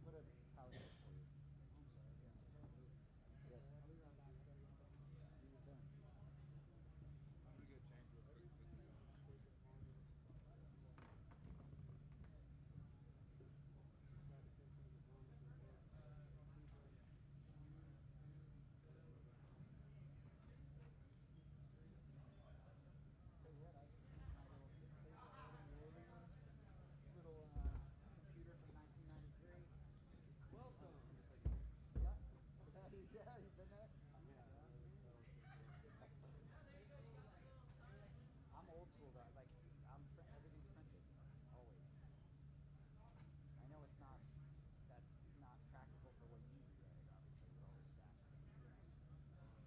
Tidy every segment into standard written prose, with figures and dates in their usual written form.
put a power stick for you. Yes. Use them. I'm gonna get changed real quick. Put this on. Tell you what, I just put my little little computer from 1993. Welcome. Yeah. Yeah, you've been there? I'm old school though. Like, everything's printed, always. I know it's not. That's not practical for what you do, right? Obviously, with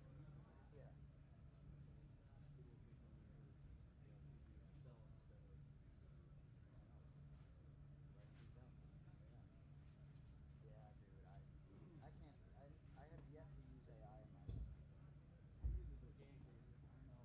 all this stuff. Yeah. Yeah, dude. I can't. I have yet to use AI in my life. I know.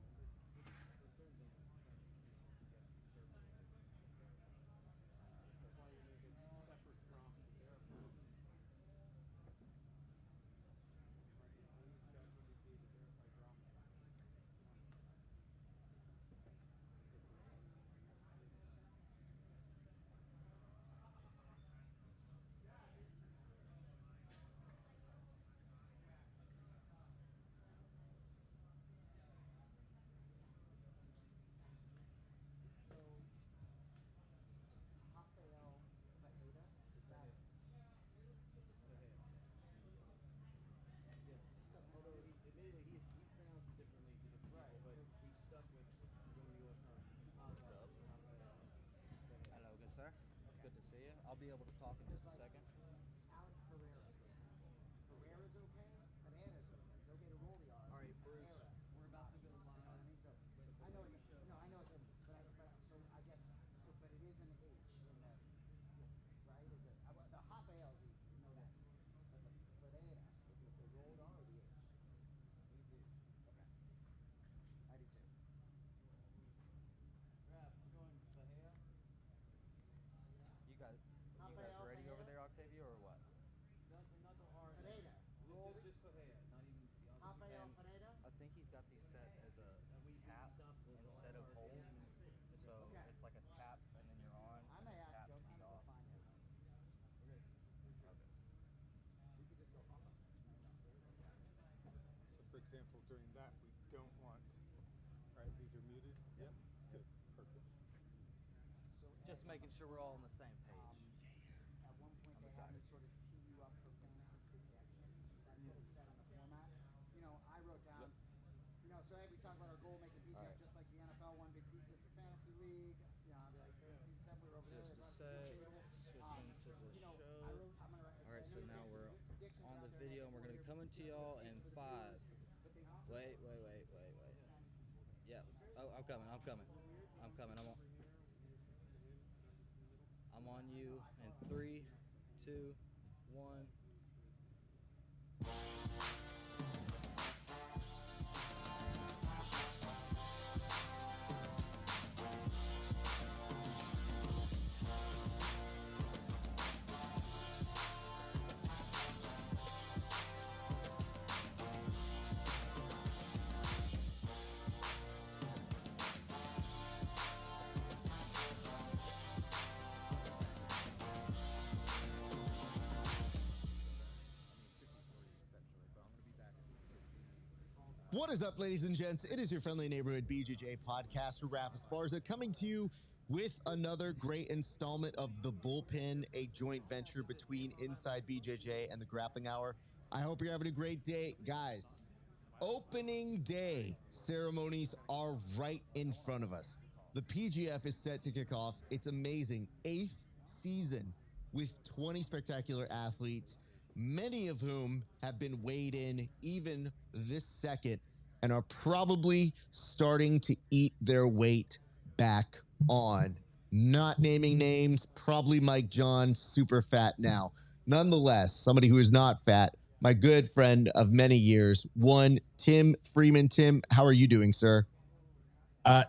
So, Rafael Fajeda, is that? Although admittedly he's pronounced it differently to different Right, people, but because- he's stuck with doing the U.S. Army. What's up? Hello, good sir. Good to see you. I'll be able to talk in just a second. Alex Pereira. Pereira's okay. Bananas okay. It's okay to roll the R. All right, Bruce, Pereira. we're about to go You know what I live. mean? So I know it. No, I know it. But so I guess so. But it is an H in the right. Is it the Rafael is easy? You know that. But the Pereira is it the rolled R or the H? Okay. I do too. Rap, we're going Bahia. You guys Rafael ready over Pereira? there, Octavia, or what? Not the R. in there. Pereira. Roll it. Just Bahia, not even the other. Rafael And Pereira. I think he's got these set as a We tap stop the instead of hold. hold. So Okay. it's like a tap and then you're on. I and may a ask tap him. to I'm be gonna go off. find him. Okay. We could just go hop on. So, for example, during that, we don't want. Right, these are muted. Yep. Good. Perfect. So Just making sure we're all on the same page. At one point, they had me sort of tee you up for fantasy projections. That's what was said on the format. You know, I wrote down. You know, so hey, we talk about our goal making PGF Right. just like the NFL, one big piece is the fantasy league. You know, I'll be like, season 7, we were over there. Just they a brought us sec. the table. Switching to the You know, show. I wrote, I'm gonna write. All right, I so know you're now gonna we're put your predictions on out the there, video, and we're going to be coming to y'all in 5. Wait. Yep. Oh, I'm coming. I'm on you in 3, 2, 1. What is up, ladies and gents? It is your friendly neighborhood BJJ podcaster, Raph Esparza, coming to you with another great installment of The Bullpen, a joint venture between Inside BJJ and the Grappling Hour. I hope you're having a great day. Guys, opening day ceremonies are right in front of us. The PGF is set to kick off its amazing 8th season with 20 spectacular athletes, many of whom have been weighed in even this second and are probably starting to eat their weight back on. Not naming names, probably Mike John, super fat now. Nonetheless, somebody who is not fat, my good friend of many years, one Tim Freeman. Tim, how are you doing, sir?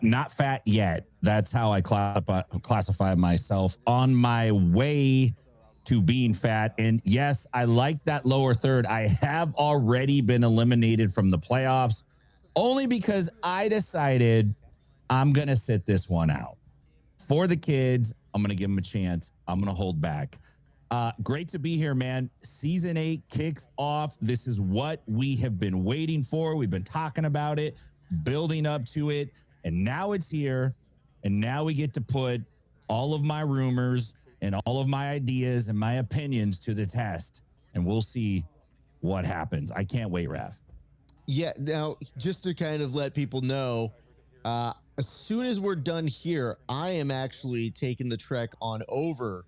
Not fat yet. That's how I classify myself. On my way to being fat. And yes, I like that lower third. I have already been eliminated from the playoffs only because I decided I'm going to sit this one out. For the kids, I'm going to give them a chance. I'm going to hold back. Great to be here, man. Season 8 kicks off. This is what we have been waiting for. We've been talking about it, building up to it, and now it's here. And now we get to put all of my rumors and all of my ideas and my opinions to the test, and we'll see what happens. I can't wait, Raph. Yeah, now, just to kind of let people know, as soon as we're done here, I am actually taking the trek on over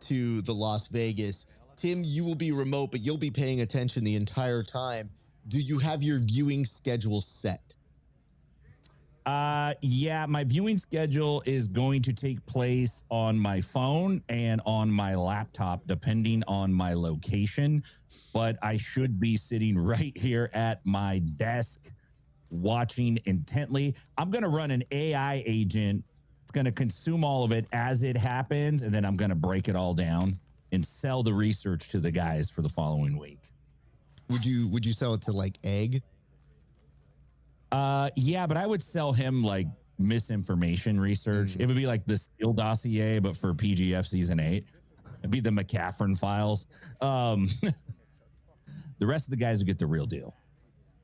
to the Las Vegas. Tim, you will be remote, but you'll be paying attention the entire time. Do you have your viewing schedule set? Yeah, my viewing schedule is going to take place on my phone and on my laptop, depending on my location. But I should be sitting right here at my desk, watching intently. I'm going to run an AI agent. It's going to consume all of it as it happens, and then I'm going to break it all down and sell the research to the guys for the following week. Would you sell it to like Egg? Yeah, but I would sell him like misinformation research. It would be like the Steele dossier, but for PGF season 8. It'd be the McCaffrey files. The rest of the guys would get the real deal.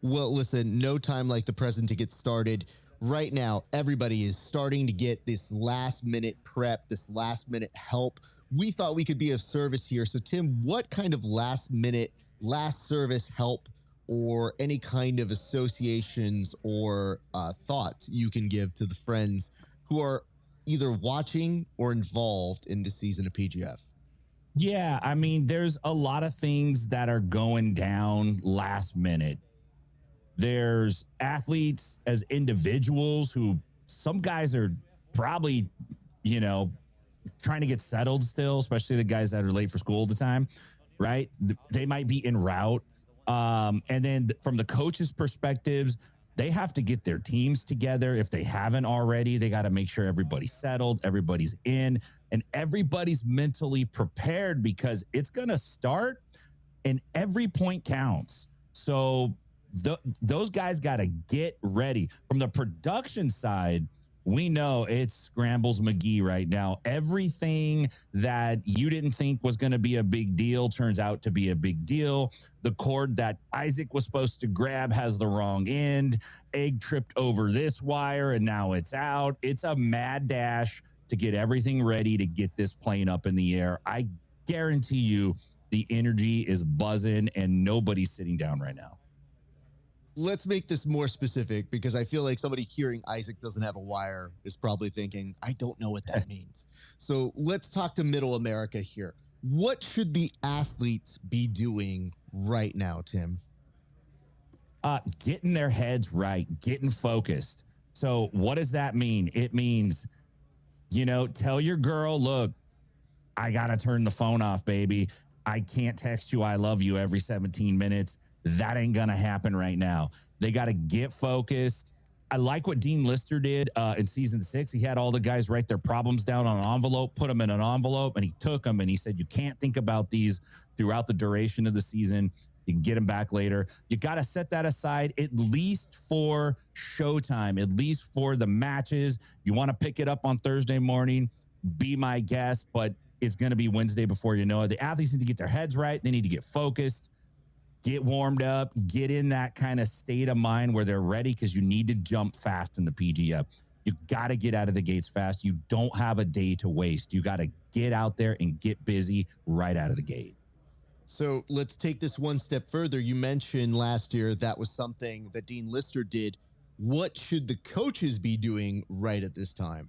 Well, listen, no time like the present to get started. Right now, everybody is starting to get this last minute prep, this last minute help. We thought we could be of service here. So Tim, what kind of last minute, last service help or any kind of associations or thoughts you can give to the friends who are either watching or involved in this season of PGF? Yeah, I mean, there's a lot of things that are going down last minute. There's athletes as individuals who some guys are probably, you know, trying to get settled still, especially the guys that are late for school at the time, right? They might be en route. And then from the coaches' perspectives, they have to get their teams together. If they haven't already, they got to make sure everybody's settled, everybody's in, and everybody's mentally prepared because it's going to start and every point counts. So those guys got to get ready. From the production side, we know it's Scrambles McGee right now. Everything that you didn't think was going to be a big deal turns out to be a big deal. The cord that Isaac was supposed to grab has the wrong end. Egg tripped over this wire, and now it's out. It's a mad dash to get everything ready to get this plane up in the air. I guarantee you the energy is buzzing, and nobody's sitting down right now. Let's make this more specific because I feel like somebody hearing Isaac doesn't have a wire is probably thinking, I don't know what that means. So let's talk to Middle America here. What should the athletes be doing right now, Tim? Getting their heads right, getting focused. So what does that mean? It means, you know, tell your girl, look, I got to turn the phone off, baby. I can't text you I love you every 17 minutes. That ain't going to happen right now. They got to get focused. I like what Dean Lister did in season 6. He had all the guys write their problems down on an envelope, put them in an envelope, and he took them and he said, you can't think about these throughout the duration of the season. You can get them back later. You got to set that aside at least for showtime, at least for the matches. You want to pick it up on Thursday morning, be my guest, but it's going to be Wednesday before you know it. The athletes need to get their heads right. They need to get focused. Get warmed up, get in that kind of state of mind where they're ready because you need to jump fast in the PGF. You got to get out of the gates fast. You don't have a day to waste. You got to get out there and get busy right out of the gate. So let's take this one step further. You mentioned last year that was something that Dean Lister did. What should the coaches be doing right at this time?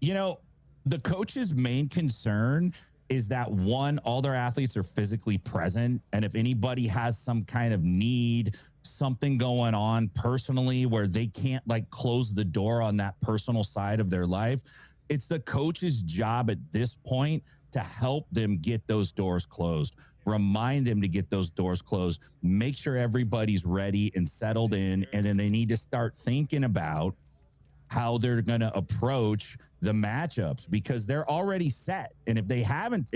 You know, the coach's main concern is that, one, all their athletes are physically present. And if anybody has some kind of need, something going on personally where they can't like close the door on that personal side of their life, it's the coach's job at this point to help them get those doors closed, remind them to get those doors closed, make sure everybody's ready and settled in. And then they need to start thinking about how they're going to approach the matchups because they're already set. And if they haven't,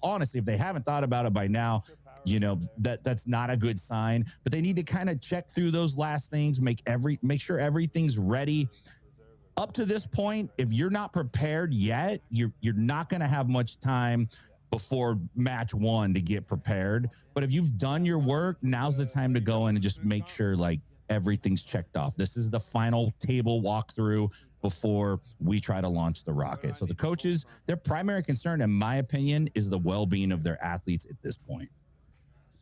honestly, if they haven't thought about it by now, you know, that's not a good sign. But they need to kind of check through those last things, make sure everything's ready. Up to this point, if you're not prepared yet, you're not going to have much time before match 1 to get prepared. But if you've done your work, now's the time to go in and just make sure like everything's checked off. This is the final table walkthrough before we try to launch the rocket. So the coaches, their primary concern, in my opinion, is the well-being of their athletes at this point.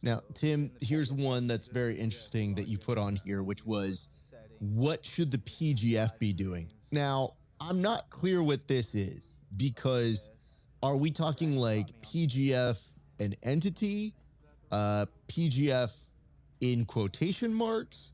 Now, Tim, here's one that's very interesting that you put on here, which was, what should the PGF be doing? Now, I'm not clear what this is, because are we talking like PGF an entity, PGF in quotation marks,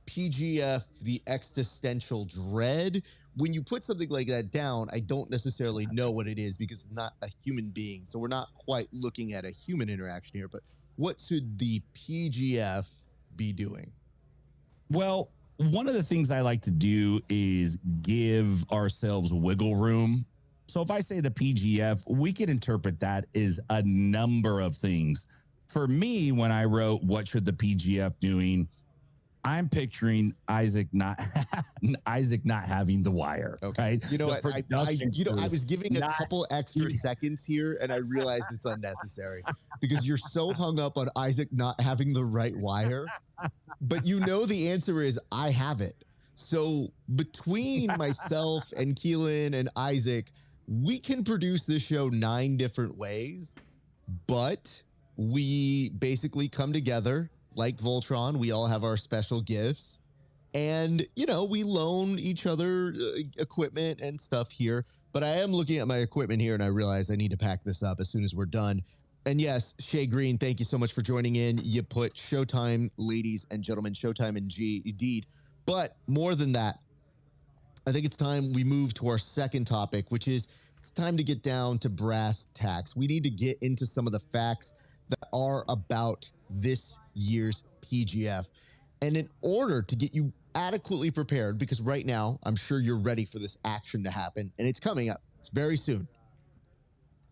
PGF the existential dread? When you put something like that down, I don't necessarily know what it is because it's not a human being. So we're not quite looking at a human interaction here, but what should the PGF be doing? Well, one of the things I like to do is give ourselves wiggle room. So if I say the PGF, we could interpret that as a number of things. For me, when I wrote what should the PGF doing, I'm picturing Isaac not having the wire. Okay. Right? You know what? I was giving a couple extra seconds here, and I realized it's unnecessary because you're so hung up on Isaac not having the right wire. But you know the answer is I have it. So between myself and Keelan and Isaac, we can produce this show 9 different ways, but we basically come together like Voltron. We all have our special gifts, and, you know, we loan each other equipment and stuff here. But I am looking at my equipment here, and I realize I need to pack this up as soon as we're done. And yes, Shay Green, thank you so much for joining in. You put Showtime, ladies and gentlemen, Showtime indeed. But more than that, I think it's time we move to our second topic, which is it's time to get down to brass tacks. We need to get into some of the facts that are about this year's PGF. And in order to get you adequately prepared, because right now I'm sure you're ready for this action to happen, and it's coming up. It's very soon.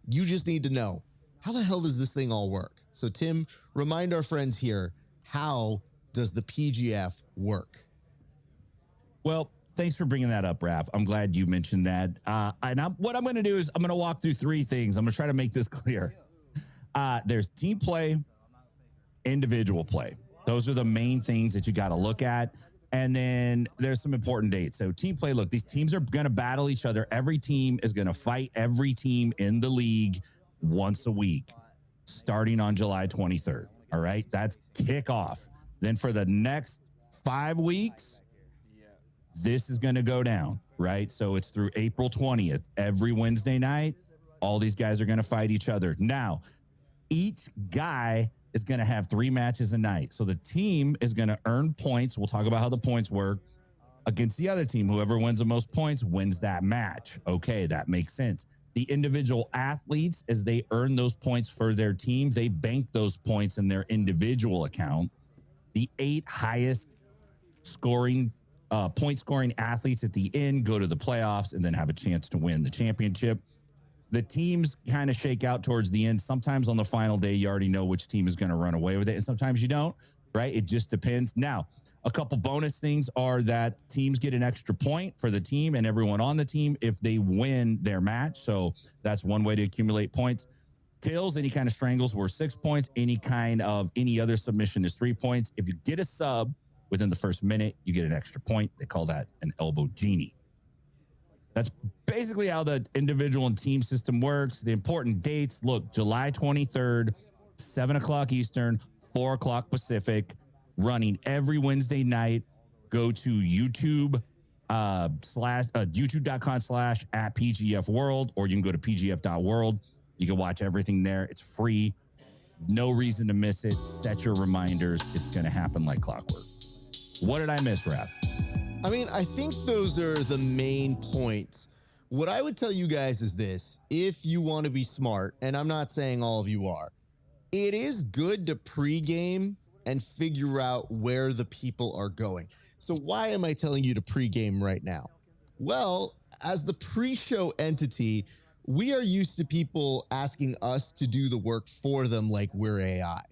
You just need to know, how the hell does this thing all work? So Tim, remind our friends here, how does the PGF work? Well, thanks for bringing that up, Raph. I'm glad you mentioned that. What I'm going to do is I'm going to walk through 3 things. I'm going to try to make this clear. There's team play, individual play. Those are the main things that you got to look at. And then there's some important dates. So team play, look, these teams are going to battle each other. Every team is going to fight every team in the league once a week, starting on July 23rd. All right. That's kickoff. Then for the next 5 weeks, this is going to go down, right? So it's through April 20th. Every Wednesday night, all these guys are going to fight each other. Now, each guy is going to have 3 matches a night. So the team is going to earn points. We'll talk about how the points work against the other team. Whoever wins the most points wins that match. Okay, that makes sense. The individual athletes, as they earn those points for their team, they bank those points in their individual account. The 8 highest scoring point scoring athletes at the end go to the playoffs and then have a chance to win the championship. The teams kind of shake out towards the end. Sometimes on the final day, you already know which team is going to run away with it. And sometimes you don't, right? It just depends. Now, a couple bonus things are that teams get an extra point for the team and everyone on the team if they win their match. So that's one way to accumulate points. Kills, any kind of strangles, were 6 points. Any other submission is 3 points. If you get a sub within the first minute, you get an extra point. They call that an elbow genie. That's basically how the individual and team system works. The important dates, look, July 23rd, 7 o'clock Eastern, 4 o'clock Pacific, running every Wednesday night. Go to YouTube, youtube.com/@PGFworld, or you can go to pgf.world. You can watch everything there. It's free. No reason to miss it. Set your reminders. It's going to happen like clockwork. What did I miss, Rap? I mean, I think those are the main points. What I would tell you guys is this: if you want to be smart, and I'm not saying all of you are, it is good to pregame and figure out where the people are going. So why am I telling you to pregame right now? Well, as the pre-show entity, we are used to people asking us to do the work for them like we're AI.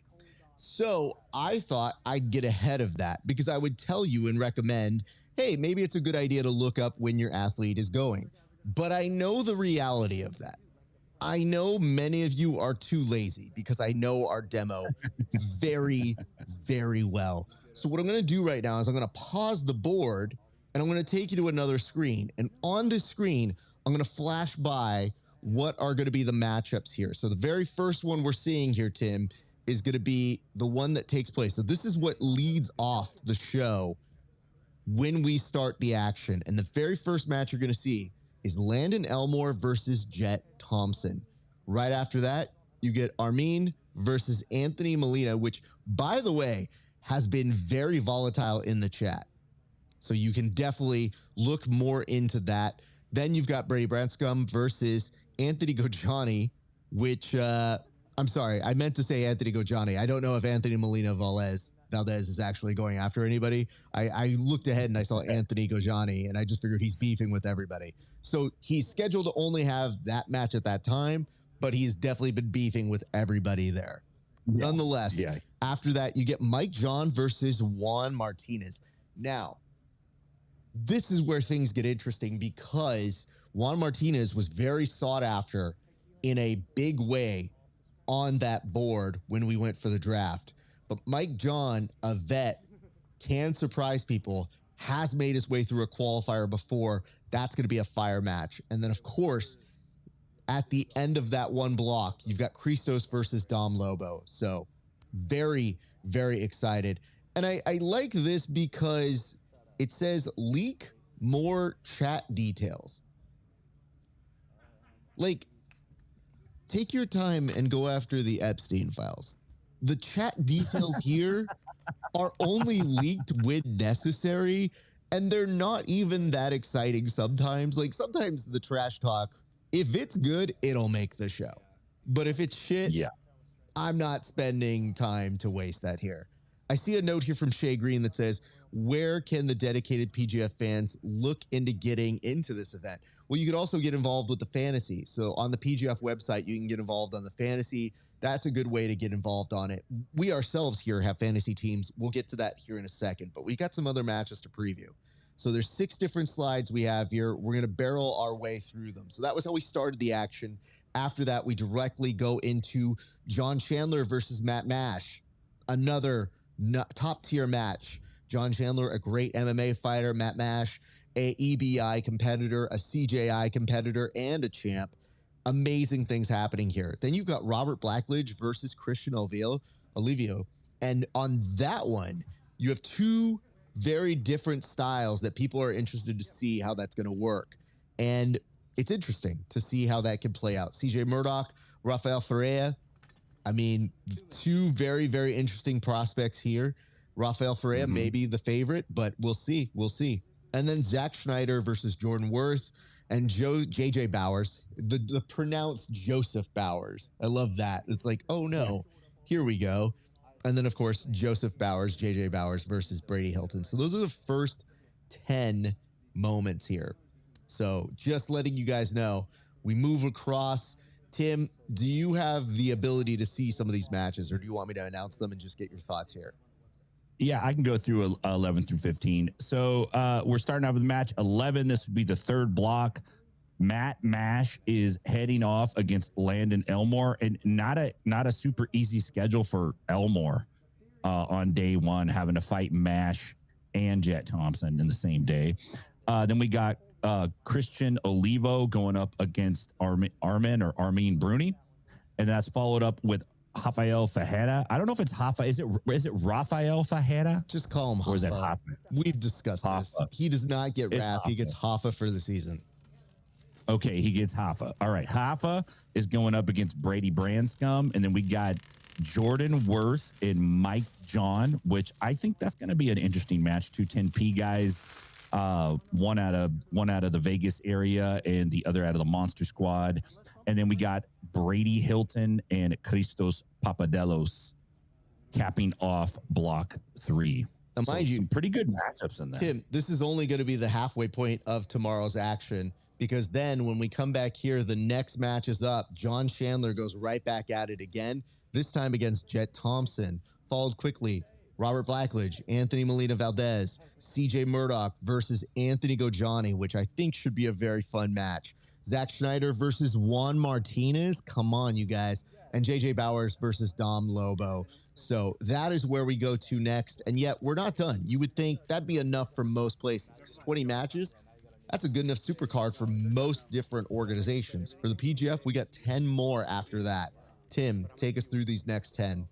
So I thought I'd get ahead of that because I would tell you and recommend, hey, maybe it's a good idea to look up when your athlete is going. But I know the reality of that. I know many of you are too lazy because I know our demo very, very well. So what I'm going to do right now is I'm going to pause the board and I'm going to take you to another screen. And on this screen, I'm going to flash by what are going to be the matchups here. So the very first one we're seeing here, Tim, is going to be the one that takes place. So this is what leads off the show when we start the action. And the very first match you're going to see is Landon Elmore versus Jet Thompson. Right after that, you get Armin versus Anthony Molina, which, by the way, has been very volatile in the chat. So you can definitely look more into that. Then you've got Brady Branscum versus Anthony Gojani, which, I'm sorry, I meant to say Anthony Gojani. I don't know if Anthony Molina Valdez is actually going after anybody. I looked ahead and I saw Anthony Gojani, and I just figured he's beefing with everybody. So he's scheduled to only have that match at that time, but he's definitely been beefing with everybody there. Yeah. Nonetheless, after that, you get Mike John versus Juan Martinez. Now, this is where things get interesting because Juan Martinez was very sought after in a big way on that board when we went for the draft. But Mike John, a vet, can surprise people, has made his way through a qualifier before. That's going to be a fire match. And then, of course, at the end of that one block, you've got Christos versus Dom Lobo. So very, very excited. And I like this because it says leak more chat details. Like, take your time and go after the Epstein files. The chat details here are only leaked when necessary, and they're not even that exciting sometimes. Like, sometimes the trash talk, if it's good, it'll make the show. But if it's shit, I'm not spending time to waste that here. I see a note here from Shay Green that says, where can the dedicated PGF fans look into getting into this event? Well, you could also get involved with the fantasy. So on the PGF website, you can get involved on the fantasy. That's a good way to get involved on it. We ourselves here have fantasy teams. We'll get to that here in a second, but we got some other matches to preview. So there's 6 different slides we have here. We're going to barrel our way through them. So that was how we started the action. After that, we directly go into John Chandler versus Matt Mash, another top tier match. John Chandler, a great MMA fighter. Matt Mash, a EBI competitor, a CJI competitor, and a champ. Amazing things happening here. Then you've got Robert Blackledge versus Christian Olivo. And on that one, you have 2 very different styles that people are interested to see how that's going to work. And it's interesting to see how that can play out. CJ Murdoch, Rafael Fera. I mean, 2 very, very interesting prospects here. Rafael Fera may be the favorite, but we'll see. We'll see. And then Zach Schneider versus Jordan Worth and JJ Bowers, the pronounced Joseph Bowers. I love that. It's like, oh no, here we go. And then, of course, Joseph Bowers, JJ Bowers versus Brady Hilton. So those are the first 10 moments here. So just letting you guys know, we move across. Tim, do you have the ability to see some of these matches, or do you want me to announce them and just get your thoughts here? Yeah, I can go through 11 through 15. So we're starting out with match 11. This would be the 3rd block. Matt Mash is heading off against Landon Elmore, and not a super easy schedule for Elmore on day 1, having to fight Mash and Jet Thompson in the same day. Then we got Christian Olivo going up against Armin Brunie, and that's followed up with Rafael Fajeda. I don't know if it's Hafa. Is it Rafael Fajeda? Just call him Hafa. Or is it Hafa? We've discussed this. He does not get Raf. He gets Hafa for the season. Okay, he gets Hafa. All right, Hafa is going up against Brady Branscum, and then we got Jordan Worth and Mike John, which I think that's going to be an interesting match. 2 10P guys, one out of the Vegas area and the other out of the Monster Squad. And then we got Brady Hilton and Christos Papadellos capping off block 3. Now, So mind you, some pretty good matchups in there. Tim, this is only going to be the halfway point of tomorrow's action, because then when we come back here, the next match is up. John Chandler goes right back at it again, this time against Jet Thompson, followed quickly Robert Blackledge, Anthony Molina Valdez, CJ Murdoch versus Anthony Gojani, which I think should be a very fun match. Zach Schneider versus Juan Martinez. Come on, you guys. And JJ Bowers versus Dom Lobo. So that is where we go to next. And yet we're not done. You would think that'd be enough for most places, because 20 matches, that's a good enough super card for most different organizations. For the PGF, we got 10 more after that. Tim, take us through these next 10.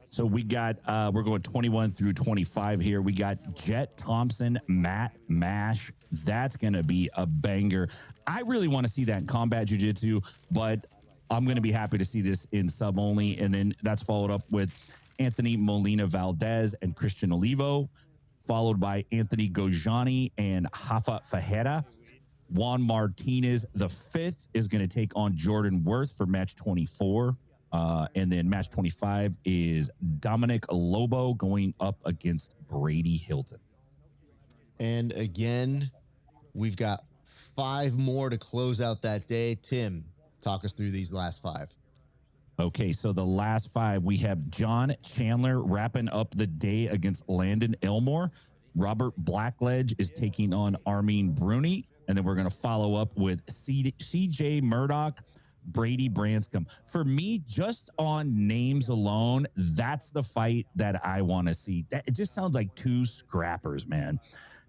So we got, we're going 21 through 25 here. We got Jet Thompson, Matt Mash. That's going to be a banger. I really want to see that in combat jiu-jitsu, but I'm going to be happy to see this in sub only. And then that's followed up with Anthony Molina Valdez and Christian Olivo, followed by Anthony Gojani and Rafa Fera. Juan Martinez, the fifth, is going to take on Jordan Worth for match 24. And then match 25 is Dominic Lobo going up against Brady Hilton. And again, we've got 5 more to close out that day. Tim, talk us through these last 5. Okay, so the last 5, we have John Chandler wrapping up the day against Landon Elmore. Robert Blackledge is taking on Armin Brunie. And then we're going to follow up with CJ Murdoch, Brady Branscum. For me, just on names alone, that's the fight that I want to see. That, it just sounds like 2 scrappers, man.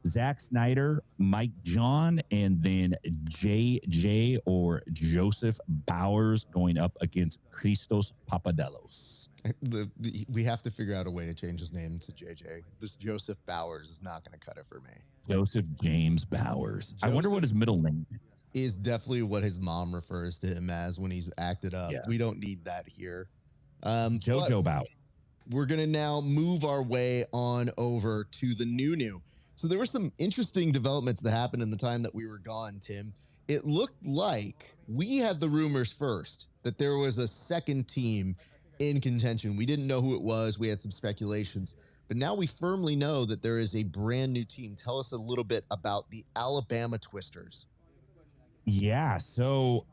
Zach Schneider, Mike John, and then JJ or Joseph Bowers going up against Christos Papadellos. We have to figure out a way to change his name to JJ. This Joseph Bowers is not going to cut it for me. Joseph James Bowers. I wonder what his middle name is. Definitely what his mom refers to him as when he's acted up. Yeah. We don't need that here. Jojo Bowers. We're going to now move our way on over to the new. So there were some interesting developments that happened in the time that we were gone, Tim. It looked like we had the rumors first that there was a second team in contention. We didn't know who it was. We had some speculations, but now we firmly know that there is a brand new team. Tell us a little bit about the Alabama Twisters. Yeah, so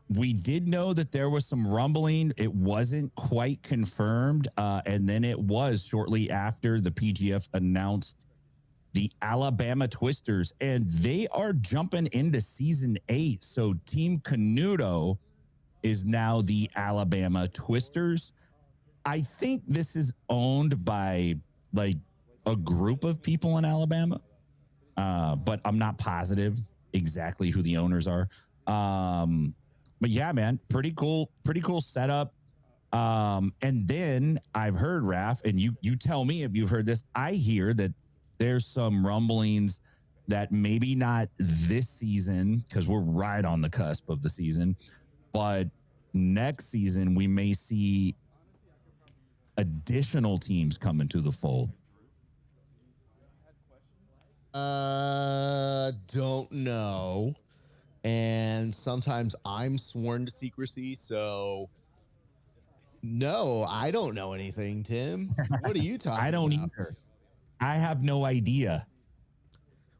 we did know that there was some rumbling. It wasn't quite confirmed, and then it was shortly after the PGF announced the Alabama Twisters, and they are jumping into season 8. So Team Canuto is now the Alabama Twisters. I think this is owned by like a group of people in Alabama, but I'm not positive exactly who the owners are. But yeah, man, pretty cool setup. And then I've heard, Raph, and you tell me if you've heard this, I hear that there's some rumblings that maybe not this season, because we're right on the cusp of the season, but next season we may see additional teams come into the fold. Don't know. And sometimes I'm sworn to secrecy, so no, I don't know anything, Tim. What are you talking about? I don't either. I have no idea.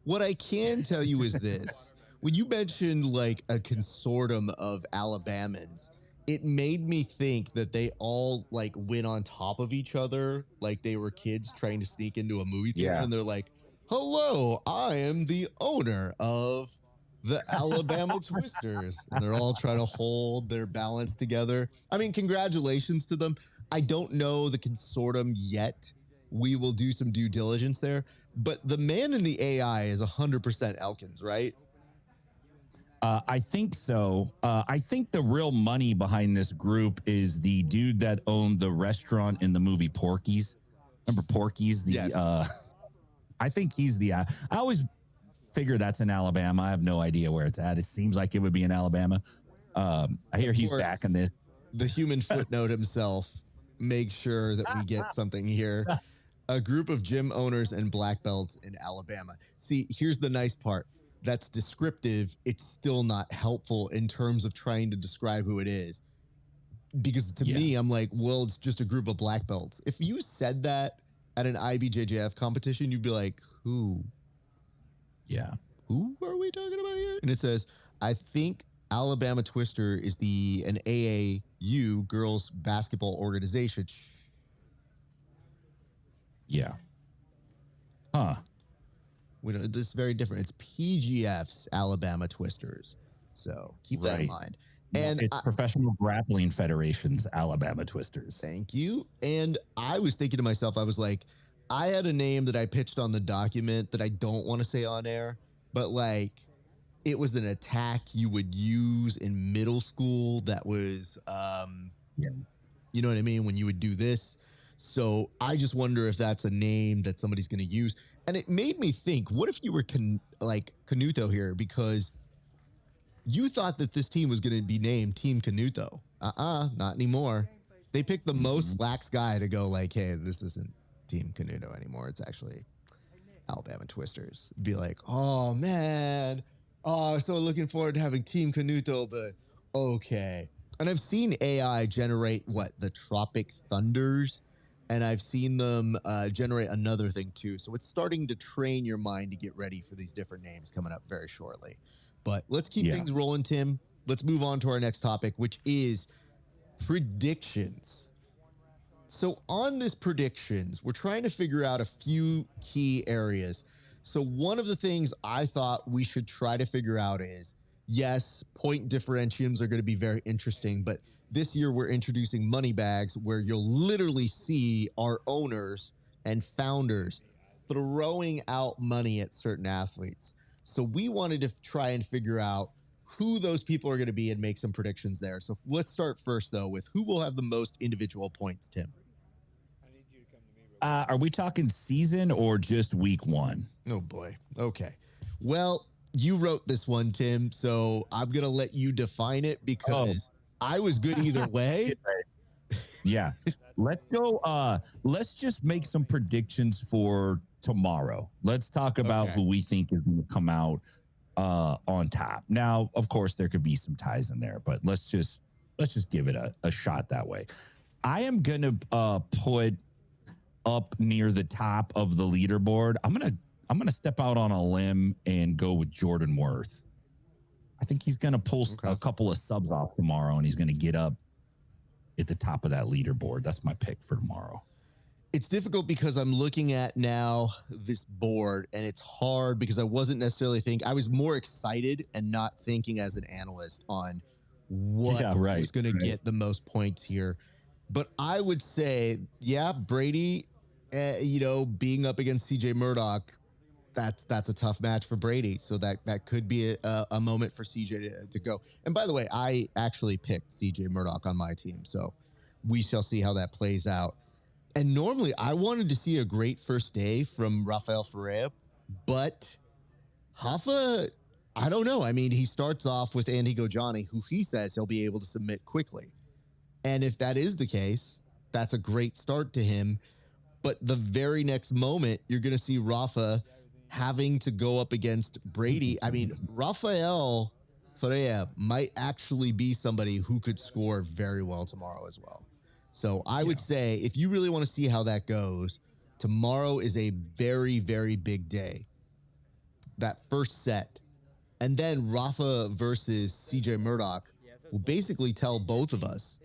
What I can tell you is this. When you mentioned like a consortium of Alabamans, it made me think that they all like went on top of each other like they were kids trying to sneak into a movie theater. Yeah. And they're like, hello, I am the owner of the Alabama Twisters. And they're all trying to hold their balance together. I mean, congratulations to them. I don't know the consortium yet. We will do some due diligence there. But the man in the AI is 100% Elkins, right? I think so. I think the real money behind this group is the dude that owned the restaurant in the movie Porky's. Remember Porky's? Yes. I think he's the... I always figure that's in Alabama. I have no idea where it's at. It seems like it would be in Alabama. I hear he's back in this. The human footnote himself makes sure that we get something here. A group of gym owners and black belts in Alabama. See, here's the nice part. That's descriptive. It's still not helpful in terms of trying to describe who it is. Because to me, I'm like, well, it's just a group of black belts. If you said that at an IBJJF competition, you'd be like, who? Yeah. Who are we talking about here? And it says, I think Alabama Twister is an AAU girls basketball organization. Yeah. Huh. This is very different. It's PGF's Alabama Twisters. So keep that in mind. And it's Professional Grappling Federation's Alabama Twisters. Thank you. And I was thinking to myself, I was like, I had a name that I pitched on the document that I don't want to say on air, but like it was an attack you would use in middle school that was, you know what I mean? When you would do this. So I just wonder if that's a name that somebody's going to use. And it made me think, what if you were like Canuto here? Because you thought that this team was going to be named Team Canuto. Not anymore. They picked the most lax guy to go like, hey, this isn't Team Canuto anymore. It's actually Alabama Twisters. Be like, oh, man. Oh, so looking forward to having Team Canuto, but okay. And I've seen AI generate, the Tropic Thunders? And I've seen them generate another thing, too. So it's starting to train your mind to get ready for these different names coming up very shortly. But let's keep things rolling, Tim. Let's move on to our next topic, which is predictions. So on this predictions, we're trying to figure out a few key areas. So one of the things I thought we should try to figure out is, yes, point differentiums are going to be very interesting, but this year we're introducing money bags where you'll literally see our owners and founders throwing out money at certain athletes. So we wanted to try and figure out who those people are going to be and make some predictions there. So let's start first, though, with who will have the most individual points, Tim. Are we talking season or just week one? Oh, boy. Okay. Well, you wrote this one, Tim, so I'm going to let you define it because I was good either way. Yeah. Let's go. Let's just make some predictions for tomorrow. Let's talk about who we think is going to come out on top. Now, of course, there could be some ties in there, but let's just give it a shot that way. I am going to put up near the top of the leaderboard. I'm gonna step out on a limb and go with Jordan Worth. I think he's gonna pull a couple of subs off tomorrow, and he's gonna get up at the top of that leaderboard. That's my pick for tomorrow. It's difficult because I'm looking at now this board, and it's hard because I wasn't necessarily I was more excited and not thinking as an analyst on what was going to get the most points here. But I would say, Brady, being up against CJ Murdoch, that's a tough match for Brady. So that could be a moment for CJ to go. And by the way, I actually picked CJ Murdoch on my team. So we shall see how that plays out. And normally I wanted to see a great first day from Rafael Fera, but Hoffa, I don't know. I mean, he starts off with Andy Gojani, who he says he'll be able to submit quickly. And if that is the case, that's a great start to him. But the very next moment, you're going to see Rafa having to go up against Brady. I mean, Rafael Fera might actually be somebody who could score very well tomorrow as well. So I would say if you really want to see how that goes, tomorrow is a very, very big day. That first set. And then Rafa versus CJ Murdoch will basically tell both of us,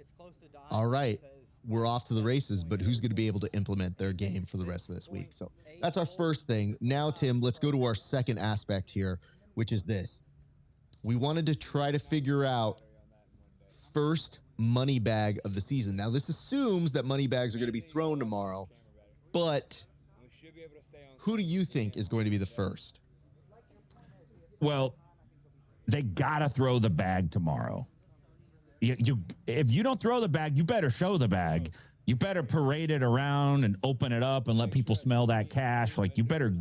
all right, we're off to the races, but who's going to be able to implement their game for the rest of this week? So that's our first thing. Now, Tim, let's go to our second aspect here, which is this. We wanted to try to figure out first money bag of the season. Now, this assumes that money bags are going to be thrown tomorrow, but who do you think is going to be the first? Well, they got to throw the bag tomorrow. If you don't throw the bag, you better show the bag. You better parade it around and open it up and let people smell that cash. Like, you better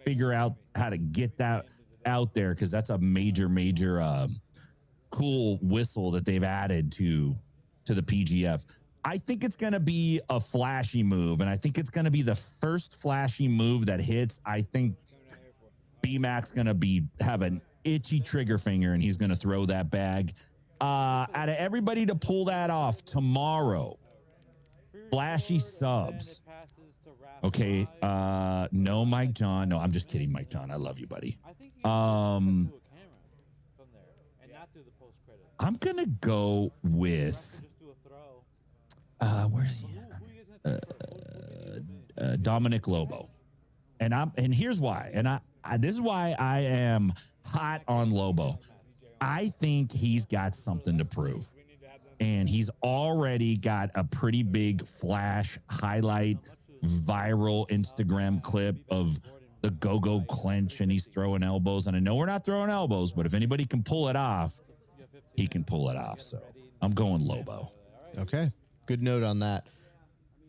figure out how to get that out there, because that's a major cool whistle that they've added to the PGF. I think it's going to be a flashy move, and I think it's going to be the first flashy move that hits. I think B-Mac's going to have an itchy trigger finger, and he's going to throw that bag. Out of everybody to pull that off tomorrow, flashy subs. Okay. No, Mike John. No, I'm just kidding, Mike John. I love you, buddy. I think you do a camera from there and not do the post credit. I'm gonna go with Just do a throw. where's he? Who you guys gonna take Dominic Lobo. And here's why. And I this is why I am hot on Lobo. I think he's got something to prove. And he's already got a pretty big flash highlight viral Instagram clip of the go-go clench, and he's throwing elbows. And I know we're not throwing elbows, but if anybody can pull it off, he can pull it off. So I'm going Lobo. Okay. Good note on that.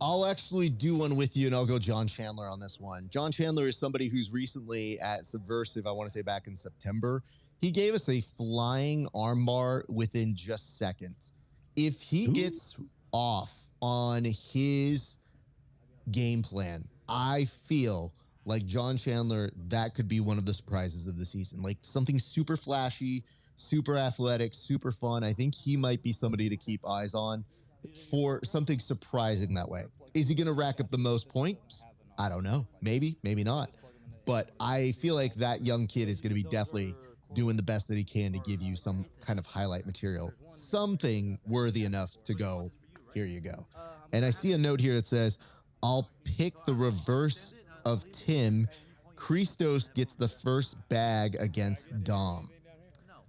I'll actually do one with you, and I'll go John Chandler on this one. John Chandler is somebody who's recently at Subversive, I want to say back in September. He gave us a flying armbar within just seconds. If he gets off on his game plan, I feel like John Chandler, that could be one of the surprises of the season. Like something super flashy, super athletic, super fun. I think he might be somebody to keep eyes on for something surprising that way. Is he going to rack up the most points? I don't know. Maybe, maybe not. But I feel like that young kid is going to be definitely doing the best that he can to give you some kind of highlight material, something worthy enough to go, here you go. And I see a note here that says, I'll pick the reverse of Tim. Christos gets the first bag against Dom.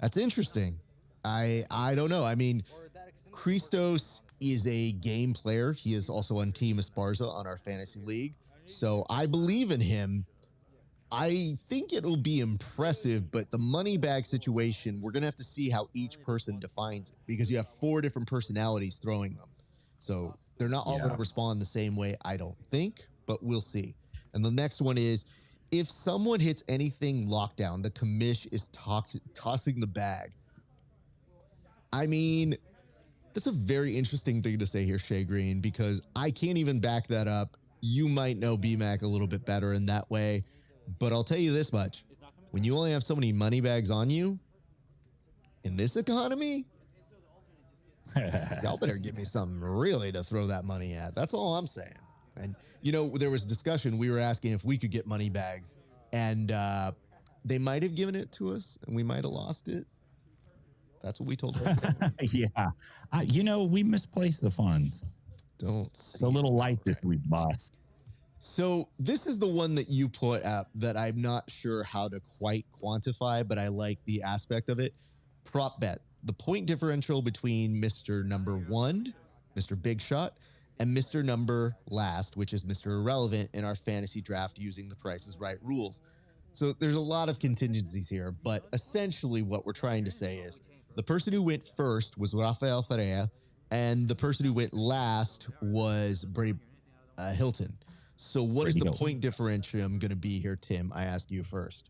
That's interesting. I don't know. I mean, Christos is a game player. He is also on Team Esparza on our fantasy league. So I believe in him. I think it'll be impressive, but the money bag situation, we're going to have to see how each person defines it, because you have 4 different personalities throwing them. So they're not all going to respond the same way, I don't think, but we'll see. And the next one is, if someone hits anything lockdown, the commish is tossing the bag. I mean, that's a very interesting thing to say here, Shay Green, because I can't even back that up. You might know BMAC a little bit better in that way, but I'll tell you this much. When you only have so many money bags on you, in this economy, y'all better give me something really to throw that money at. That's all I'm saying. And, you know, there was discussion. We were asking if we could get money bags, and they might have given it to us, and we might have lost it. That's what we told them. Yeah. You know, we misplaced the funds. It's a little light this week, boss. So this is the one that you put up that I'm not sure how to quite quantify, but I like the aspect of it. Prop bet. The point differential between Mr. Number 1, Mr. Big Shot, and Mr. Number Last, which is Mr. Irrelevant in our fantasy draft using the Price is Right rules. So there's a lot of contingencies here, but essentially what we're trying to say is the person who went first was Rafael Fera, and the person who went last was Hilton. So what is the point differentium going to be here, Tim? I ask you first.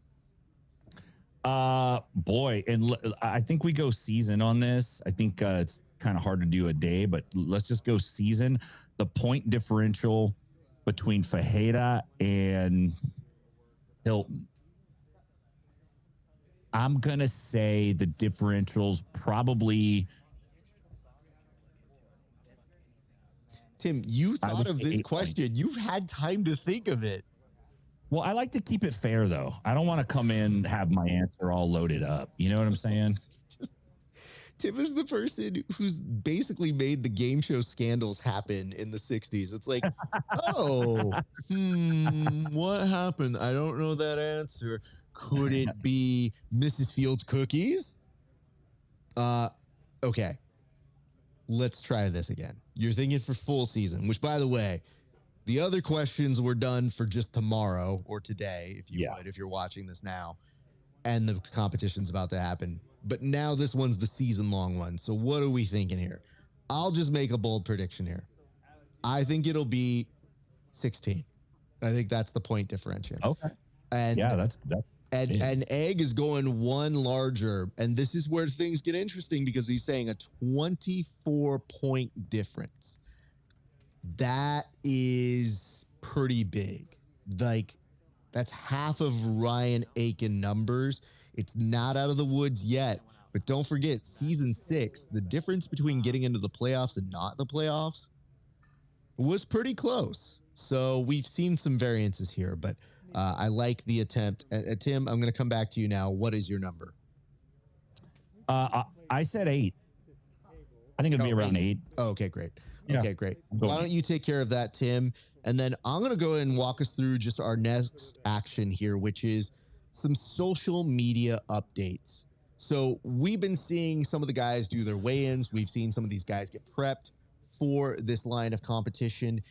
Boy, and I think we go season on this. I think it's kind of hard to do a day, but let's just go season. The point differential between Fajeda and Hilton, I'm going to say the differential's probably... Tim, you thought of this question. You've had time to think of it. Well, I like to keep it fair, though. I don't want to come in, have my answer all loaded up. You know what I'm saying? Tim is the person who's basically made the game show scandals happen in the 60s. It's like, what happened? I don't know that answer. Could it be Mrs. Fields cookies? Okay. Let's try this again. You're thinking for full season, which, by the way, the other questions were done for just tomorrow or today, if you would, if you're watching this now, and the competition's about to happen. But now this one's the season-long one. So what are we thinking here? I'll just make a bold prediction here. I think it'll be 16. I think that's the point differential. Okay. And that's and Egg is going one larger, and this is where things get interesting because he's saying a 24-point difference. That is pretty big. Like, that's half of Ryan Aiken numbers. It's not out of the woods yet, but don't forget, season 6, the difference between getting into the playoffs and not the playoffs was pretty close. So we've seen some variances here, but I like the attempt. Tim, I'm going to come back to you now. What is your number? I said 8. I think it'd be around 8. Oh, okay, great. Yeah. Okay, great. Why don't you take care of that, Tim? And then I'm going to go ahead and walk us through just our next action here, which is some social media updates. So we've been seeing some of the guys do their weigh-ins. We've seen some of these guys get prepped for this line of competition.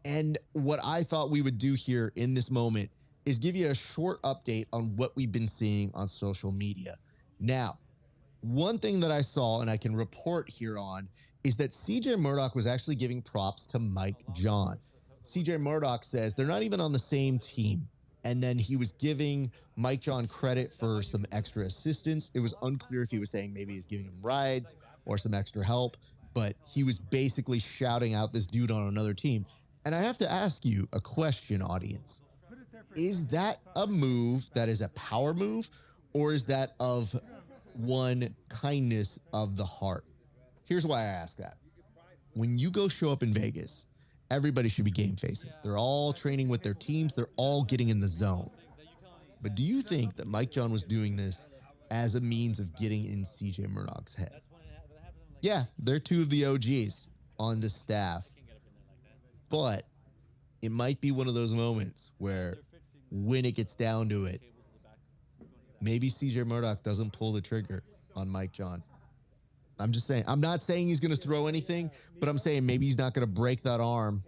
And what I thought we would do here in this moment is give you a short update on what we've been seeing on social media. Now, one thing that I saw and I can report here on is that CJ Murdoch was actually giving props to Mike John. CJ Murdoch says they're not even on the same team. And then he was giving Mike John credit for some extra assistance. It was unclear if he was saying maybe he's giving him rides or some extra help, but he was basically shouting out this dude on another team. And I have to ask you a question, audience. Is that a move that is a power move, or is that of one kindness of the heart? Here's why I ask that. When you go show up in Vegas, everybody should be game faces. They're all training with their teams. They're all getting in the zone. But do you think that Mike John was doing this as a means of getting in CJ Murdoch's head? Yeah, they're two of the OGs on the staff. But it might be one of those moments where when it gets down to it, maybe CJ Murdoch doesn't pull the trigger on Mike John. I'm just saying. I'm not saying he's going to throw anything, but I'm saying maybe he's not going to break that arm.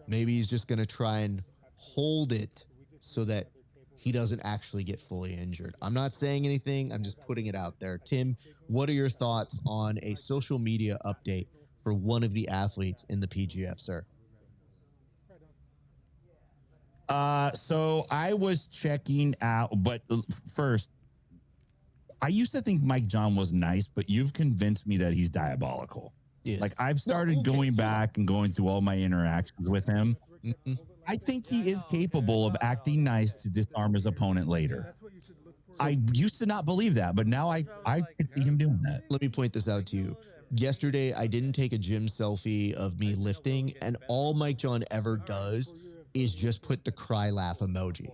Maybe he's just going to try and hold it so that he doesn't actually get fully injured. I'm not saying anything. I'm just putting it out there. Tim, what are your thoughts on a social media update for one of the athletes in the PGF, sir? So I was checking out, but first, I used to think Mike John was nice, but you've convinced me that he's diabolical. Yeah. Like I've started going back and going through all my interactions with him. Mm-hmm. I think he is capable of acting nice to disarm his opponent later. I used to not believe that, but now I could see him doing that. Let me point this out to you. Yesterday, I didn't take a gym selfie of me lifting, and all Mike John ever does is just put the cry laugh emoji.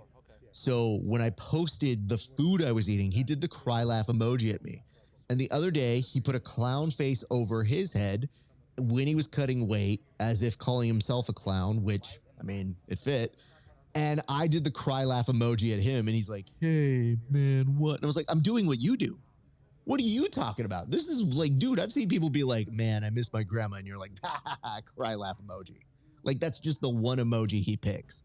So when I posted the food I was eating, he did the cry laugh emoji at me. And the other day, he put a clown face over his head when he was cutting weight, as if calling himself a clown, which, I mean, it fit. And I did the cry laugh emoji at him, and he's like, hey, man, what? And I was like, I'm doing what you do. What are you talking about? This is like, dude, I've seen people be like, man, I miss my grandma. And you're like, ha, ha, ha, cry laugh emoji. Like, that's just the one emoji he picks.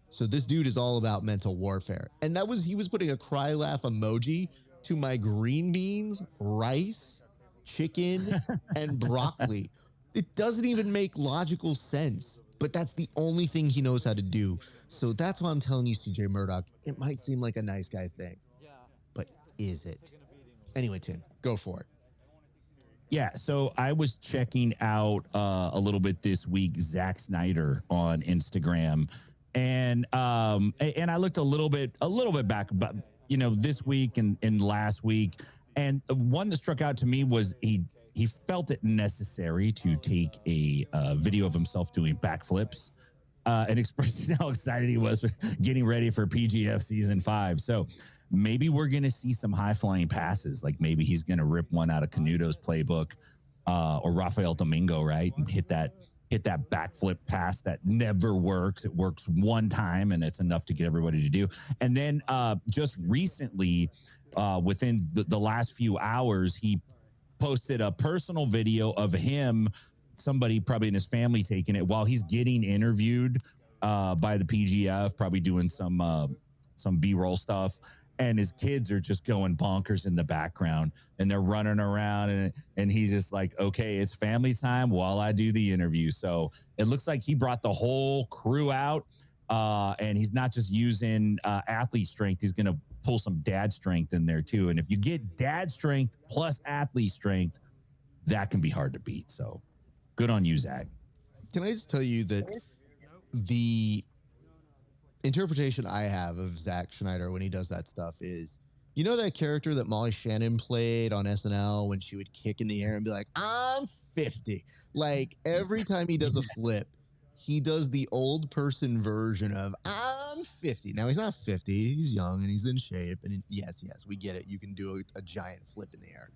So this dude is all about mental warfare. And he was putting a cry laugh emoji to my green beans, rice, chicken, and broccoli. It doesn't even make logical sense, but that's the only thing he knows how to do. So that's why I'm telling you, CJ Murdoch, it might seem like a nice guy thing, but is it? Anyway, Tim, go for it. Yeah, so I was checking out a little bit this week, Zach Schneider on Instagram. And I looked a little bit back, but this week and last week, and the one that struck out to me was he felt it necessary to take a video of himself doing backflips and expressing how excited he was for getting ready for PGF season 5. So maybe we're gonna see some high flying passes, like maybe he's gonna rip one out of Canuto's playbook or Rafael Domingo, right, and hit that backflip pass that never works. It works one time, and it's enough to get everybody to do. And then just recently, within the last few hours, he posted a personal video of him, somebody probably in his family taking it while he's getting interviewed by the PGF, probably doing some B-roll stuff. And his kids are just going bonkers in the background, and they're running around, and he's just like, okay, it's family time while I do the interview. So it looks like he brought the whole crew out, and he's not just using athlete strength. He's going to pull some dad strength in there too. And if you get dad strength plus athlete strength, that can be hard to beat. So good on you, Zach. Can I just tell you that the interpretation I have of Zach Schneider when he does that stuff is, you know, that character that Molly Shannon played on SNL when she would kick in the air and be like, I'm 50. Like every time he does a flip, he does the old person version of, I'm 50. Now, he's not 50. He's young and he's in shape. And yes, we get it. You can do a giant flip in the air.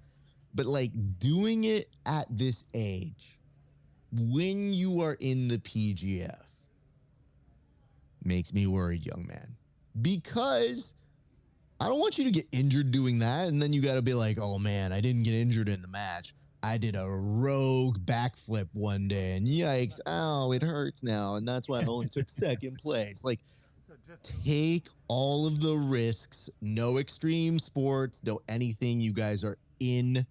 But, like, doing it at this age, when you are in the PGF, makes me worried, young man. Because I don't want you to get injured doing that, and then you got to be like, oh, man, I didn't get injured in the match. I did a rogue backflip one day, and yikes, ow, it hurts now, and that's why I only took second place. Like, take all of the risks. No extreme sports, no anything. You guys are in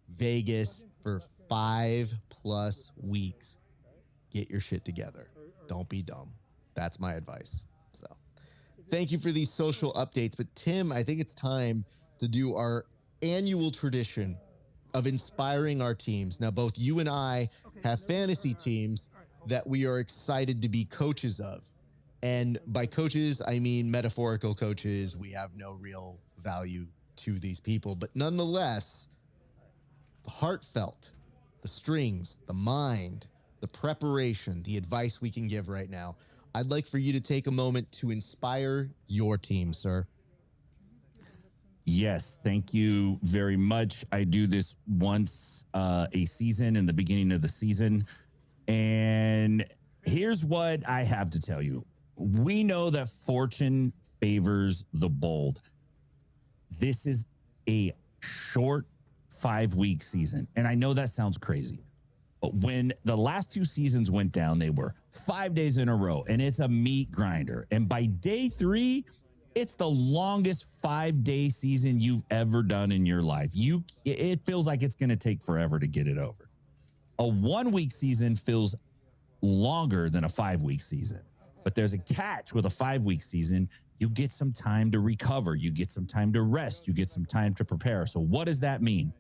Vegas for 5+ weeks. Get your shit together. Don't be dumb. That's my advice. So, thank you for these social updates. But Tim, I think it's time to do our annual tradition of inspiring our teams. Now, both you and I have fantasy teams that we are excited to be coaches of. And by coaches, I mean metaphorical coaches. We have no real value to these people. But nonetheless, the heartfelt, the strings, the mind, the preparation, the advice we can give right now. I'd like for you to take a moment to inspire your team, sir. Yes, thank you very much. I do this once a season in the beginning of the season. And here's what I have to tell you. We know that fortune favors the bold. This is a short 5-week season. And I know that sounds crazy. But when the last 2 seasons went down, they were 5 days in a row, and it's a meat grinder. And by day 3, it's the longest 5-day season you've ever done in your life. It feels like it's going to take forever to get it over. A 1-week season feels longer than a 5-week season. But there's a catch with a 5-week season. You get some time to recover. You get some time to rest. You get some time to prepare. So what does that mean?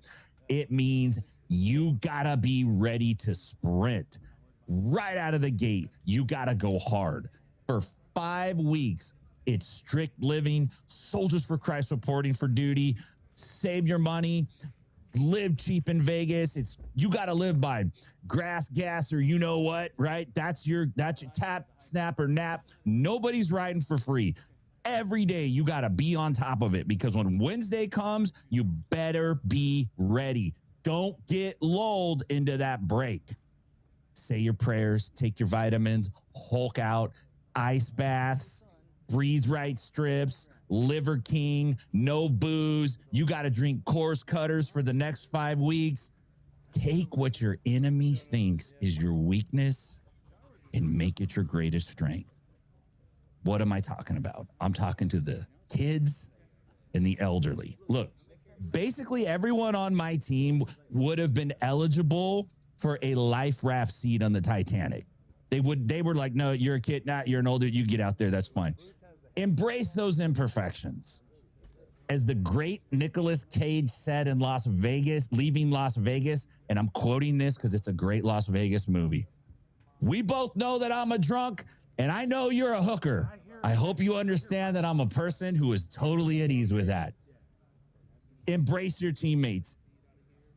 It means you gotta be ready to sprint right out of the gate. You gotta go hard for 5 weeks. It's strict living, Soldiers for Christ reporting for duty, save your money, live cheap in Vegas. You gotta live by grass, gas, or you know what, right? That's your tap, snap, or nap. Nobody's riding for free. Every day you gotta be on top of it, because when Wednesday comes, you better be ready. Don't get lulled into that break. Say your prayers, take your vitamins, Hulk out, ice baths, breathe right strips, Liver King, no booze. You got to drink course cutters for the next 5 weeks. Take what your enemy thinks is your weakness and make it your greatest strength. What am I talking about? I'm talking to the kids and the elderly. Look, basically everyone on my team would have been eligible for a life raft seat on the Titanic. They were like, no, you're a kid, not you're an older, you get out there, that's fine. Embrace those imperfections. As the great Nicolas Cage said in Las Vegas, leaving Las Vegas, and I'm quoting this because it's a great Las Vegas movie. We both know that I'm a drunk, and I know you're a hooker. I hope you understand that I'm a person who is totally at ease with that. Embrace your teammates.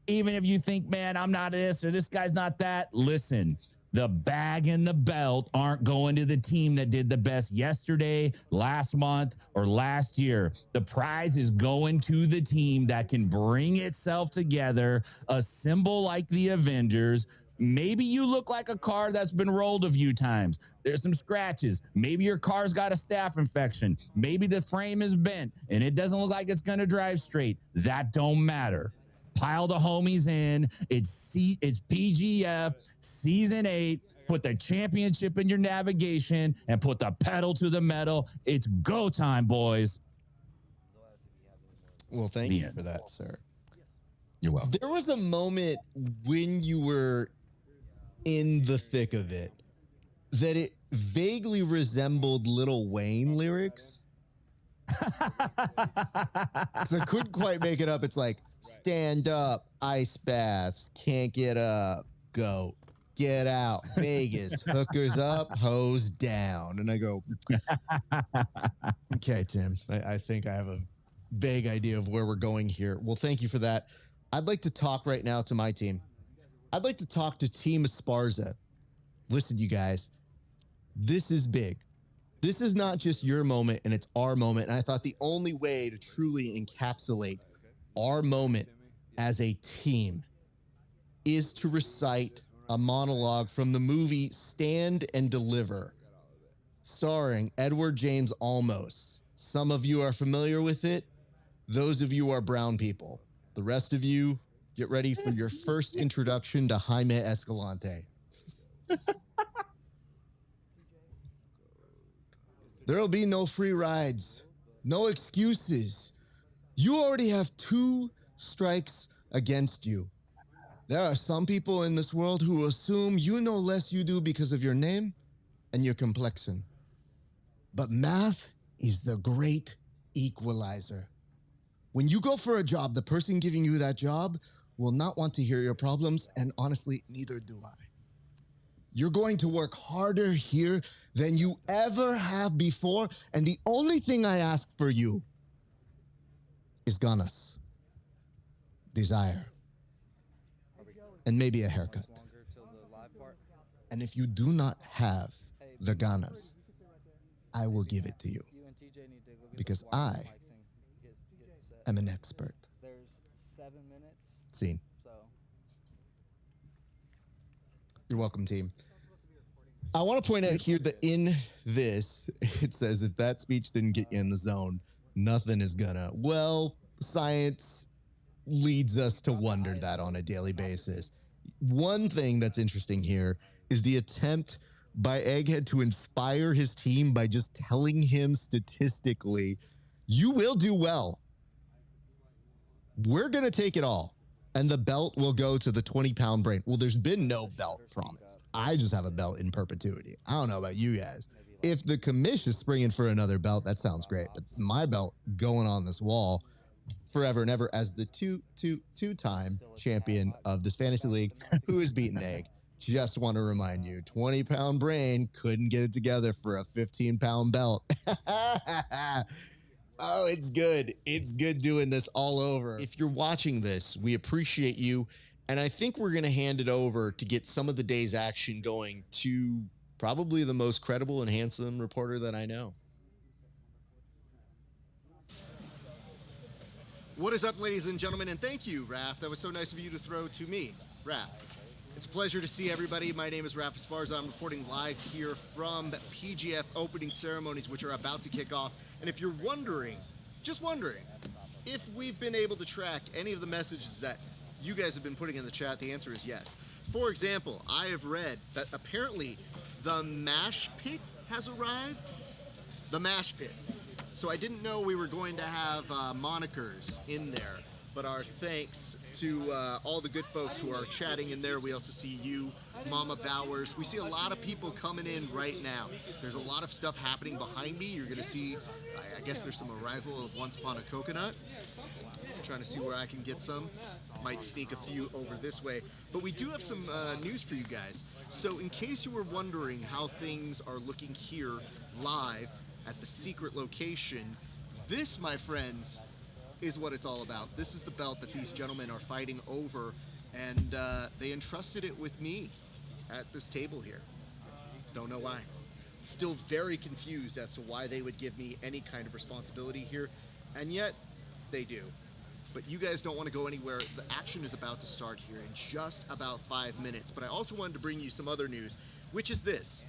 Even if you think, man, I'm not this or this guy's not that, listen, the bag and the belt aren't going to the team that did the best yesterday, last month, or last year. The prize is going to the team that can bring itself together, assemble like the Avengers. Maybe you look like a car that's been rolled a few times. There's some scratches. Maybe your car's got a staph infection. Maybe the frame is bent and it doesn't look like it's going to drive straight. That don't matter. Pile the homies in. It's PGF season 8. Put the championship in your navigation and put the pedal to the metal. It's go time, boys. Well, thank you for that, sir. You're welcome. There was a moment when you were in the thick of it that it vaguely resembled Lil Wayne lyrics. So I couldn't quite make it up. It's like, stand up, ice baths, can't get up, go, get out, Vegas, hookers up, hose down. And I go, okay, Tim, I think I have a vague idea of where we're going here. Well, thank you for that. I'd like to talk right now to my team. I'd like to talk to Team Esparza. Listen, you guys, this is big. This is not just your moment, and it's our moment. And I thought the only way to truly encapsulate our moment as a team is to recite a monologue from the movie Stand and Deliver, starring Edward James Olmos. Some of you are familiar with it. Those of you are brown people. The rest of you, get ready for your first introduction to Jaime Escalante. There'll be no free rides, no excuses. You already have 2 strikes against you. There are some people in this world who assume you know less you do because of your name and your complexion. But math is the great equalizer. When you go for a job, the person giving you that job will not want to hear your problems, and honestly, neither do I. You're going to work harder here than you ever have before, and the only thing I ask for you is ganas, desire, and maybe a haircut. And if you do not have the ganas, I will give it to you, because I am an expert. There's 7 minutes. Scene. So You're welcome, team. I want to point out here that in this, it says if that speech didn't get you in the zone, nothing is gonna. Well, science leads us to wonder that on a daily basis. One thing that's interesting here is the attempt by Egghead to inspire his team by just telling him statistically, you will do well. We're going to take it all. And the belt will go to the 20-pound brain. Well, there's been no belt promised. I just have a belt in perpetuity. I don't know about you guys. If the commission is springing for another belt, that sounds great. But my belt going on this wall forever and ever as the two-time champion of this fantasy league who has beaten Egg. Just want to remind you, 20-pound brain couldn't get it together for a 15-pound belt. Oh, it's good. It's good doing this all over. If you're watching this, we appreciate you. And I think we're going to hand it over to get some of the day's action going to probably the most credible and handsome reporter that I know. What is up, ladies and gentlemen? And thank you, Raph. That was so nice of you to throw to me, Raph. It's a pleasure to see everybody. My name is Raph Esparza. I'm reporting live here from PGF opening ceremonies, which are about to kick off. And if you're wondering, just wondering, if we've been able to track any of the messages that you guys have been putting in the chat, the answer is yes. For example, I have read that apparently the mash pit has arrived. The mash pit. So I didn't know we were going to have monikers in there. But our thanks to all the good folks who are chatting in there. We also see you, Mama Bowers. We see a lot of people coming in right now. There's a lot of stuff happening behind me. You're going to see, I guess there's some arrival of Once Upon a Coconut. I'm trying to see where I can get some. Might sneak a few over this way. But we do have some news for you guys. So in case you were wondering how things are looking here live at the secret location, this, my friends, is what it's all about. This is the belt that these gentlemen are fighting over, and they entrusted it with me at this table here. Don't know why. Still very confused as to why they would give me any kind of responsibility here, and yet they do. But you guys don't want to go anywhere. The action is about to start here in just about 5 minutes. But I also wanted to bring you some other news, which is this.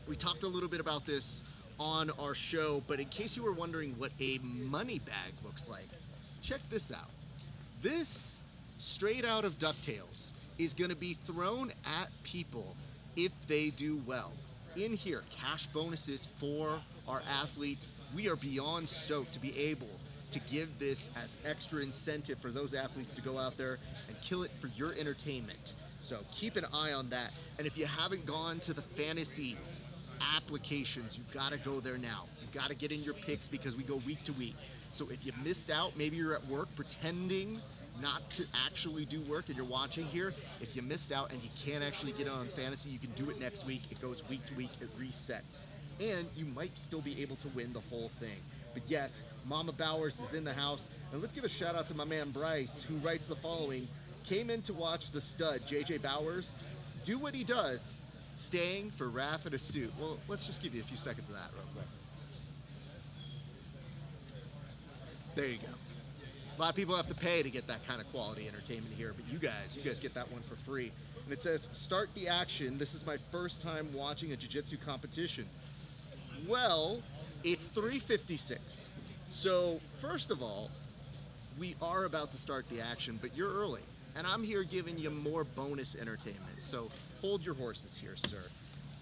We talked a little bit about this on our show, but in case you were wondering what a money bag looks like, check this out. This, straight out of DuckTales, is going to be thrown at people if they do well. In here, cash bonuses for our athletes. We are beyond stoked to be able to give this as extra incentive for those athletes to go out there and kill it for your entertainment. So keep an eye on that. And if you haven't gone to the fantasy applications, you gotta go there now. You gotta get in your picks because we go week to week. So if you missed out, maybe you're at work pretending not to actually do work and you're watching here. If you missed out and you can't actually get on fantasy, you can do it next week. It goes week to week, it resets. And you might still be able to win the whole thing. But yes, Mama Bowers is in the house. And let's give a shout out to my man Bryce, who writes the following. Came in to watch the stud, JJ Bowers, do what he does, staying for Raph in a suit. Well, let's just give you a few seconds of that real quick. There you go. A lot of people have to pay to get that kind of quality entertainment here, but you guys get that one for free. And it says, start the action. This is my first time watching a jiu-jitsu competition. Well, it's 3:56. So, first of all, we are about to start the action, but you're early. And I'm here giving you more bonus entertainment. So, hold your horses here, sir.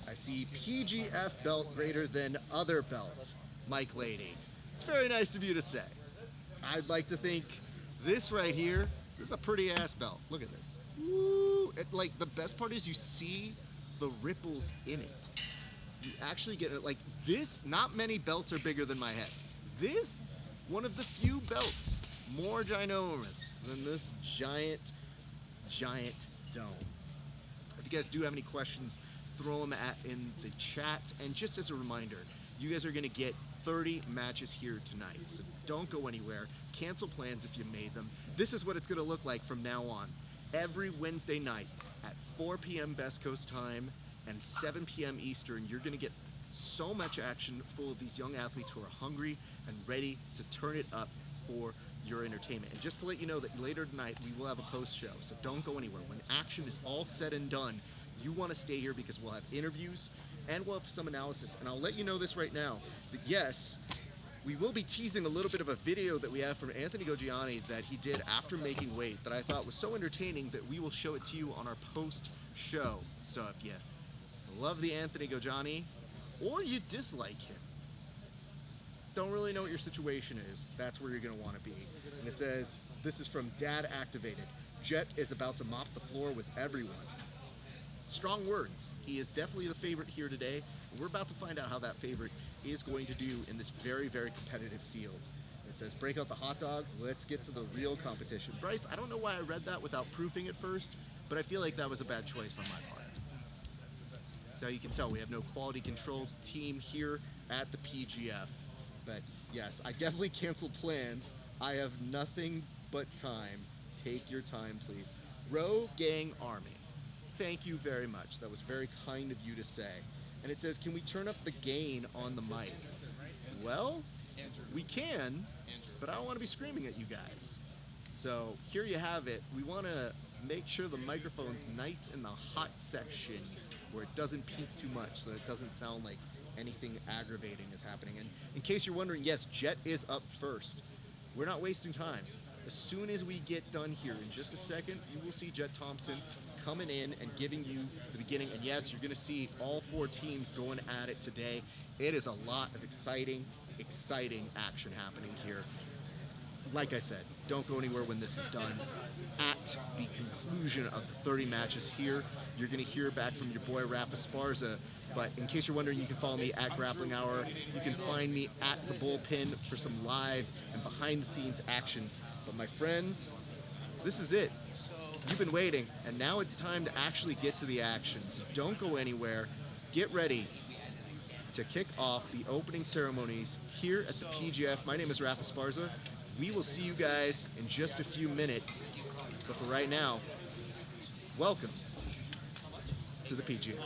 I see PGF belt greater than other belt, Mike Lady. It's very nice of you to say. I'd like to think this right here, this is a pretty ass belt. Look at this. Woo! Like, the best part is you see the ripples in it. You actually get it like this. Not many belts are bigger than my head. This, one of the few belts more ginormous than this giant dome. If you guys do have any questions, throw them in the chat. And just as a reminder, you guys are going to get 30 matches here tonight, so don't go anywhere. Cancel plans if you made them. This is what it's going to look like from now on. Every Wednesday night at 4 p.m. Best Coast time and 7 p.m. Eastern, you're going to get so much action full of these young athletes who are hungry and ready to turn it up for your entertainment. And just to let you know that later tonight we will have a post show, so don't go anywhere. When action is all said and done, you want to stay here because we'll have interviews and we'll have some analysis. And I'll let you know this right now, that yes, we will be teasing a little bit of a video that we have from Anthony Gojani that he did after making weight that I thought was so entertaining that we will show it to you on our post show. So if you love the Anthony Gojani or you dislike him, don't really know what your situation is, that's where you're going to want to be. And it says, this is from Dad Activated. Jet is about to mop the floor with everyone. Strong words. He is definitely the favorite here today. And we're about to find out how that favorite is going to do in this very, very competitive field. It says, break out the hot dogs. Let's get to the real competition. Bryce, I don't know why I read that without proofing it first, but I feel like that was a bad choice on my part. So you can tell we have no quality control team here at the PGF. But yes, I definitely canceled plans. I have nothing but time. Take your time, please. Row Gang Army. Thank you very much. That was very kind of you to say. And it says, can we turn up the gain on the mic? Well, we can, but I don't want to be screaming at you guys. So here you have it. We want to make sure the microphone's nice in the hot section where it doesn't peak too much so it doesn't sound like anything aggravating is happening. And in case you're wondering, yes, Jet is up first. We're not wasting time. As soon as we get done here, in just a second, you will see Jet Thompson coming in and giving you the beginning. And yes, you're going to see all four teams going at it today. It is a lot of exciting action happening here. Like I said, don't go anywhere when this is done. At the conclusion of the 30 matches here, you're going to hear back from your boy Rafa Sparza. But in case you're wondering, you can follow me at Grappling Hour. You can find me at the Bullpen for some live and behind-the-scenes action. But my friends, this is it. You've been waiting, and now it's time to actually get to the action. So don't go anywhere. Get ready to kick off the opening ceremonies here at the PGF. My name is Rafa Sparza. We will see you guys in just a few minutes. But for right now, welcome to the PGF.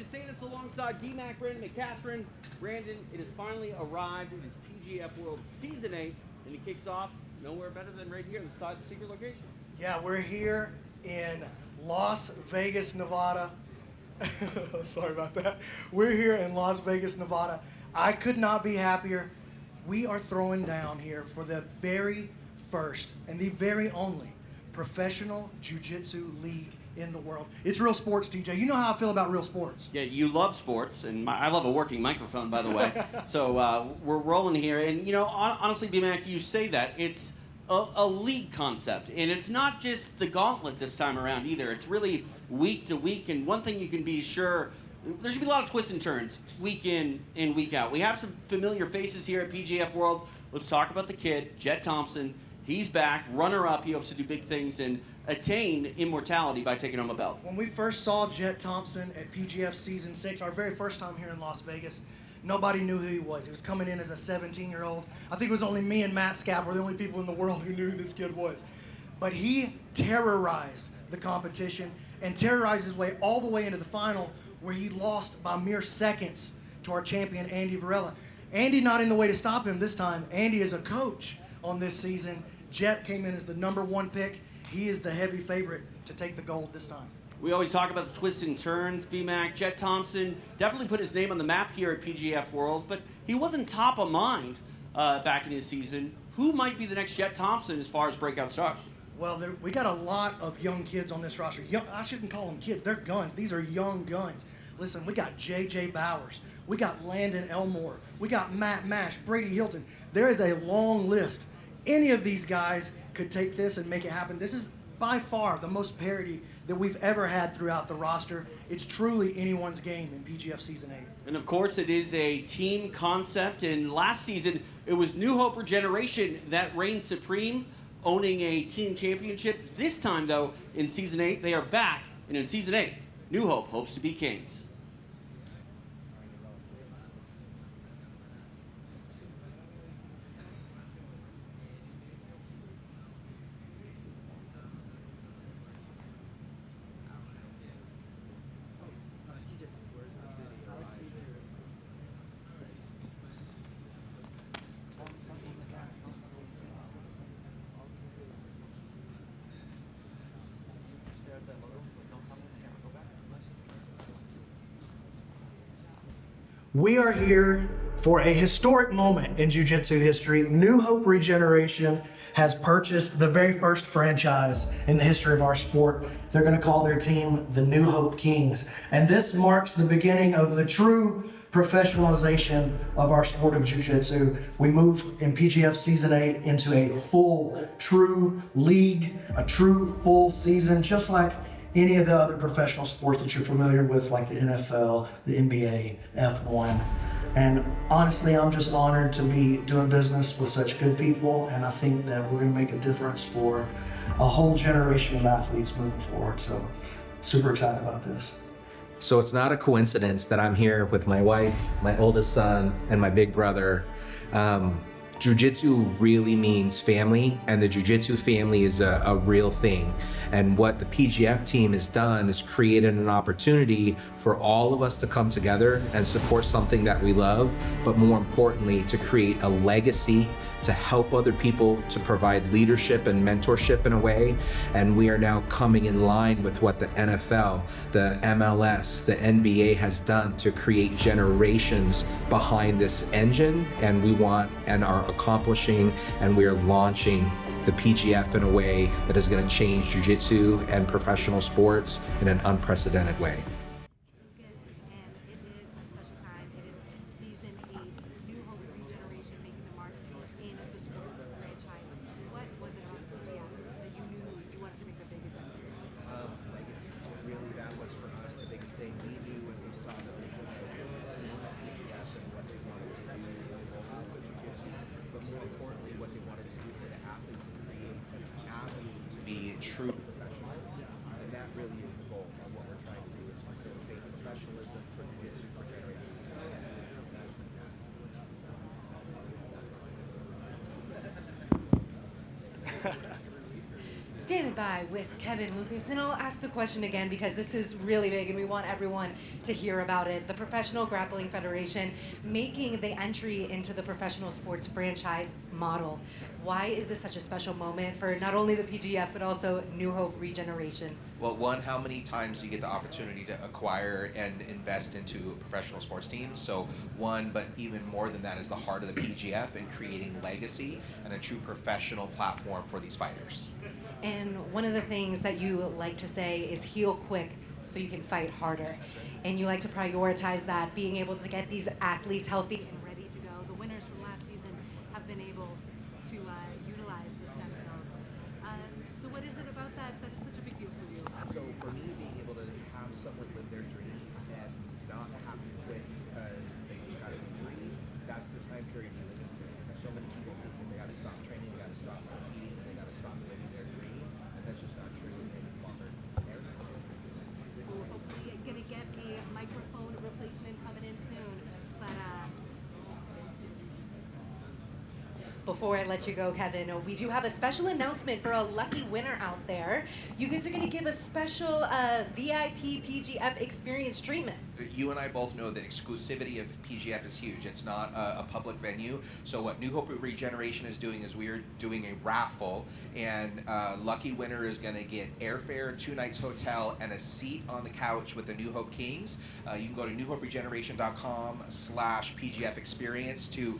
saying this alongside D-Mac, Brandon McCatherine. Brandon, it has finally arrived. It is PGF World Season 8, and it kicks off nowhere better than right here inside the secret location. Yeah, we're here in Las Vegas, Nevada. Sorry about that. We're here in Las Vegas, Nevada. I could not be happier. We are throwing down here for the very first and the very only professional jiu-jitsu league in the world. It's real sports, TJ. You know how I feel about real sports. Yeah, you love sports, and I love a working microphone, by the way. So we're rolling here, and you know, honestly, B-Mac, you say that it's a league concept, and it's not just the Gauntlet this time around either. It's really week to week, and one thing you can be sure, there's gonna be a lot of twists and turns week in and week out. We have some familiar faces here at PGF World. Let's talk about the kid, Jet Thompson. He's back, runner-up. He hopes to do big things and attain immortality by taking home a belt. When we first saw Jet Thompson at PGF Season 6, our very first time here in Las Vegas, nobody knew who he was. He was coming in as a 17-year-old. I think it was only me and Matt Scaff were the only people in the world who knew who this kid was. But he terrorized the competition and terrorized his way all the way into the final, where he lost by mere seconds to our champion, Andy Varela. Andy not in the way to stop him this time. Andy is a coach on this season. Jet came in as the #1 pick. He is the heavy favorite to take the gold this time. We always talk about the twists and turns. B-Mac, Jet Thompson definitely put his name on the map here at PGF World, but he wasn't top of mind back in his season. Who might be the next Jet Thompson as far as breakout stars? Well, we got a lot of young kids on this roster. I shouldn't call them kids. They're guns. These are young guns. Listen, we got J.J. Bowers. We got Landon Elmore. We got Matt Mash, Brady Hilton. There is a long list. Any of these guys could take this and make it happen. This is by far the most parity that we've ever had throughout the roster. It's truly anyone's game in PGF Season 8. And of course, it is a team concept. And last season, it was New Hope Regeneration that reigned supreme, owning a team championship. This time, though, in Season 8, they are back. And in Season 8, New Hope hopes to be kings. We are here for a historic moment in jiu-jitsu history. New Hope Regeneration has purchased the very first franchise in the history of our sport. They're going to call their team the New Hope Kings. And this marks the beginning of the true professionalization of our sport of jiu-jitsu. We move in PGF Season 8 into a full, true league, a true full season, just like any of the other professional sports that you're familiar with, like the NFL, the NBA, F1. And honestly, I'm just honored to be doing business with such good people, and I think that we're gonna make a difference for a whole generation of athletes moving forward. So super excited about this. So it's not a coincidence that I'm here with my wife, my oldest son, and my big brother. Jiu-jitsu really means family, and the jiu-jitsu family is a real thing. And what the PGF team has done is created an opportunity for all of us to come together and support something that we love, but more importantly, to create a legacy, to help other people, to provide leadership and mentorship in a way. And we are now coming in line with what the NFL, the MLS, the NBA has done to create generations behind this engine. And we want and are accomplishing, and we are launching the PGF in a way that is going to change jiu-jitsu and professional sports in an unprecedented way. Be true. And that really is the goal of what we're trying to do, is facilitate professionalism for jiu-jitsu for generations. standing by with Kevin Lucas, and I'll ask the question again because this is really big and we want everyone to hear about it. The Professional Grappling Federation making the entry into the professional sports franchise model. Why is this such a special moment for not only the PGF but also New Hope Regeneration? Well, one, how many times do you get the opportunity to acquire and invest into professional sports teams? So one, but even more than that is the heart of the PGF and creating legacy and a true professional platform for these fighters. And one of the things that you like to say is heal quick so you can fight harder. And you like to prioritize that, being able to get these athletes healthy and ready to go. The winners from last season have been able to utilize the stem cells. So what is it about that that is such a big deal for you? So for me, being able to have someone live their dream and not have to quit because they just got an injury, that's the time period we live into. So many people think that they got to stop training, they got to stop eating, they got to stop living their dream, and that's just not true in modern era. We're hopefully going to get a microphone replacement coming in soon, but before I let you go, Kevin, we do have a special announcement for a lucky winner out there. You guys are going to give a special VIP PGF experience treatment. You and I both know that exclusivity of PGF is huge. It's not a public venue. So what New Hope Regeneration is doing is we're doing a raffle, and lucky winner is going to get airfare, 2 nights hotel, and a seat on the couch with the New Hope Kings. You can go to newhoperegeneration.com/PGF experience to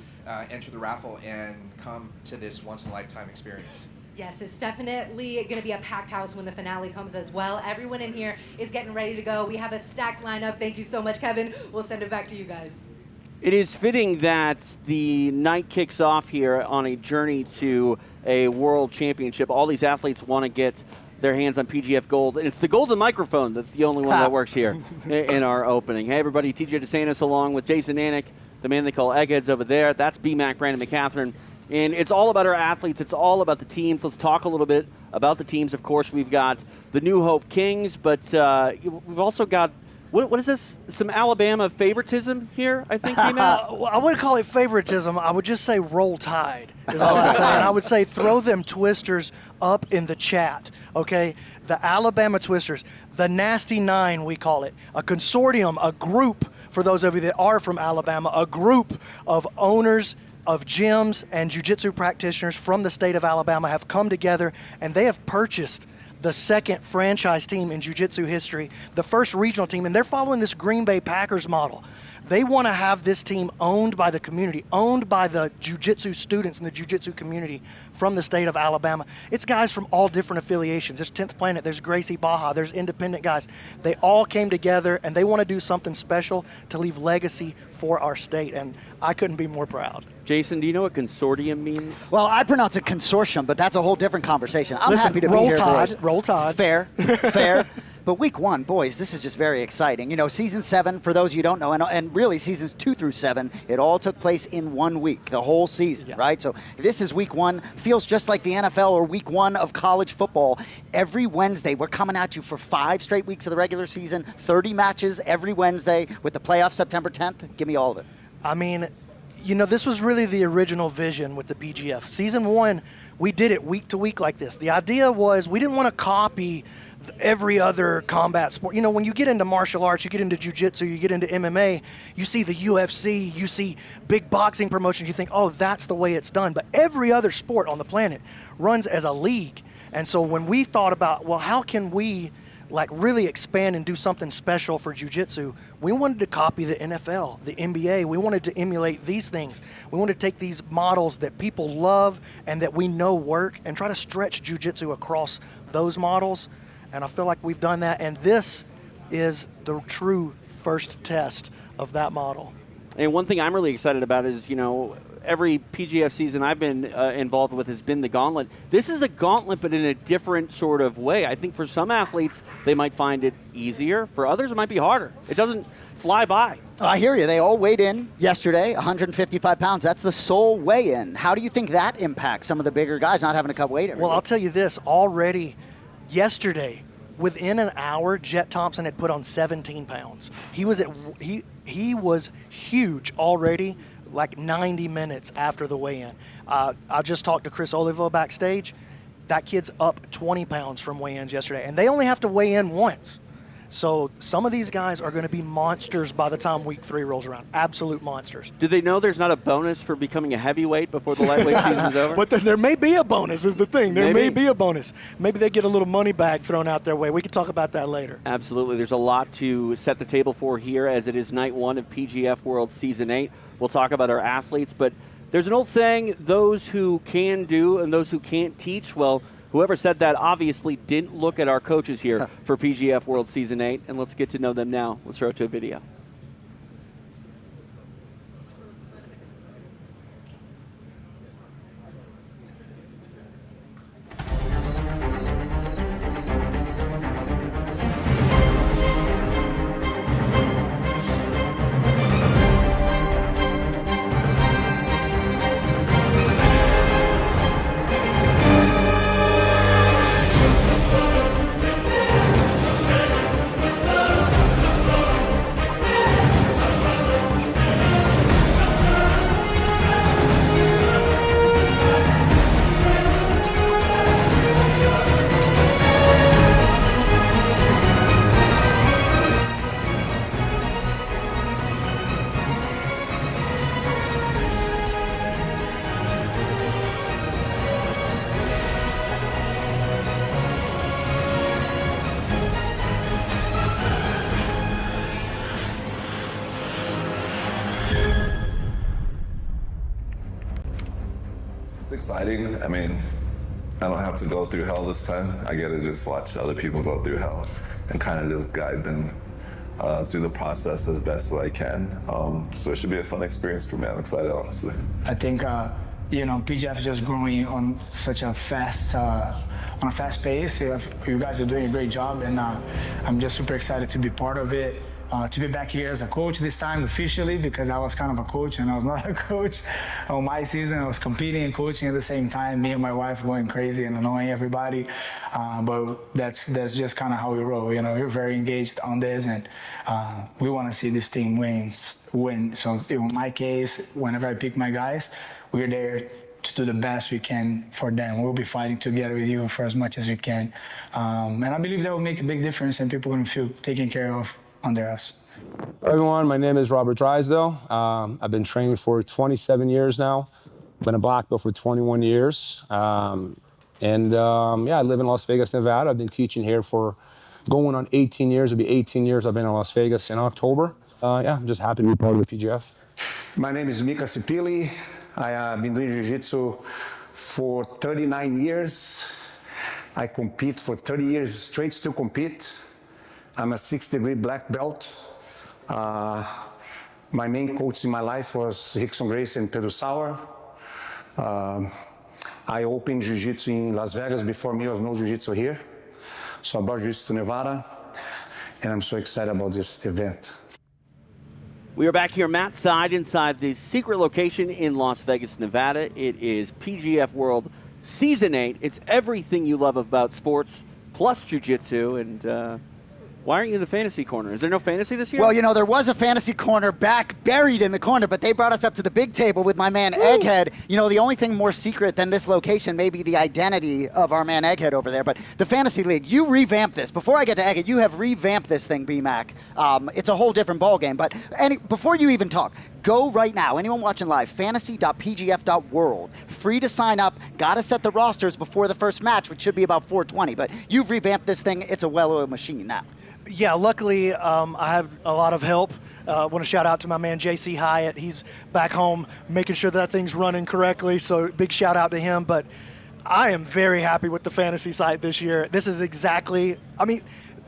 enter the raffle and come to this once-in-a-lifetime experience. Yes, it's definitely going to be a packed house when the finale comes as well. Everyone in here is getting ready to go. We have a stacked lineup. Thank you so much, Kevin. We'll send it back to you guys. It is fitting that the night kicks off here on a journey to a world championship. All these athletes want to get their hands on PGF gold, and it's the golden microphone that's the only one that works here in our opening. Hey, everybody, TJ DeSantis along with Jason Anik, the man they call Eggheads over there. That's B-Mac, Brandon McCatherine. And it's all about our athletes. It's all about the teams. Let's talk a little bit about the teams. Of course, we've got the New Hope Kings, but we've also got, what is this? Some Alabama favoritism here, I think, B-Mac? I wouldn't call it favoritism. I would just say roll tide is what I'm saying. I would say throw them twisters up in the chat, okay? The Alabama Twisters, the Nasty Nine, we call it, a consortium, a group, for those of you that are from Alabama, a group of owners of gyms and jiu-jitsu practitioners from the state of Alabama have come together, and they have purchased the second franchise team in jiu-jitsu history, the first regional team, and they're following this Green Bay Packers model. They want to have this team owned by the community, owned by the jiu-jitsu students in the jiu-jitsu community from the state of Alabama. It's guys from all different affiliations. There's 10th Planet, there's Gracie Baja, there's independent guys. They all came together, and they want to do something special to leave legacy for our state, and I couldn't be more proud. Jason, do you know what consortium means? Well, I pronounce it consortium, but that's a whole different conversation. I'm Listen, happy to be roll here, tide, boys. roll tide. Fair, fair. But week 1, boys, this is just very exciting. You know, season 7, for those you don't know, and really seasons 2 through 7, it all took place in 1 week, the whole season, right? So this is week 1. Feels just like the NFL or week 1 of college football. Every Wednesday, we're coming at you for 5 straight weeks of the regular season, 30 matches every Wednesday with the playoffs September 10th. Give me all of it. I mean, you know, this was really the original vision with the PGF. Season 1, we did it week to week like this. The idea was we didn't want to copy every other combat sport. You know, when you get into martial arts, you get into jiu-jitsu, you get into MMA, you see the UFC, you see big boxing promotions, you think, oh, that's the way it's done. But every other sport on the planet runs as a league. And so when we thought about, well, how can we like really expand and do something special for jiu-jitsu, we wanted to copy the NFL, the NBA. We wanted to emulate these things. We wanted to take these models that people love and that we know work and try to stretch jiu-jitsu across those models. And I feel like we've done that, and this is the true first test of that model. And one thing I'm really excited about is, you know, every PGF season I've been involved with has been the Gauntlet. This is a Gauntlet, but in a different sort of way. I think for some athletes, they might find it easier. For others, it might be harder. It doesn't fly by. I hear you. They all weighed in yesterday, 155 pounds. That's the sole weigh-in. How do you think that impacts some of the bigger guys not having to cut weight every Well, week? I'll tell you this. Already yesterday, within an hour, Jet Thompson had put on 17 pounds. He was huge already, like 90 minutes after the weigh-in. I just talked to Chris Olivo backstage. That kid's up 20 pounds from weigh-ins yesterday, and they only have to weigh in once. So some of these guys are going to be monsters by the time week 3 rolls around. Absolute monsters. Do they know there's not a bonus for becoming a heavyweight before the lightweight season's over? But there may be a bonus is the thing. There may be a bonus. Maybe they get a little money bag thrown out their way. We can talk about that later. Absolutely. There's a lot to set the table for here as it is night 1 of PGF World Season 8. We'll talk about our athletes, but there's an old saying, those who can do and those who can't teach. Well, whoever said that obviously didn't look at our coaches here for PGF World Season 8, and let's get to know them now. Let's throw it to a video. It's exciting. I mean, I don't have to go through hell this time. I get to just watch other people go through hell and kind of just guide them through the process as best as I can. So it should be a fun experience for me. I'm excited, honestly. I think, you know, PGF is just growing on such a fast, on a fast pace. You guys are doing a great job, and I'm just super excited to be part of it. To be back here as a coach this time officially, because I was kind of a coach and I was not a coach. On my season, I was competing and coaching at the same time. Me and my wife going crazy and annoying everybody. But that's just kind of how we roll. You know, we're very engaged on this, and we want to see this team win. So in my case, whenever I pick my guys, we're there to do the best we can for them. We'll be fighting together with you for as much as we can. And I believe that will make a big difference, and people are going to feel taken care of under us. Hello everyone, my name is Robert Drysdale. I've been training for 27 years now. Been a black belt for 21 years. Yeah, I live in Las Vegas, Nevada. I've been teaching here for going on 18 years. It'll be 18 years I've been in Las Vegas in October. Yeah, I'm just happy to be part of the PGF. My name is Mika Sipili. I have been doing jiu-jitsu for 39 years. I compete for 30 years straight, still compete. I'm a 6th-degree black belt. My main coach in my life was Rickson Gracie and Pedro Sauer. I opened jiu-jitsu in Las Vegas. Before me, there was no jiu-jitsu here. So I brought jiu-jitsu to Nevada, and I'm so excited about this event. We are back here, Matt's side, inside the secret location in Las Vegas, Nevada. It is PGF World Season 8. It's everything you love about sports, plus jiu-jitsu, and why aren't you in the fantasy corner? Is there no fantasy this year? Well, you know, there was a fantasy corner buried in the corner, but they brought us up to the big table with my man Egghead. You know, the only thing more secret than this location may be the identity of our man Egghead over there. But the Fantasy League, you revamped this. Before I get to Egghead, you have revamped this thing, BMAC. It's a whole different ballgame. But before you even talk, go right now, anyone watching live, fantasy.pgf.world. Free to sign up. Got to set the rosters before the first match, which should be about 4:20. But you've revamped this thing. It's a well-oiled machine now. Yeah, luckily I have a lot of help. I want to shout out to my man JC Hyatt. He's back home making sure that thing's running correctly, so big shout out to him. But I am very happy with the fantasy site this year. This is exactly, I mean,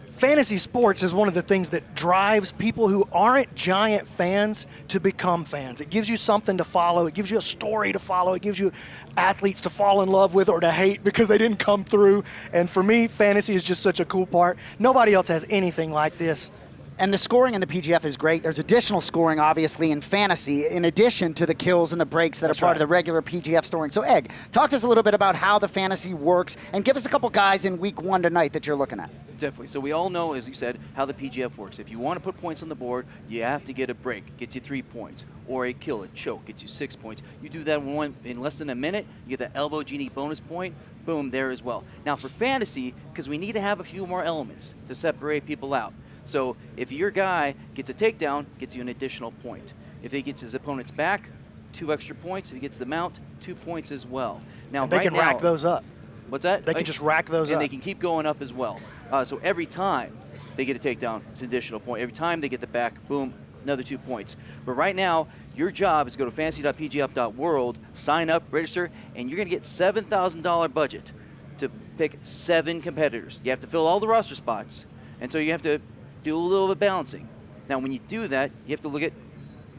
fantasy sports is one of the things that drives people who aren't giant fans to become fans. It gives you something to follow. It gives you a story to follow. It gives you athletes to fall in love with or to hate because they didn't come through. And for me, fantasy is just such a cool part. Nobody else has anything like this. And the scoring in the PGF is great. There's additional scoring, obviously, in fantasy, in addition to the kills and the breaks that are part of the regular PGF scoring. So, Egg, talk to us a little bit about how the fantasy works, and give us a couple guys in week 1 tonight that you're looking at. Definitely. So we all know, as you said, how the PGF works. If you want to put points on the board, you have to get a break. Gets you 3 points. Or a kill, a choke, gets you 6 points. You do that in less than a minute, you get the elbow genie bonus point. boom, there as well. Now for fantasy, because we need to have a few more elements to separate people out. So if your guy gets a takedown, gets you an additional point. If he gets his opponent's back, 2 extra points. If he gets the mount, 2 points as well. Now And they can rack those up. What's that? They can just rack those up. And they can keep going up as well. So every time they get a takedown, it's an additional point. Every time they get the back, boom, another 2 points. But right now, your job is to go to fantasy.pgf.world, sign up, register, and you're going to get $7,000 budget to pick 7 competitors. You have to fill all the roster spots, and so you have to do a little bit of balancing. Now, when you do that, you have to look at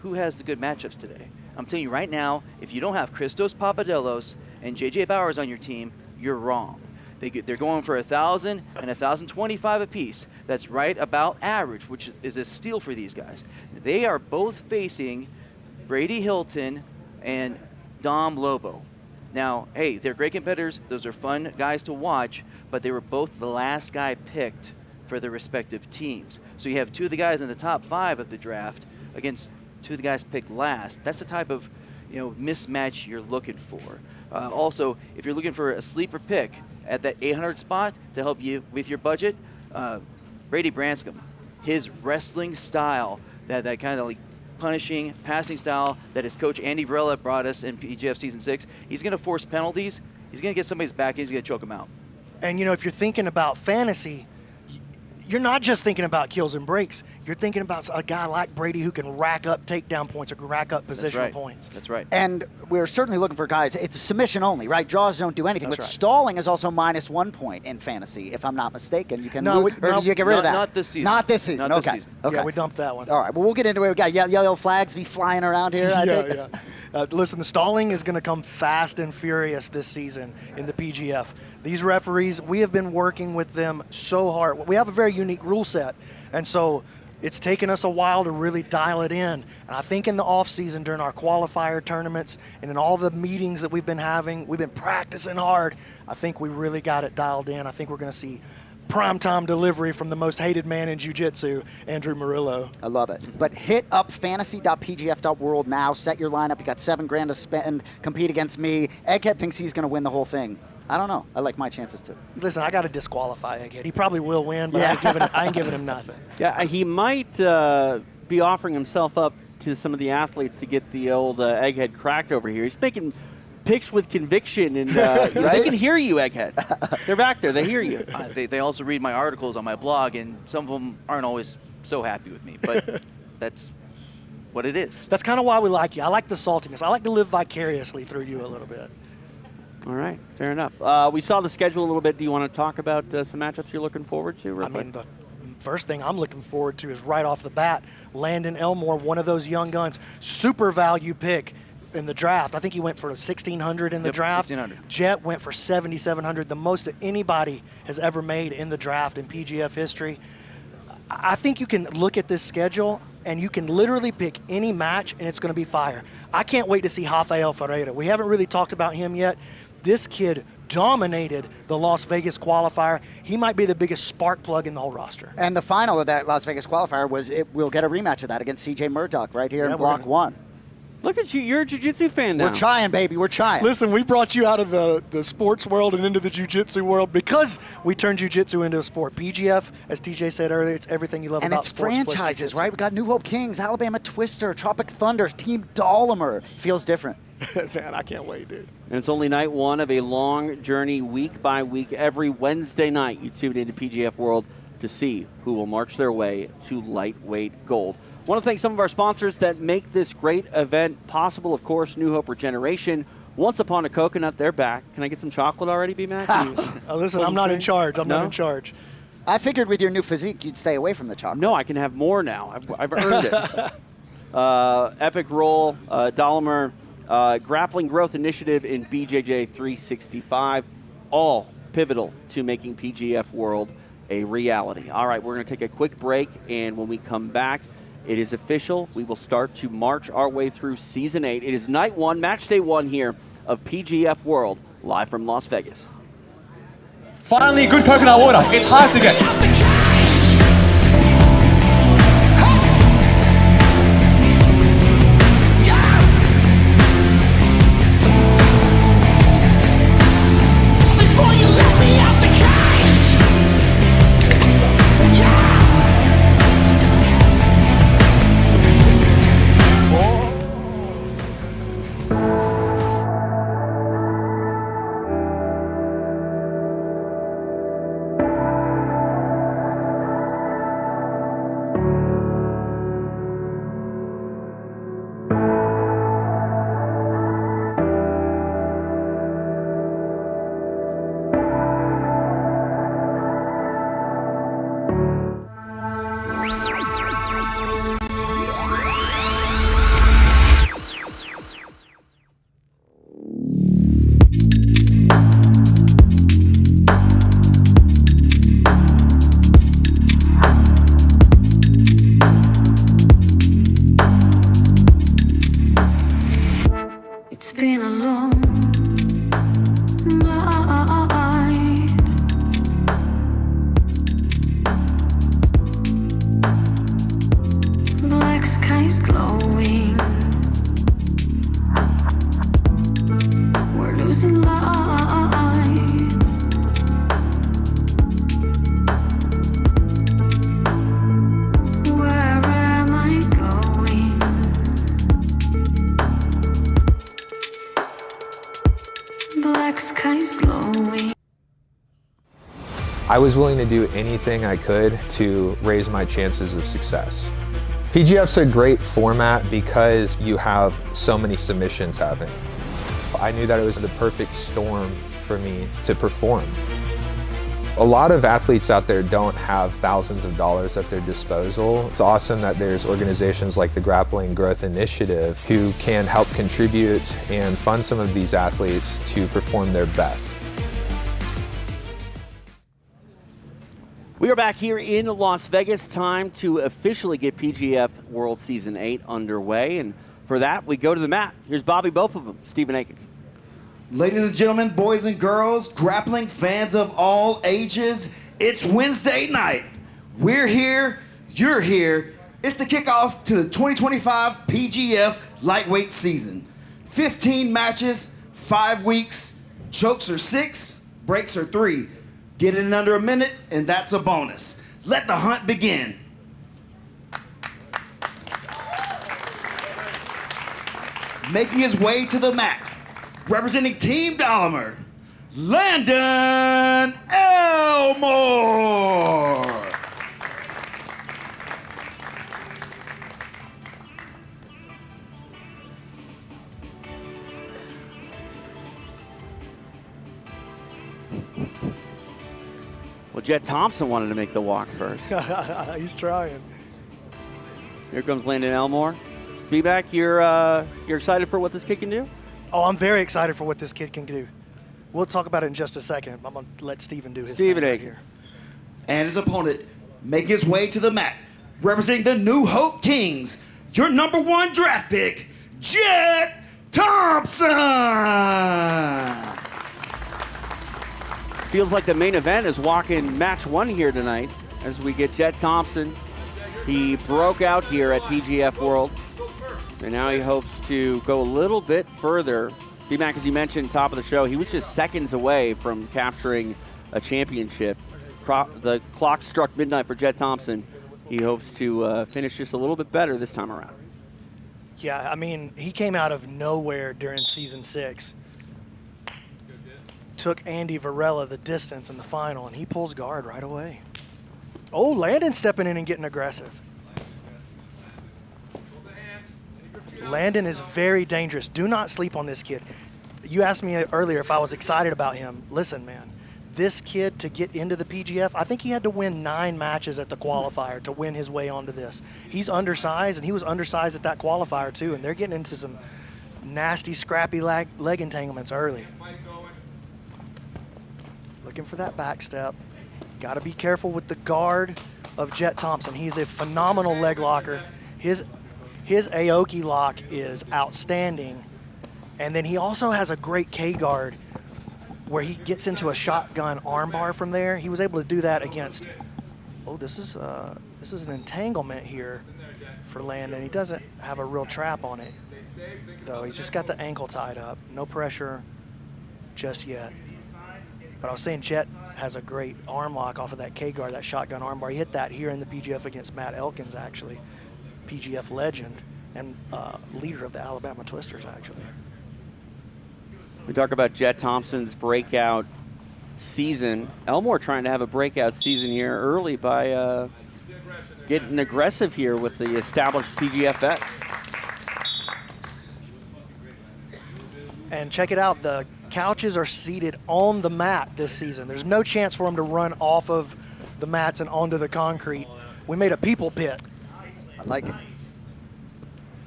who has the good matchups today. I'm telling you right now, if you don't have Christos Papadellos and JJ Bowers on your team, you're wrong. They're going for 1,000 and 1,025 apiece. That's right about average, which is a steal for these guys. They are both facing Brady Hilton and Dom Lobo. Now, hey, they're great competitors. Those are fun guys to watch, but they were both the last guy picked for their respective teams. So you have 2 of the guys in the top 5 of the draft against 2 of the guys picked last. That's the type of mismatch you're looking for. Also, if you're looking for a sleeper pick at that 800 spot to help you with your budget, Brady Branscum, his wrestling style, that kind of like punishing passing style that his coach Andy Varela brought us in PGF Season 6, he's going to force penalties. He's going to get somebody's back. He's going to choke him out. And, if you're thinking about fantasy, you're not just thinking about kills and breaks. You're thinking about a guy like Brady who can rack up takedown points or rack up positional points. That's right. And we're certainly looking for guys. It's a submission only, right? Draws don't do anything. That's but right. Stalling is also -1 point in fantasy, if I'm not mistaken. You can or did you get rid of that? Not this season. Not this season. Not this okay. season. Okay. Yeah, we dumped that one. All right. Well, we'll get into it. We got yellow flags be flying around here. I think. Listen, the stalling is going to come fast and furious this season in the PGF. These referees, we have been working with them so hard. We have a very unique rule set, and so it's taken us a while to really dial it in. And I think in the off-season, during our qualifier tournaments and in all the meetings that we've been having, we've been practicing hard. I think we really got it dialed in. I think we're going to see primetime delivery from the most hated man in jiu-jitsu, Andrew Murillo. I love it. But hit up fantasy.pgf.world now. Set your lineup. You got $7,000 to spend. Compete against me. Egghead thinks he's going to win the whole thing. I don't know. I like my chances too. Listen, I got to disqualify Egghead. He probably will win, but I ain't giving him nothing. Yeah, he might be offering himself up to some of the athletes to get the old Egghead cracked over here. He's making picks with conviction, and they can hear you, Egghead. They're back there. They hear you. They also read my articles on my blog, and some of them aren't always so happy with me, but that's what it is. That's kind of why we like you. I like the saltiness. I like to live vicariously through you a little bit. All right, fair enough. We saw the schedule a little bit. Do you want to talk about some matchups you're looking forward to? I mean, the first thing I'm looking forward to is right off the bat, Landon Elmore, one of those young guns. Super value pick in the draft. I think he went for 1,600 in the draft. 1,600. Jet went for 7,700, the most that anybody has ever made in the draft in PGF history. I think you can look at this schedule and you can literally pick any match and it's going to be fire. I can't wait to see Rafael Ferreira. We haven't really talked about him yet. This kid dominated the Las Vegas qualifier. He might be the biggest spark plug in the whole roster. And the final of that Las Vegas qualifier was we'll get a rematch of that against CJ Murdoch right here in Block 1. Look at you. You're a jiu-jitsu fan now. We're trying, baby. We're trying. Listen, we brought you out of the sports world and into the jiu-jitsu world because we turned jiu-jitsu into a sport. PGF, as TJ said earlier, it's everything you love and about it's sports. And it's franchises, right? We got New Hope Kings, Alabama Twister, Tropic Thunder, Team Dahlimer. Feels different. Man, I can't wait, dude. And it's only night 1 of a long journey week by week. Every Wednesday night, you tune into PGF World to see who will march their way to lightweight gold. I want to thank some of our sponsors that make this great event possible. Of course, New Hope Regeneration. Once Upon a Coconut, they're back. Can I get some chocolate already, B-Mac? Listen, I'm not in charge. I'm not in charge. I figured with your new physique, you'd stay away from the chocolate. No, I can have more now. I've earned it. Epic Roll, Dahlimer, Grappling Growth Initiative in BJJ 365, all pivotal to making PGF World a reality. All right, we're going to take a quick break, and when we come back, it is official. We will start to march our way through Season 8. It is Night 1, Match Day 1 here of PGF World, live from Las Vegas. Finally, good coconut water. It's hard to get. Before black skies glowing. I was willing to do anything I could to raise my chances of success. PGF's a great format because you have so many submissions happening. I knew that it was the perfect storm for me to perform. A lot of athletes out there don't have thousands of dollars at their disposal. It's awesome that there's organizations like the Grappling Growth Initiative who can help contribute and fund some of these athletes to perform their best. We are back here in Las Vegas. Time to officially get PGF World Season 8 underway. And for that, we go to the mat. Here's Bobby, both of them, Stephen Aiken. Ladies and gentlemen, boys and girls, grappling fans of all ages, it's Wednesday night. We're here, you're here. It's the kickoff to the 2025 PGF lightweight season. 15 matches, 5 weeks, chokes are 6, breaks are 3. Get it in under a minute, and that's a bonus. Let the hunt begin. Making his way to the mat, representing Team Dahlimer, Landon Elmore. Well, Jet Thompson wanted to make the walk first. He's trying. Here comes Landon Elmore. B-back, you're excited for what this kid can do? Oh, I'm very excited for what this kid can do. We'll talk about it in just a second. I'm going to let Stephen do his thing right here. And his opponent making his way to the mat, representing the New Hope Kings, your #1 draft pick, Jet Thompson. Feels like the main event is walking match 1 here tonight as we get Jet Thompson. He broke out here at PGF World, and now he hopes to go a little bit further. B-Mac, as you mentioned, top of the show, he was just seconds away from capturing a championship. The clock struck midnight for Jet Thompson. He hopes to finish just a little bit better this time around. Yeah, I mean, he came out of nowhere during Season 6. Took Andy Varela the distance in the final, and he pulls guard right away. Oh, Landon stepping in and getting aggressive. Landon is very dangerous. Do not sleep on this kid. You asked me earlier if I was excited about him. Listen, man, this kid to get into the PGF, I think he had to win 9 matches at the qualifier to win his way onto this. He's undersized, and he was undersized at that qualifier too, and they're getting into some nasty, scrappy leg entanglements early. Looking for that back step. Got to be careful with the guard of Jet Thompson. He's a phenomenal leg locker. His Aoki lock is outstanding. And then he also has a great K guard where he gets into a shotgun armbar from there. He was able to do that against, oh, this is an entanglement here for Landon. He doesn't have a real trap on it, though. He's just got the ankle tied up. No pressure just yet. But I was saying Jet has a great arm lock off of that K guard, that shotgun armbar. He hit that here in the PGF against Matt Elkins, actually. PGF legend and leader of the Alabama Twisters, actually. We talk about Jet Thompson's breakout season. Elmore trying to have a breakout season here early by getting aggressive here with the established PGF vet. And check it out, the couches are seated on the mat this season. There's no chance for them to run off of the mats and onto the concrete. We made a people pit. I like it.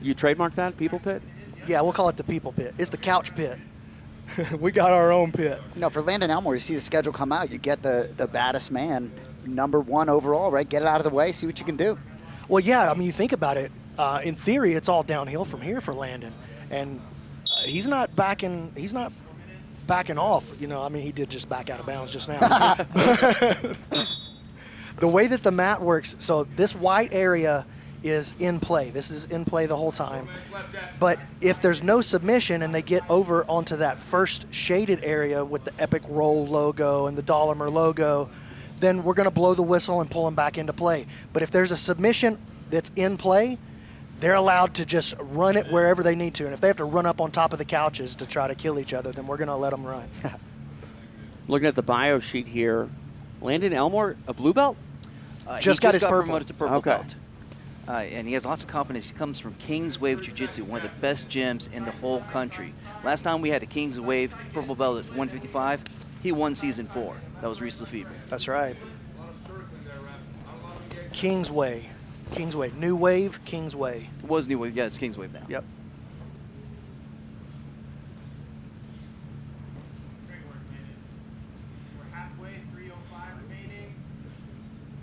You trademarked that, people pit? Yeah, we'll call it the people pit. It's the couch pit. We got our own pit. No, for Landon Elmore, you see the schedule come out. You get the baddest man, #1 overall, right? Get it out of the way, see what you can do. Well, yeah, I mean, you think about it. In theory, it's all downhill from here for Landon. And he's not backing off. You know, I mean, he did just back out of bounds just now. The way that the mat works, so this white area is in play. This is in play the whole time. But if there's no submission and they get over onto that first shaded area with the Epic Roll logo and the Dahlimer logo, then we're going to blow the whistle and pull them back into play. But if there's a submission that's in play, they're allowed to just run it wherever they need to. And if they have to run up on top of the couches to try to kill each other, then we're going to let them run. Looking at the bio sheet here, Landon Elmore, a blue belt? Just got his purple. Promoted to purple belt. And he has lots of confidence. He comes from King's Wave Jiu-Jitsu, one of the best gyms in the whole country. Last time we had a King's Wave purple belt at 155, he won season 4. That was Reese Lefebvre. That's right. King's Way. New Wave, King's Way. It was New Wave. Yeah, it's King's Wave now. Yep.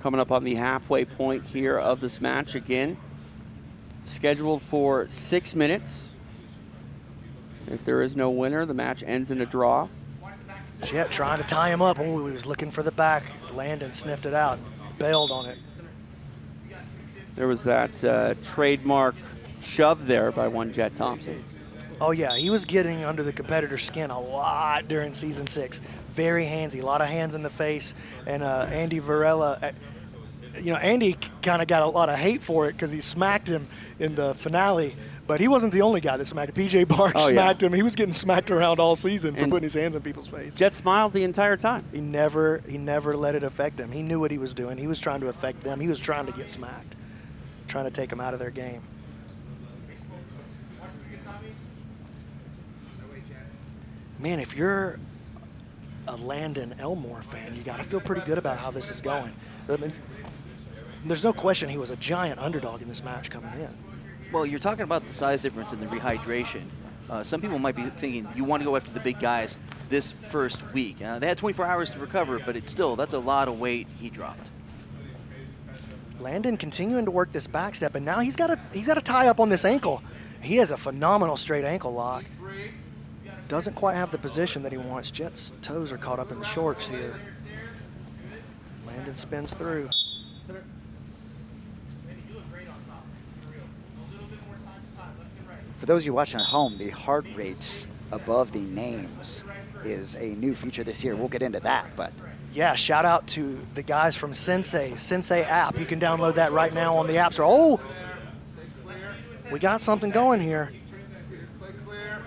Coming up on the halfway point here of this match again. Scheduled for 6 minutes. If there is no winner, the match ends in a draw. Jet trying to tie him up. Oh, he was looking for the back. Landon sniffed it out, bailed on it. There was that trademark shove there by one Jet Thompson. Oh, yeah, he was getting under the competitor's skin a lot during season 6. Very handsy, a lot of hands in the face. And Andy Varela, Andy kind of got a lot of hate for it because he smacked him in the finale. But he wasn't the only guy that smacked him. PJ Barks smacked him. He was getting smacked around all season for putting his hands in people's face. Jet smiled the entire time. He never let it affect him. He knew what he was doing. He was trying to affect them. He was trying to get smacked, trying to take them out of their game. Man, if you're a Landon Elmore fan, you got to feel pretty good about how this is going. I mean, there's no question he was a giant underdog in this match coming in. Well, you're talking about the size difference and the rehydration. Some people might be thinking you want to go after the big guys this first week. They had 24 hours to recover, but that's a lot of weight he dropped. Landon continuing to work this back step, and now he's got to tie up on this ankle. He has a phenomenal straight ankle lock. Doesn't quite have the position that he wants. Jet's toes are caught up in the shorts here. Landon spins through. For those of you watching at home, the heart rates above the names is a new feature this year. We'll get into that, but yeah, shout out to the guys from Sensei app. You can download that right now on the App Store. Oh, we got something going here.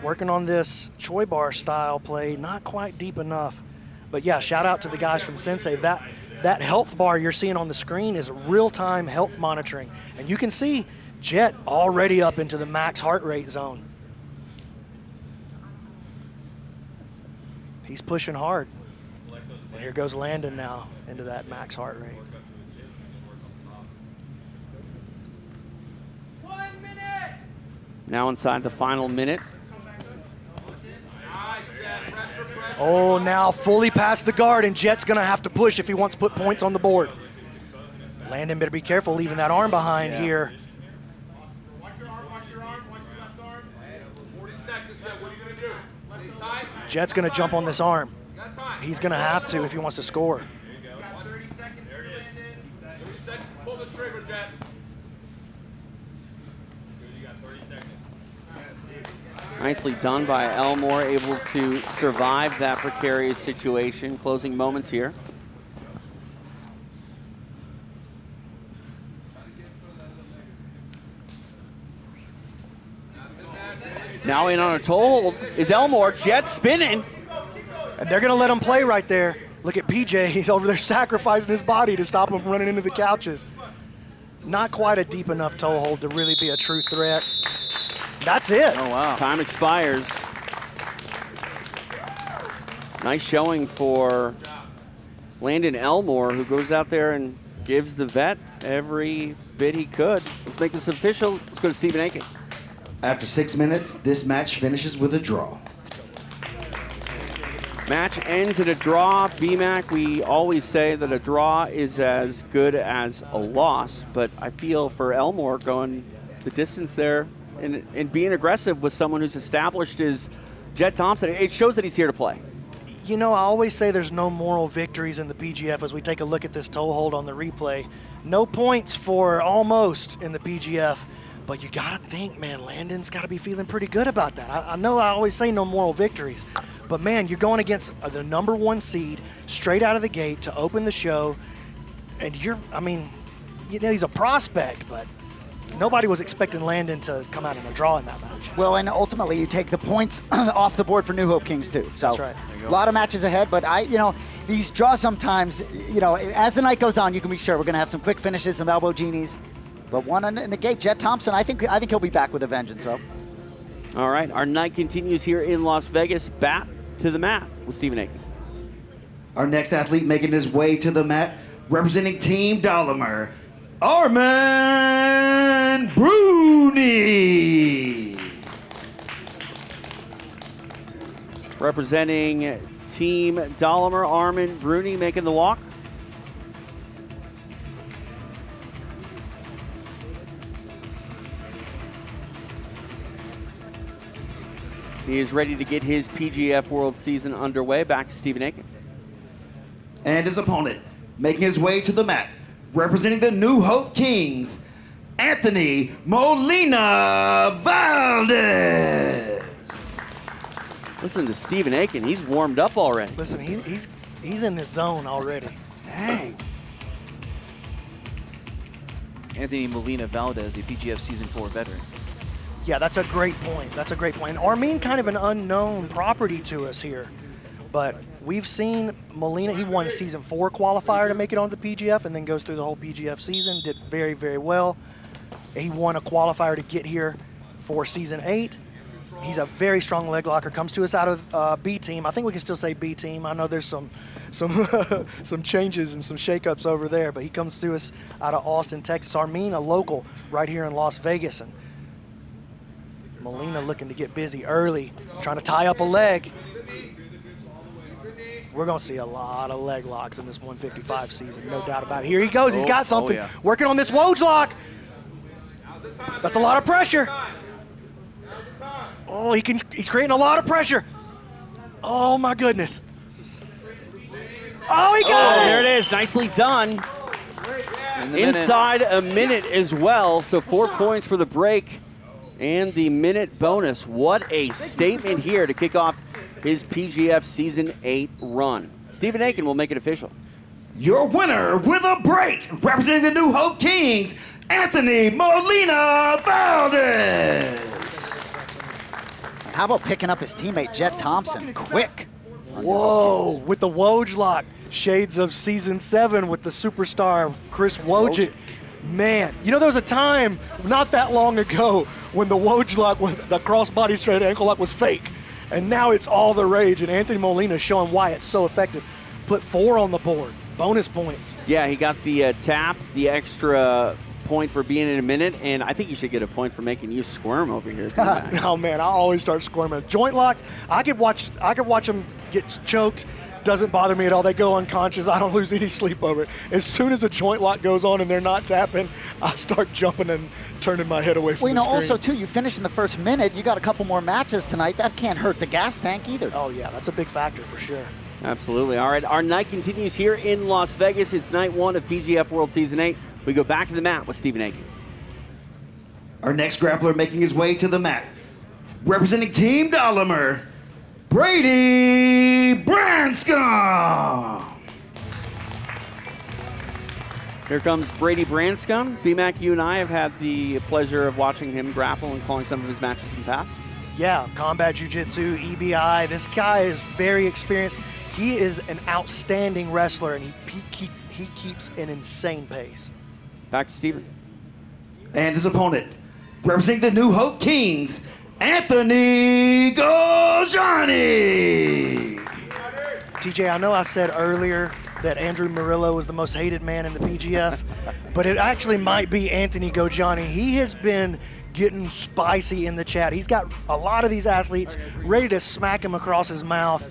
Working on this Choi bar style play, not quite deep enough. But yeah, shout out to the guys from Sensei. That health bar you're seeing on the screen is real-time health monitoring. And you can see Jet already up into the max heart rate zone. He's pushing hard. And here goes Landon now into that max heart rate. 1 minute. Now inside the final minute. Oh, now fully past the guard, and Jet's going to have to push if he wants to put points on the board. Landon better be careful leaving that arm behind here. Jet's going to jump on this arm. He's going to have to if he wants to score. Nicely done by Elmore, able to survive that precarious situation. Closing moments here. Now in on a toe hold is Elmore. Jet spinning. And they're going to let him play right there. Look at PJ. He's over there sacrificing his body to stop him from running into the couches. It's not quite a deep enough toe hold to really be a true threat. That's it. Oh, wow. Time expires. Nice showing for Landon Elmore, who goes out there and gives the vet every bit he could. Let's make this official. Let's go to Stephen Aiken. After 6 minutes, this match finishes with a draw. Match ends in a draw. BMAC, we always say that a draw is as good as a loss, but I feel for Elmore going the distance there and being aggressive with someone who's established as Jet Thompson, it shows that he's here to play. You know, I always say there's no moral victories in the PGF as we take a look at this toe hold on the replay. No points for almost in the PGF, but you got to think, man, Landon's got to be feeling pretty good about that. I know I always say no moral victories, but man, you're going against the #1 seed straight out of the gate to open the show, and he's a prospect, but nobody was expecting Landon to come out in a draw in that match. Well, and ultimately you take the points off the board for New Hope Kings too. So That's right. A lot of matches ahead, but these draws sometimes, as the night goes on, you can be sure we're going to have some quick finishes, some elbow genies. But one in the gate, Jet Thompson, I think he'll be back with a vengeance, though. All right, our night continues here in Las Vegas. Back to the mat with Stephen Aiken. Our next athlete making his way to the mat, representing Team Dolomer, Armin Brunie. Representing Team Dolomer, Armin Brunie making the walk. He is ready to get his PGF World season underway. Back to Stephen Aiken. And his opponent, making his way to the mat, representing the New Hope Kings, Anthony Molina Valdez. Listen to Stephen Aiken. He's warmed up already. Listen, he's in this zone already. Dang. Anthony Molina Valdez, a PGF Season 4 veteran. Yeah, that's a great point. That's a great point. Armin, kind of an unknown property to us here. But we've seen Molina, he won a Season 4 qualifier to make it onto the PGF and then goes through the whole PGF season, did very, very well. He won a qualifier to get here for Season 8. He's a very strong leg locker, comes to us out of B team. I think we can still say B team. I know there's some some changes and some shakeups over there, but he comes to us out of Austin, Texas. Armin, a local right here in Las Vegas. And Molina looking to get busy early, trying to tie up a leg. We're going to see a lot of leg locks in this 155 season, no doubt about it. Here he goes. He's got something. yeah. Working on this Woj lock. That's a lot of pressure. Oh, he's creating a lot of pressure. Oh, my goodness. Oh, he got it. There it is. Nicely done. Inside a minute as well, so 4 points for the break and the minute bonus. What a statement here to kick off his PGF Season 8 run. Stephen Aiken will make it official. Your winner with a break, representing the New Hope Kings, Anthony Molina Valdez. How about picking up his teammate, Jet Thompson, quick? Whoa, with the Woj lock. Shades of Season 7 with the superstar Chris Wojcik. Man, there was a time not that long ago when the Woj lock, the crossbody straight ankle lock was fake. And now it's all the rage, and Anthony Molina is showing why it's so effective. Put 4 on the board, bonus points. Yeah, he got the tap, the extra point for being in a minute, and I think you should get a point for making you squirm over here. Oh man, I always start squirming. Joint locks, I could watch them get choked. Doesn't bother me at all. They go unconscious. I don't lose any sleep over it. As soon as a joint lock goes on and they're not tapping, I start jumping and turning my head away from the screen. Also too, you finish in the first minute. You got a couple more matches tonight. That can't hurt the gas tank either. Oh yeah, that's a big factor for sure. Absolutely. All right, our night continues here in Las Vegas. It's night 1 of PGF World Season 8. We go back to the mat with Stephen Aiken. Our next grappler making his way to the mat, representing Team Dolomer, Brady Branscum. Here comes Brady Branscum. BMAC, you and I have had the pleasure of watching him grapple and calling some of his matches in the past. Yeah, combat jiu-jitsu, EBI. This guy is very experienced. He is an outstanding wrestler, and he keeps an insane pace. Back to Stephen. And his opponent, representing the New Hope Kings, Anthony Gojani. TJ, I know I said earlier that Andrew Murillo was the most hated man in the PGF, but it actually might be Anthony Gojani. He has been getting spicy in the chat. He's got a lot of these athletes ready to smack him across his mouth.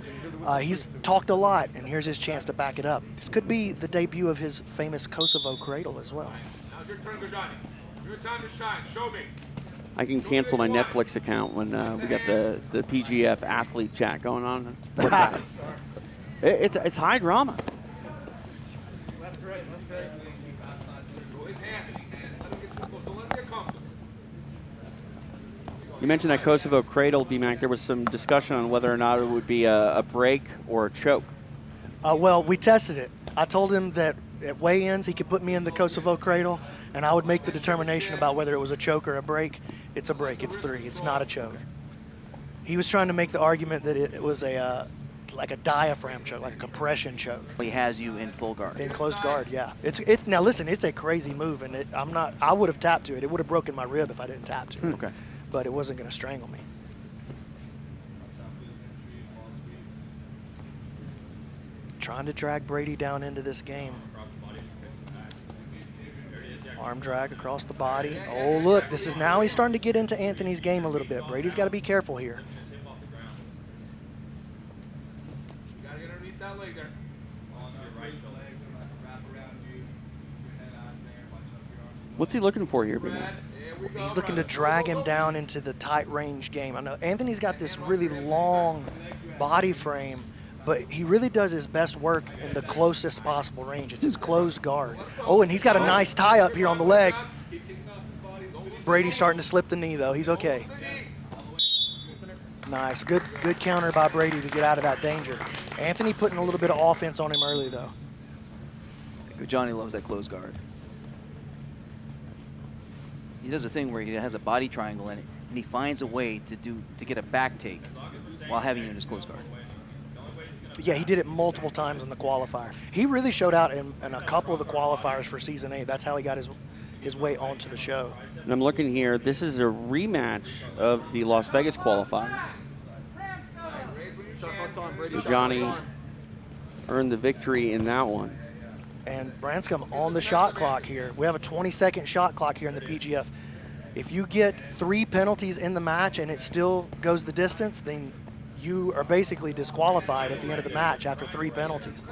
He's talked a lot, and here's his chance to back it up. This could be the debut of his famous Kosovo cradle as well. Now's your turn, Gojani. Your time to shine. Show me. I can cancel my Netflix account when we got the PGF athlete chat going on. What's that? It's high drama. Left, right, left, right. Go his hand. Don't let him get comfortable. You mentioned that Kosovo cradle, BMAC. There was some discussion on whether or not it would be a break or a choke. Well, we tested it. I told him that at weigh-ins he could put me in the Kosovo cradle, and I would make the determination about whether it was a choke or a break. It's a break. It's 3. It's not a choke. He was trying to make the argument that it was a like a diaphragm choke, like a compression choke. He has you in full guard. In closed guard, yeah. It's now listen, it's a crazy move, and I would have tapped to it. It would have broken my rib if I didn't tap to it. Okay. But it wasn't going to strangle me. Trying to drag Brady down into this game. Arm drag across the body. Oh, look, now he's starting to get into Anthony's game a little bit. Brady's got to be careful here. What's he looking for here, B-Man? He's looking to drag him down into the tight range game. I know Anthony's got this really long body frame, but he really does his best work in the closest possible range. It's his closed guard. Oh, and he's got a nice tie up here on the leg. Brady's starting to slip the knee, though. He's okay. Nice. Good counter by Brady to get out of that danger. Anthony putting a little bit of offense on him early, though. Gojani loves that closed guard. He does a thing where he has a body triangle in it, and he finds a way to get a back take while having you in his closed guard. Yeah, he did it multiple times in the qualifier. He really showed out in a couple of the qualifiers for Season 8. That's how he got his way onto the show. And I'm looking here. This is a rematch of the Las Vegas qualifier. Gojani earned the victory in that one. And Branscum on the shot clock here. We have a 20-second shot clock here in the PGF. If you get 3 penalties in the match and it still goes the distance, then you are basically disqualified at the end of the match after 3 penalties.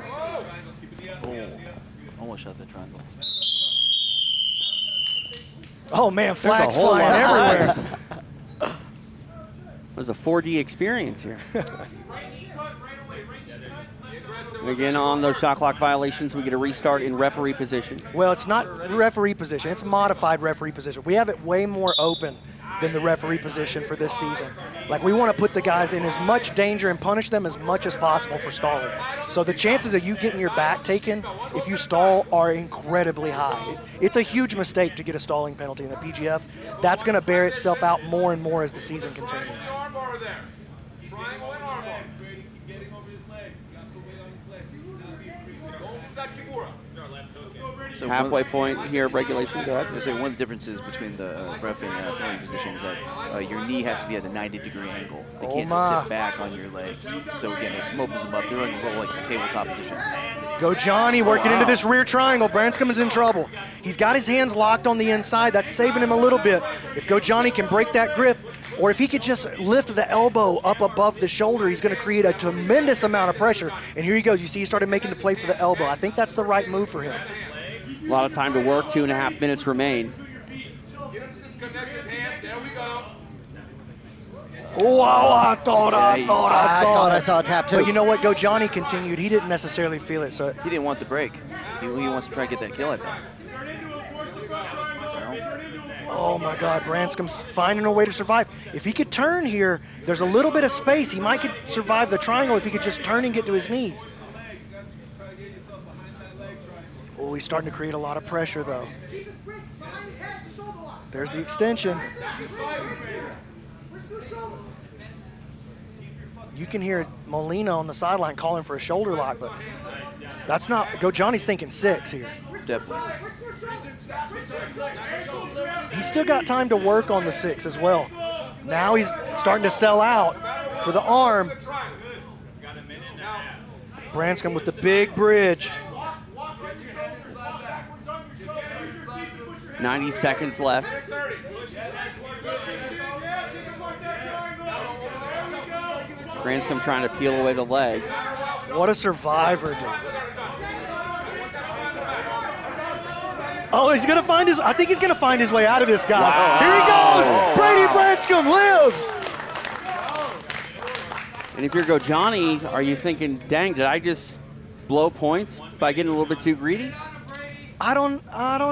Oh, almost shot the triangle. Oh man, flags flying everywhere. It was a 4D experience here. And again, on those shot clock violations, we get a restart in referee position. Well, it's not referee position. It's modified referee position. We have it way more open than the referee position for this season. Like, we want to put the guys in as much danger and punish them as much as possible for stalling. So the chances of you getting your back taken if you stall are incredibly high. It's a huge mistake to get a stalling penalty in the PGF. That's going to bear itself out more and more as the season continues. So halfway point here of regulation. Go ahead. I say one of the differences between the ref and penalty position is that your knee has to be at a 90-degree angle. They can't just sit back on your legs. So again, it opens them up. They're in a like tabletop position. Gojani working into this rear triangle. Branscum is in trouble. He's got his hands locked on the inside. That's saving him a little bit. If Gojani can break that grip, or if he could just lift the elbow up above the shoulder, he's going to create a tremendous amount of pressure. And here he goes. You see he started making the play for the elbow. I think that's the right move for him. A lot of time to work. 2.5 minutes remain. Oh, I thought I saw a tap too. But you know what? Gojani continued. He didn't necessarily feel it. So he didn't want the break. He wants to try to get that kill, I think. Oh my God, Branscom's finding a way to survive. If he could turn here, there's a little bit of space. He might could survive the triangle if he could just turn and get to his knees. Oh, he's starting to create a lot of pressure though. There's the extension. You can hear Molina on the sideline calling for a shoulder lock, but that's not, Gojani's thinking 6 here. Definitely. He's still got time to work on the 6 as well. Now he's starting to sell out for the arm. Branscum with the big bridge. 90 seconds left. Branscum trying to peel away the leg. What a survivor, dude. Oh, he's gonna find his, I think he's gonna find his way out of this, guys. Wow. Here he goes! Brady Branscum lives! And if you're Gojani, are you thinking, dang, did I just blow points by getting a little bit too greedy? I don't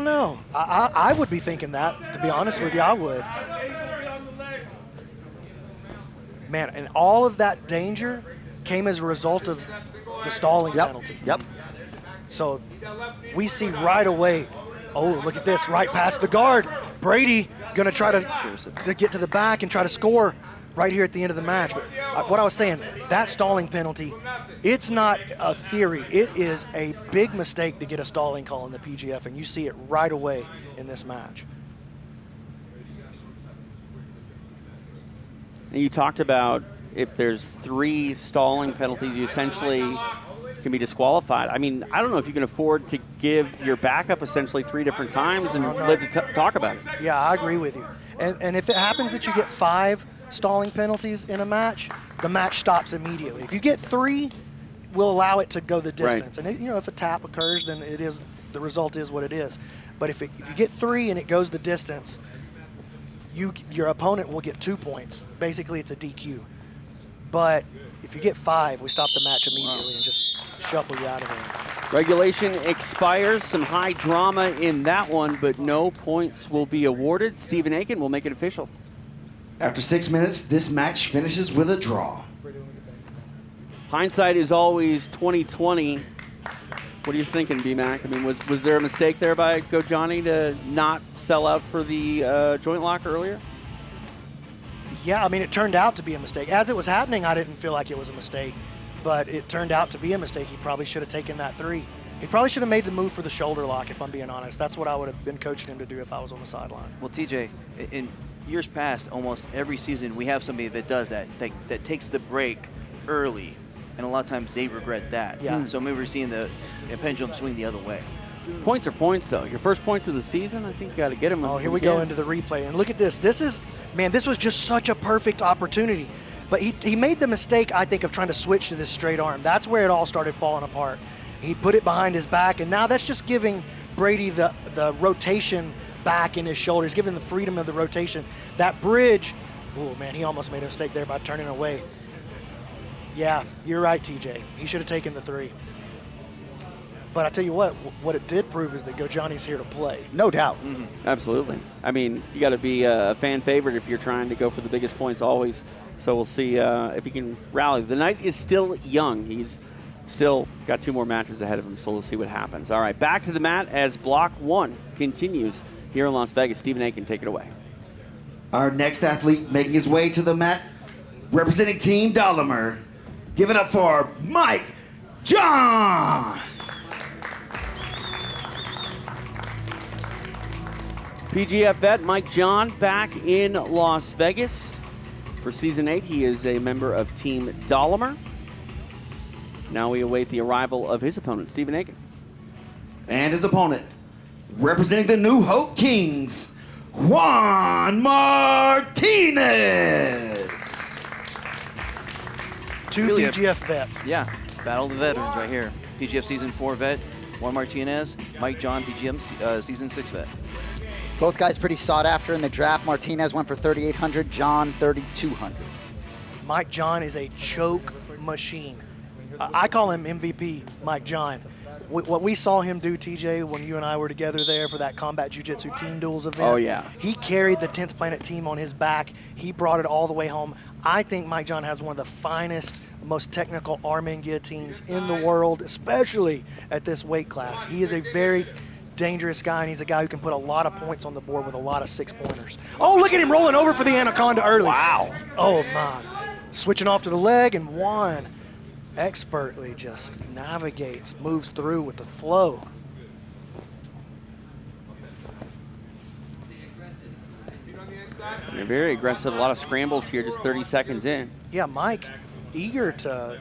know. I would be thinking that, to be honest with you, I would. Man, and all of that danger came as a result of the stalling penalty. Yep. So we see right away Oh, look at this, right past the guard. Brady gonna try to get to the back and try to score right here at the end of the match. But what I was saying, that stalling penalty, it's not a theory. It is a big mistake to get a stalling call in the PGF, and you see it right away in this match. And you talked about if there's 3 stalling penalties, you essentially can be disqualified. I mean, I don't know if you can afford to give your backup essentially 3 different times and live to talk about it. Yeah, I agree with you. And if it happens that you get 5 stalling penalties in a match, the match stops immediately. If you get 3, we'll allow it to go the distance. Right. And if a tap occurs, then the result is what it is. But if you get 3 and it goes the distance, your opponent will get 2 points. Basically, it's a DQ. But if you get 5, we stop the match immediately and just shuffle you out of there. Regulation expires. Some high drama in that one, but no points will be awarded. Stephen Aiken will make it official. After 6 minutes, this match finishes with a draw. Hindsight is always 20/20. What are you thinking, B-Mac? I mean, was there a mistake there by Gojani to not sell out for the joint lock earlier? Yeah, I mean, it turned out to be a mistake. As it was happening, I didn't feel like it was a mistake, but it turned out to be a mistake. He probably should have taken that 3. He probably should have made the move for the shoulder lock, if I'm being honest. That's what I would have been coaching him to do if I was on the sideline. Well, TJ, in years past, almost every season we have somebody that does that takes the break early, and a lot of times they regret that. Yeah. So maybe we're seeing the pendulum swing the other way. Points are points, though. Your first points of the season, I think you got to get them. Oh, here we go into the replay. And look at this. This was just such a perfect opportunity. But he made the mistake, I think, of trying to switch to this straight arm. That's where it all started falling apart. He put it behind his back, and now that's just giving Brady the rotation back in his shoulders, giving the freedom of the rotation. That bridge, oh, man, he almost made a mistake there by turning away. Yeah, you're right, TJ. He should have taken the 3. But I tell you what it did prove is that Gojani's here to play. No doubt. Mm-hmm. Absolutely. I mean, you got to be a fan favorite if you're trying to go for the biggest points always. So we'll see if he can rally. The night is still young. He's still got 2 more matches ahead of him, so we'll see what happens. All right, back to the mat as Block 1 continues here in Las Vegas. Stephen Aiken, take it away. Our next athlete making his way to the mat, representing Team Dolomer. Give it up for Mike John. PGF vet Mike John back in Las Vegas. For Season 8, he is a member of Team Dolomer. Now we await the arrival of his opponent, Stephen Aiken. And his opponent, representing the New Hope Kings, Juan Martinez. 2 Really PGF vets. Yeah, battle of the veterans right here. PGF Season 4 vet, Juan Martinez, Mike John, PGF Season 6 vet. Both guys pretty sought after in the draft. Martinez went for 3,800, John 3,200. Mike John is a choke machine. I call him MVP Mike John. What we saw him do, TJ, when you and I were together there for that Combat Jiu-Jitsu Team Duels event. Oh, yeah. He carried the 10th Planet team on his back. He brought it all the way home. I think Mike John has one of the finest, most technical arm-in guillotines in the world, especially at this weight class. He is a very dangerous guy, and he's a guy who can put a lot of points on the board with a lot of 6-pointers. Oh, look at him rolling over for the Anaconda early. Wow. Oh, man. Switching off to the leg, and Juan expertly just navigates, moves through with the flow. They're very aggressive, a lot of scrambles here, just 30 seconds in. Yeah, Mike, eager to,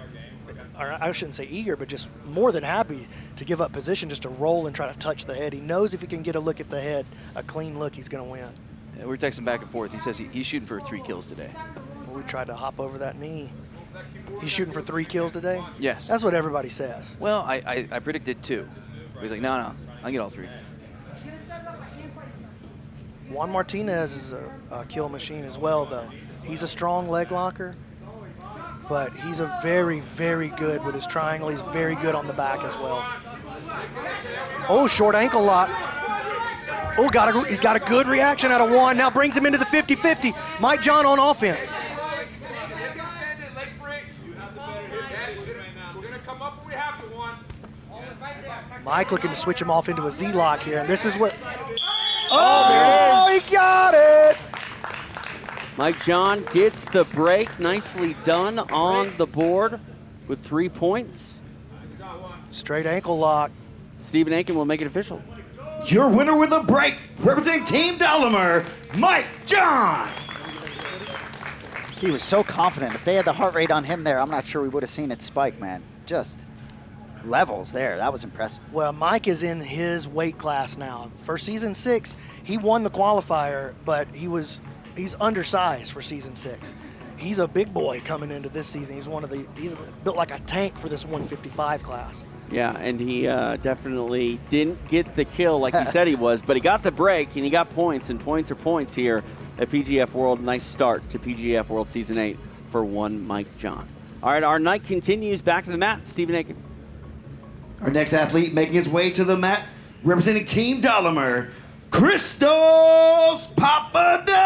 or I shouldn't say eager, but just more than happy to give up position just to roll and try to touch the head. He knows if he can get a look at the head, a clean look, he's going to win. Yeah, we're texting back and forth. He says he's shooting for 3 kills today. Well, we tried to hop over that knee. He's shooting for 3 kills today? Yes. That's what everybody says. Well, I predicted 2. He's like, no, I'll get all 3. Juan Martinez is a kill machine as well, though. He's a strong leg locker, but he's a very, very good with his triangle. He's very good on the back as well. Oh, short ankle lock. Oh, he's got a good reaction out of Juan. Now brings him into the 50-50. Mike John on offense. Mike looking to switch him off into a Z-lock here, and this is what... Oh, he got it! Mike John gets the break. Nicely done on the board with 3 points. Straight ankle lock. Stephen Aiken will make it official. Your winner with a break, representing Team Dalamer, Mike John. He was so confident. If they had the heart rate on him there, I'm not sure we would have seen it spike, man. Just levels there. That was impressive. Well, Mike is in his weight class now. For season 6, he won the qualifier, but he's undersized for season 6. He's a big boy coming into this season. He's built like a tank for this 155 class. Yeah, and he definitely didn't get the kill like he said he was, but he got the break and he got points, and points are points here at PGF World. Nice start to PGF World Season 8 for one Mike John. All right, our night continues. Back to the mat, Stephen Aiken. Our next athlete making his way to the mat, representing Team Dalamer, Christos Papadellos.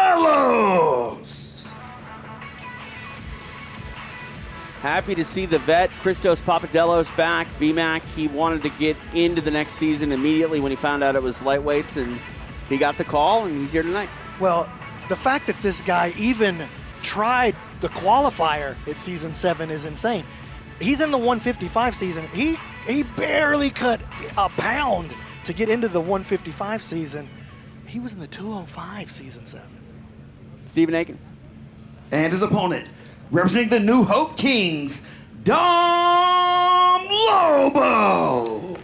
Happy to see the vet, Christos Papadellos, back. BMAC, he wanted to get into the next season immediately when he found out it was lightweights, and he got the call, and he's here tonight. Well, the fact that this guy even tried the qualifier at season 7 is insane. He's in the 155 season. He barely cut a pound to get into the 155 season. He was in the 205 season 7. Stephen Aiken. And his opponent, representing the New Hope Kings, Dom Lobo.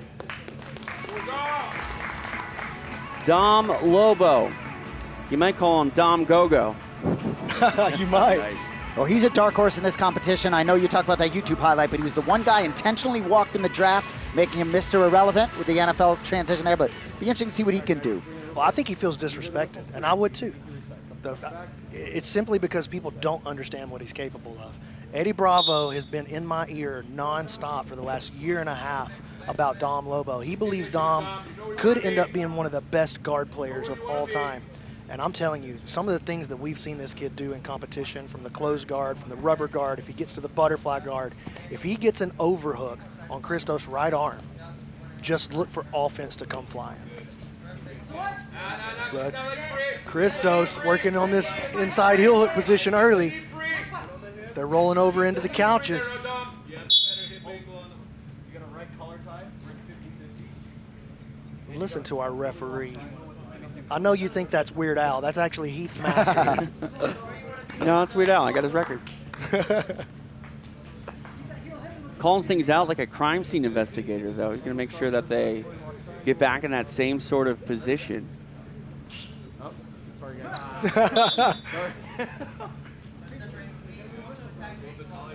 Dom Lobo. You might call him Dom Gogo. You might. Nice. Well, he's a dark horse in this competition. I know you talked about that YouTube highlight, but he was the one guy intentionally walked in the draft, making him Mr. Irrelevant with the NFL transition there, but be interesting to see what he can do. Well, I think he feels disrespected, and I would too. It's simply because people don't understand what he's capable of. Eddie Bravo has been in my ear nonstop for the last year and a half about Dom Lobo. He believes Dom could end up being one of the best guard players of all time. And I'm telling you, some of the things that we've seen this kid do in competition, from the closed guard, from the rubber guard, if he gets to the butterfly guard, if he gets an overhook on Christos' right arm, just look for offense to come flying. But Christos working on this inside heel hook position early. They're rolling over into the couches. Listen to our referee. I know you think that's Weird Al. That's actually Heath Massey. No, it's Weird Al. I got his records. Calling things out like a crime scene investigator, though. He's going to make sure that they get back in that same sort of position. Oh, sorry, guys.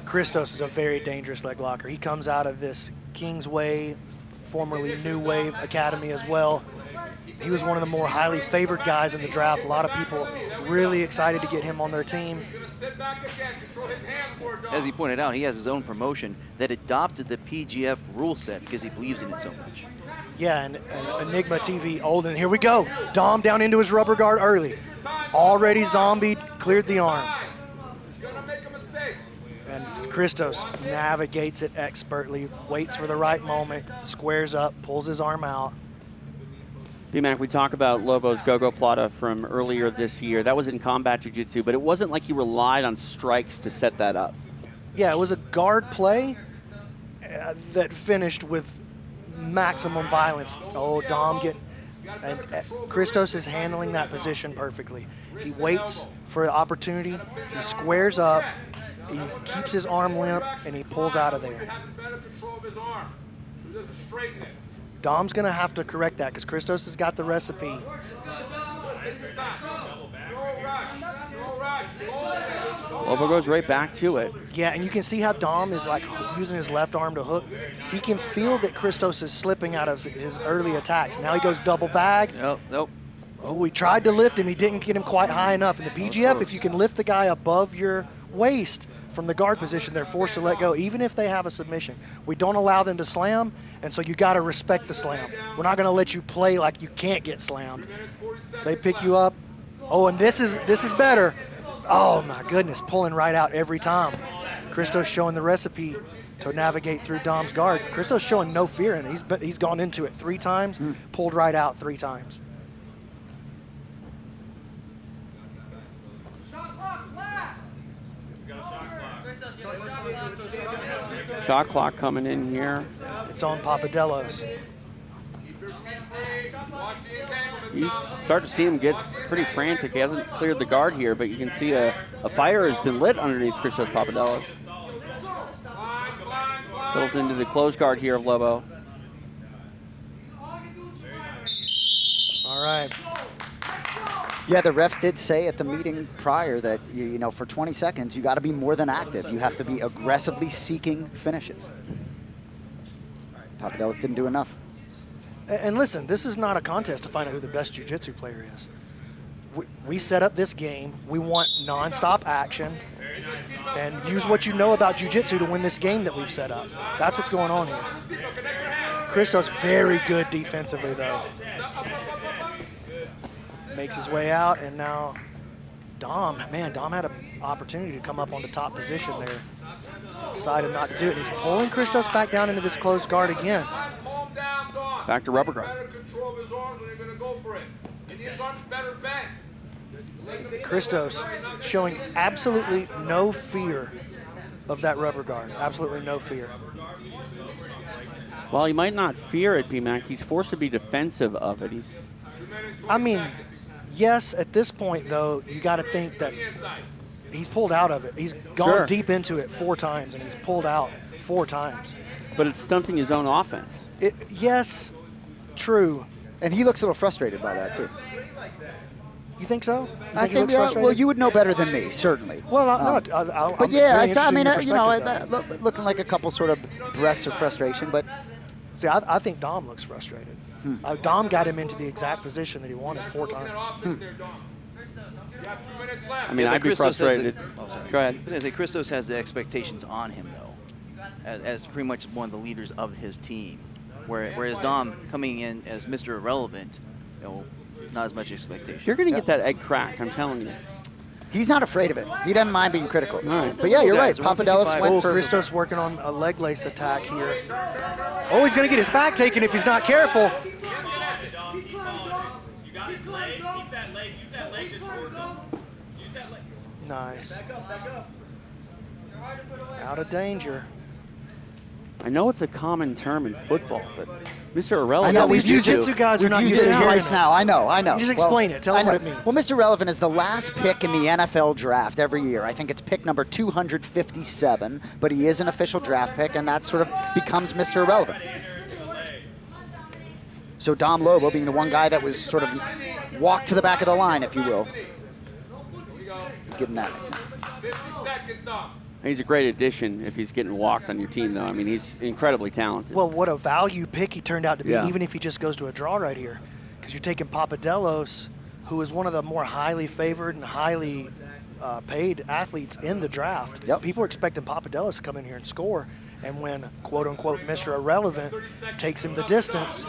Christos is a very dangerous leg locker. He comes out of this Kingsway, formerly New Wave Academy as well. He was one of the more highly favored guys in the draft. A lot of people really excited to get him on their team. As he pointed out, he has his own promotion that adopted the PGF rule set because he believes in it so much. Yeah, and Enigma TV, Olden, here we go. Dom down into his rubber guard early. Already zombied, cleared the arm. And Christos navigates it expertly, waits for the right moment, squares up, pulls his arm out. B-Mac, we talk about Lobo's Gogo Plata from earlier this year. That was in combat jiu-jitsu, but it wasn't like he relied on strikes to set that up. Yeah, it was a guard play that finished with maximum violence. Oh, Dom and Christos is handling that position perfectly. He waits for the opportunity, he squares up, he keeps his arm limp, and he pulls out of there. Dom's going to have to correct that because Christos has got the recipe. Lobo goes right back to it. Yeah, and you can see how Dom is like using his left arm to hook. He can feel that Christos is slipping out of his early attacks. Now he goes double bag. Nope. Oh, we tried to lift him. He didn't get him quite high enough. In the PGF, if you can lift the guy above your waist from the guard position, they're forced to let go, even if they have a submission. We don't allow them to slam, and so you got to respect the slam. We're not going to let you play like you can't get slammed. They pick you up. Oh, and this is better. Oh, my goodness, pulling right out every time. Christos showing the recipe. to navigate through Dom's guard. Christos showing no fear, and he's gone into it 3 times, pulled right out 3 times. Shot clock coming in here. It's on Papadellos. You start to see him get pretty frantic. He hasn't cleared the guard here, but you can see a fire has been lit underneath Christos Papadellos. Settles into the closed guard here of Lobo. All right. Yeah, the refs did say at the meeting prior that, you know, for 20 seconds, you got to be more than active. You have to be aggressively seeking finishes. Papadellos didn't do enough. And listen, this is not a contest to find out who the best jiu-jitsu player is. We set up this game. We want nonstop action and use what you know about jiu-jitsu to win this game that we've set up. That's what's going on here. Christos very good defensively, though. Makes his way out, and now Dom had an opportunity to come up on the top position there. Decided not to do it. He's pulling Christos back down into this closed guard again. Back to rubber guard. Christos showing absolutely no fear of that rubber guard. Absolutely no fear. Well, he might not fear it, B-Mac. He's forced to be defensive of it. I mean, yes, at this point, though, you got to think that he's pulled out of it. He's gone deep into it 4 times, and he's pulled out 4 times. But it's stunting his own offense. Yes, true. And he looks a little frustrated by that, too. You think so? I think, well, you would know better than me, certainly. Well, but yeah, I saw, I mean, you know, looking like a couple sort of breaths of frustration, but. See, I think Dom looks frustrated. Dom got him into the exact position that he wanted 4 times. I mean, I'd be frustrated. Go ahead. I say Christos has the expectations on him, though, as pretty much one of the leaders of his team. Whereas Dom coming in as Mr. Irrelevant, you know, not as much expectation. You're going to get that egg cracked, I'm telling you. He's not afraid of it. He doesn't mind being critical. All right. But yeah, you're right. Papadellos went for Christos working on a leg lace attack here. Oh, he's going to get his back taken if he's not careful. Nice. Out of danger. I know it's a common term in football, but Mr. Irrelevant. I know, these jiu-jitsu guys are not used to it twice now. I know. You just explain it. Tell them what it means. Well, Mr. Irrelevant is the last pick in the NFL draft every year. I think it's pick number 257, but he is an official draft pick, and that sort of becomes Mr. Irrelevant. So Dom Lobo being the one guy that was sort of walked to the back of the line, if you will. Give him that. 50 seconds, Dom. He's a great addition if he's getting walked on your team, though. I mean, he's incredibly talented. Well, what a value pick he turned out to be, even if he just goes to a draw right here. Because you're taking Papadellos, who is one of the more highly favored and highly paid athletes in the draft. People are expecting Papadellos to come in here and score. And when, quote-unquote, Mr. Irrelevant takes him the distance,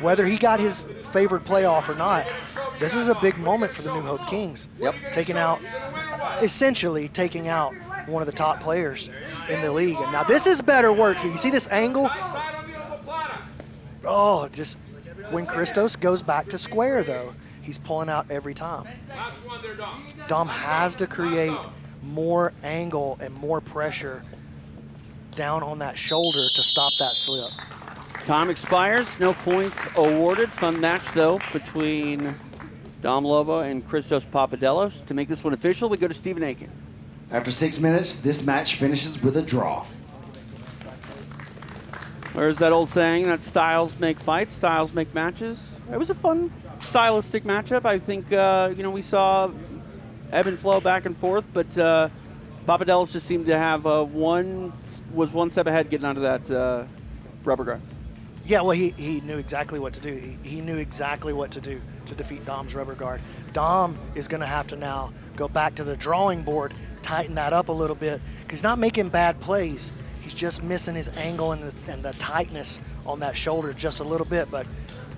whether he got his favored playoff or not, this is a big moment for the New Hope Kings. Taking out, essentially taking out one of the top players in the league. And now this is better work here. You see this angle? Oh, just when Christos goes back to square, though, he's pulling out every time. Dom has to create more angle and more pressure down on that shoulder to stop that slip. Time expires. No points awarded. Fun match, though, between Dom Lobo and Christos Papadellos. To make this one official, we go to Stephen Aiken. After 6 minutes, this match finishes with a draw. There's that old saying that styles make fights, styles make matches. It was a fun, stylistic matchup. I think, you know, we saw ebb and flow back and forth, but Papadellos just seemed to have one step ahead getting onto that rubber guard. Yeah, well, he knew exactly what to do. He knew exactly what to do to defeat Dom's rubber guard. Dom is going to have to now go back to the drawing board, tighten that up a little bit, because he's not making bad plays. He's just missing his angle and the tightness on that shoulder just a little bit. But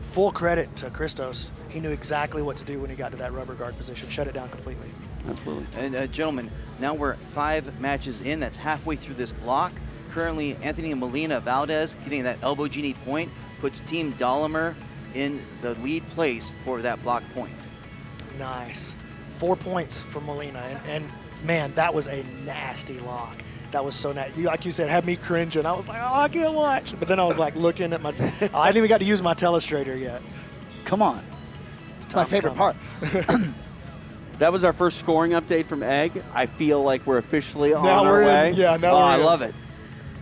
full credit to Christos. He knew exactly what to do when he got to that rubber guard position. Shut it down completely. Absolutely. And gentlemen, now we're 5 matches in. That's halfway through this block. currently Anthony Molina Valdez getting that elbow genie point puts Team Dahlimer in the lead place for that block point. Nice. 4 points for Molina. And man, that was a nasty lock. That was so nasty. Like you said, had me cringing. I was like, oh, I can't watch. But then I was like looking at my, I didn't even got to use my telestrator yet. Come on. It's my favorite part. That was our first scoring update from Egg. I feel like we're officially on Now our we're way. in. Yeah, now oh, we're I in. love it.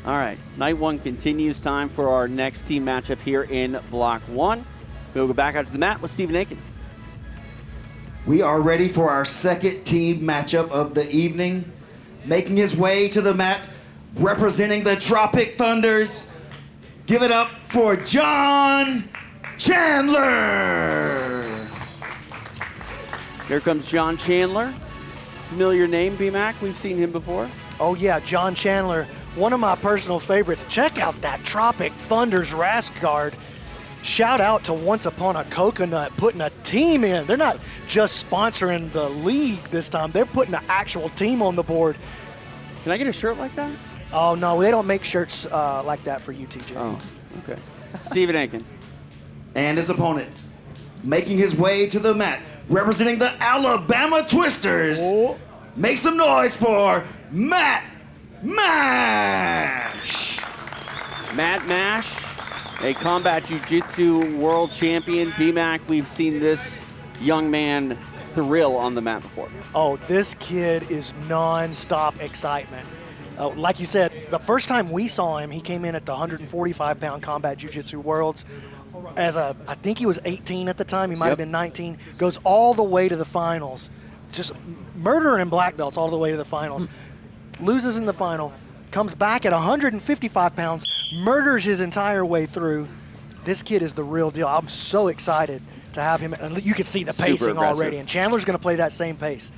All right, night one continues. Time for our next team matchup here in Block 1. We'll go back out to the mat with Stephen Aiken. We are ready for our second team matchup of the evening. Making his way to the mat, representing the Tropic Thunders. Give it up for John Chandler. Here comes John Chandler. Familiar name, BMAC. We've seen him before. Oh, yeah, John Chandler, one of my personal favorites. Check out that Tropic Thunder's Rask guard. Shout out to Once Upon a Coconut putting a team in. They're not just sponsoring the league this time. They're putting an actual team on the board. Can I get a shirt like that? Oh, no, they don't make shirts like that for you, TJ. Oh, okay. Stephen Aiken. And his opponent, making his way to the mat, representing the Alabama Twisters. Oh. Make some noise for Matt Mash. Matt Mash, a combat jiu-jitsu world champion. BMAC, we've seen this young man thrill on the mat before. Oh, this kid is non-stop excitement. Like you said, the first time we saw him, he came in at the 145-pound combat jiu-jitsu worlds. I think he was 18 at the time. He might have been 19. Goes all the way to the finals. Just murdering black belts all the way to the finals. Loses in the final. Comes back at 155 pounds. Murders his entire way through. This kid is the real deal. I'm so excited to have him. And you can see the pacing already. And Chandler's going to play that same pace.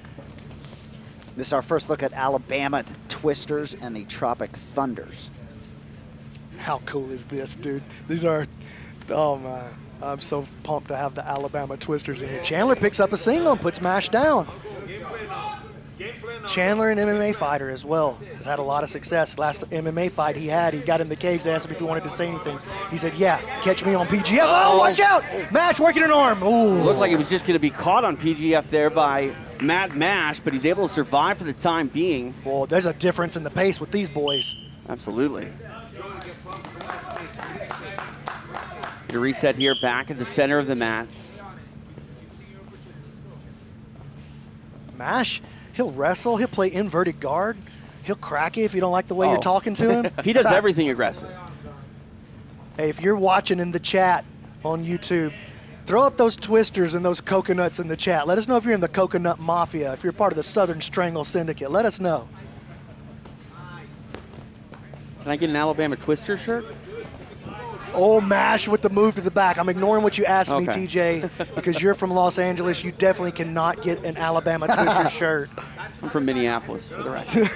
This is our first look at Alabama Twisters and the Tropic Thunders. How cool is this, dude? These are, oh man, I'm so pumped to have the Alabama Twisters in here. Chandler picks up a single and puts Mash down. Chandler, an MMA fighter as well, has had a lot of success. Last MMA fight he got in the cage, they asked him if he wanted to say anything. He said, yeah, catch me on PGF. Oh, watch out! Mash working an arm. Ooh. Looked like he was just going to be caught on PGF there by Matt Mash, but he's able to survive for the time being. Well, there's a difference in the pace with these boys. Absolutely. Your reset here back at the center of the mat. Mash, he'll wrestle, he'll play inverted guard, he'll crack you if you don't like the way you're talking to him. He does everything aggressive. Hey, if you're watching in the chat on YouTube, throw up those twisters and those coconuts in the chat. Let us know if you're in the Coconut Mafia, if you're part of the Southern Strangle Syndicate. Let us know. Can I get an Alabama Twister shirt? Oh, Mash with the move to the back. I'm ignoring what you asked me, TJ, because you're from Los Angeles. You definitely cannot get an Alabama Twister shirt. I'm from Minneapolis, for the record.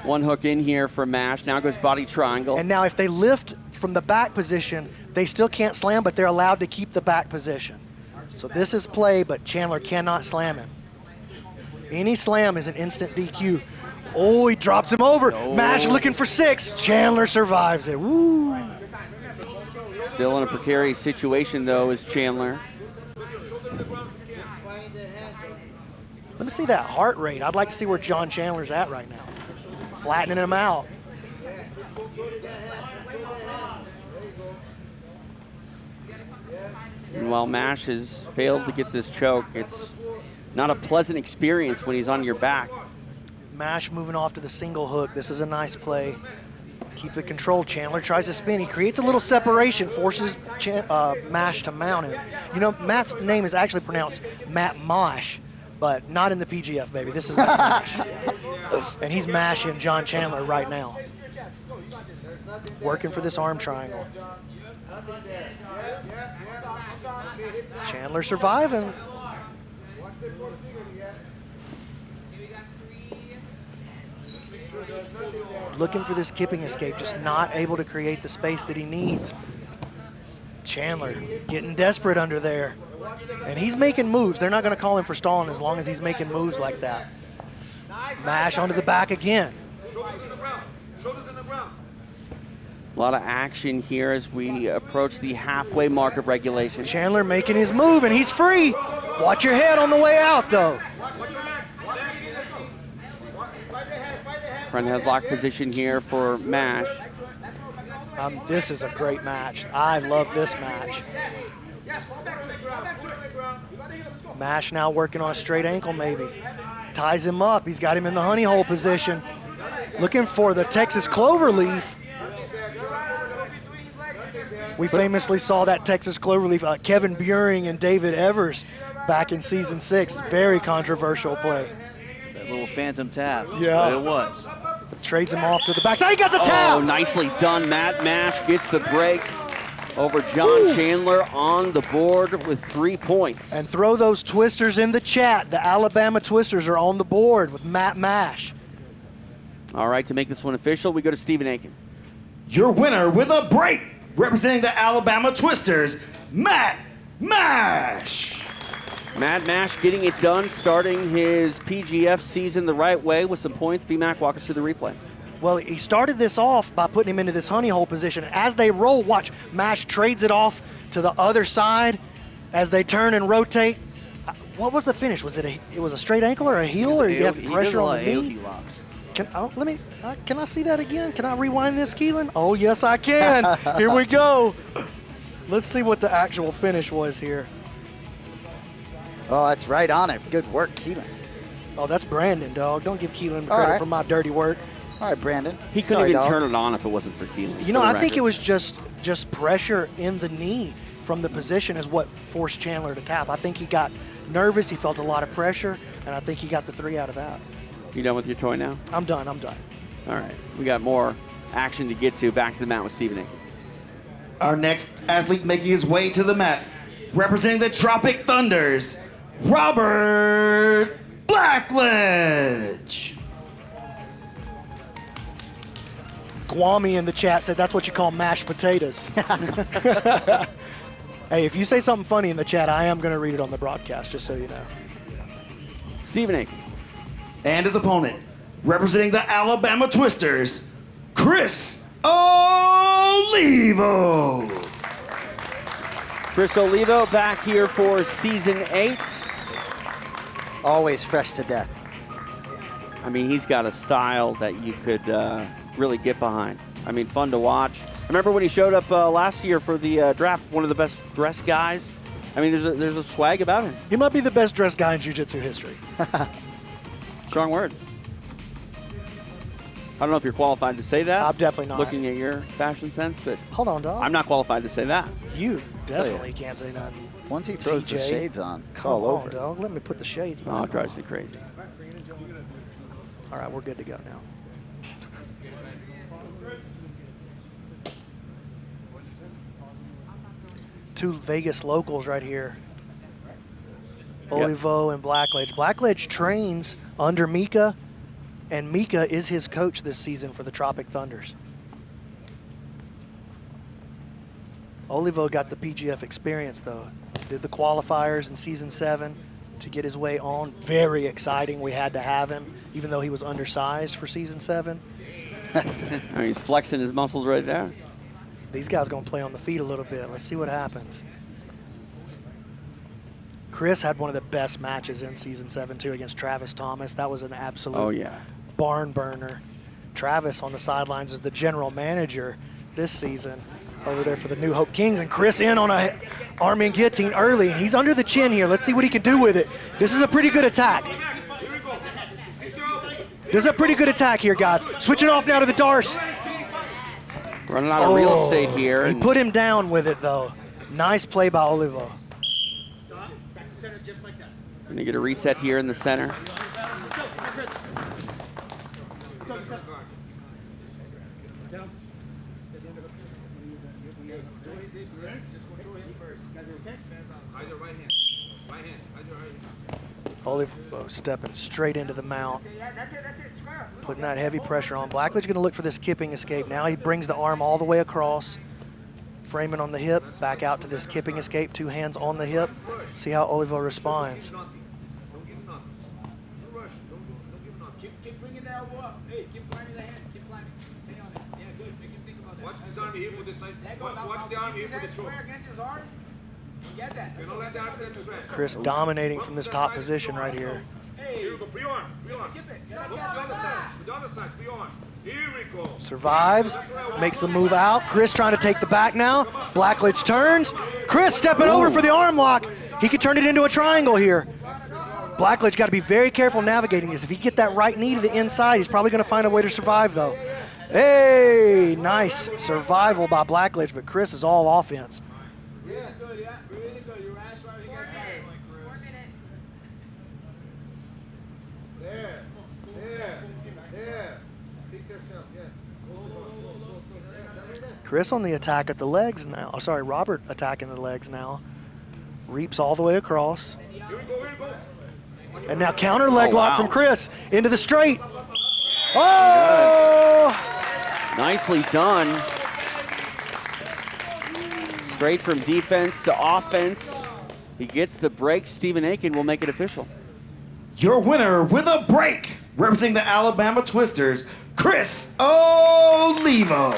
One hook in here for Mash. Now goes body triangle. And now if they lift from the back position, they still can't slam, but they're allowed to keep the back position. So this is play, but Chandler cannot slam him. Any slam is an instant DQ. Oh, he drops him over. Oh. Mash looking for 6. Chandler survives it. Woo. Still in a precarious situation, though, is Chandler. Let me see that heart rate. I'd like to see where John Chandler's at right now. Flattening him out. And while Mash has failed to get this choke, it's not a pleasant experience when he's on your back. Mash moving off to the single hook. This is a nice play. Keep the control. Chandler tries to spin. He creates a little separation, forces Mash to mount him. You know, Matt's name is actually pronounced Matt Mosh, but not in the PGF, baby. This is Matt Mash. And he's mashing John Chandler right now. Working for this arm triangle. Chandler surviving. Looking for this kipping escape, just not able to create the space that he needs. Chandler getting desperate under there. And he's making moves. They're not going to call him for stalling as long as he's making moves like that. Mash onto the back again. Shoulders on the ground. A lot of action here as we approach the halfway mark of regulation. Chandler making his move, and he's free. Watch your head on the way out, though. Front headlock position here for Mash. This is a great match. I love this match. Mash now working on a straight ankle maybe. Ties him up. He's got him in the honey hole position. Looking for the Texas cloverleaf. We famously saw that Texas cloverleaf, Kevin Buring and David Evers back in season 6. Very controversial play. That little phantom tap. Yeah. But it was. Trades him off to the backside. He got the tap! Oh, nicely done. Matt Mash gets the break over John Chandler on the board with 3 points. And throw those twisters in the chat. The Alabama twisters are on the board with Matt Mash. All right, to make this one official, we go to Stephen Aiken. Your winner with a break, representing the Alabama Twisters, Matt Mash. Matt Mash getting it done, starting his PGF season the right way with some points. B-Mac, walk us through the replay. Well, he started this off by putting him into this honey hole position. As they roll, watch, Mash trades it off to the other side as they turn and rotate. What was the finish? Was it a straight ankle or a heel, or you have pressure on the knee? Locks. Can I see that again? Can I rewind this, Keelan? Oh, yes, I can. Here we go. Let's see what the actual finish was here. Oh, that's right on it. Good work, Keelan. Oh, that's Brandon, dog. Don't give Keelan credit for my dirty work. All right, Brandon. He couldn't even turn it on if it wasn't for Keelan. You know, I think it was just pressure in the knee from the position is what forced Chandler to tap. I think he got nervous. He felt a lot of pressure, and I think he got the 3 out of that. You done with your toy now? I'm done. All right. We got more action to get to. Back to the mat with Stephen Aiken. Our next athlete making his way to the mat, representing the Tropic Thunders, Robert Blackledge. Guami in the chat said that's what you call mashed potatoes. Hey, if you say something funny in the chat, I am going to read it on the broadcast, just so you know. Stephen Aiken. And his opponent, representing the Alabama Twisters, Chris Olivo. Chris Olivo back here for season 8. Always fresh to death. I mean, he's got a style that you could really get behind. I mean, fun to watch. I remember when he showed up last year for the draft, one of the best dressed guys. I mean, there's a swag about him. He might be the best dressed guy in jiu-jitsu history. Strong words. I don't know if you're qualified to say that. I'm definitely not. Looking at your fashion sense, but hold on, dog. I'm not qualified to say that. You definitely can't say nothing. Once he throws the shades on, it's Come all on, over. dog. Let me put the shades back. Oh, it drives me crazy. All right, we're good to go now. Two Vegas locals right here. Olivo and Blackledge. Blackledge trains under Mika, and Mika is his coach this season for the Tropic Thunders. Olivo got the PGF experience, though. Did the qualifiers in season 7 to get his way on. Very exciting. We had to have him, even though he was undersized for season 7. I mean, he's flexing his muscles right there. These guys going to play on the feet a little bit. Let's see what happens. Chris had one of the best matches in season 7 too against Travis Thomas. That was an absolute barn burner. Travis on the sidelines is the general manager this season over there for the New Hope Kings, and Chris in on a arm and guillotine early, and he's under the chin here. Let's see what he can do with it. This is a pretty good attack. This is a pretty good attack here, guys. Switching off now to the Darce. Running out of real estate here. He put him down with it, though. Nice play by Olivo. Going to get a reset here in the center. Olivo stepping straight into the mount. Putting that heavy pressure on. Blackledge going to look for this kipping escape. Now he brings the arm all the way across. Framing on the hip. Back out to this kipping escape. 2 hands on the hip. See how Olivo responds. Keep bringing the elbow up. Hey, keep climbing the hand. Keep climbing. Stay his arm here for the side. Watch the arm here for the choke. Against his arm. Get that. You don't let the arm get the strength. Chris dominating from this top position right here. Here we go, free arm, free arm. Look to the other side, to the other side, free arm. Here we go. Survives, makes the move out. Chris trying to take the back now. Blackledge turns. Chris stepping over for the arm lock. He could turn it into a triangle here. Blackledge got to be very careful navigating this. If he get that right knee to the inside, he's probably going to find a way to survive, though. Hey, nice survival by Blackledge, but Chris is all offense. Chris on the attack at the legs now. Oh, sorry, Robert attacking the legs now. Reaps all the way across. And now counter leg lock from Chris into the straight. Oh! Nicely done. Straight from defense to offense. He gets the break. Stephen Aiken will make it official. Your winner with a break, representing the Alabama Twisters, Chris Olivo.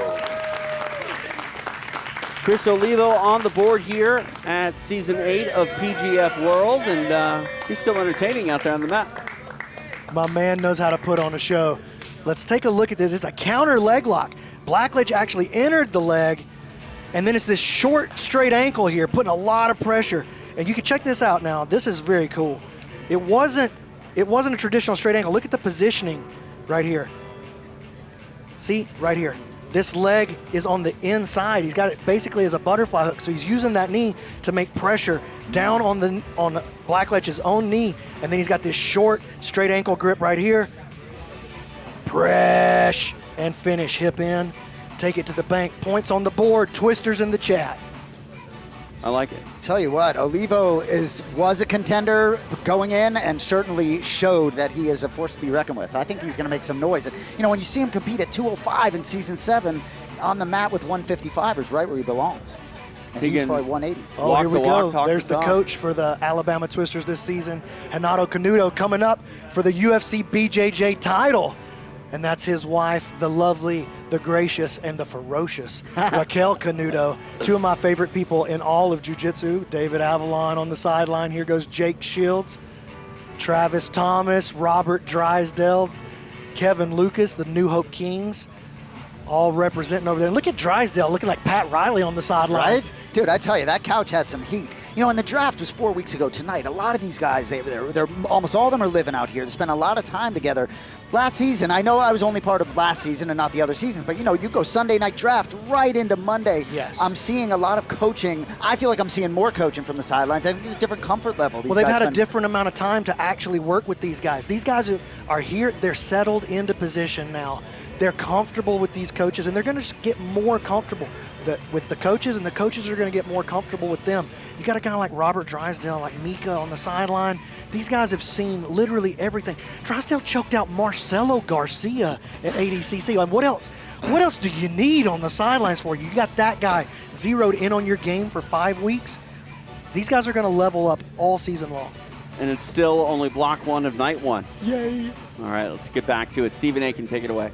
Chris Olivo on the board here at Season 8 of PGF World, and he's still entertaining out there on the mat. My man knows how to put on a show. Let's take a look at this. It's a counter leg lock. Blackledge actually entered the leg, and then it's this short, straight ankle here, putting a lot of pressure. And you can check this out now. This is very cool. It wasn't a traditional straight ankle. Look at the positioning right here. See, right here. This leg is on the inside. He's got it basically as a butterfly hook, so he's using that knee to make pressure down on Blackledge's own knee, and then he's got this short, straight ankle grip right here. Press and finish, hip in, take it to the bank. Points on the board, Twisters in the chat. I like it. Tell you what, Olivo was a contender going in and certainly showed that he is a force to be reckoned with. I think he's going to make some noise. And, you know, when you see him compete at 205 in Season 7 on the mat with 155ers, right where he belongs. And he's probably 180. Oh, here we go. There's the coach for the Alabama Twisters this season, Renato Canuto, coming up for the UFC BJJ title. And that's his wife, the lovely, the gracious, and the ferocious Raquel Canuto. Two of my favorite people in all of jiu-jitsu. David Avalon on the sideline. Here goes Jake Shields, Travis Thomas, Robert Drysdale, Kevin Lucas, the New Hope Kings, all representing over there. Look at Drysdale looking like Pat Riley on the sideline. Right? Dude, I tell you, that couch has some heat. You know, and the draft was 4 weeks ago tonight. A lot of these guys, they're almost all of them are living out here. They spend a lot of time together. Last season, I know I was only part of last season and not the other seasons, but you know, you go Sunday night draft right into Monday. Yes. I'm seeing a lot of coaching. I feel like I'm seeing more coaching from the sidelines. I think there's a different comfort level. Well, they've had a different amount of time to actually work with these guys. These guys are here. They're settled into position now. They're comfortable with these coaches, and they're going to just get more comfortable with the coaches, and the coaches are going to get more comfortable with them. You got a guy like Robert Drysdale, like Mika on the sideline. These guys have seen literally everything. Drysdale choked out Marcelo Garcia at ADCC. Like, what else? What else do you need on the sidelines for you? You got that guy zeroed in on your game for 5 weeks. These guys are going to level up all season long. And it's still only block one of night one. Yay. All right, let's get back to it. Stephen Aiken, take it away.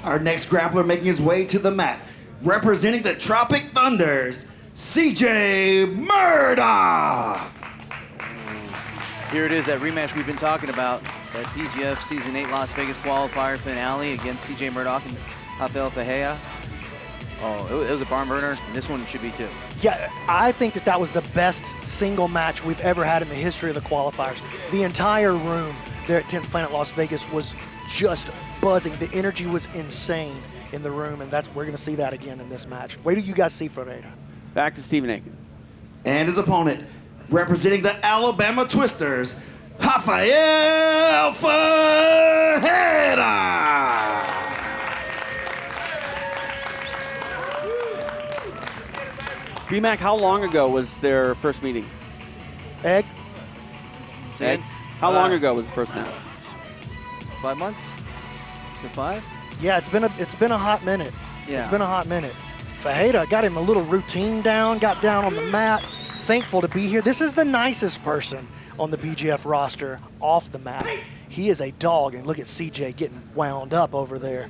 Our next grappler making his way to the mat, representing the Tropic Thunders, CJ Murdoch. Here it is, that rematch we've been talking about, that PGF Season 8 Las Vegas qualifier finale against CJ Murdoch and Rafael Fajea. Oh, it was a barn burner, and this one should be too. Yeah, I think that was the best single match we've ever had in the history of the qualifiers. The entire room there at 10th Planet Las Vegas was just buzzing. The energy was insane in the room, and we're going to see that again in this match. Wait till you guys see Fera. Back to Stephen Aiken. And his opponent, representing the Alabama Twisters, Rafael Fera. BMAC, how long ago was their first meeting? Egg? How long ago was the first match? 5 months? Is it 5? Yeah, it's been a hot minute. Yeah. It's been a hot minute. Fajeda got him a little routine down, got down on the mat. Thankful to be here. This is the nicest person on the PGF roster off the mat. He is a dog, and look at CJ getting wound up over there.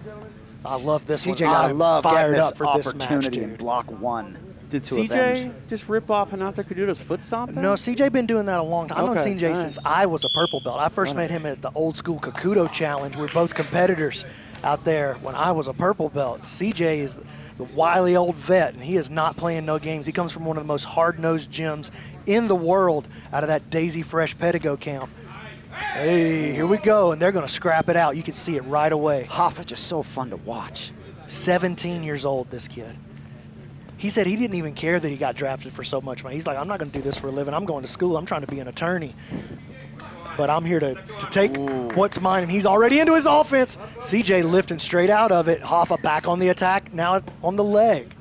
I love this CJ one. gotta I'm love getting fired this up for this match, opportunity in dude. block 1. Did to CJ avenge. just rip off Hanata Kaduda's foot stomp then? No, CJ been doing that a long time. I've known Okay, CJ all right. since I was a purple belt. I first met him at the old school Kakudo Challenge. We're both competitors out there when I was a purple belt. CJ is the wily old vet, and he is not playing no games. He comes from one of the most hard-nosed gyms in the world out of that Daisy Fresh Pedigo camp. Hey, here we go, and they're going to scrap it out. You can see it right away. Hoffa just so fun to watch. 17 years old, this kid. He said he didn't even care that he got drafted for so much money. He's like, I'm not going to do this for a living. I'm going to school. I'm trying to be an attorney. But I'm here to take what's mine, and he's already into his offense. CJ lifting straight out of it. Hoffa back on the attack, now on the leg.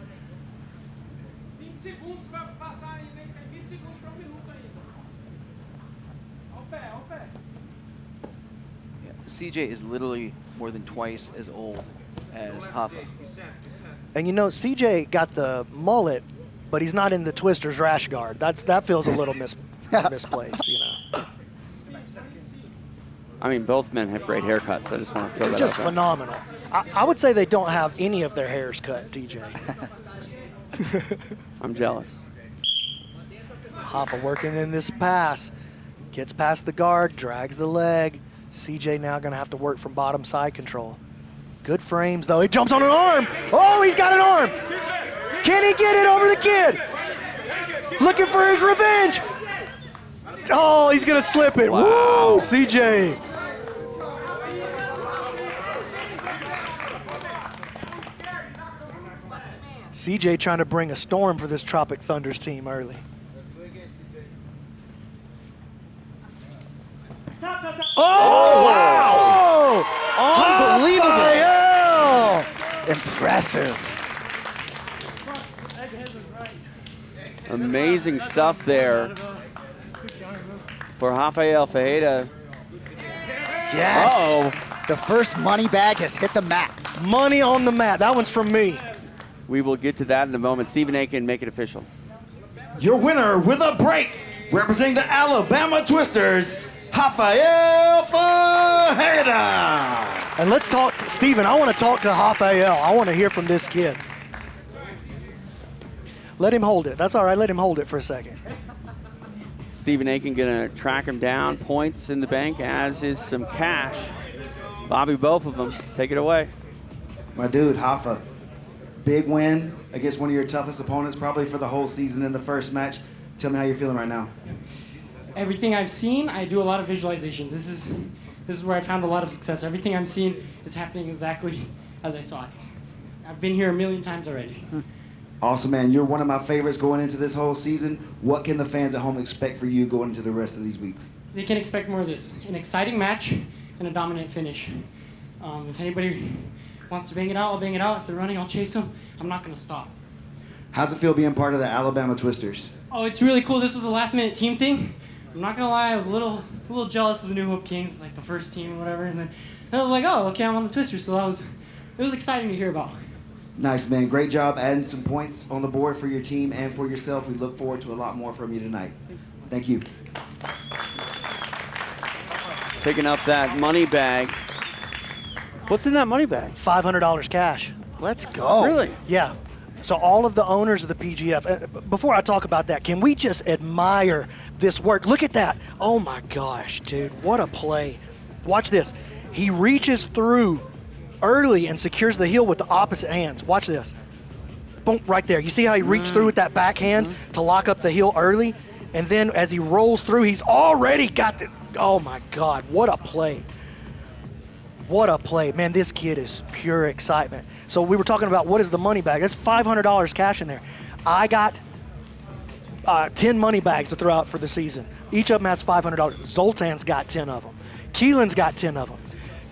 CJ is literally more than twice as old as Hoffa. And you know, CJ got the mullet, but he's not in the Twister's rash guard. That feels a little misplaced, you know. I mean, both men have great haircuts. I just want to throw They're that just out there. phenomenal. I would say they don't have any of their hairs cut, TJ. I'm jealous. Hoffa working in this pass. Gets past the guard, drags the leg. CJ now going to have to work from bottom side control. Good frames, though. He jumps on an arm. Oh, he's got an arm. Can he get it over the kid? Looking for his revenge. Oh, he's going to slip it. Wow. Woo, CJ. CJ trying to bring a storm for this Tropic Thunders team early. Oh, wow! Unbelievable. Impressive. Amazing stuff there for Rafael Fajeda. Yes. Uh-oh. The first money bag has hit the mat. Money on the mat. That one's from me. We will get to that in a moment. Stephen Aiken, make it official. Your winner with a break, representing the Alabama Twisters, Rafael Fajeda. And let's talk, Steven, I want to talk to Rafael. I want to hear from this kid. Let him hold it. That's all right. Let him hold it for a second. Stephen Aiken going to track him down. Points in the bank, as is some cash. Bobby, both of them. Take it away. My dude, Hoffa, big win against one of your toughest opponents probably for the whole season in the first match. Tell me how you're feeling right now. Everything I've seen, I do a lot of visualization. This is where I found a lot of success. Everything I'm seeing is happening exactly as I saw it. I've been here a million times already. Awesome, man. You're one of my favorites going into this whole season. What can the fans at home expect for you going into the rest of these weeks? They can expect more of this. An exciting match and a dominant finish. If anybody wants to bang it out, I'll bang it out. If they're running, I'll chase them. I'm not going to stop. How's it feel being part of the Alabama Twisters? Oh, it's really cool. This was a last-minute team thing. I'm not going to lie, I was a little jealous of the New Hope Kings, like the first team or whatever. And then I was like, oh, okay, I'm on the Twisters. So it was exciting to hear about. Nice, man. Great job adding some points on the board for your team and for yourself. We look forward to a lot more from you tonight. Thank you. Picking up that money bag. What's in that money bag? $500 cash. Let's go. Really? Yeah. So all of the owners of the PGF, before I talk about that, can we just admire this work? Look at that. Oh my gosh, dude, what a play. Watch this. He reaches through early and secures the heel with the opposite hands. Watch this. Boom, right there. You see how he reached through with that backhand to lock up the heel early? And then as he rolls through, he's already got the, oh my God, what a play. What a play. Man, this kid is pure excitement. So we were talking about what is the money bag. That's $500 cash in there. I got 10 money bags to throw out for the season. Each of them has $500. Zoltan's got 10 of them. Keelan's got 10 of them.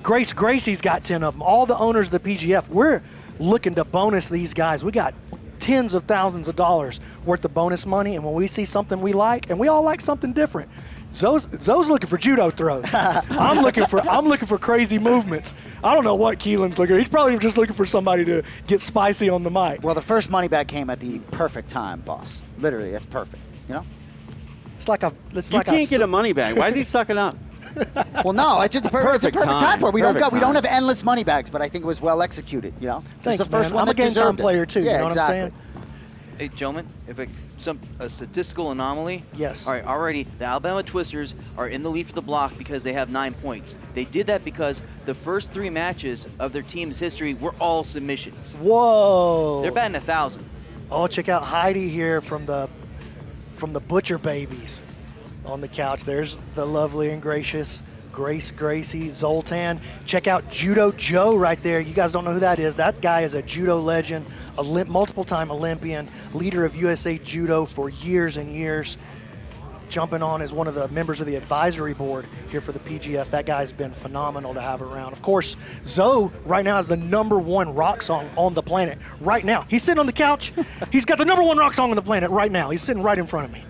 Gracie's got 10 of them. All the owners of the PGF, we're looking to bonus these guys. We got tens of thousands of dollars worth of bonus money, and when we see something we like, and we all like something different, Zoe's looking for judo throws. I'm looking for crazy movements. I don't know what Keelan's looking for. He's probably just looking for somebody to get spicy on the mic. Well, the first money bag came at the perfect time, boss. Literally, that's perfect. You know? You can't get a money bag. Why is he sucking up? Well, no, it's just it's a perfect time for it. We Perfect don't have time. endless money bags, but I think it was well executed. You know, Thanks, it's the first man. one I'm a that game time deserved it. player too. Yeah, you know exactly. what I'm saying? Hey, gentlemen, if a statistical anomaly. Yes. All right, already the Alabama Twisters are in the lead for the block because they have 9 points. They did that because the first 3 matches of their team's history were all submissions. Whoa. They're batting 1,000. Oh, check out Heidi here from the Butcher Babies on the couch. There's the lovely and gracious Gracie Zoltan. Check out Judo Joe right there. You guys don't know who that is. That guy is a judo legend, a multiple-time Olympian, leader of USA Judo for years and years. Jumping on as one of the members of the advisory board here for the PGF. That guy's been phenomenal to have around. Of course, Zoe right now is the #1 rock song on the planet. Right now. He's sitting on the couch. He's got the #1 rock song on the planet right now. He's sitting right in front of me.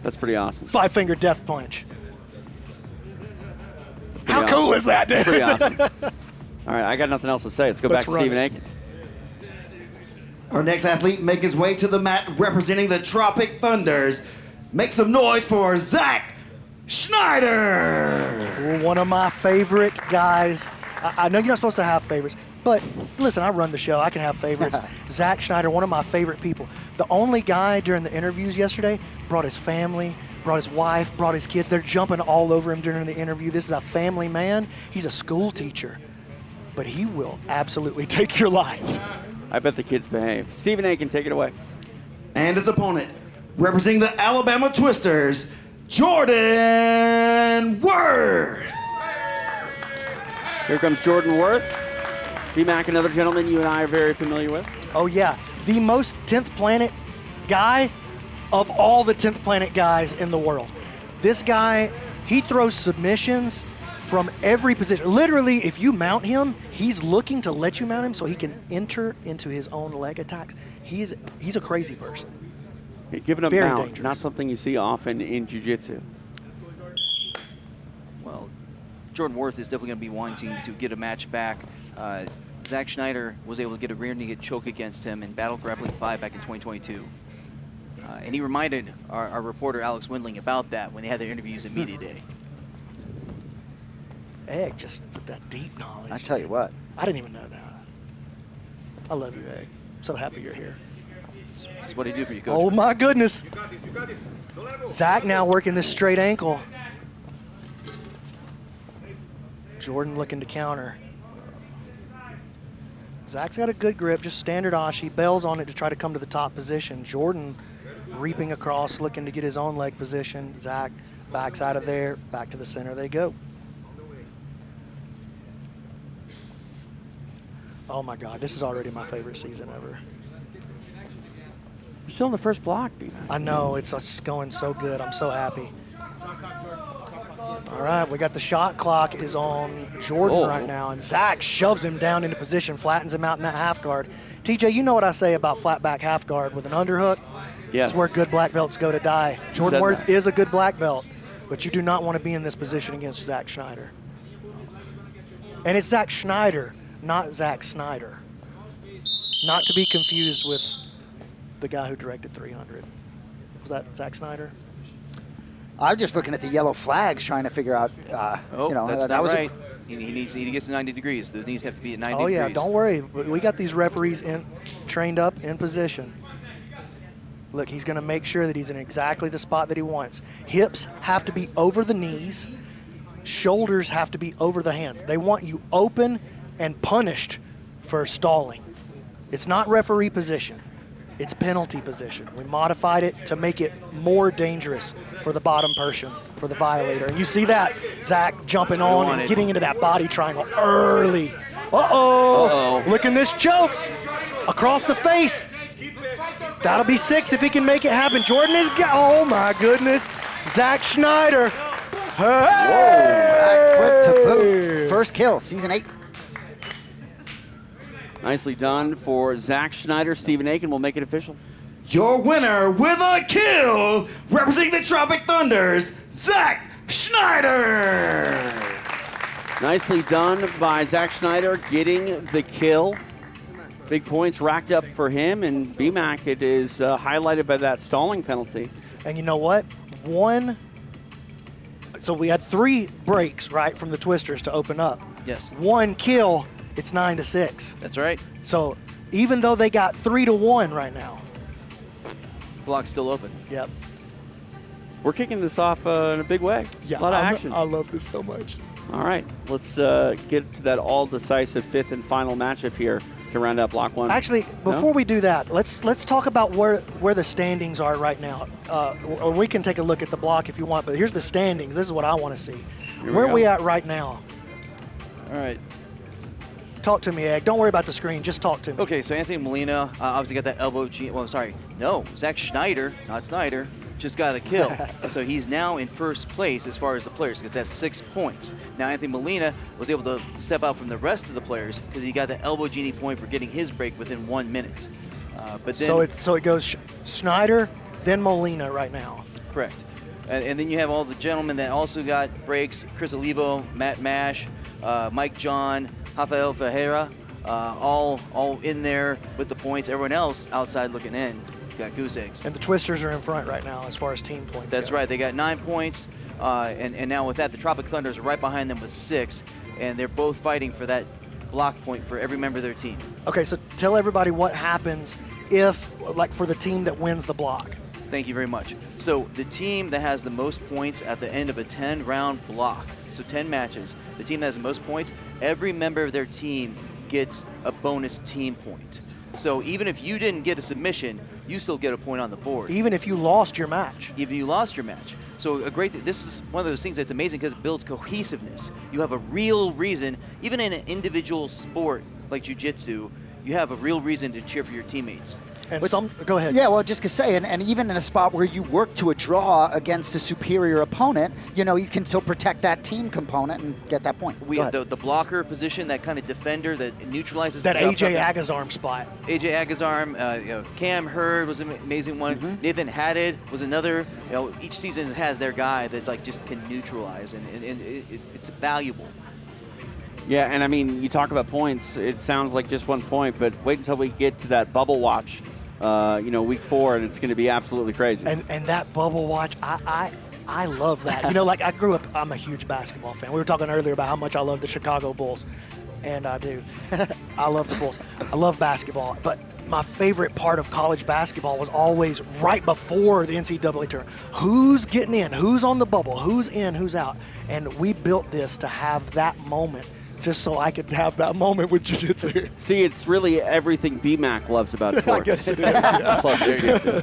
That's pretty awesome. 5-finger death punch. How cool is that, dude? That's pretty awesome. All right, I got nothing else to say. Let's go back to Stephen Aiken. Our next athlete making his way to the mat representing the Tropic Thunders. Make some noise for Zach Schneider. One of my favorite guys. I know you're not supposed to have favorites, but listen, I run the show. I can have favorites. Zach Schneider, one of my favorite people. The only guy during the interviews yesterday brought his family, brought his wife, brought his kids. They're jumping all over him during the interview. This is a family man. He's a school teacher, but he will absolutely take your life. I bet the kids behave. Stephen Aiken, take it away. And his opponent, representing the Alabama Twisters, Jordan Worth. Here comes Jordan Worth. B-Mac, another gentleman you and I are very familiar with. Oh, yeah. The most 10th planet guy of all the 10th planet guys in the world. This guy, he throws submissions from every position. Literally, if you mount him, he's looking to let you mount him so he can enter into his own leg attacks. He's a crazy person. Giving a Very mount, dangerous. not something you see often in jiu-jitsu. Well, Jordan Worth is definitely going to be wanting to get a match back. Zach Schneider was able to get a rear naked choke against him in Battle Grappling 5 back in 2022. And he reminded our reporter Alex Windling about that when they had their interviews at Media Day. Egg, just with that deep knowledge. I tell you what. I didn't even know that. I love you, Egg. So happy you're here. That's what he do for you, Coach. Oh, my goodness. Zach now working this straight ankle. Jordan looking to counter. Zach's got a good grip, just standard ashi. Bails on it to try to come to the top position. Jordan reaping across, looking to get his own leg position. Zach backs out of there, back to the center they go. Oh my God, this is already my favorite season ever. You're still in the first block, B-Mac. I know, it's just going so good. I'm so happy. All right, we got the shot clock is on Jordan right now, and Zach shoves him down into position, flattens him out in that half guard. TJ, you know what I say about flat back half guard with an underhook? Yes. It's where good black belts go to die. Jordan Worth is a good black belt, but you do not want to be in this position against Zach Schneider. And it's Zach Schneider, not Zach Snyder. Not to be confused with the guy who directed 300. Was that Zach Snyder? I'm just looking at the yellow flags, trying to figure out. Oh, you know, that's that not was right. He gets to 90 degrees. Those knees have to be at 90 Oh degrees. yeah, don't worry. We got these referees trained up in position. Look, he's going to make sure that he's in exactly the spot that he wants. Hips have to be over the knees. Shoulders have to be over the hands. They want you open and punished for stalling. It's not referee position. It's penalty position. We modified it to make it more dangerous for the bottom person, for the violator. And you see that, Zach jumping on and getting into that body triangle early. Uh-oh. Look in this choke. Across the face. That'll be 6 if he can make it happen. Jordan is, oh my goodness. Zach Schneider. Hey! Back flip to boot. First kill, season 8. Nicely done for Zach Schneider. Stephen Aiken will make it official. Your winner with a kill, representing the Tropic Thunders, Zach Schneider. Nicely done by Zach Schneider getting the kill. Big points racked up for him, and BMAC, it is highlighted by that stalling penalty. And you know what? So we had 3 breaks, right, from the twisters to open up. Yes. 1 kill, it's 9-6. That's right. So even though they got 3-1 right now. Block's still open. Yep. We're kicking this off in a big way. Yeah, a lot of action. I love this so much. All right, let's get to that all-decisive 5th and final matchup here to round out Block 1. Actually, before we do that, let's talk about where the standings are right now. Or we can take a look at the block if you want, but here's the standings. This is what I want to see. Where are we at right now? All right. Talk to me, Egg. Don't worry about the screen. Just talk to me. Okay, so Anthony Molina obviously got that elbow. Well, sorry. No, Zach Schneider, not Snyder, just got a kill. So he's now in first place as far as the players, because that's 6 points. Now Anthony Molina was able to step out from the rest of the players because he got the elbow genie point for getting his break within 1 minute. But then so it goes Schneider, then Molina right now. Correct. And then you have all the gentlemen that also got breaks: Chris Olivo, Matt Mash, Mike John, Rafael Fera, all in there with the points. Everyone else outside looking in got goose eggs. And the twisters are in front right now as far as team points. That's right. They got 9 points, and now with that, the Tropic Thunders are right behind them with 6, and they're both fighting for that block point for every member of their team. Okay, so tell everybody what happens if, like, for the team that wins the block. Thank you very much. So the team that has the most points at the end of a 10-round block, so 10 matches, the team that has the most points, every member of their team gets a bonus team point. So even if you didn't get a submission, you still get a point on the board. Even if you lost your match. Even if you lost your match. So a great this is one of those things that's amazing because it builds cohesiveness. You have a real reason, even in an individual sport like jiu-jitsu, you have a real reason to cheer for your teammates. And go ahead. Yeah, well, just to say, and even in a spot where you work to a draw against a superior opponent, you know, you can still protect that team component and get that point. We have the blocker position, that kind of defender that neutralizes that AJ Agazarm spot. AJ Agazarm, Cam Hurd was an amazing one. Nathan Haddad was another. You know, each season has their guy that's like just can neutralize, and it's valuable. Yeah, and I mean, you talk about points. It sounds like just 1 point, but wait until we get to that bubble watch. Week 4, and it's going to be absolutely crazy. And that bubble watch, I love that. You know, like I grew up, I'm a huge basketball fan. We were talking earlier about how much I love the Chicago Bulls, and I do. I love the Bulls. I love basketball, but my favorite part of college basketball was always right before the NCAA tournament. Who's getting in? Who's on the bubble? Who's in? Who's out? And we built this to have that moment, just so I could have that moment with jiu-jitsu. See, it's really everything BMAC loves about sports. I guess it is. Yeah. Plus jiu-jitsu.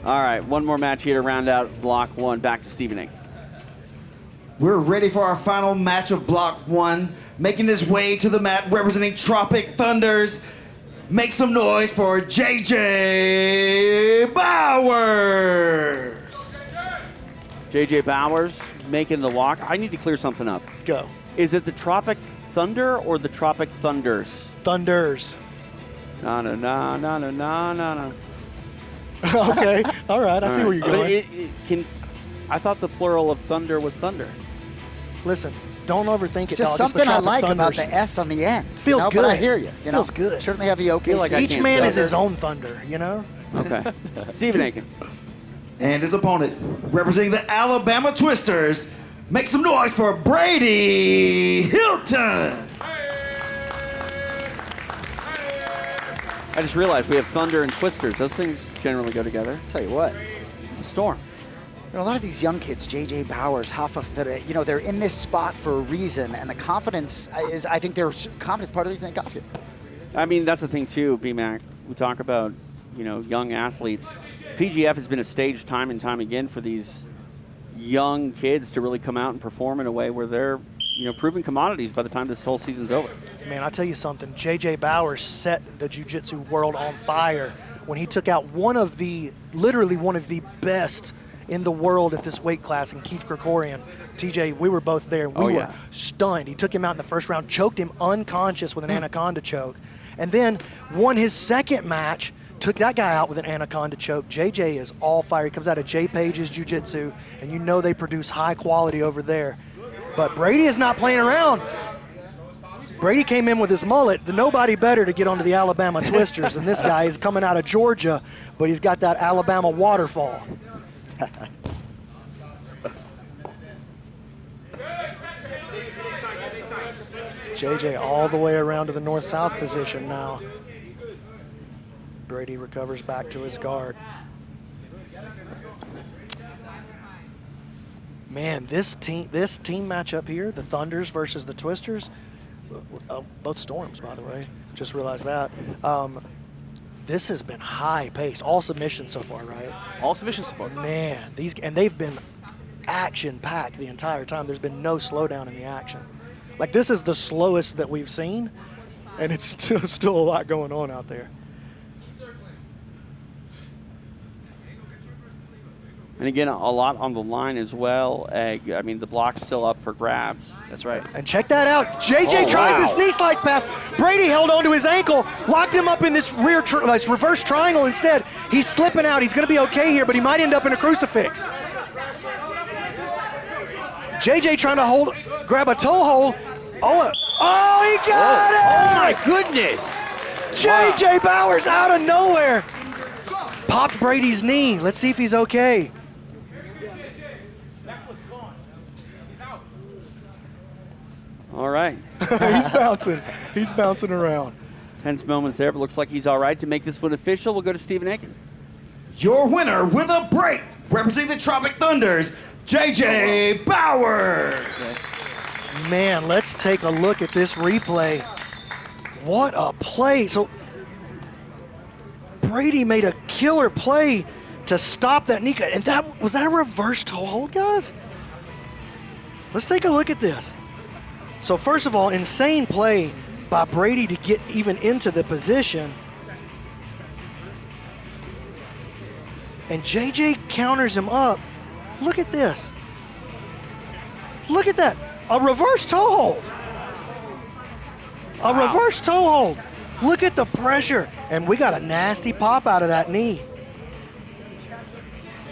All right, one more match here to round out Block 1. Back to Stephen A. We're ready for our final match of Block 1. Making his way to the mat, representing Tropic Thunders. Make some noise for JJ Bowers. JJ Bowers making the walk. I need to clear something up. Go. Is it the Tropic Thunder or the Tropic Thunders? Thunders. No. Okay, all right, I see where you're going. I thought the plural of thunder was thunder. Listen, don't overthink it, Just dog. something I like Thunders. about the S on the end. Feels good. But I hear you. Feels good. Certainly have the okay. Like each man is his own thunder, you know? Okay. Stephen Aiken. And his opponent, representing the Alabama Twisters, make some noise for Brady Hilton. I just realized we have thunder and twisters. Those things generally go together. Tell you what. It's a storm. You know, a lot of these young kids, JJ Bowers, Hafa Fera, you know, they're in this spot for a reason, and the confidence is, I think their confidence part of the reason they got here. I mean, that's the thing too, BMAC. We talk about, young athletes. PGF has been a stage time and time again for these young kids to really come out and perform in a way where they're, proven commodities by the time this whole season's over. Man, I'll tell you something. JJ Bowers set the jiu-jitsu world on fire when he took out literally one of the best in the world at this weight class, and Keith Krikorian. TJ, we were both there. We were stunned. He took him out in the first round, choked him unconscious with an anaconda choke, and then won his second match, took that guy out with an anaconda choke. JJ is all fire. He comes out of J Page's jiu-jitsu, and they produce high quality over there. But Brady is not playing around. Brady came in with his mullet, nobody better to get onto the Alabama Twisters than this guy. He's coming out of Georgia, but he's got that Alabama waterfall. JJ all the way around to the north-south position now. Brady recovers back to his guard. Man, this team matchup here, the Thunders versus the Twisters, both Storms, by the way. Just realized that. This has been high pace, all submissions so far, right? All submissions so far. Man, they've been action-packed the entire time. There's been no slowdown in the action. Like, this is the slowest that we've seen, and it's still a lot going on out there. And again, a lot on the line as well. I mean, the block's still up for grabs. That's right. And check that out. JJ tries this knee slice pass. Brady held onto his ankle, locked him up in this reverse triangle instead. He's slipping out. He's going to be okay here, but he might end up in a crucifix. JJ trying to grab a toe hold. Oh, he got it! Oh, my goodness. JJ Bowers out of nowhere. Popped Brady's knee. Let's see if he's okay. All right. He's bouncing. He's bouncing around. Tense moments there, but looks like he's all right. To make this one official, we'll go to Stephen Aiken. Your winner with a break, representing the Tropic Thunders, JJ Bowers. Man, let's take a look at this replay. What a play. So Brady made a killer play to stop that knee cut. And was that a reverse toe hold, guys? Let's take a look at this. So first of all, insane play by Brady to get even into the position. And JJ counters him up. Look at this. Look at that. A reverse toe hold. A reverse toe hold. Look at the pressure. And we got a nasty pop out of that knee.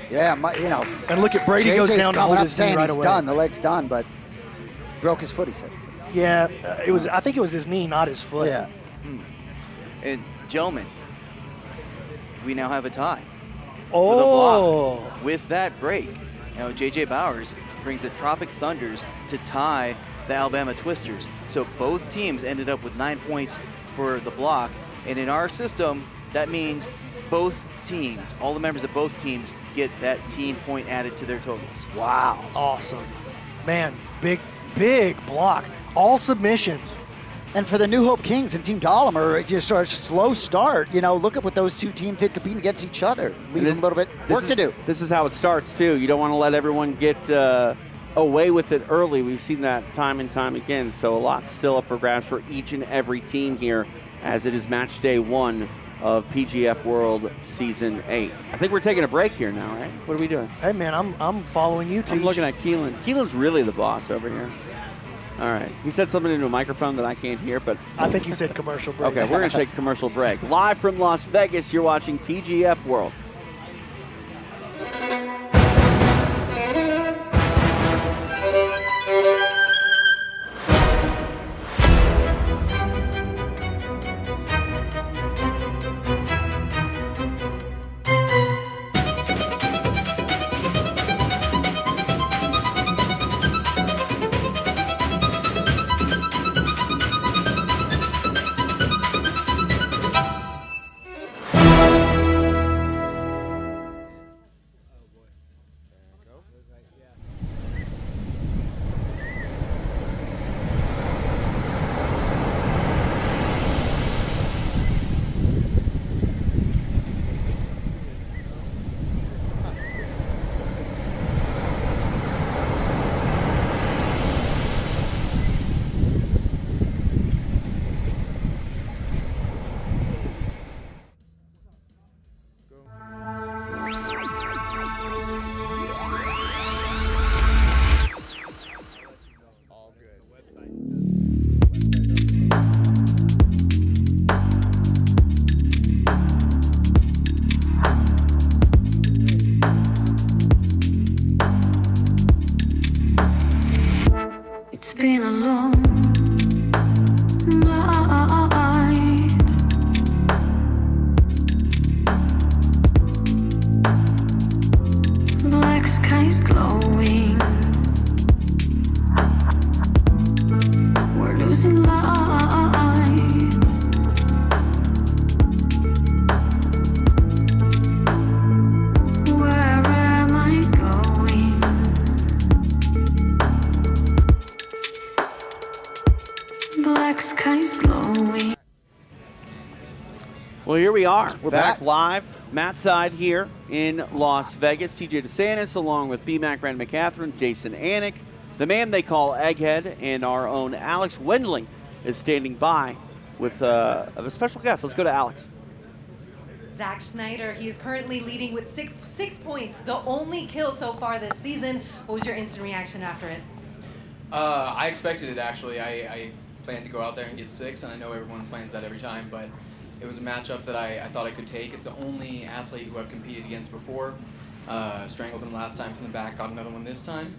Yeah, And look at Brady goes down to hold his knee right he's away. done. The leg's done, but broke his foot, he said. Yeah, I think it was his knee, not his foot. Yeah. And gentlemen, we now have a tie. Oh. For the block. With that break, JJ Bowers brings the Tropic Thunders to tie the Alabama Twisters. So both teams ended up with 9 points for the block. And in our system, that means both teams, all the members of both teams, get that team point added to their totals. Wow. Awesome. Man, big block. All submissions. And for the New Hope Kings and Team Dahlinger, just a slow start. Look at what those two teams did competing against each other. Leave them a little bit work to do. This is how it starts, too. You don't want to let everyone get away with it early. We've seen that time and time again. So a lot still up for grabs for each and every team here as it is match day 1 of PGF World Season 8. I think we're taking a break here now, right? What are we doing? Hey, man, I'm following you, Teach. I'm looking at Keelan. Keelan's really the boss over here. All right. He said something into a microphone that I can't hear, but... I think he said commercial break. Okay, we're going to take a commercial break. Live from Las Vegas, you're watching PGF World. been a long night. Black skies glowing. We're losing light. Well, here we are. We're back live. Matt Side here in Las Vegas. TJ DeSantis along with BMAC, Brandon McCatherine, Jason Anik, the man they call Egghead, and our own Alex Wendling is standing by with a special guest. Let's go to Alex. Zach Schneider, he is currently leading with six points, the only kill so far this season. What was your instant reaction after it? I expected it, actually. I planned to go out there and get 6, and I know everyone plans that every time, but it was a matchup that I thought I could take. It's the only athlete who I've competed against before. Strangled him last time from the back, got another one this time.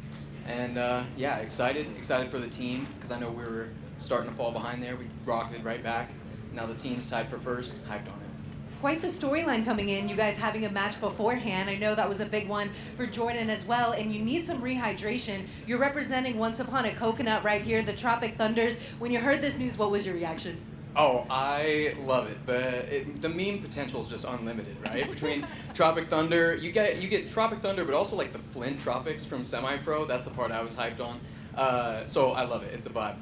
And yeah, excited for the team, because I know we were starting to fall behind there. We rocketed right back. Now the team's tied for first, hyped on it. Quite the storyline coming in, you guys having a match beforehand. I know that was a big one for Jordan as well, and you need some rehydration. You're representing Once Upon a Coconut right here, the Tropic Thunders. When you heard this news, what was your reaction? Oh, I love it. The meme potential is just unlimited, right? Between Tropic Thunder, you get Tropic Thunder, but also like the Flint Tropics from Semi-Pro. That's the part I was hyped on. So I love it. It's a vibe.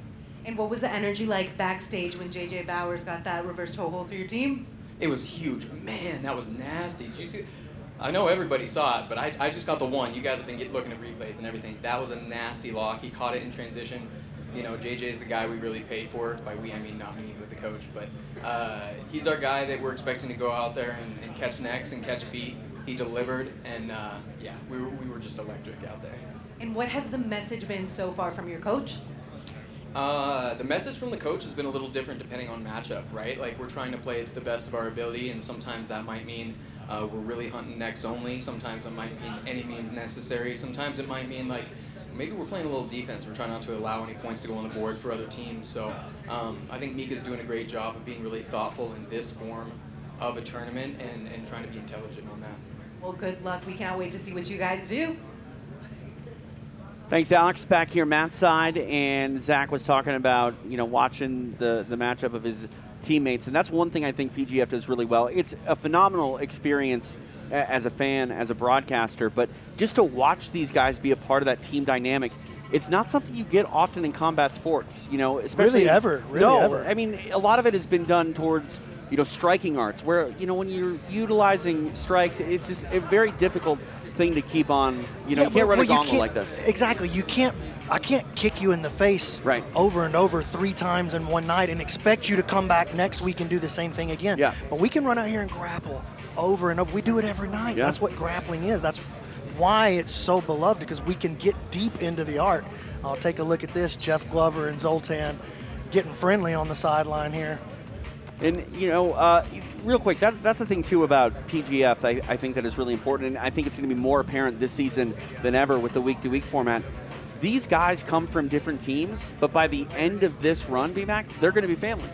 And what was the energy like backstage when JJ Bowers got that reverse toe hold for your team? It was huge. Man, that was nasty. Did you see? I know everybody saw it, but I just got the one. You guys have been looking at replays and everything. That was a nasty lock. He caught it in transition. You know, JJ's the guy we really paid for. By we, I mean not me, but the coach. But he's our guy that we're expecting to go out there and catch necks and catch feet. He delivered, and yeah, we were just electric out there. And what has the message been so far from your coach? The message from the coach has been a little different depending on matchup, right? Like, we're trying to play it to the best of our ability, and sometimes that might mean we're really hunting necks only. Sometimes it might mean any means necessary. Sometimes it might mean, like, maybe we're playing a little defense. We're trying not to allow any points to go on the board for other teams. So I think Mika's doing a great job of being really thoughtful in this form of a tournament and trying to be intelligent on that. Well, good luck. We cannot wait to see what you guys do. Thanks, Alex. Back here, Matt's side, and Zach was talking about, you know, watching the matchup of his teammates, and that's one thing I think PGF does really well. It's a phenomenal experience as a fan, as a broadcaster, but just to watch these guys be a part of that team dynamic, it's not something you get often in combat sports, you know, especially really ever. I mean, a lot of it has been done towards, you know, striking arts, where, you know, when you're utilizing strikes, it's just a very difficult thing to keep on, you know, you can't run a gauntlet like this. Exactly, I can't kick you in the face over and over 3 times in one night and expect you to come back next week and do the same thing again. Yeah. But we can run out here and grapple over and over. We do it every night. Yeah. That's what grappling is. That's why it's so beloved, because we can get deep into the art. I'll take a look at this. Jeff Glover and Zoltan getting friendly on the sideline here. And, you know, real quick, that's the thing, too, about PGF, I think that is really important, and I think it's going to be more apparent this season than ever with the week-to-week format. These guys come from different teams, but by the end of this run, BMAC, they're going to be family.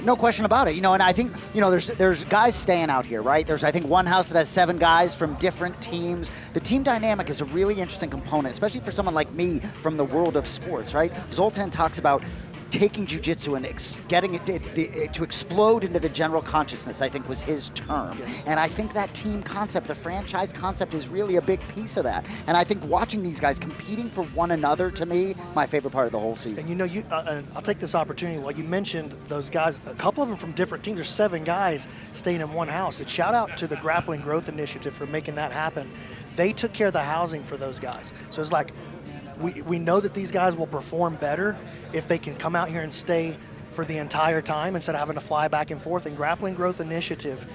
No question about it. You know, and I think, you know, there's guys staying out here, right? There's, I think, one house that has 7 guys from different teams. The team dynamic is a really interesting component, especially for someone like me from the world of sports, right? Zoltan talks about taking jiu-jitsu and getting it to explode into the general consciousness, I think was his term. Yes. And I think that team concept, the franchise concept, is really a big piece of that. And I think watching these guys competing for one another, to me, my favorite part of the whole season. And you know, I'll take this opportunity, like you mentioned those guys, a couple of them from different teams. There's 7 guys staying in one house. And shout out to the Grappling Growth Initiative for making that happen. They took care of the housing for those guys. So it's like, we know that these guys will perform better if they can come out here and stay for the entire time instead of having to fly back and forth. And Grappling Growth Initiative,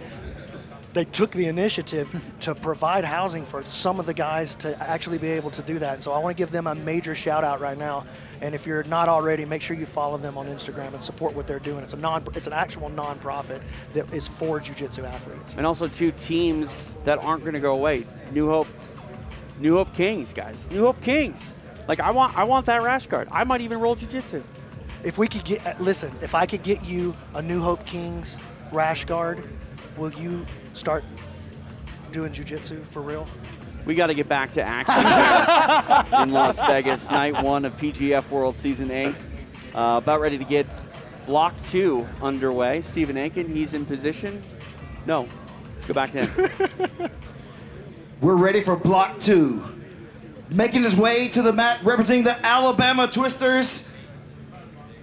they took the initiative to provide housing for some of the guys to actually be able to do that. And so I want to give them a major shout out right now. And if you're not already, make sure you follow them on Instagram and support what they're doing. It's an actual non-profit that is for jiu-jitsu athletes. And also 2 teams that aren't going to go away. New Hope Kings, guys. New Hope Kings. Like, I want that rash guard. I might even roll jiu-jitsu. If we could get, listen, if I could get you a New Hope Kings rash guard, will you start doing jiu-jitsu for real? We got to get back to action in Las Vegas. Night 1 of PGF World Season 8. About ready to get Block 2 underway. Stephen Aiken, he's in position. No, let's go back to him. We're ready for Block 2. Making his way to the mat, representing the Alabama Twisters.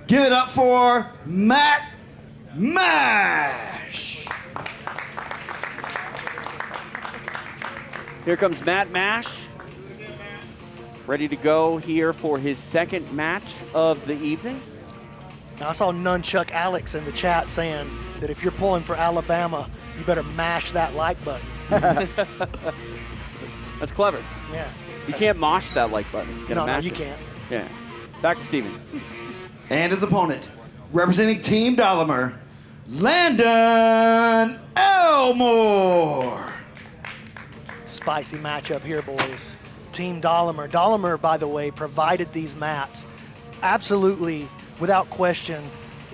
Give it up for Matt Mash. Here comes Matt Mash, ready to go here for his second match of the evening. Now, I saw Nunchuck Alex in the chat saying that if you're pulling for Alabama, you better mash that like button. That's clever. Yeah. You can't mosh that like button. You gotta No, mash you it. can't. Yeah. Back to Steven. And his opponent, representing Team Dahlimer, Landon Elmore. Spicy matchup here, boys. Team Dahlimer. Dahlimer, by the way, provided these mats. Absolutely, without question,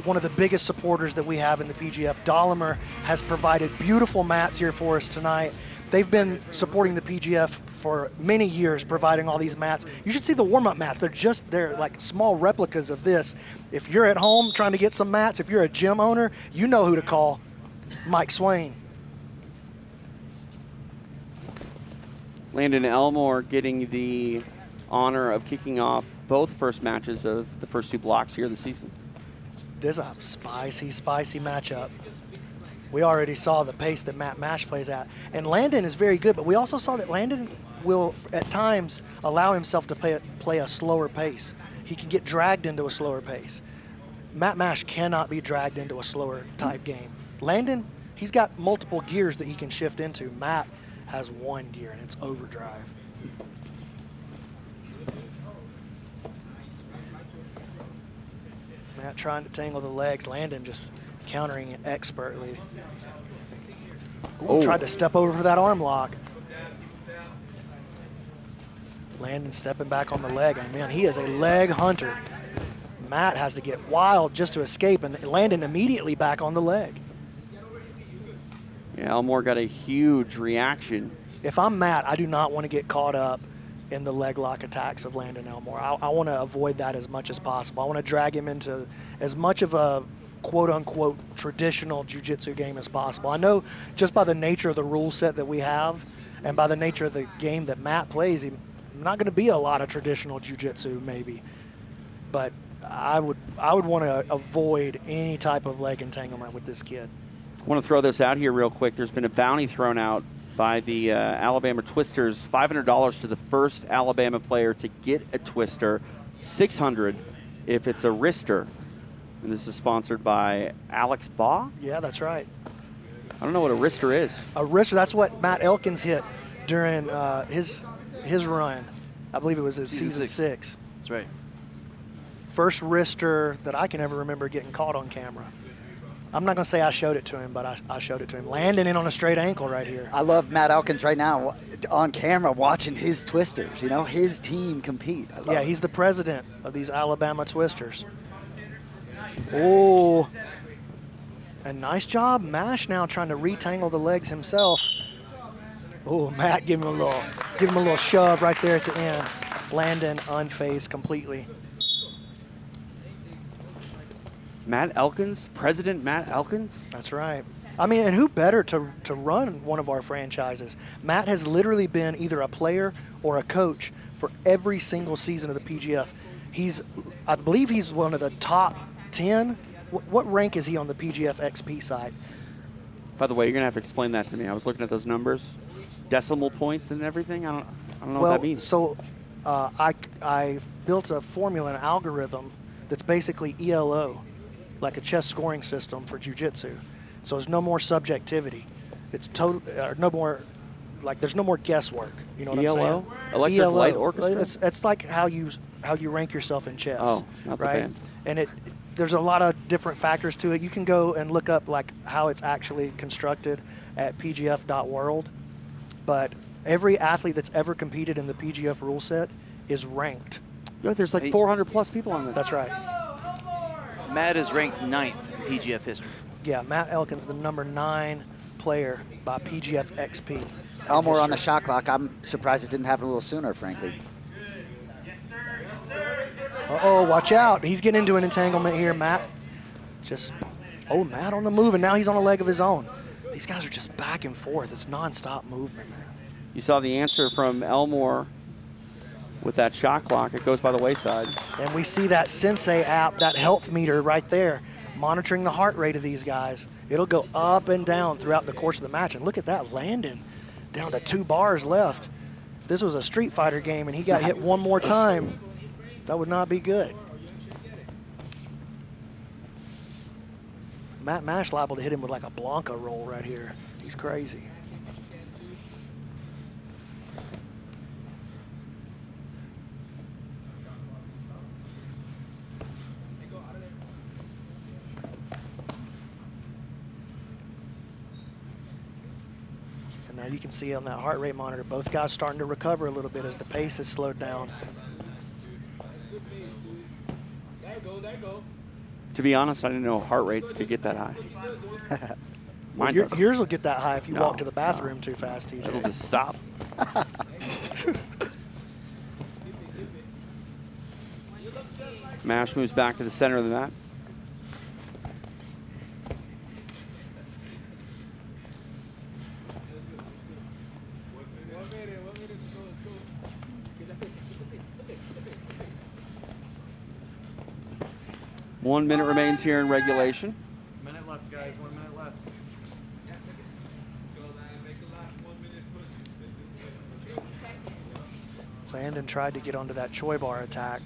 one of the biggest supporters that we have in the PGF. Dahlimer has provided beautiful mats here for us tonight. They've been supporting the PGF for many years, providing all these mats. You should see the warm-up mats. They're like small replicas of this. If you're at home trying to get some mats, if you're a gym owner, you know who to call. Mike Swain. Landon Elmore getting the honor of kicking off both first matches of the first two blocks here this season. This is a spicy, spicy matchup. We already saw the pace that Matt Mash plays at. And Landon is very good, but we also saw that Landon will, at times, allow himself to play a slower pace. He can get dragged into a slower pace. Matt Mash cannot be dragged into a slower type game. Landon, he's got multiple gears that he can shift into. Matt has one gear, and it's overdrive. Matt trying to tangle the legs. Landon just countering it expertly. Ooh, tried to step over for that arm lock. Landon stepping back on the leg. And man, he is a leg hunter. Matt has to get wild just to escape, and Landon immediately back on the leg. Yeah, Elmore got a huge reaction. If I'm Matt, I do not want to get caught up in the leg lock attacks of Landon Elmore. I want to avoid that as much as possible. I want to drag him into as much of a quote-unquote traditional jiu-jitsu game as possible. I know just by the nature of the rule set that we have and by the nature of the game that Matt plays, he's not going to be a lot of traditional jiu-jitsu maybe. But I would want to avoid any type of leg entanglement with this kid. I want to throw this out here real quick. There's been a bounty thrown out by the Alabama Twisters, $500 to the first Alabama player to get a twister, $600 if it's a wrister. And this is sponsored by Alex Baugh? Yeah, that's right. I don't know what a wrister is. A wrister, that's what Matt Elkins hit during his run. I believe it was his season six. That's right. First wrister that I can ever remember getting caught on camera. I'm not going to say I showed it to him, but I showed it to him. Landing in on a straight ankle right here. I love Matt Elkins right now on camera watching his twisters, you know, his team compete. Yeah, he's the president of these Alabama Twisters. Oh, and nice job. Mash now trying to retangle the legs himself. Oh, Matt give him a little shove right there at the end. Landon unfazed completely. Matt Elkins, President Matt Elkins? That's right. I mean, and who better to run one of our franchises? Matt has literally been either a player or a coach for every single season of the PGF. I believe he's one of the top 10. What rank is he on the PGF XP side? By the way, you're going to have to explain that to me. I was looking at those numbers, decimal points and everything. I don't know what that means. So I built a formula, an algorithm that's basically ELO, like a chess scoring system for jiu-jitsu. So there's no more subjectivity. It's total, no more, like there's no more guesswork. You know what I'm saying? Electric ELO. Light Orchestra? It's like how you rank yourself in chess. Oh, not the right? band. And there's a lot of different factors to it. You can go and look up like how it's actually constructed at pgf.world. But every athlete that's ever competed in the PGF rule set is ranked. Yeah, there's like 400 plus people on this. That's right. Matt is ranked 9th in PGF history. Yeah, Matt Elkins, the number 9 player by PGF XP. Elmore on the shot clock. I'm surprised it didn't happen a little sooner, frankly. Uh-oh, watch out. He's getting into an entanglement here, Matt. Matt on the move, and now he's on a leg of his own. These guys are just back and forth. It's nonstop movement, man. You saw the answer from Elmore with that shot clock. It goes by the wayside. And we see that Sensei app, that health meter right there. monitoring the heart rate of these guys. It'll go up and down throughout the course of the match. And look at that, Landon down to 2 bars left. If this was a Street Fighter game and he got hit one more time, that would not be good. Matt Mash liable to hit him with like a Blanca roll right here. He's crazy. And now you can see on that heart rate monitor, both guys starting to recover a little bit as the pace has slowed down. To be honest, I didn't know heart rates could get that high. Well, yours will get that high if you walk to the bathroom too fast, TJ. It'll just stop. Mash moves back to the center of the mat. One minute remains here in regulation. Minute left, guys. 1 minute left. Landon tried to get onto that Choi bar attack.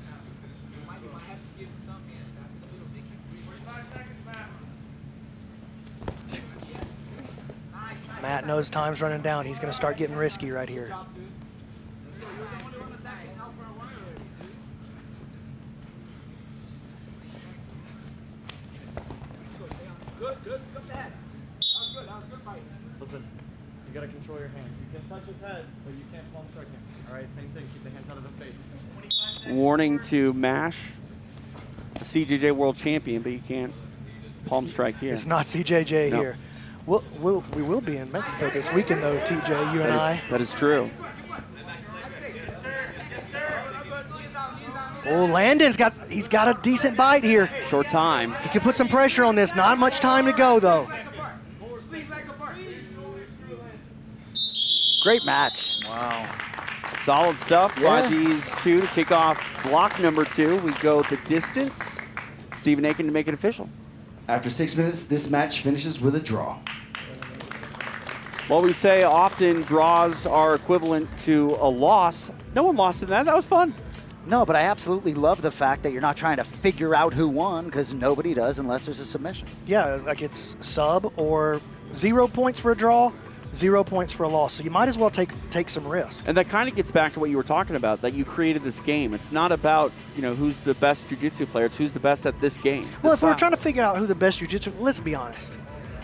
Matt knows time's running down. He's going to start getting risky right here. Listen, you gotta control your hands. You can touch his head, but you can't palm strike him. All right, same thing. Keep the hands out of the face. Warning to Mash, a CJJ world champion, but you can't palm strike here. It's not CJJ No. here. We will be in Mexico this weekend, though, TJ, you and I. That is true. Oh, Landon's got a decent bite here. Short time. He can put some pressure on this. Not much time to go, though. Great match. Wow. Solid stuff by these two to kick off block number 2. We go the distance. Stephen Aiken to make it official. After 6 minutes, this match finishes with a draw. Well, we say often draws are equivalent to a loss. No one lost in that. That was fun. No, but I absolutely love the fact that you're not trying to figure out who won, because nobody does unless there's a submission. Yeah, like it's sub or 0 points for a draw, 0 points for a loss. So you might as well take some risk. And that kind of gets back to what you were talking about, that you created this game. It's not about, who's the best jiu-jitsu player. It's who's the best at this game. Well, if we're trying to figure out who the best jiu-jitsu, let's be honest.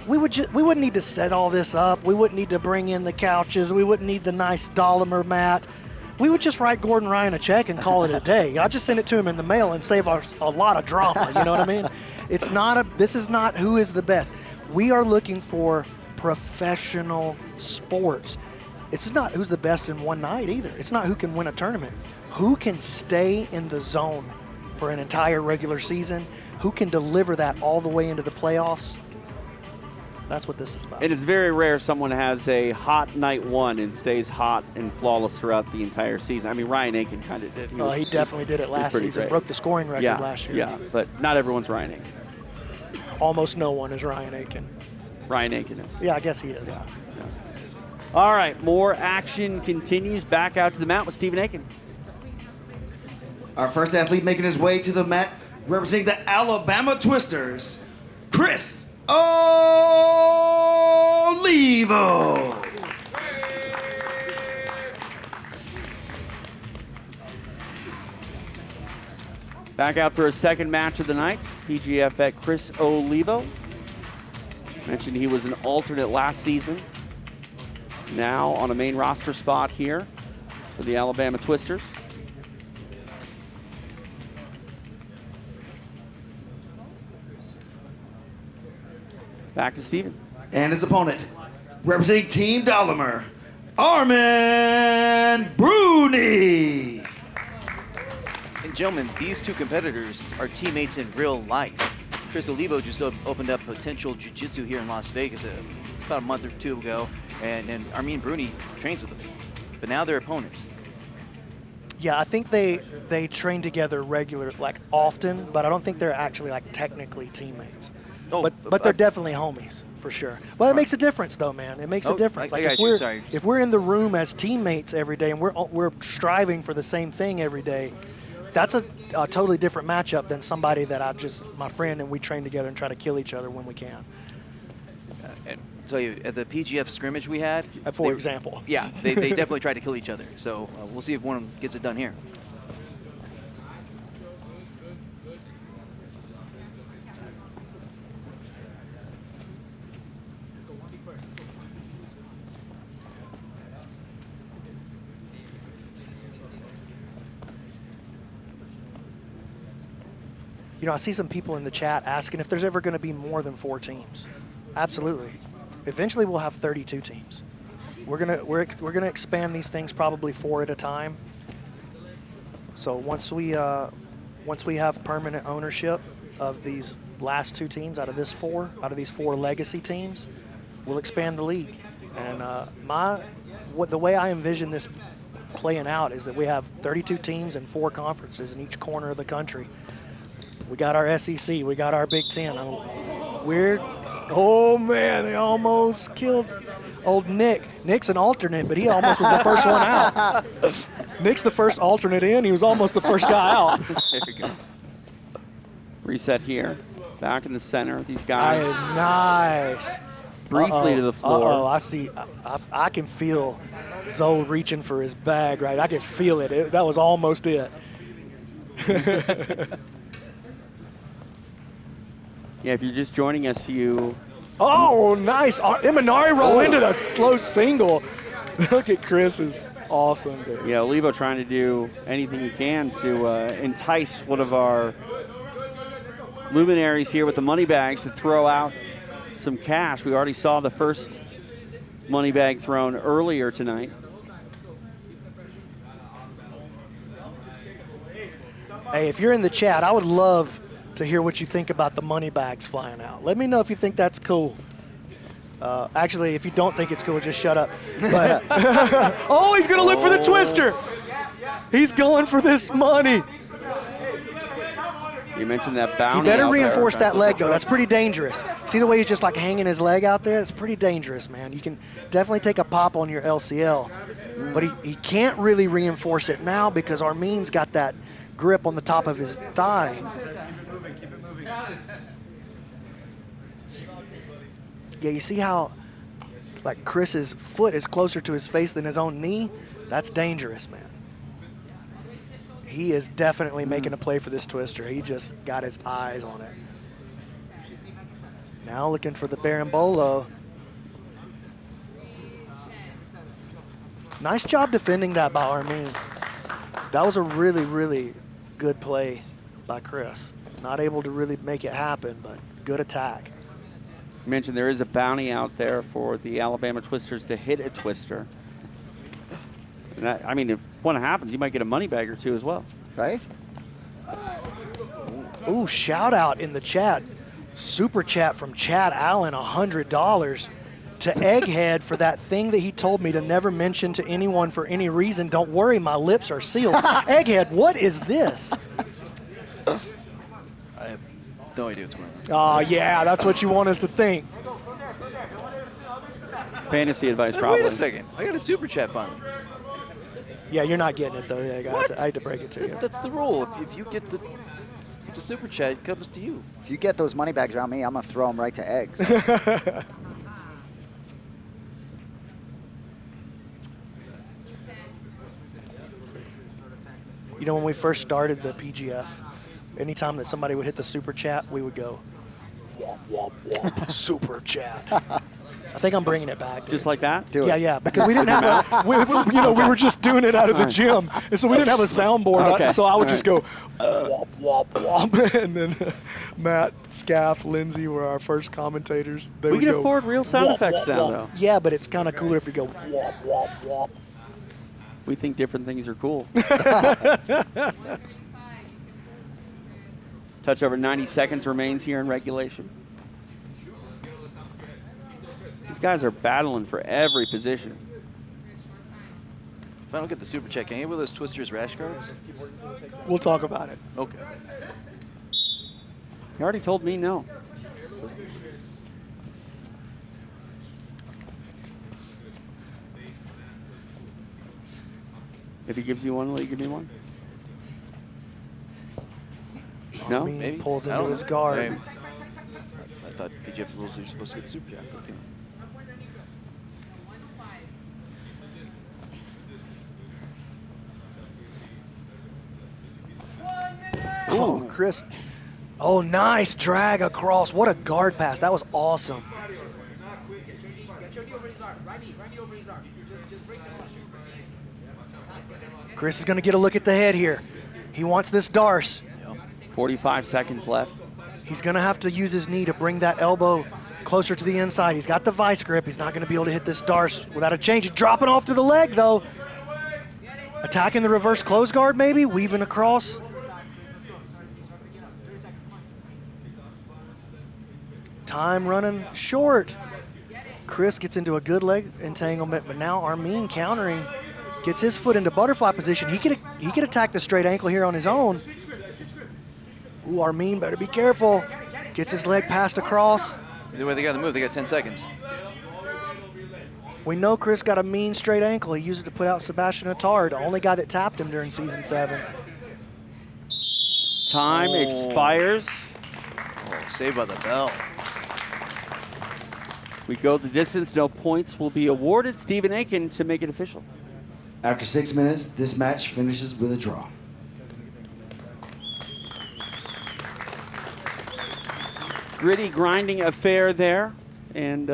We wouldn't need to set all this up. We wouldn't need to bring in the couches. We wouldn't need the nice Dahlinger mat. We would just write Gordon Ryan a check and call it a day. I'll just send it to him in the mail and save us a lot of drama. You know what I mean? This is not who is the best. We are looking for professional sports. It's not who's the best in one night either. It's not who can win a tournament. Who can stay in the zone for an entire regular season? Who can deliver that all the way into the playoffs? That's what this is about. And it's very rare someone has a hot night 1 and stays hot and flawless throughout the entire season. I mean, Ryan Aiken kind of did. He definitely did it last season. Great. Broke the scoring record last year. Yeah, but not everyone's Ryan Aiken. Almost no one is Ryan Aiken. Ryan Aiken is. Yeah, I guess he is. Yeah. All right, more action continues. Back out to the mat with Stephen Aiken. Our first athlete making his way to the mat, representing the Alabama Twisters, Chris Olivo. Back out for a second match of the night. PGF at Chris Olivo. Mentioned he was an alternate last season. Now on a main roster spot here for the Alabama Twisters. Back to Steven. And his opponent, representing Team Dahlinger, Armin Brunie. And gentlemen, these two competitors are teammates in real life. Chris Olivo just opened up potential jiu-jitsu here in Las Vegas about a month or two ago, and Armin Brunie trains with him. But now they're opponents. Yeah, I think they train together like often, but I don't think they're actually like technically teammates. Oh, but they're definitely homies for sure. Well, it makes a difference though, man. It makes a difference. I Like got you. Sorry. if we're in the room as teammates every day and we're striving for the same thing every day, that's a totally different matchup than somebody that my friend, and we train together and try to kill each other when we can. And tell you, at the PGF scrimmage we had, For example. Yeah, they definitely tried to kill each other. So we'll see if one of them gets it done here. You know, I see some people in the chat asking if there's ever going to be more than 4 teams. Absolutely. Eventually, we'll have 32 teams. We're gonna expand these things probably 4 at a time. So once we have permanent ownership of these last 2 teams out of these 4 legacy teams, we'll expand the league. And the way I envision this playing out is that we have 32 teams and 4 conferences in each corner of the country. We got our SEC, we got our Big Ten. Oh man, they almost killed old Nick. Nick's an alternate, but he almost was the first one out. Nick's the first alternate in, he was almost the first guy out. There you go. Reset here, back in the center. These guys. Nice. Briefly to the floor. I see. I can feel Zoe reaching for his bag, right? I can feel it. That was almost it. Yeah, if you're just joining us, Oh, nice. Imanari roll into the slow single. Look at Chris is awesome, dude. Yeah, Olivo trying to do anything he can to entice one of our luminaries here with the money bags to throw out some cash. We already saw the first money bag thrown earlier tonight. Hey, if you're in the chat, I would love to hear what you think about the money bags flying out. Let me know if you think that's cool. Actually, if you don't think it's cool, just shut up. But oh, he's going to look for the twister. He's going for this money. You mentioned that bounty. You better out reinforce there. that leg, though. That's pretty dangerous. See the way he's just like hanging his leg out there? It's pretty dangerous, man. You can definitely take a pop on your LCL. But he can't really reinforce it now because Armin's got that grip on the top of his thigh. Yeah, you see how like Chris's foot is closer to his face than his own knee? That's dangerous, man. He is definitely making a play for this twister. He just got his eyes on it. Now looking for the Berimbolo. Nice job defending that by Armin. That was a really, really good play by Chris. Not able to really make it happen, but good attack. You mentioned there is a bounty out there for the Alabama Twisters to hit a twister. And that, I mean, if one happens, you might get a money bag or 2 as well. Right? Ooh, shout out in the chat. Super chat from Chad Allen, $100 to Egghead for that thing that he told me to never mention to anyone for any reason. Don't worry, my lips are sealed. Egghead, what is this? I have no idea what's going on. Oh, yeah, that's what you want us to think. Fantasy advice, Hey, probably. Wait a second. I got a super chat finally. Yeah, you're not getting it, though. Yeah, What? I hate to break it to you. That's the rule. If you get the super chat, it comes to you. If you get those money bags around me, I'm going to throw them right to eggs. You know, when we first started the PGF, anytime that somebody would hit the super chat, we would go, womp, womp, womp, super chat. I think I'm bringing it back. Dude. Just like that? Yeah, because we didn't have we were just doing it out of the gym, and so we didn't have a soundboard. Okay. So I would just go, womp, womp, womp, and then Matt, Scaff, Lindsay were our first commentators. They We would can go, afford real sound womp, effects womp, now, womp. though. Yeah, but it's kind of cooler if you go womp, womp, womp. We think different things are cool. Touch over 90 seconds remains here in regulation. These guys are battling for every position. If I don't get the super check, can I get one of those Twisters rash guards? We'll talk about it. Okay. You already told me no. If he gives you one, will you give me one? No? Armin Maybe. pulls I into don't his know. guard. I thought PGF rules are supposed to get the super jack. Okay. Oh, Chris. Oh, nice drag across. What a guard pass. That was awesome. Chris is going to get a look at the head here. He wants this Darce. 45 seconds left. He's going to have to use his knee to bring that elbow closer to the inside. He's got the vice grip. He's not going to be able to hit this Darce without a change. Dropping off to the leg, though. Attacking the reverse close guard, maybe. Weaving across. Time running short. Chris gets into a good leg entanglement, but now Armin countering. Gets his foot into butterfly position. He could attack the straight ankle here on his own. Ooh, Armin better be careful. Gets his leg passed across. Either way, they got to move. They got 10 seconds. We know Chris got a mean straight ankle. He used it to put out Sebastian Attard, the only guy that tapped him during season 7. Time expires. Oh, saved by the bell. We go the distance. No points will be awarded. Stephen Aiken to make it official. After 6 minutes, this match finishes with a draw. Gritty grinding affair there. And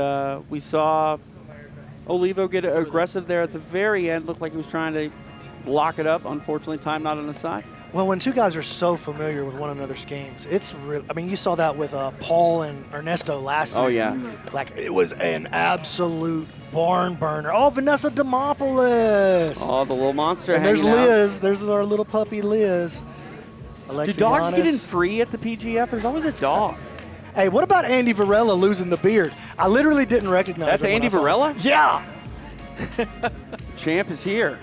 we saw Olivo get aggressive there at the very end. Looked like he was trying to lock it up. Unfortunately, time not on his side. Well, when two guys are so familiar with one another's games, it's real. I mean, you saw that with Paul and Ernesto last season. Oh, yeah. Like, it was an absolute barn burner. Oh, Vanessa Demopoulos. Oh, the little monster. And there's hanging out. Liz. There's our little puppy Liz. Do dogs get in free at the PGF? There's always a dog. Hey, what about Andy Varela losing the beard? I literally didn't recognize That's him when Andy I saw him. Varela? Yeah. Champ is here.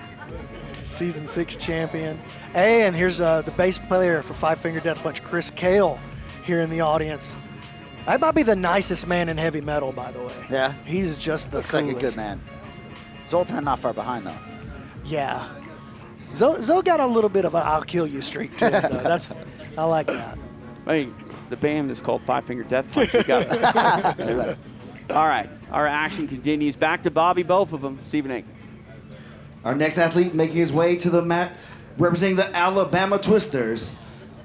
Season 6 champion. Hey, and here's the bass player for Five Finger Death Punch, Chris Kale, here in the audience. That might be the nicest man in heavy metal, by the way. Yeah. He's just the Looks coolest. like a good man. Zoltan not far behind, though. Yeah. Zoe got a little bit of an I'll kill you streak to him, though. I like that. I mean, the band is called Five Finger Death Punch. You got it. All right. Our action continues. Back to Bobby, both of them. Stephen Aiken. Our next athlete making his way to the mat, representing the Alabama Twisters,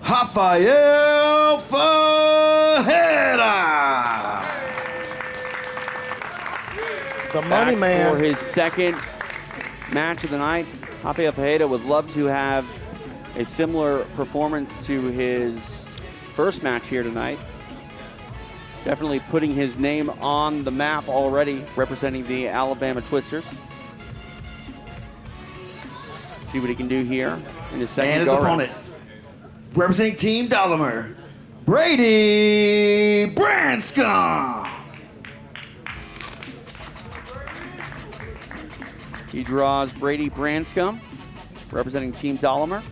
Rafael Fera. The money Back man. For his second match of the night, Rafael Fera would love to have a similar performance to his first match here tonight. Definitely putting his name on the map already, representing the Alabama Twisters. See what he can do here in his second And his go opponent, representing Team Dolomer, Brady Branscum. He draws Brady Branscum, representing Team Dolomer.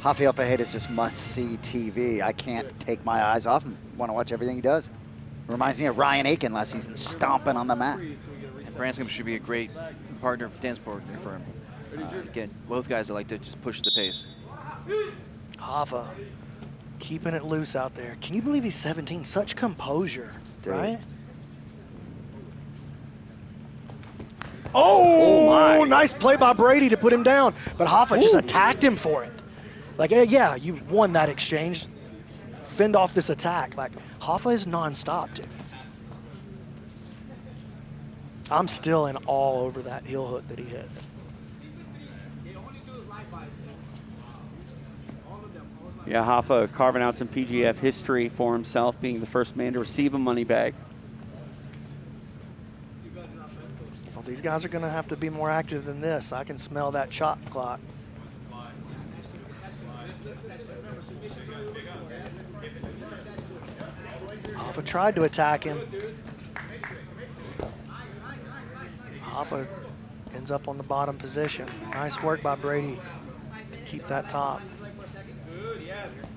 Rafael Fajeda is just must-see TV. I can't take my eyes off him. Want to watch everything he does. Reminds me of Ryan Aiken last season, stomping on the mat. And Branscum should be a great partner for dance partner for him. Again, both guys that like to just push the pace. Hava keeping it loose out there. Can you believe he's 17? Such composure, right? Oh, nice play by Brady to put him down. But Hoffa just attacked him for it. Like, yeah, you won that exchange. Fend off this attack. Like, Hoffa is non-stop, dude. I'm still in awe over that heel hook that he hit. Yeah, Hoffa carving out some PGF history for himself, being the first man to receive a money bag. Well, these guys are going to have to be more active than this. I can smell that shot clock. Hoffa tried to attack him. Hoffa ends up on the bottom position. Nice work by Brady to keep that top.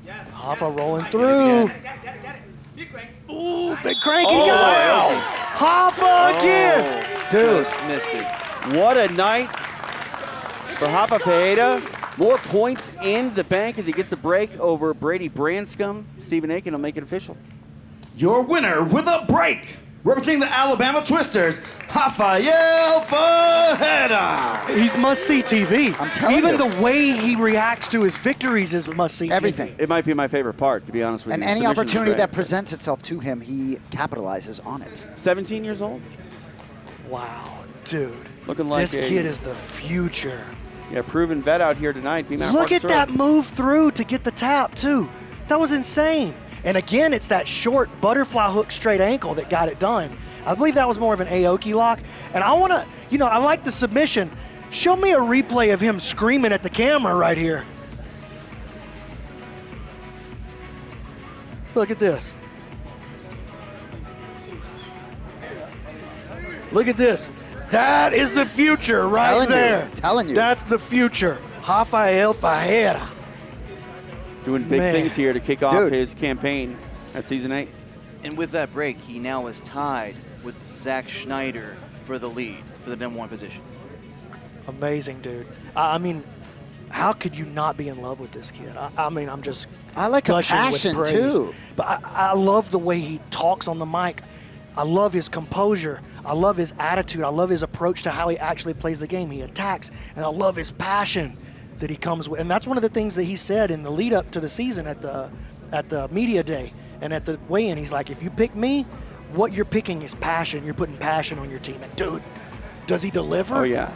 Hoffa rolling through. Ooh, big crank, he got it! Hoffa again! Dude. Just missed it. What a night for Hoffa Pereira. More points in the bank as he gets a break over Brady Branscum. Stephen Aiken will make it official. Your winner with a break, representing the Alabama Twisters, Rafael Fera. He's must-see TV. I'm telling Even you. the way he reacts to his victories is must-see Everything. It might be my favorite part, to be honest with And you. any Submissions are opportunity great. that presents itself to him, he capitalizes on it. 17 years old. Wow, dude. Looking like this kid is the future. Yeah, proven vet out here tonight. Look at that move through to get the tap, too. That was insane. And again, it's that short butterfly hook straight ankle that got it done. I believe that was more of an Aoki lock. And I want to, I like the submission. Show me a replay of him screaming at the camera right here. Look at this. Look at this. That is the future right there. Telling you. That's the future. Rafael Fera. Doing big Man. things here to kick off Dude. his campaign at Season 8. And with that break, he now is tied with Zach Schneider for the lead for the number 1 position. Amazing, dude. I mean, how could you not be in love with this kid? I mean, I'm just I like a gushing with passion, praise. too. But I love the way he talks on the mic. I love his composure. I love his attitude. I love his approach to how he actually plays the game. He attacks, and I love his passion that he comes with. And that's one of the things that he said in the lead up to the season at the media day and at the weigh-in. He's like, if you pick me, what you're picking is passion. You're putting passion on your team. And dude, does he deliver? Oh, yeah.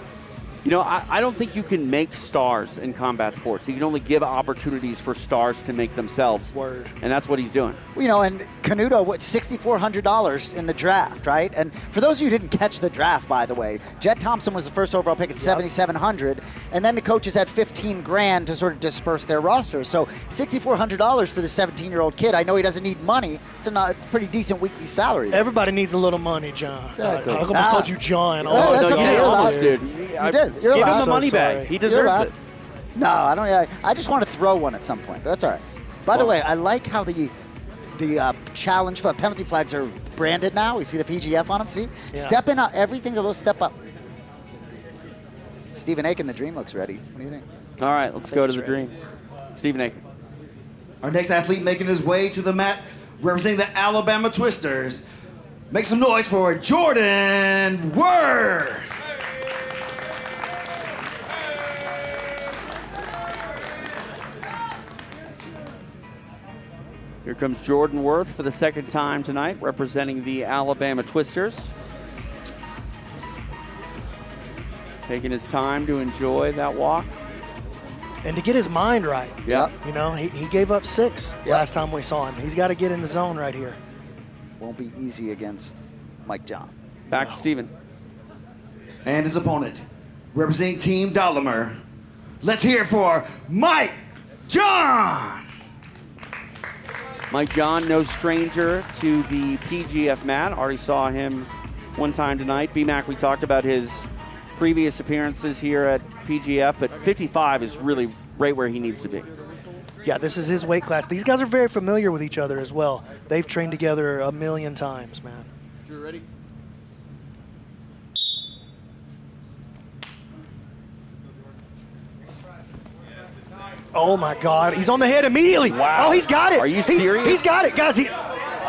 You know, I don't think you can make stars in combat sports. You can only give opportunities for stars to make themselves. Word. And that's what he's doing. And Canuto, $6,400 in the draft, right? And for those of you who didn't catch the draft, by the way, Jed Thompson was the first overall pick at $7,700, and then the coaches had $15,000 to sort of disperse their rosters. So $6,400 for the 17-year-old kid. I know he doesn't need money. It's a pretty decent weekly salary. Everybody needs a little money, John. Exactly. I almost called you John. That's okay. You're allowed. Dude. You did. You're Give allowed. him the money So bag. sorry. He You're deserves allowed. it. No, I don't. I just want to throw one at some point, but that's all right. By the way, I like how the challenge for penalty flags are branded now. We see the PGF on them. See, step in. Everything's a little step up. Stephen Aiken, the Dream looks ready. What do you think? All right, let's go to the Dream. Stephen Aiken. Our next athlete making his way to the mat, representing the Alabama Twisters. Make some noise for Jordan Worth. Here comes Jordan Worth for the second time tonight, representing the Alabama Twisters. Taking his time to enjoy that walk. And to get his mind right. Yeah. He gave up 6 last time we saw him. He's got to get in the zone right here. Won't be easy against Mike John. Back to Stephen. And his opponent, representing Team Dolomer. Let's hear it for Mike John. Mike John, no stranger to the PGF mat. Already saw him one time tonight. BMAC, we talked about his previous appearances here at PGF, but 55 is really right where he needs to be. Yeah, this is his weight class. These guys are very familiar with each other as well. They've trained together a million times, man. Drew, ready? Oh my God, he's on the head immediately. Wow. Oh, he's got it. Are you serious? He's got it, guys.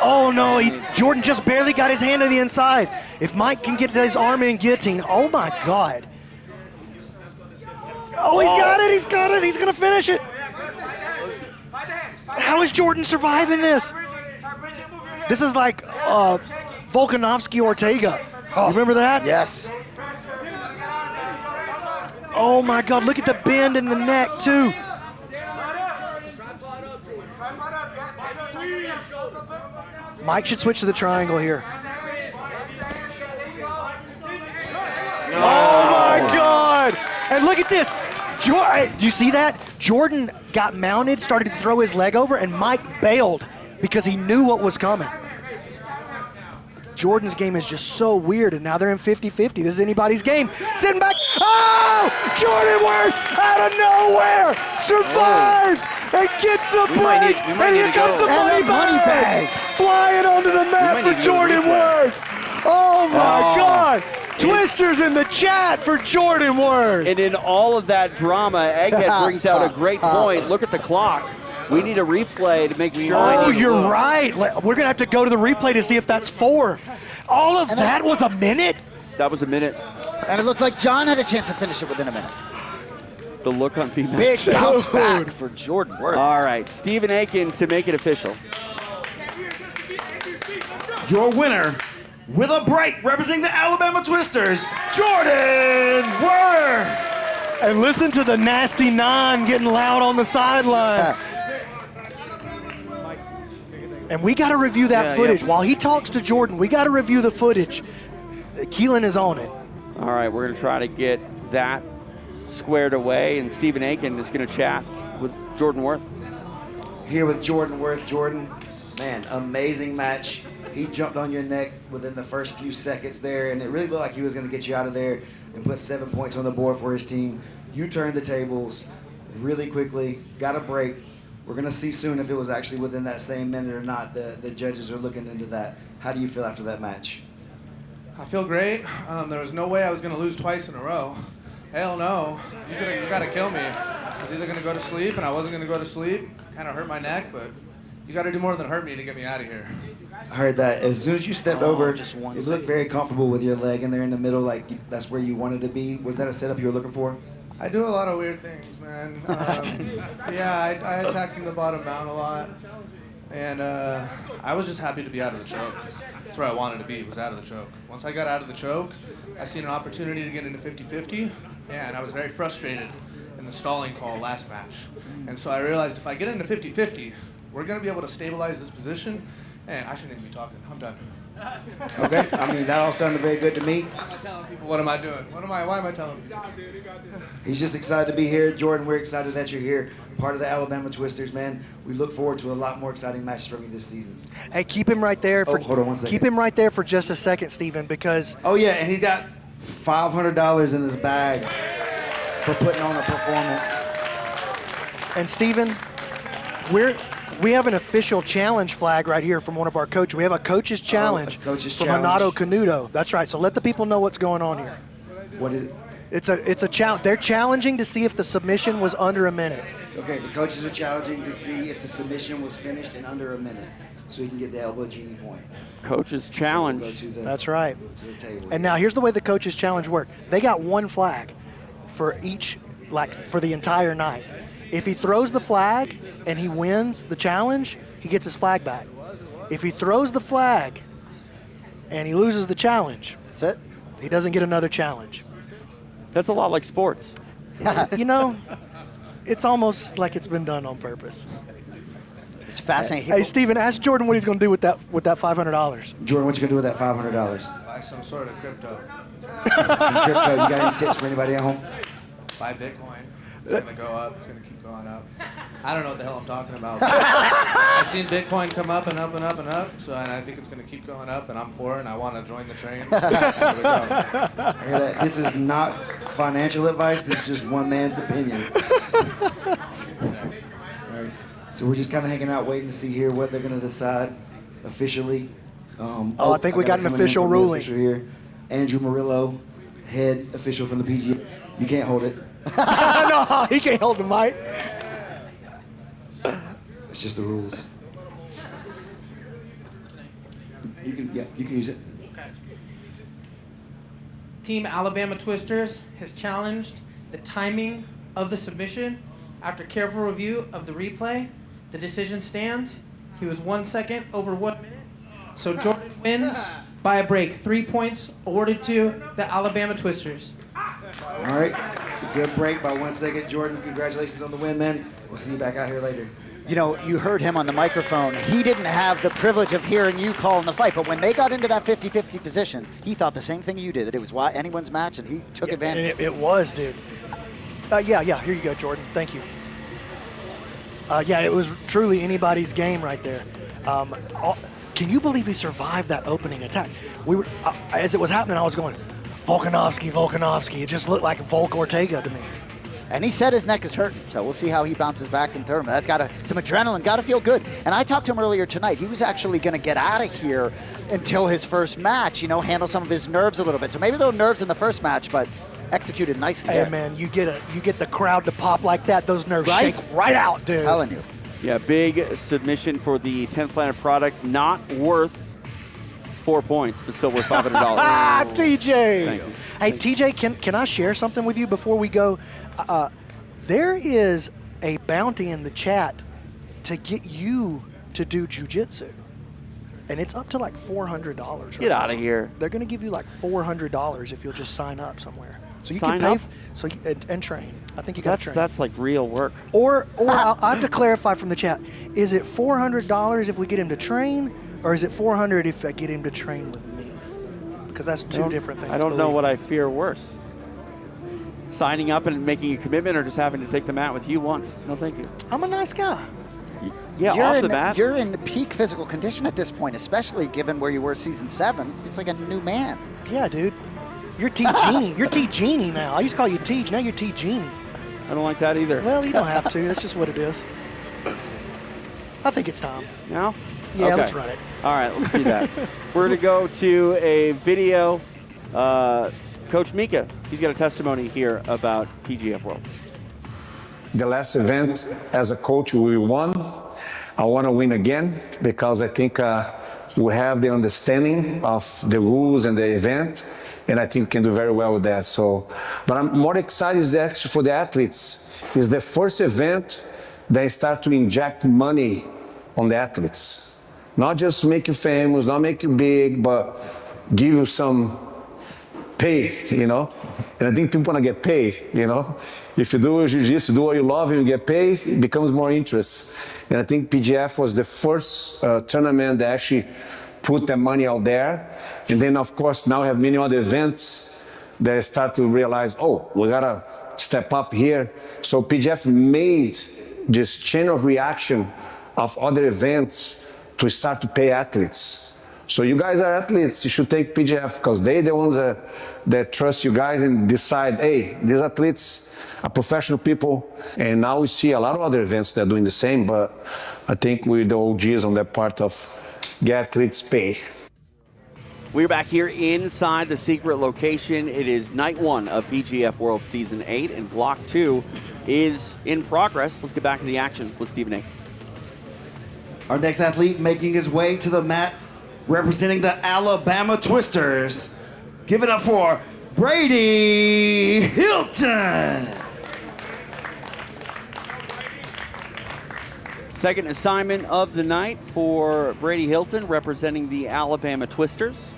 Oh no, Jordan just barely got his hand to the inside. If Mike can get his arm in guillotine, oh my God. Oh, he's got it, he's got it. He's gonna finish it. How is Jordan surviving this? This is like Volkanovski Ortega. Oh, remember that? Yes. Oh my God, look at the bend in the neck too. Mike should switch to the triangle here. Oh my God! And look at this. Do you see that? Jordan got mounted, started to throw his leg over, and Mike bailed. because he knew what was coming. Jordan's game is just so weird, and now they're in 50-50. This is anybody's game. Sitting back. Oh! Jordan Worth out of nowhere survives and gets the break. And here comes the money bag. Flying onto the mat for Jordan Worth. Oh, my God. Twisters in the chat for Jordan Worth. And in all of that drama, Egghead brings out a great point. Look at the clock. We need a replay to make sure. Oh, you're right. We're going to have to go to the replay to see if that's 4. All of that was a minute? That was a minute. And it looked like John had a chance to finish it within a minute. The look on people's Big face. bounce back for Jordan Worth. All right, Stephen Aiken to make it official. Your winner, with a break representing the Alabama Twisters, Jordan Worth. And listen to the nasty 9 getting loud on the sideline. And we got to review that footage. While he talks to Jordan, we got to review the footage. Keelan is on it. All right, we're going to try to get that squared away, and Stephen Aiken is going to chat with Jordan Worth. Here with Jordan Worth. Jordan, man, amazing match. He jumped on your neck within the first few seconds there, and it really looked like he was going to get you out of there and put 7 points on the board for his team. You turned the tables really quickly, got a break. We're going to see soon if it was actually within that same minute or not. The judges are looking into that. How do you feel after that match? I feel great. There was no way I was going to lose twice in a row. Hell no. You got to kill me. I was either going to go to sleep, and I wasn't going to go to sleep. Kind of hurt my neck, but you got to do more than hurt me to get me out of here. I heard that. As soon as you stepped over, it looked very comfortable with your leg in there in the middle, like that's where you wanted to be. Was that a setup you were looking for? I do a lot of weird things, man. Yeah, I attack from the bottom down a lot. And I was just happy to be out of the choke. That's where I wanted to be, was out of the choke. Once I got out of the choke, I seen an opportunity to get into 50-50, and I was very frustrated in the stalling call last match. And so I realized if I get into 50-50, we're going to be able to stabilize this position, and I shouldn't even be talking. I'm done. Okay, I mean, that all sounded very good to me. Why am I telling people what am I doing? Why am I telling people? He's just excited to be here. Jordan, we're excited that you're here. Part of the Alabama Twisters, man. We look forward to a lot more exciting matches from you this season. Hey, keep him right there. Hold on one second. Keep him right there for just a second, Stephen, because... Oh, yeah, and he's got $500 in his bag for putting on a performance. And, Stephen, we have an official challenge flag right here from one of our coaches. We have a coach's challenge from Renato Canuto. That's right. So let the people know what's going on here. What is it? It's a challenge. They're challenging to see if the submission was under a minute. Okay, the coaches are challenging to see if the submission was finished in under a minute, so he can get the elbow genie point. Coach's challenge. So we'll That's right. To the table. And now here's the way the coach's challenge worked. They got one flag for each, for the entire night. If he throws the flag and he wins the challenge, he gets his flag back. If he throws the flag and he loses the challenge, that's it. He doesn't get another challenge. That's a lot like sports. You know, it's almost like it's been done on purpose. It's fascinating. Hey, Stephen, ask Jordan what he's going to do with that $500. Jordan, what you going to do with that $500? Buy some sort of crypto. Some crypto. You got any tips for anybody at home? Buy Bitcoin. It's going to go up. It's going to keep going up. I don't know what the hell I'm talking about. I've seen Bitcoin come up and up and up and up, and I think it's going to keep going up, and I'm poor, and I want to join the train. So here we go. I hear that. This is not financial advice. This is just one man's opinion. All right. So we're just kind of hanging out, waiting to see here what they're going to decide officially. I think we got an official ruling. Official here. Andrew Murillo, head official from the PGF. You can't hold it. No, he can't hold the mic. It's just the rules. You can use it. Team Alabama Twisters has challenged the timing of the submission. After careful review of the replay, the decision stands. He was 1 second over 1 minute. So Jordan wins by a break. 3 points awarded to the Alabama Twisters. All right. Good break by 1 second. Jordan, congratulations on the win, man. We'll see you back out here later. You know, you heard him on the microphone. He didn't have the privilege of hearing you calling the fight, but when they got into that 50-50 position, he thought the same thing you did, that it was anyone's match, and he took advantage. And it was, dude. Yeah, here you go, Jordan. Thank you. Yeah, it was truly anybody's game right there. Can you believe he survived that opening attack? We were, as it was happening, I was going, Volkanovski. It just looked like Volk Ortega to me. And he said his neck is hurting, so we'll see how he bounces back in third. That's got some adrenaline, got to feel good. And I talked to him earlier tonight. He was actually going to get out of here until his first match, handle some of his nerves a little bit. So maybe a little nerves in the first match, but executed nicely Hey, there. man, you get the crowd to pop like that, those nerves shake right out, dude. I'm telling you. Yeah, big submission for the 10th Planet product. Not worth 4 points, but still worth $500. TJ. Thank you. Hey, TJ, can I share something with you before we go? There is a bounty in the chat to get you to do jiu-jitsu. And it's up to like $400. Get out of here. They're going to give you like $400 if you'll just sign up somewhere. So you Sign can up? pay and train. I think you got to train. That's like real work. Or I have to clarify from the chat. Is it $400 if we get him to train, or is it $400 if I get him to train with me? Because that's two different things. I don't know what I fear worse. Signing up and making a commitment, or just having to take the mat with you once. No, thank you. I'm a nice guy. Yeah, off the bat. You're in peak physical condition at this point, especially given where you were season 7. It's like a new man. Yeah, dude. You're T Genie. You're T Genie now. I used to call you T. Now you're T Genie. I don't like that either. Well, you don't have to. That's just what it is. I think it's time. Now? Yeah, Okay. let's run it. All right, let's do that. We're going to go to a video. Coach Mika, he's got a testimony here about PGF World. The last event, as a coach, we won. I want to win again because I think we have the understanding of the rules and the event, and I think we can do very well with that. So, but I'm more excited is actually for the athletes. It's the first event that start to inject money on the athletes. Not just make you famous, not make you big, but give you some pay, And I think people want to get paid, If you do jiu-jitsu, do what you love and you get paid, it becomes more interest. And I think PGF was the first tournament that actually put that money out there. And then, of course, now we have many other events that start to realize, we got to step up here. So PGF made this chain of reaction of other events to start to pay athletes. So you guys are athletes, you should take PGF because they're the ones that trust you guys and decide, hey, these athletes are professional people. And now we see a lot of other events that are doing the same, but I think we're the OGs on that part of get athletes pay. We're back here inside the secret location. It is night 1 of PGF World Season 8, and Block 2 is in progress. Let's get back to the action with Stephen A. Our next athlete making his way to the mat, representing the Alabama Twisters. Give it up for Brady Hilton. Second assignment of the night for Brady Hilton, representing the Alabama Twisters.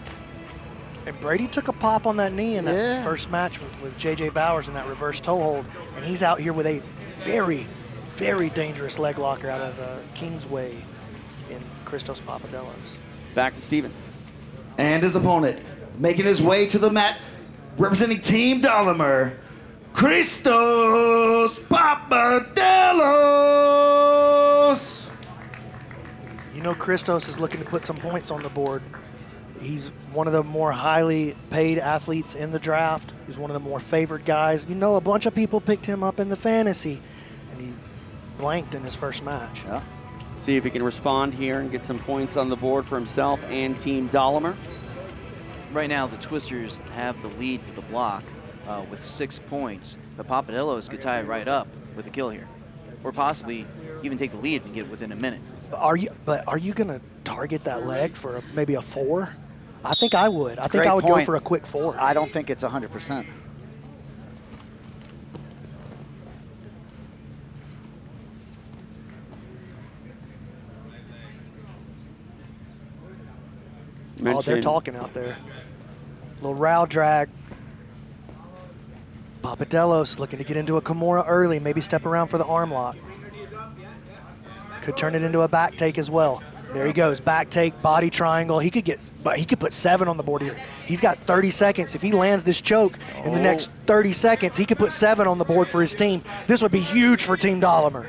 And Brady took a pop on that knee in that first match with J.J. Bowers in that reverse toe hold. And he's out here with a very, very dangerous leg locker out of Kingsway in Christos Papadellos. Back to Steven. And his opponent, making his way to the mat, representing Team Dolomer, Christos Papadellos. Christos is looking to put some points on the board. He's one of the more highly paid athletes in the draft. He's one of the more favored guys. A bunch of people picked him up in the fantasy, and he blanked in his first match. Yeah. See if he can respond here and get some points on the board for himself and Team Dolomer. Right now, the Twisters have the lead for the block with 6 points, but Papadellos could tie it right up with a kill here, or possibly even take the lead and get it within a minute. Are you going to target that leg for maybe a 4? I think I would. I think I would go for a quick 4. I don't think it's 100%. Oh, they're talking out there. Little row drag. Papadellos looking to get into a Kimura early, maybe step around for the arm lock. Could turn it into a back take as well. There he goes, back take, body triangle. He could put 7 on the board here. He's got 30 seconds. If he lands this choke in the next 30 seconds, he could put 7 on the board for his team. This would be huge for Team Dolomer.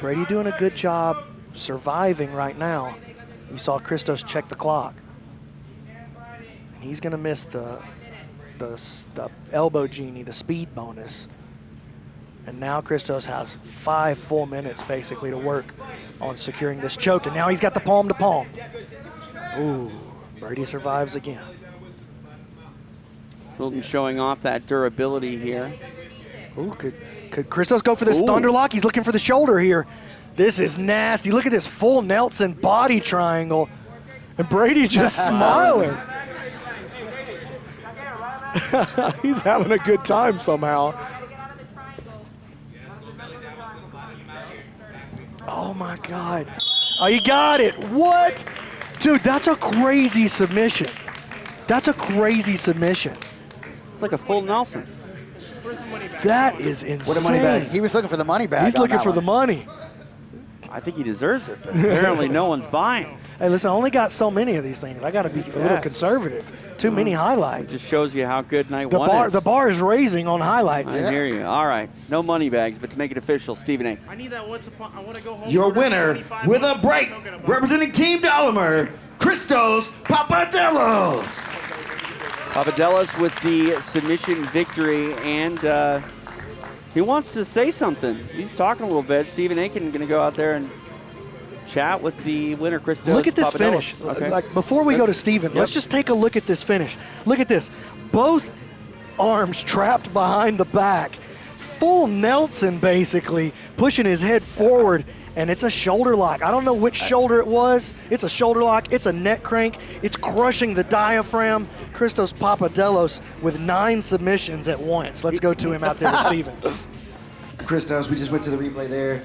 Brady doing a good job surviving right now. You saw Christos check the clock. And he's going to miss the elbow genie, the speed bonus. And now Christos has 5 full minutes basically to work on securing this choke. And now he's got the palm to palm. Ooh, Brady survives again. Hilton showing off that durability here. Ooh, could Christos go for this thunder lock? He's looking for the shoulder here. This is nasty. Look at this full Nelson body triangle. And Brady's just smiling. He's having a good time somehow. Oh my God. Oh, you got it. What? Dude, that's a crazy submission. That's a crazy submission. It's like a full Nelson. That is insane. What a money bag. He was looking for the money bag. He's looking for the money. I think he deserves it, but apparently no one's buying. Hey, listen, I only got so many of these things. I got to be a little conservative. Too many highlights. It just shows you how good night one is. The bar is raising on highlights. I hear you. All right. No money bags, but to make it official, Stephen A. I need that once upon. I want to go home. Your winner with a break, representing Team Elmore, Christos Papadellos. Papadellos with the submission victory, and he wants to say something. He's talking a little bit. Stephen Aiken going to go out there and chat with the winner, Christos. Look at this Papadellos. finish. Okay. Like before we go to Steven, let's just take a look at this finish. Look at this. Both arms trapped behind the back. Full Nelson, basically, pushing his head forward, and it's a shoulder lock. I don't know which shoulder it was. It's a shoulder lock. It's a neck crank. It's crushing the diaphragm. Christos Papadellos with 9 submissions at once. Let's go to him out there with Steven. Christos, we just went to the replay there.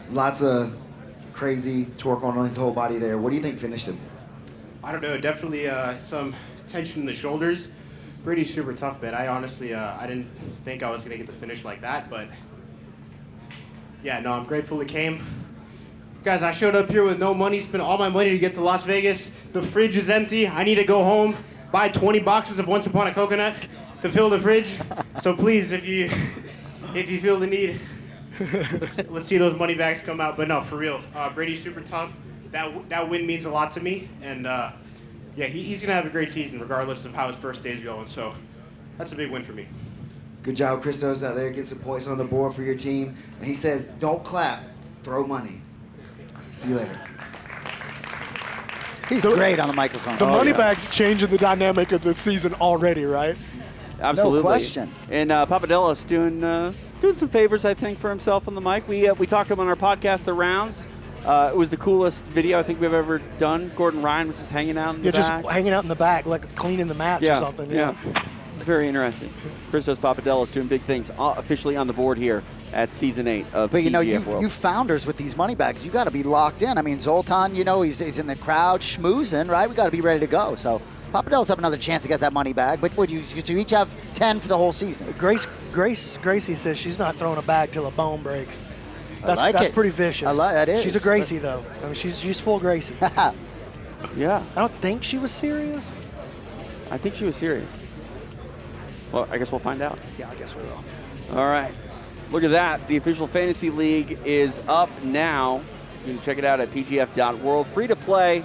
Lots of crazy torque on his whole body there. What do you think finished him? I don't know. Definitely some tension in the shoulders. Brady's super tough, man. I honestly, I didn't think I was gonna get the finish like that, but yeah, no, I'm grateful it came. Guys, I showed up here with no money, spent all my money to get to Las Vegas. The fridge is empty. I need to go home, buy 20 boxes of Once Upon a Coconut to fill the fridge. So please, if you feel the need, let's see those money bags come out. But no, for real, Brady's super tough. That win means a lot to me, and yeah, he's gonna have a great season regardless of how his first day's going. So that's a big win for me. Good job, Christos, out there. Get some points on the board for your team. And he says, don't clap, throw money. See you later. He's great on the microphone. The money bag's changing the dynamic of the season already, right? Absolutely. No question. And Papadellos doing some favors, I think, for himself on the mic. We talked to him on our podcast, The Rounds. It was the coolest video I think we've ever done. Gordon Ryan was just hanging out in the back. Yeah, just hanging out in the back, like cleaning the mats or something. Yeah. Very interesting. Christos Papadellos doing big things, officially on the board here at Season 8 of But, you know, PGF World. you founders with these money bags, you got to be locked in. I mean, Zoltan, you know, he's in the crowd schmoozing, right? We got to be ready to go. So Papadellos have another chance to get that money bag. But would you each have 10 for the whole season? Gracie says she's not throwing a bag till a bone breaks. That's pretty vicious. That is. She's a Gracie, though. I mean, she's full Gracie. Yeah. I don't think she was serious. I think she was serious. Well, I guess we'll find out. Yeah, I guess we will. All right. Look at that. The official fantasy league is up now. You can check it out at pgf.world. Free to play.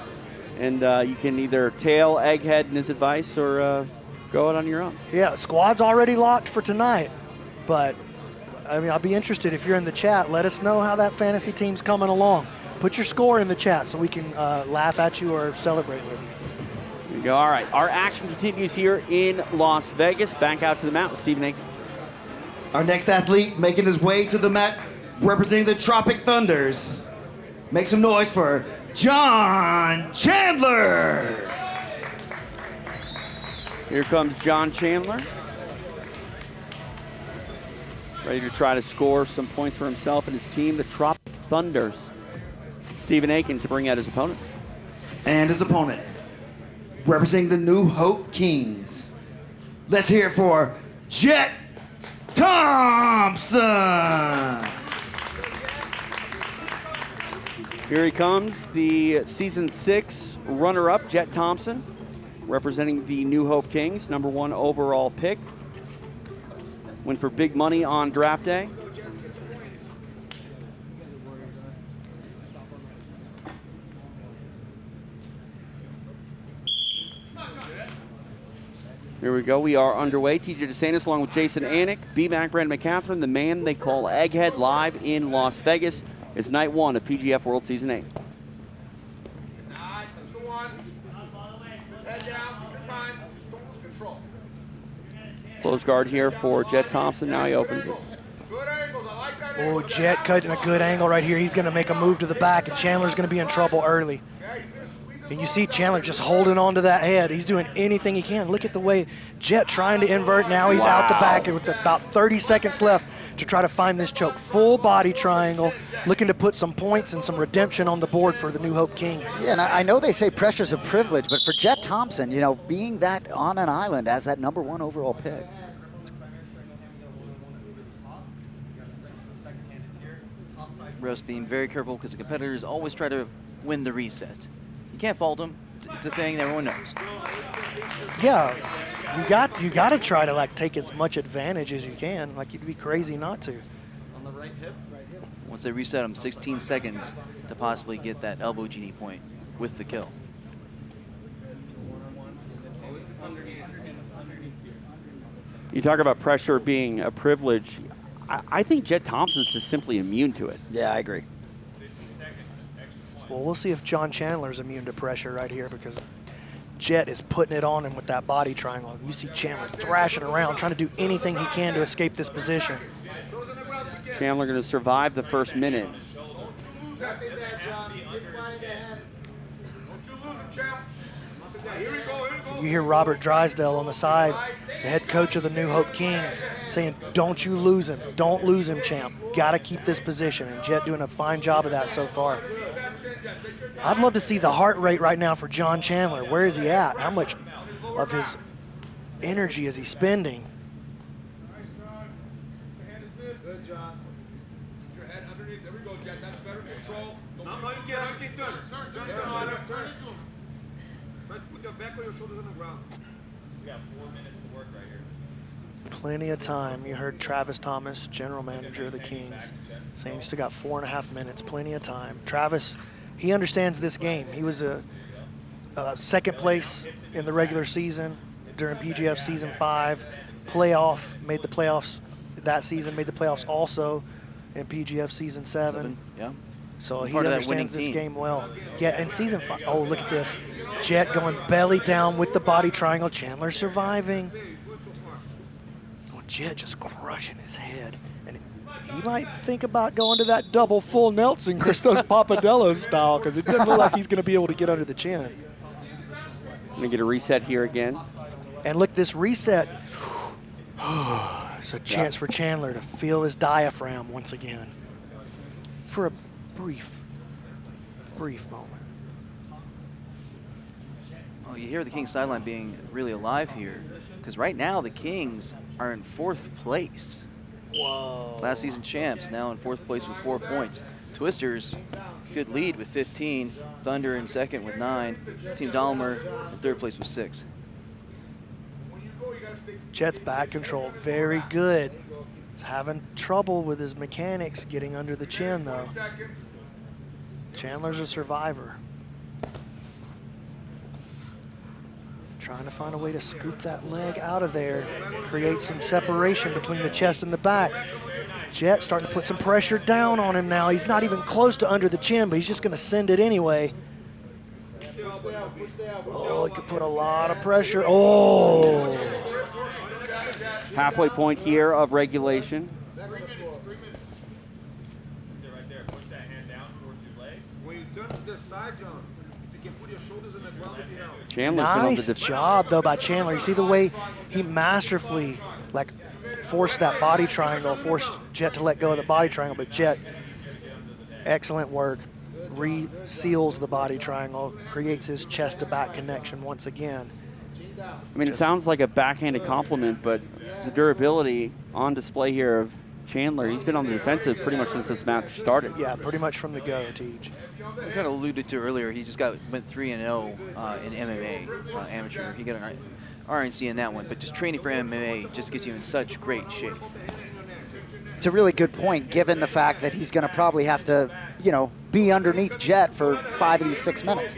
And you can either tail Egghead and his advice or go out on your own. Yeah, squad's already locked for tonight. But, I mean, I'll be interested if you're in the chat. Let us know how that fantasy team's coming along. Put your score in the chat so we can laugh at you or celebrate with you. There you go. All right. Our action continues here in Las Vegas. Back out to the mat with Stephen Aiken. Our next athlete making his way to the mat, representing the Tropic Thunders. Make some noise for John Chandler. Here comes John Chandler. Ready to try to score some points for himself and his team, the Tropic Thunders. Stephen Aiken to bring out his opponent. And his opponent, representing the New Hope Kings. Let's hear it for Jet Thompson. Here he comes, the Season 6 runner-up, Jet Thompson, representing the New Hope Kings, #1 overall pick. Went for big money on draft day. Here we go. We are underway. TJ DeSantis along with Jason Anik, B-Mac, Brandon McCaffrey, the man they call Egghead, live in Las Vegas. It's night 1 of PGF World Season 8. Nice, that's the one. Head down, take your time. Just don't lose control. Close guard here for Jet Thompson. Now he opens it. Good angles, I like that. Oh, Jet cutting a good angle right here. He's going to make a move to the back, and Chandler's going to be in trouble early. And you see Chandler just holding on to that head. He's doing anything he can. Look at the way Jet trying to invert. Now he's out the back with about 30 seconds left to try to find this choke. Full body triangle, looking to put some points and some redemption on the board for the New Hope Kings. Yeah, and I know they say pressure's a privilege, but for Jet Thompson, you know, being that on an island as that #1 overall pick. Refs being very careful because the competitors always try to win the reset. You can't fault them. It's a thing that everyone knows. Yeah, you got to try to like take as much advantage as you can. Like you'd be crazy not to. On the right hip. Once they reset them, 16 seconds to possibly get that elbow genie point with the kill. You talk about pressure being a privilege. I think Jet Thompson's just simply immune to it. Yeah, I agree. Well, we'll see if John Chandler's immune to pressure right here because Jet is putting it on him with that body triangle. You see Chandler thrashing around, trying to do anything he can to escape this position. Chandler going to survive the first minute. You hear Robert Drysdale on the side, the head coach of the New Hope Kings, saying, don't you lose him. Don't lose him, champ. Got to keep this position. And Jet doing a fine job of that so far. I'd love to see the heart rate right now for John Chandler. Where is he at? How much of his energy is he spending? Good job. Put your head underneath. There we go, Jet. That's better control. No, you can't turn. Turn it to him. Try to put your back on your shoulders on the ground. We got 4 minutes to work right here. Plenty of time. You heard Travis Thomas, general manager of the Kings, saying he's still got 4.5 minutes. Plenty of time. Travis, he understands this game. He was a second place in the regular season during PGF Season 5. Made the playoffs that season, made the playoffs also in PGF Season 7. Yeah. So he understands this game well. Yeah, in Season 5, oh, look at this. Jet going belly down with the body triangle. Chandler surviving. Oh, Jet just crushing his head. And he might think about going to that double full Nelson Christos Papadellos style because it doesn't look like he's going to be able to get under the chin. Going to get a reset here again. And look, this reset, it's a chance for Chandler to feel his diaphragm once again for a brief moment. Oh, you hear the Kings sideline being really alive here because right now the Kings are in 4th place. Whoa. Last season champs, now in 4th place with 4 points. Twisters, good lead with 15. Thunder in 2nd with 9. Team Dahmer in 3rd place with 6. Jet's back control, very good. He's having trouble with his mechanics getting under the chin, though. Chandler's a survivor. Trying to find a way to scoop that leg out of there, create some separation between the chest and the back. Jet starting to put some pressure down on him now. He's not even close to under the chin, but he's just going to send it anyway. Oh, he could put a lot of pressure. Oh! Halfway point here of regulation. Chandler's nice job, though, by Chandler. You see the way he masterfully, like, forced that body triangle, forced Jet to let go of the body triangle, but Jet, excellent work, reseals the body triangle, creates his chest-to-back connection once again. I mean, it sounds like a backhanded compliment, but the durability on display here of Chandler, he's been on the defensive pretty much since this match started. Yeah, pretty much from the go, Teej. We kind of alluded to earlier, he just went 3-0 in MMA, amateur. He got an RNC in that one, but just training for MMA just gets you in such great shape. It's a really good point, given the fact that he's going to probably have to, you know, be underneath Jet for 5 of these 6 minutes.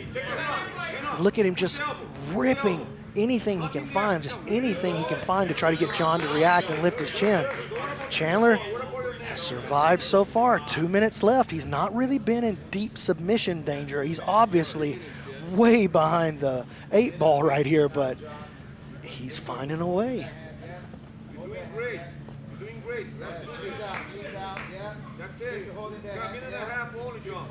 Look at him just ripping anything he can find, just anything he can find to try to get John to react and lift his chin. Chandler has survived so far. 2 minutes left. He's not really been in deep submission danger. He's obviously way behind the 8 ball right here, but he's finding a way. You're doing great. You're doing great. That's it. That's it. You got a minute and a half only, John.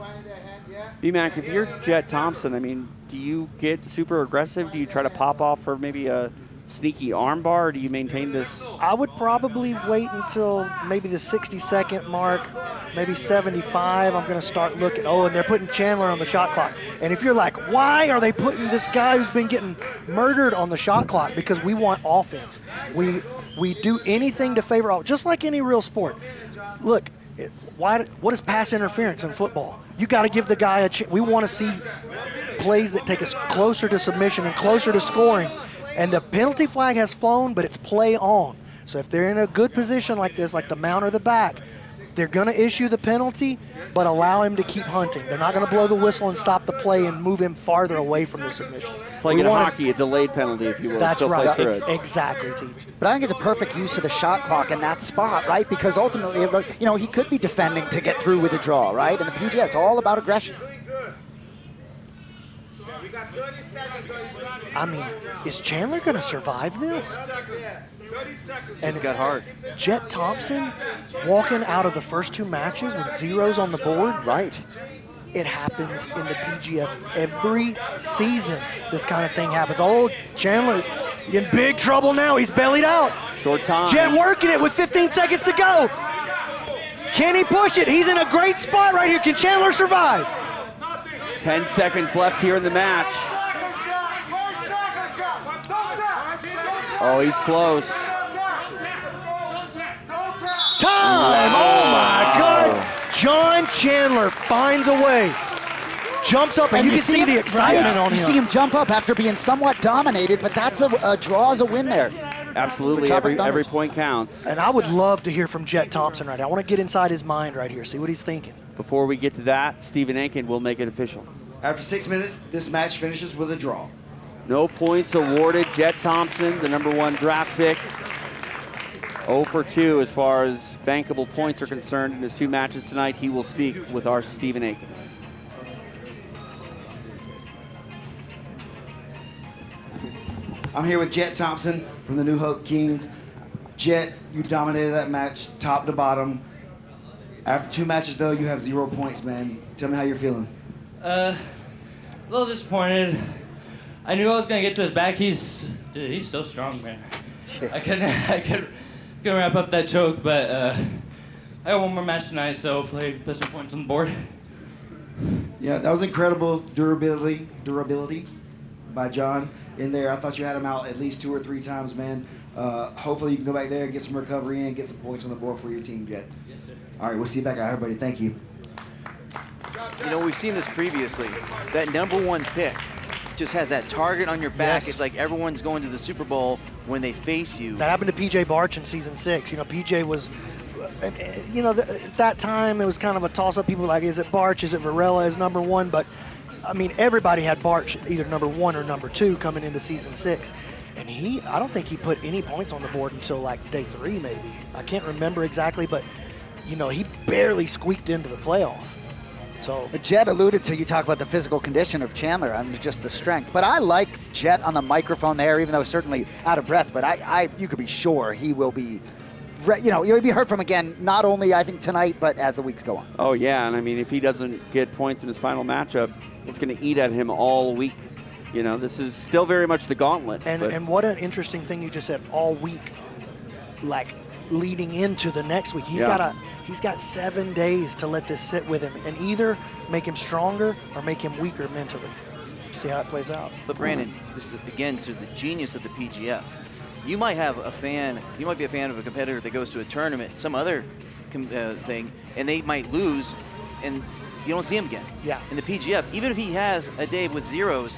BMAC, if you're Jet Thompson, I mean, do you get super aggressive? Do you try to pop off for maybe a sneaky armbar, or do you maintain this? I would probably wait until maybe the 60-second mark, maybe 75. I'm going to start looking. Oh, and they're putting Chandler on the shot clock. And if you're like, why are they putting this guy who's been getting murdered on the shot clock? Because we want offense. We do anything to favor all, just like any real sport. Look, what is pass interference in football? You got to give the guy a chance. We want to see plays that take us closer to submission and closer to scoring. And the penalty flag has flown, but it's play on. So if they're in a good position like this, like the mount or the back, they're going to issue the penalty, but allow him to keep hunting. They're not going to blow the whistle and stop the play and move him farther away from the submission. It's like in hockey, a delayed penalty, if you will. That's right. Play through it. Exactly, Teach. But I think it's a perfect use of the shot clock in that spot, right? Because ultimately, you know, he could be defending to get through with a draw, right? And the PGF, it's all about aggression. I mean, is Chandler going to survive this? And it got hard. Jet Thompson walking out of the first 2 matches with zeros on the board. Right. It happens in the PGF every season. This kind of thing happens. Oh, Chandler in big trouble now. He's bellied out. Short time. Jet working it with 15 seconds to go. Can he push it? He's in a great spot right here. Can Chandler survive? 10 seconds left here in the match. Oh, he's close. Time! Oh my God! John Chandler finds a way. Jumps up, and you can see the excitement on him. You see him jump up after being somewhat dominated, but that's a draw as a win there. Absolutely, every point counts. And I would love to hear from Jet Thompson right now. I want to get inside his mind right here, see what he's thinking. Before we get to that, Stephen Aiken will make it official. After 6 minutes, this match finishes with a draw. No points awarded. Jet Thompson, the #1 draft pick, 0 for 2 as far as bankable points are concerned in his 2 matches tonight. He will speak with our Stephen Aiken. I'm here with Jet Thompson from the New Hope Kings. Jet, you dominated that match top to bottom. After 2 matches, though, you have 0 points, man. Tell me how you're feeling. A little disappointed. I knew I was gonna get to his back. He's so strong, man. I couldn't wrap up that choke, but I got 1 more match tonight, so hopefully put some points on the board. Yeah, that was incredible durability by John in there. I thought you had him out at least 2 or 3 times, man. Hopefully you can go back there, get some recovery in, get some points on the board for your team, Jet. All right, we'll see you back out here, buddy. Thank you. You know, we've seen this previously. That #1 pick just has that target on your back. Yes. It's like everyone's going to the Super Bowl when they face you. That happened to PJ Barch in season 6. You know, PJ was, you know, at that time it was kind of a toss-up. People were like, is it Barch? Is it Varela as #1? But, I mean, everybody had Barch either #1 or #2 coming into season 6. And I don't think he put any points on the board until like day 3 maybe. I can't remember exactly, but, you know, he barely squeaked into the playoff. So Jet alluded to, you talk about the physical condition of Chandler and just the strength. But I liked Jet on the microphone there, even though certainly out of breath. But you could be sure he will be, you know, he'll be heard from again, not only I think tonight, but as the weeks go on. Oh yeah, and I mean, if he doesn't get points in his final matchup, it's going to eat at him all week. You know, this is still very much the gauntlet. And what an interesting thing you just said, all week, like leading into the next week. He's got 7 days to let this sit with him and either make him stronger or make him weaker mentally. See how it plays out. But Brandon, this is again to the genius of the PGF. You might have a fan, you might be a fan of a competitor that goes to a tournament, some other thing, and they might lose, and you don't see him again. Yeah. In the PGF, even if he has a day with zeros,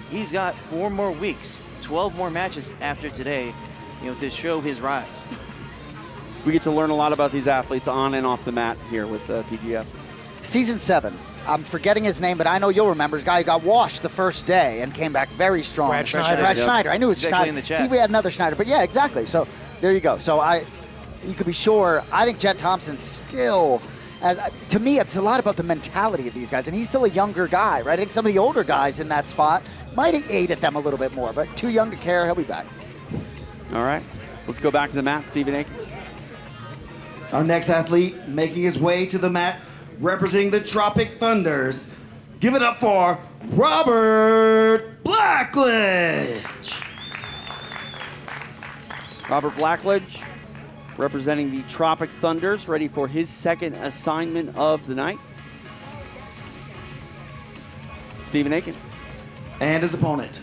he's got 4 more weeks, 12 more matches after today, you know, to show his rise. We get to learn a lot about these athletes on and off the mat here with PGF. Season 7, I'm forgetting his name, but I know you'll remember. This guy who got washed the first day and came back very strong. Brad Schneider. Brad Schneider. I knew it was He's actually Schneider. in the chat. See, we had another Schneider, but yeah, exactly. So there you go. So you could be sure. I think Jet Thompson still, to me, it's a lot about the mentality of these guys, and he's still a younger guy, right? I think some of the older guys in that spot might have aided them a little bit more, but too young to care. He'll be back. All right, let's go back to the mat, Stephen Aiken. Our next athlete making his way to the mat, representing the Tropic Thunders. Give it up for Robert Blackledge. Robert Blackledge, representing the Tropic Thunders, ready for his second assignment of the night. Stephen Aiken. And his opponent,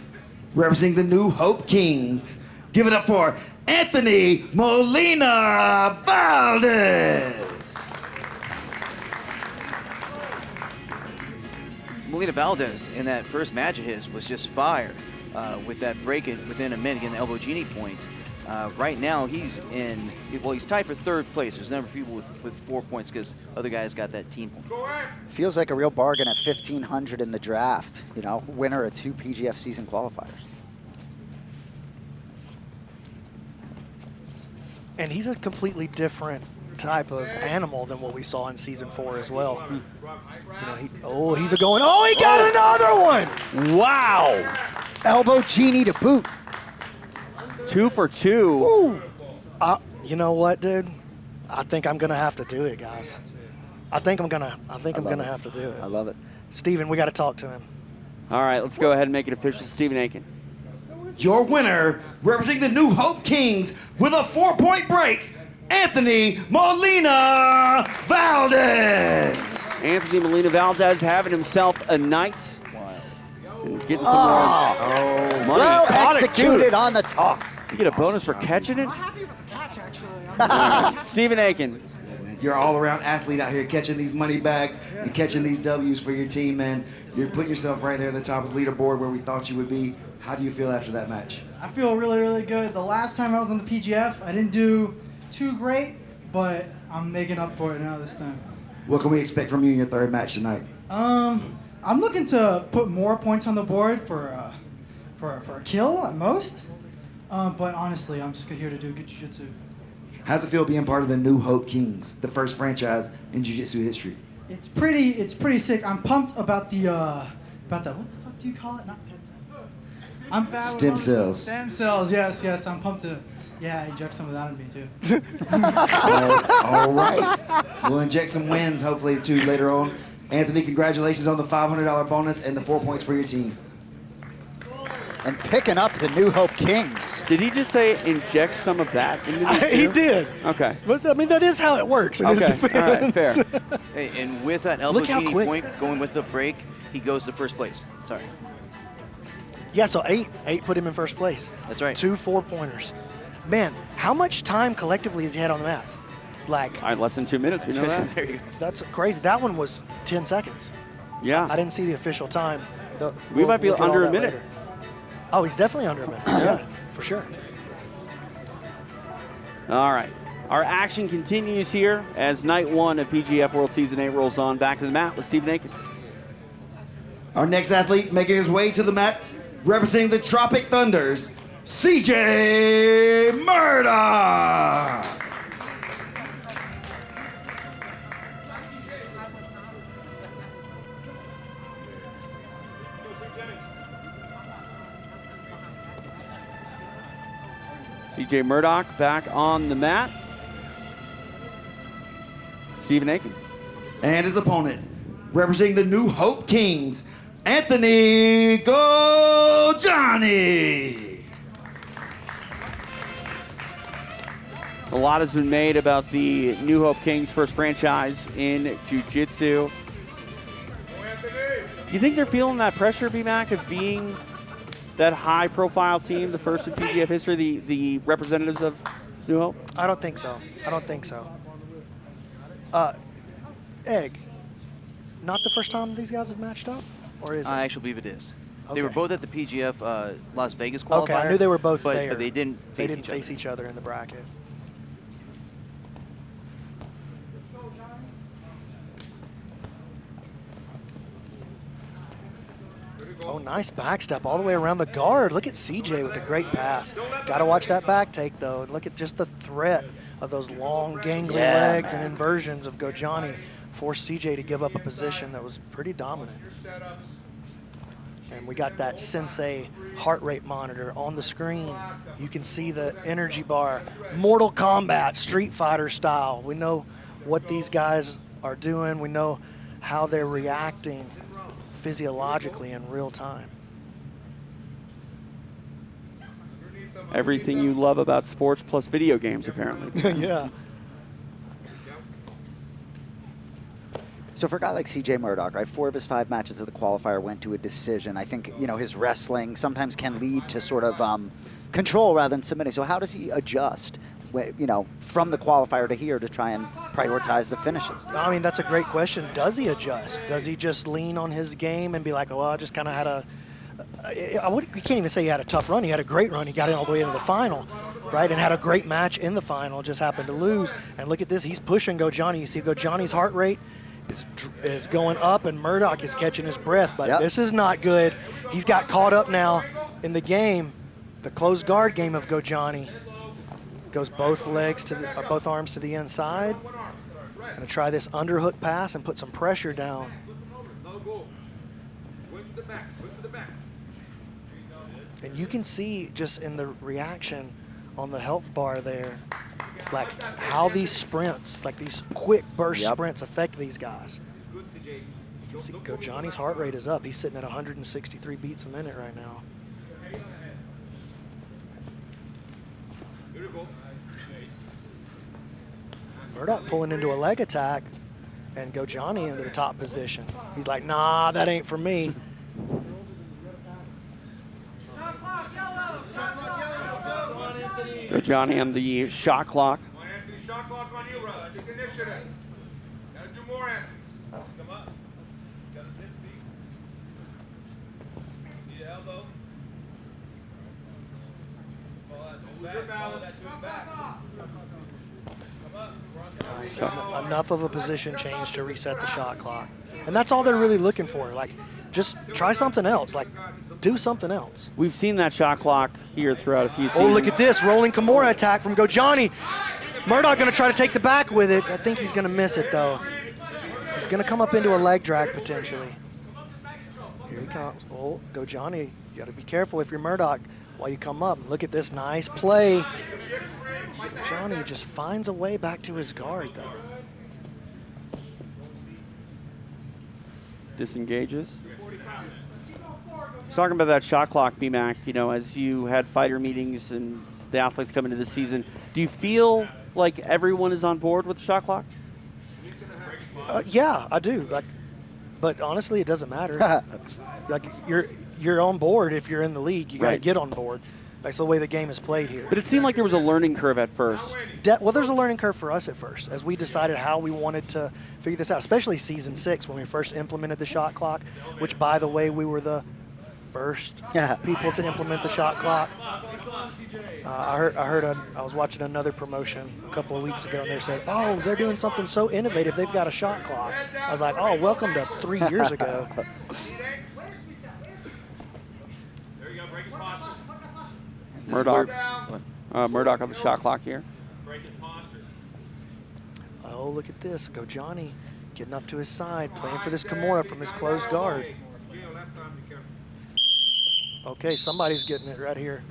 representing the New Hope Kings. Give it up for Anthony Molina Valdez. Molina Valdez in that first match of his was just fire with that break within a minute, getting the elbow genie point. Right now he's tied for third place. There's a number of people with 4 points because other guys got that team point. Feels like a real bargain at 1,500 in the draft. You know, winner of 2 PGF season qualifiers. And he's a completely different type of animal than what we saw in season 4 as well. You know, he got another one! Wow! Elbow genie to boot. 2 for 2. Woo. You know what, dude? I think I'm gonna have to do it, guys. I think I'm gonna have to do it. I love it. Steven, we got to talk to him. All right, let's go ahead and make it official. Stephen Aiken. Your winner, representing the New Hope Kings with a 4-point break, Anthony Molina Valdez. Anthony Molina Valdez having himself a night. And getting some more money. Well Caught it, executed too. on the toss. You get a bonus for catching it? Happy with the catch, actually. All right, Stephen Aiken. You're an all-around athlete out here catching these money bags and catching these W's for your team, man. You're putting yourself right there at the top of the leaderboard where we thought you would be. How do you feel after that match? I feel really, really good. The last time I was on the PGF, I didn't do too great, but I'm making up for it now this time. What can we expect from you in your third match tonight? I'm looking to put more points on the board for a kill at most. But honestly, I'm just here to do good jiu-jitsu. How's it feel being part of the New Hope Kings, the first franchise in jiu-jitsu history? It's pretty sick. I'm pumped about the what the fuck do you call it? Not peptides. I'm bad with Stem cells. Stem cells. Yes. I'm pumped to inject some of that in me too. All right. We'll inject some wins hopefully too later on. Anthony, congratulations on the $500 bonus and the 4 points for your team. And picking up the New Hope Kings. Did he just say inject some of that into me too? He did. Okay. But I mean, that is how it works in his defense. All right, fair. Hey, and with that elbow Look how genie quick. point going with the break, he goes to first place. Sorry. Yeah, so eight put him in first place. That's right. 2 4-pointers. Man, how much time collectively has he had on the mats? Like, All right, less than 2 minutes. We know that. There you go. that's crazy. That one was 10 seconds. Yeah. I didn't see the official time. We might be we'll get all under a that minute. later. Oh, he's definitely under a minute. Yeah, for sure. All right. Our action continues here as night 1 of PGF World Season 8 rolls on. Back to the mat with Stephen Aiken. Our next athlete making his way to the mat, representing the Tropic Thunders, CJ Murdoch. CJ Murdoch back on the mat. Stephen Aiken. And his opponent, representing the New Hope Kings, Anthony Gojani. A lot has been made about the New Hope Kings first franchise in jiu-jitsu. You think they're feeling that pressure, B-Mac, of being that high-profile team, the first in PGF history, the representatives of New Hope? I don't think so. Egg, not the first time these guys have matched up? Or is it? I actually believe it is. Okay. They were both at the PGF Las Vegas qualifier. Okay, I knew they were both but, there. But they didn't face each other in the bracket. Oh, nice back step all the way around the guard. Look at CJ with a great pass. Got to watch that back take, though. And look at just the threat of those long, gangly legs and inversions of Gojani. Forced CJ to give up a position that was pretty dominant. And we got that Sensei heart rate monitor on the screen. You can see the energy bar. Mortal Kombat, Street Fighter style. We know what these guys are doing. We know how they're reacting physiologically in real time. Everything you love about sports plus video games, apparently. Yeah. So for a guy like CJ Murdoch, right, 4 of his 5 matches of the qualifier went to a decision. I think, you know, his wrestling sometimes can lead to sort of control rather than submitting. So how does he adjust, you know, from the qualifier to here to try and prioritize the finishes? I mean, that's a great question. Does he adjust? Does he just lean on his game and be like, oh, well, I just kind of had a we can't even say he had a tough run. He had a great run. He got in all the way into the final, right, and had a great match in the final, just happened to lose. And look at this. He's pushing Gojani. You see Gojani's heart rate is going up, and Murdoch is catching his breath. But this is not good. He's got caught up now in the game, the closed guard game of Gojani. Goes both legs to the, both arms to the inside. Gonna try this underhook pass and put some pressure down. And you can see just in the reaction on the health bar there, like how these sprints, like these quick burst sprints affect these guys. You can see Gojani's heart rate is up. He's sitting at 163 beats a minute right now. Murdoch pulling into a leg attack and Gojani into the top position. He's like, nah, that ain't for me. Gojani on the shot clock. Anthony, shot clock on you, brother. Take the initiative. Gotta do more, Anthony. Come up. Gotta hit feet. See the elbow. Lose your balance. Nice. Enough of a position change to reset the shot clock. And that's all they're really looking for. Like, just try something else. Like, do something else. We've seen that shot clock here throughout a few seasons. Oh, look at this. Rolling Kimura attack from Gojani. Murdoch going to try to take the back with it. I think he's going to miss it, though. He's going to come up into a leg drag, potentially. Here he comes. Oh, Gojani, you got to be careful if you're Murdoch while you come up. Look at this nice play. Gojani just finds a way back to his guard, though. Disengages. Talking about that shot clock, BMAC, you know, as you had fighter meetings and the athletes come into the season, do you feel like everyone is on board with the shot clock? Yeah, I do. Like, but honestly, it doesn't matter. Like, you're on board if you're in the league. You got to get on board. That's the way the game is played here. But it seemed like there was a learning curve at first. Well, there's a learning curve for us at first, as we decided how we wanted to figure this out, especially Season 6 when we first implemented the shot clock, which, by the way, we were the first people to implement the shot clock. I was watching another promotion a couple of weeks ago, and they said, oh, they're doing something so innovative, they've got a shot clock. I was like, oh, welcome to 3 years ago. Murdoch on the shot clock here. Oh, look at this. Gojani getting up to his side, playing for this Kimura from his closed guard. Okay, somebody's getting it right here.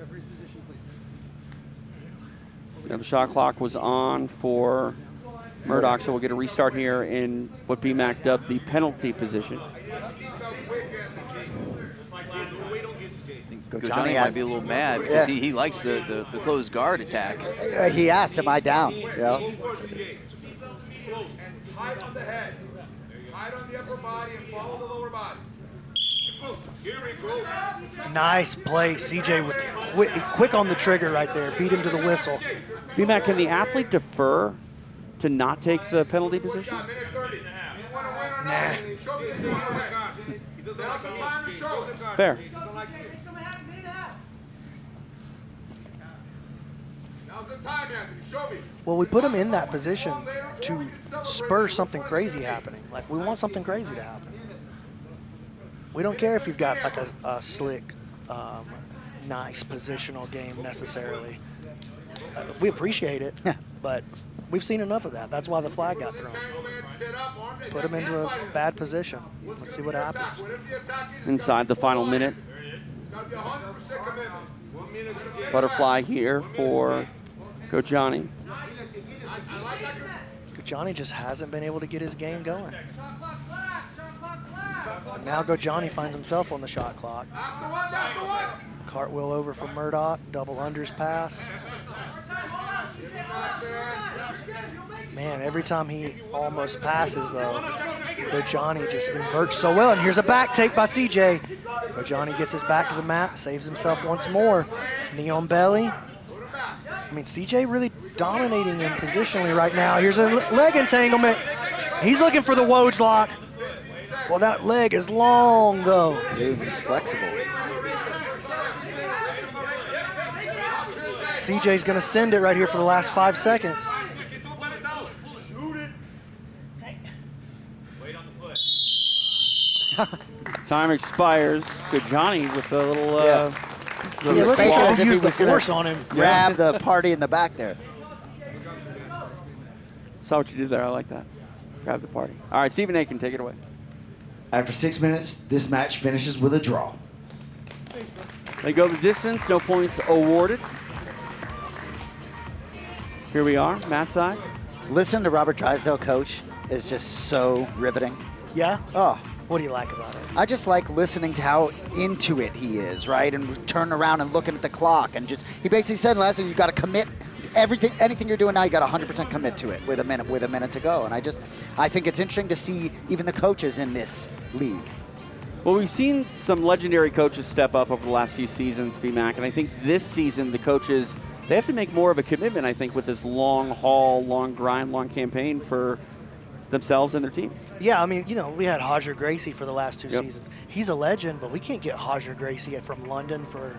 Now the shot clock was on for Murdoch, so we'll get a restart here in what BMAC dubbed the penalty position. Gojani might be a little mad because he likes the closed guard attack. He asked, am I down? Yeah. Tight on the head. Tight on the upper body and follow the lower body. Here we go. Nice play, CJ with quick on the trigger right there. Beat him to the whistle. BMAC, can the athlete defer to not take the penalty position? Nah. Fair. Well, we put him in that position to spur something crazy happening. Like, we want something crazy to happen. We don't care if you've got like a slick, nice positional game necessarily. We appreciate it, but we've seen enough of that. That's why the flag got thrown. Put him into a bad position. Let's see what happens. Inside the final minute. Butterfly here for Gojani. Gojani just hasn't been able to get his game going. And now Gojani finds himself on the shot clock. Cartwheel over from Murdoch, double unders pass. Man, every time he almost passes, though, Gojani just inverts so well. And here's a back take by CJ. Gojani gets his back to the mat, saves himself once more. Knee on belly. I mean, CJ really dominating him positionally right now. Here's a leg entanglement. He's looking for the Woj lock. Well, that leg is long, though. Dude, he's flexible. CJ's going to send it right here for the last 5 seconds. Time expires. Gojani with a little. He was faking as if he was going force on him. Grab the party in the back there. Saw what you did there. I like that. Grab the party. All right, Stephen Aiken, take it away. After 6 minutes, this match finishes with a draw. They go the distance. No points awarded. Here we are, Matt's side. Listen to Robert Drysdale, coach, is just so riveting. Yeah? Oh. What do you like about it? I just like listening to how into it he is, right? And turning around and looking at the clock. And just, he basically said last time, you've got to commit anything you're doing now, you got to 100% commit to it with a minute to go. And I think it's interesting to see even the coaches in this league. Well, we've seen some legendary coaches step up over the last few seasons, BMAC, and I think this season the coaches, they have to make more of a commitment, I think, with this long haul, long grind, long campaign for themselves and their team. Yeah, I mean, we had Hodger Gracie for the last 2 seasons. He's a legend, but we can't get Hodger Gracie from London for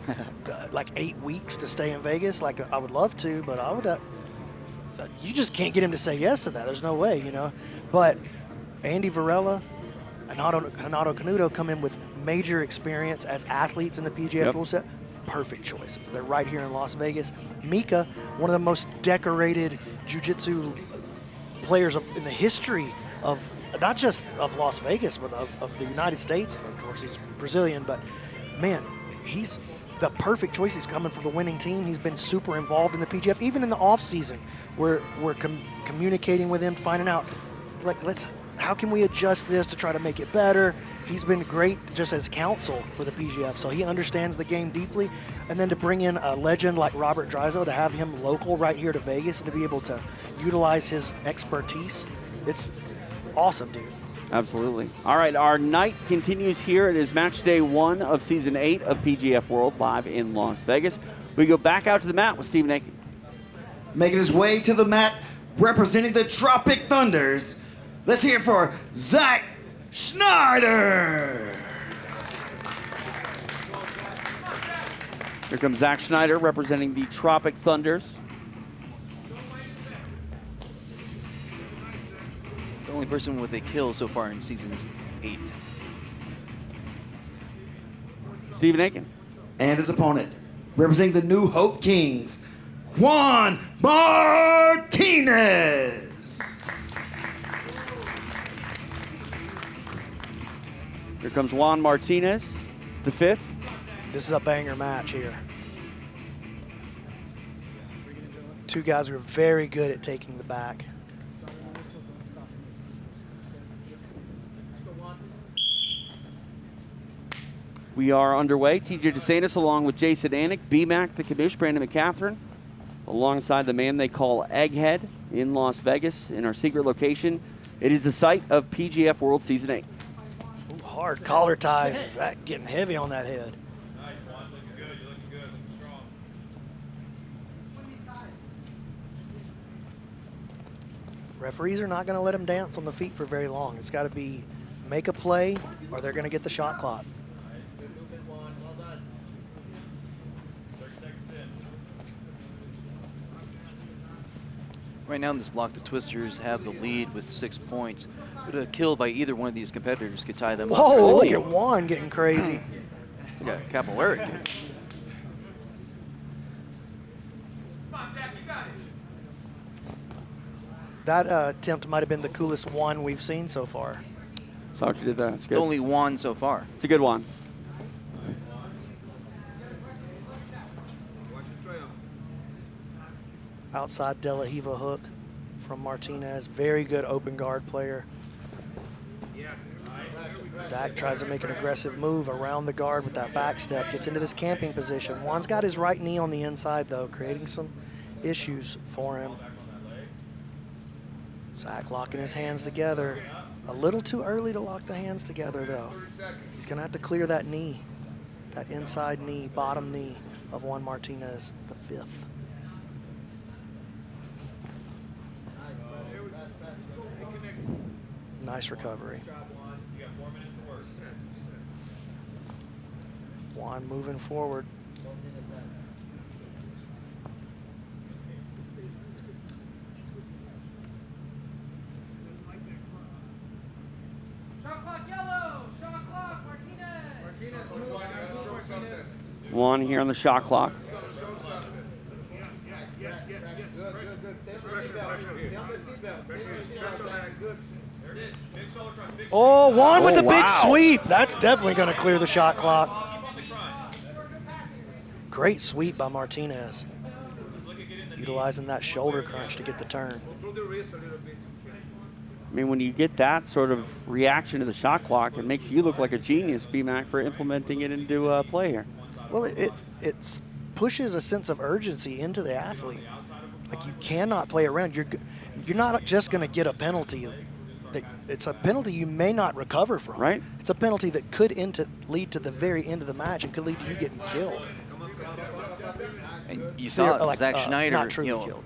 like 8 weeks to stay in Vegas. Like, I would love to, but I would. You just can't get him to say yes to that. There's no way, But Andy Varela and Hanato Canuto come in with major experience as athletes in the PGF rule set. Perfect choices. They're right here in Las Vegas. Mika, one of the most decorated jiu-jitsu players in the history of not just of Las Vegas, but of the United States. Of course, he's Brazilian, but man, he's the perfect choice. He's coming from the winning team. He's been super involved in the PGF, even in the off season. We're communicating with him, finding out how can we adjust this to try to make it better. He's been great just as counsel for the PGF, so he understands the game deeply. And then to bring in a legend like Robert Drysdale, to have him local right here to Vegas and to be able to utilize his expertise, it's awesome, dude. Absolutely. All right, our night continues here. It is match day 1 of season 8 of PGF World live in Las Vegas. We go back out to the mat with Stephen Aiken. Making his way to the mat, representing the Tropic Thunders, let's hear for Zach Schneider. Here comes Zach Schneider representing the Tropic Thunders. The only person with a kill so far in season 8. Stephen Aiken. And his opponent, representing the New Hope Kings, Juan Martinez. Here comes Juan Martinez, the 5th. This is a banger match here. 2 guys who are very good at taking the back. We are underway. TJ DeSantis along with Jason Anik, BMAC, the commish, Brandon McCatherine, alongside the man they call Egghead in Las Vegas in our secret location. It is the site of PGF World Season 8. Ooh, hard collar ties. Is that getting heavy on that head? Nice, Juan. Looking good. You're looking good. Looking strong. Referees are not going to let him dance on the feet for very long. It's got to be make a play or they're going to get the shot clock. Right now in this block, the Twisters have the lead with 6 points. But a kill by either one of these competitors could tie them up. Whoa, look at Juan getting crazy. Look at capoeira, dude. That attempt might have been the coolest one we've seen so far. Saw what you did there. That's good. Only one so far. It's a good one. Outside De La Hiva hook from Martinez. Very good open guard player. Zach tries to make an aggressive move around the guard with that back step. Gets into this camping position. Juan's got his right knee on the inside, though, creating some issues for him. Zach locking his hands together. A little too early to lock the hands together, though. He's going to have to clear that knee, that inside knee, bottom knee of Juan Martinez, the 5th. Nice recovery. Juan moving forward. Shot clock yellow. Shot clock Martinez. One here on the shot clock. Oh, Juan with the big sweep. That's definitely going to clear the shot clock. Great sweep by Martinez. Utilizing that shoulder crunch to get the turn. I mean, when you get that sort of reaction to the shot clock, it makes you look like a genius, BMAC, for implementing it into play here. Well, it pushes a sense of urgency into the athlete. Like, you cannot play around. You're not just going to get a penalty. It's a penalty you may not recover from. Right. It's a penalty that could lead to the very end of the match and could lead to you getting killed. And you saw like, Zach Schneider, not truly killed.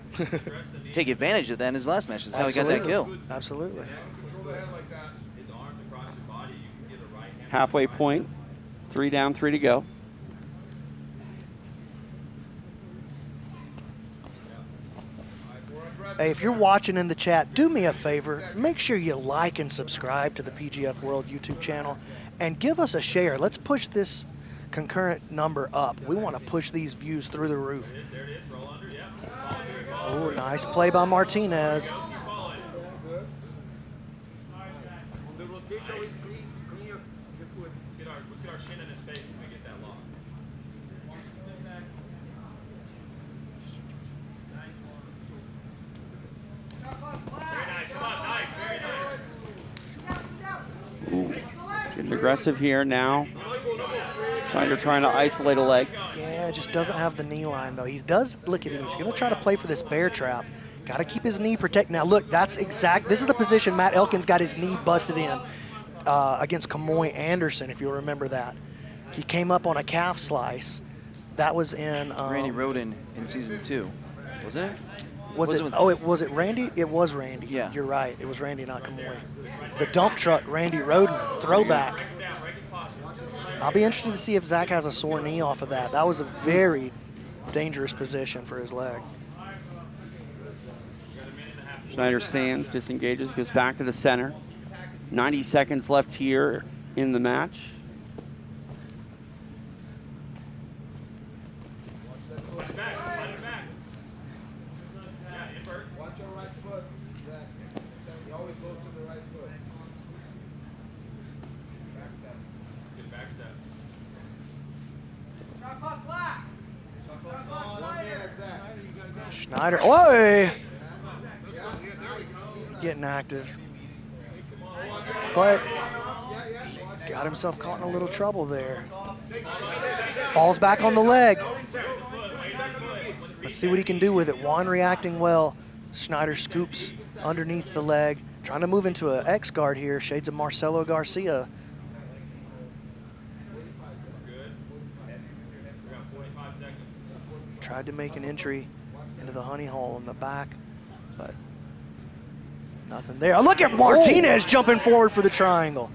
take advantage of that in his last match. That's how he got that kill. Absolutely. Halfway point. 3 down, 3 to go. Hey, if you're watching in the chat, do me a favor. Make sure you like and subscribe to the PGF World YouTube channel and give us a share. Let's push this concurrent number up. We want to push these views through the roof. Oh, nice play by Martinez. Getting aggressive here now. Schneider trying to isolate a leg. Yeah, just doesn't have the knee line, though. He does, look at him, he's going to try to play for this bear trap. Got to keep his knee protected. Now, look, this is the position Matt Elkins got his knee busted in against Kamoy Anderson, if you'll remember that. He came up on a calf slice. That was in... Randy Roden in season 2, wasn't it? Was it Randy? It was Randy. Yeah. You're right. It was Randy, not Kamoy. The dump truck, Randy Roden, throwback. I'll be interested to see if Zach has a sore knee off of that. That was a very dangerous position for his leg. Schneider stands, disengages, goes back to the center. 90 seconds left here in the match. Watch your right foot, Zach. He always goes to the right foot. Back step. Good back step. Shot clock black. Shot clock Schneider. Schneider, oi! Getting active. But he got himself caught in a little trouble there. Falls back on the leg. Let's see what he can do with it. Juan reacting well. Schneider scoops underneath the leg. Trying to move into an X guard here. Shades of Marcelo Garcia. Tried to make an entry into the honey hole in the back, but nothing there. Oh, look at Martinez jumping forward for the triangle.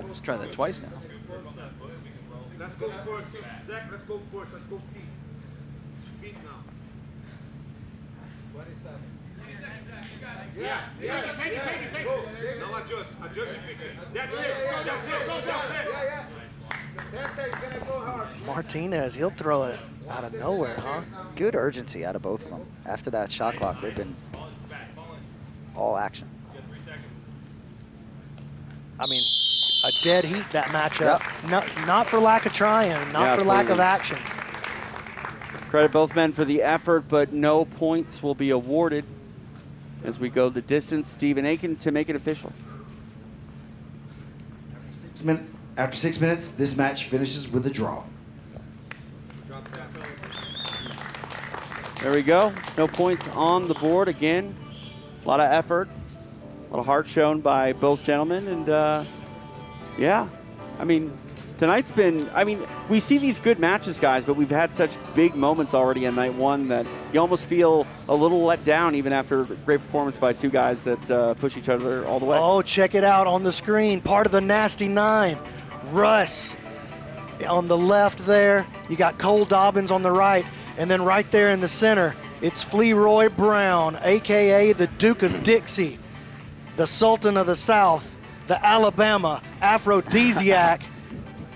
Let's try that twice now. Let's go first. Zach, let's go first. Let's go feet. Feet now. Yeah. Take it. Now adjust and fix it. That's it. That's it. Gonna go hard. Martinez, he'll throw it out of nowhere, huh? Good urgency out of both of them. After that shot clock, they've been all action. I mean, a dead heat, that matchup. Not for lack of trying, not for lack of action. Credit both men for the effort, but no points will be awarded as we go the distance. Stephen Aiken to make it official. After 6 minutes, this match finishes with a draw. There we go. No points on the board again. A lot of effort, a lot of heart shown by both gentlemen, and yeah, I mean, tonight's been, we see these good matches, guys, but we've had such big moments already in night one that you almost feel a little let down even after a great performance by two guys that push each other all the way. Oh, check it out on the screen. Part of the Nasty Nine. Russ on the left there. You got Cole Dobbins on the right. And then right there in the center, it's Fleroy Brown, a.k.a. the Duke of Dixie, the Sultan of the South, the Alabama aphrodisiac.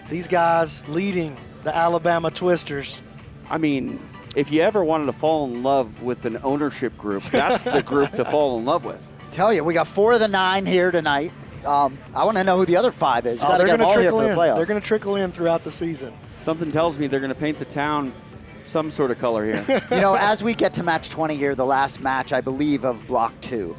These guys leading the Alabama Twisters. I mean, if you ever wanted to fall in love with an ownership group, that's the group to fall in love with. Tell you, we got 4 of the 9 here tonight. I want to know who the other 5 is. You got to get them all here for the playoffs. They're going to trickle in throughout the season. Something tells me they're going to paint the town some sort of color here. You know, as we get to match 20 here, the last match, I believe, of Block 2,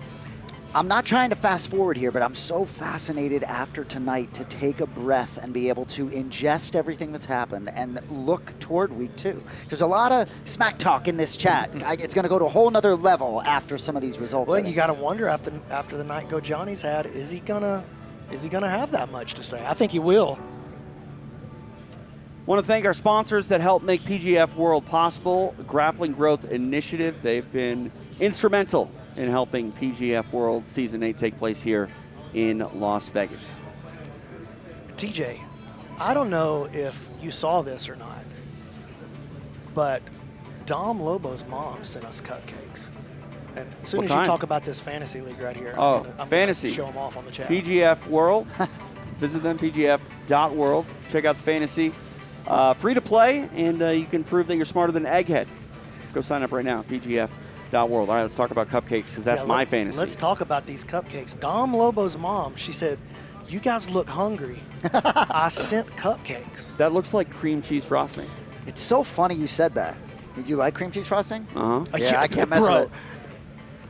I'm not trying to fast forward here, but I'm so fascinated after tonight to take a breath and be able to ingest everything that's happened and look toward week 2. There's a lot of smack talk in this chat. It's going to go to a whole nother level after some of these results. Well, you got to wonder after the night Gojani's had, is he gonna have that much to say? I think he will. Want to thank our sponsors that help make PGF World possible. Grappling Growth Initiative. They've been instrumental in helping PGF World Season 8 take place here in Las Vegas. TJ, I don't know if you saw this or not, but Dom Lobo's mom sent us cupcakes. And as soon as you talk about this fantasy league right here, I'm fantasy. gonna show them off on the chat. PGF World. Visit them, pgf.world. Check out the fantasy. Free to play, and you can prove that you're smarter than Egghead. Go sign up right now, pgf.world. All right, let's talk about cupcakes, because that's my fantasy. Let's talk about these cupcakes. Dom Lobo's mom, she said, you guys look hungry. I sent cupcakes. That looks like cream cheese frosting. It's so funny you said that. Did you like cream cheese frosting? Uh-huh. Yeah, I can't mess with it.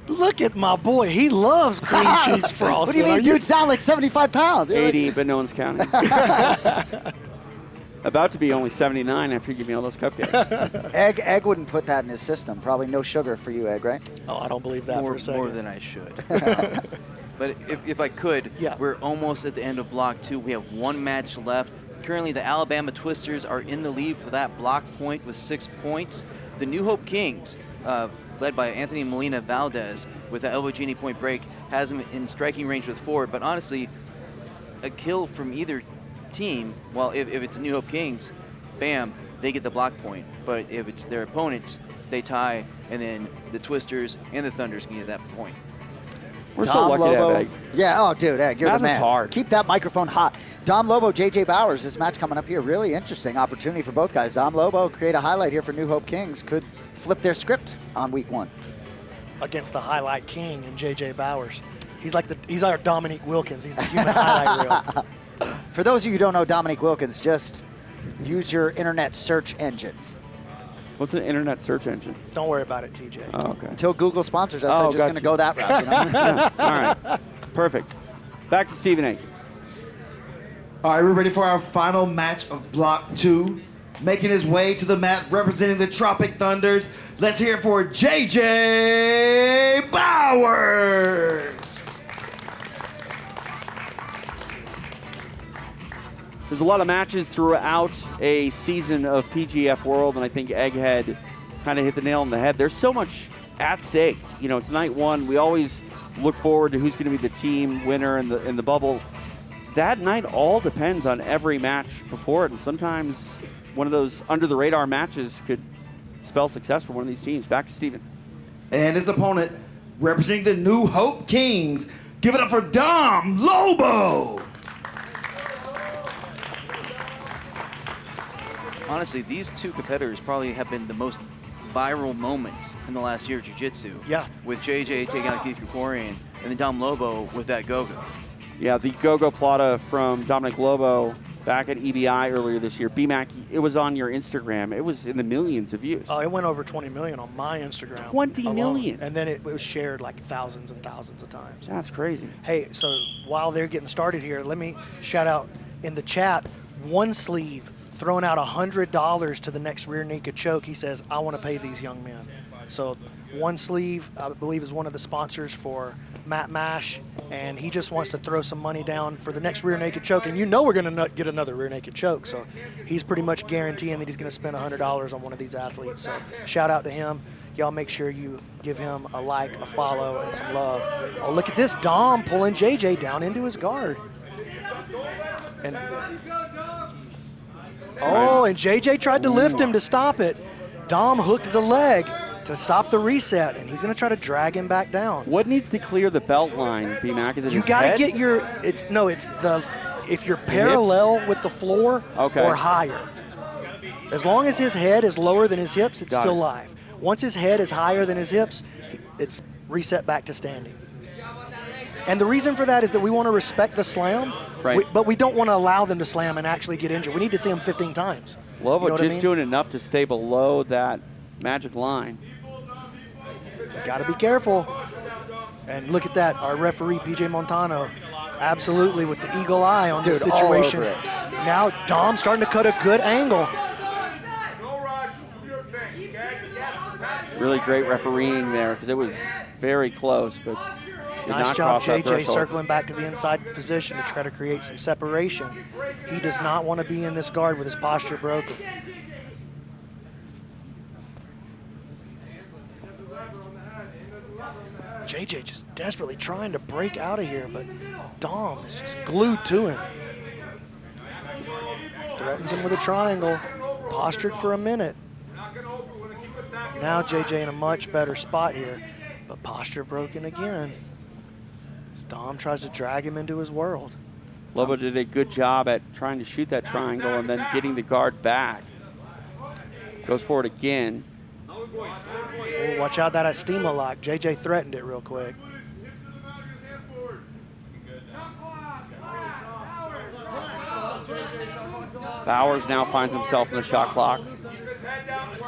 Look at my boy. He loves cream cheese frosting. What do you mean, dude? Sound like 75 pounds. 80, but no one's counting. About to be only 79 after you give me all those cupcakes. Egg wouldn't put that in his system. Probably no sugar for you, Egg, right? Oh, I don't believe that for a second. More than I should. But if I could, we're almost at the end of Block 2. We have 1 match left. Currently, the Alabama Twisters are in the lead for that block point with 6 points. The New Hope Kings, led by Anthony Molina Valdez with the elbow genie point break, has him in striking range with 4. But honestly, a kill from either team, well, if it's New Hope Kings, bam, they get the block point. But if it's their opponents, they tie, and then the Twisters and the Thunders can get that point. We're so lucky to have Egg. Yeah, oh, dude, Egg, you're Math the man. is hard. Keep that microphone hot. Dom Lobo, JJ Bowers, this match coming up here, really interesting opportunity for both guys. Dom Lobo, create a highlight here for New Hope Kings, could flip their script on week 1. Against the highlight king and JJ Bowers. He's our Dominique Wilkins. He's the human highlight reel. For those of you who don't know Dominique Wilkins, just use your internet search engines. What's an internet search engine? Don't worry about it, TJ. Oh, okay. Until Google sponsors us, I'm just going to go that route. You know? Yeah, all right. Perfect. Back to Stephen A. All right, we're ready for our final match of Block 2. Making his way to the mat, representing the Tropic Thunders. Let's hear it for JJ Bowers. There's a lot of matches throughout a season of PGF World, and I think Egghead kind of hit the nail on the head. There's so much at stake. You know, it's night 1. We always look forward to who's going to be the team winner in the bubble. That night all depends on every match before it, and sometimes one of those under-the-radar matches could spell success for one of these teams. Back to Steven. And his opponent, representing the New Hope Kings, give it up for Dom Lobo. Honestly, these two competitors probably have been the most viral moments in the last year of jiu-jitsu. Yeah. With JJ taking out Keith Krikorian and then Dom Lobo with that go-go. Yeah, the go-go plata from Dominic Lobo back at EBI earlier this year. BMAC, it was on your Instagram. It was in the millions of views. Oh, it went over 20 million on my Instagram. 20 alone. million? And then it was shared like thousands and thousands of times. That's crazy. Hey, so while they're getting started here, let me shout out in the chat, One Sleeve throwing out $100 to the next rear naked choke. He says, I want to pay these young men. So One Sleeve, I believe, is one of the sponsors for Matt Mash, and he just wants to throw some money down for the next rear naked choke. And you know we're going to get another rear naked choke, so he's pretty much guaranteeing that he's going to spend $100 on one of these athletes. So shout out to him. Y'all make sure you give him a like, a follow, and some love. Oh, look at this, Dom pulling JJ down into his guard. And and JJ tried to lift him to stop it. Dom hooked the leg to stop the reset, and he's going to try to drag him back down. What needs to clear the belt line, BMAC? Is it You got to get your, if you're parallel with the floor or higher. As long as his head is lower than his hips, it's still live. Once his head is higher than his hips, it's reset back to standing. And the reason for that is that we want to respect the slam, but we don't want to allow them to slam and actually get injured. We need to see them 15 times. Lobo you know just doing enough to stay below that magic line. He's got to be careful. And look at that, our referee, PJ Montano, absolutely with the eagle eye on this situation. All over it. Now Dom's starting to cut a good angle. Really great refereeing there because it was very close, but did Nice not job, cross that JJ, threshold. circling back to the inside position to try to create some separation. He does not want to be in this guard with his posture broken. JJ just desperately trying to break out of here, but Dom is just glued to him. Threatens him with a triangle, postured for a minute. Now JJ in a much better spot here, but posture broken again. As Dom tries to drag him into his world. Lobo did a good job at trying to shoot that triangle and then getting the guard back. Goes forward again. Oh, watch out that Estima lock. JJ threatened it real quick. Bowers now finds himself in the shot clock.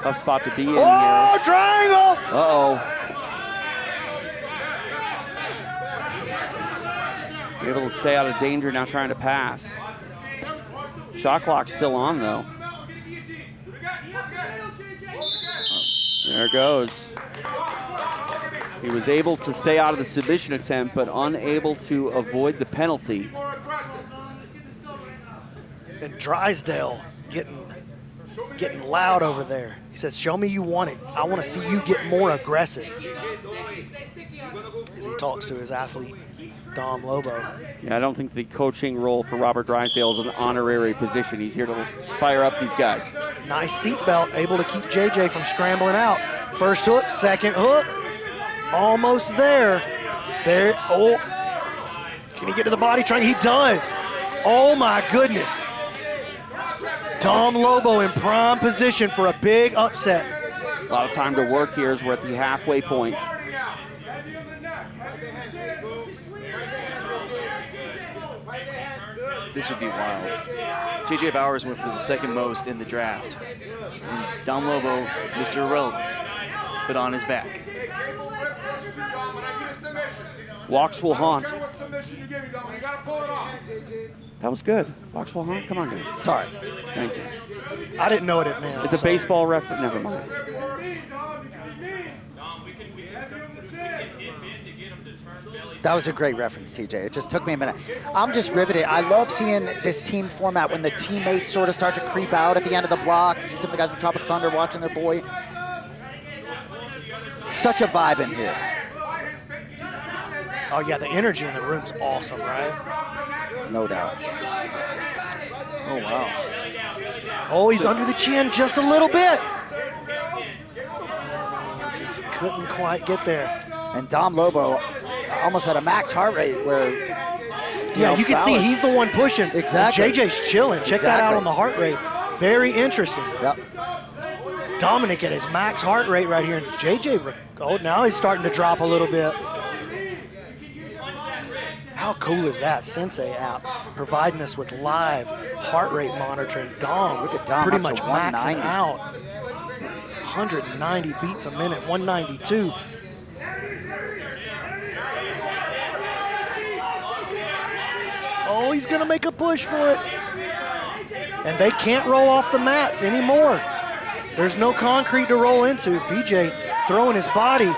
Tough spot to be in Oh, here. triangle! Uh-oh. Able to stay out of danger, now trying to pass. Shot clock's still on, though. There it goes. He was able to stay out of the submission attempt, but unable to avoid the penalty. And Drysdale getting loud over there. He says, show me you want it. I want to see you get more aggressive. As he talks to his athlete, Dom Lobo. Yeah, I don't think the coaching role for Robert Drysdale is an honorary position. He's here to fire up these guys. Nice seatbelt, able to keep JJ from scrambling out. First hook, second hook. Almost there. There, oh. Can he get to the body train? He does. Oh my goodness. Dom Lobo in prime position for a big upset. A lot of time to work here as we're at the halfway point. This would be wild. JJ Bowers went for the second most in the draft. And Dom Lobo, Mr. Irrelevant, but on his back. Walks will haunt. That was good. Walks will haunt. Come on, guys. Sorry. Thank you. I didn't know what it meant. It's a baseball reference. Never mind. That was a great reference, TJ. It just took me a minute. I'm just riveted. I love seeing this team format when the teammates sort of start to creep out at the end of the block. See some of the guys from Tropic Thunder watching their boy. Such a vibe in here. Oh yeah, the energy in the room's awesome, right? No doubt. Oh, wow. Oh, he's under the chin just a little bit. Just couldn't quite get there. And Dom Lobo almost had a max heart rate where. You can see he's the one pushing. Exactly. JJ's chilling. Check that out on the heart rate. Very interesting. Yep. Dominic at his max heart rate right here. And JJ, oh, now he's starting to drop a little bit. How cool is that Sensei app providing us with live heart rate monitoring? Dom, look at Dom, pretty up much to maxing 190. out. 190 beats a minute, 192. Oh, he's gonna make a push for it. And they can't roll off the mats anymore. There's no concrete to roll into. PJ throwing his body.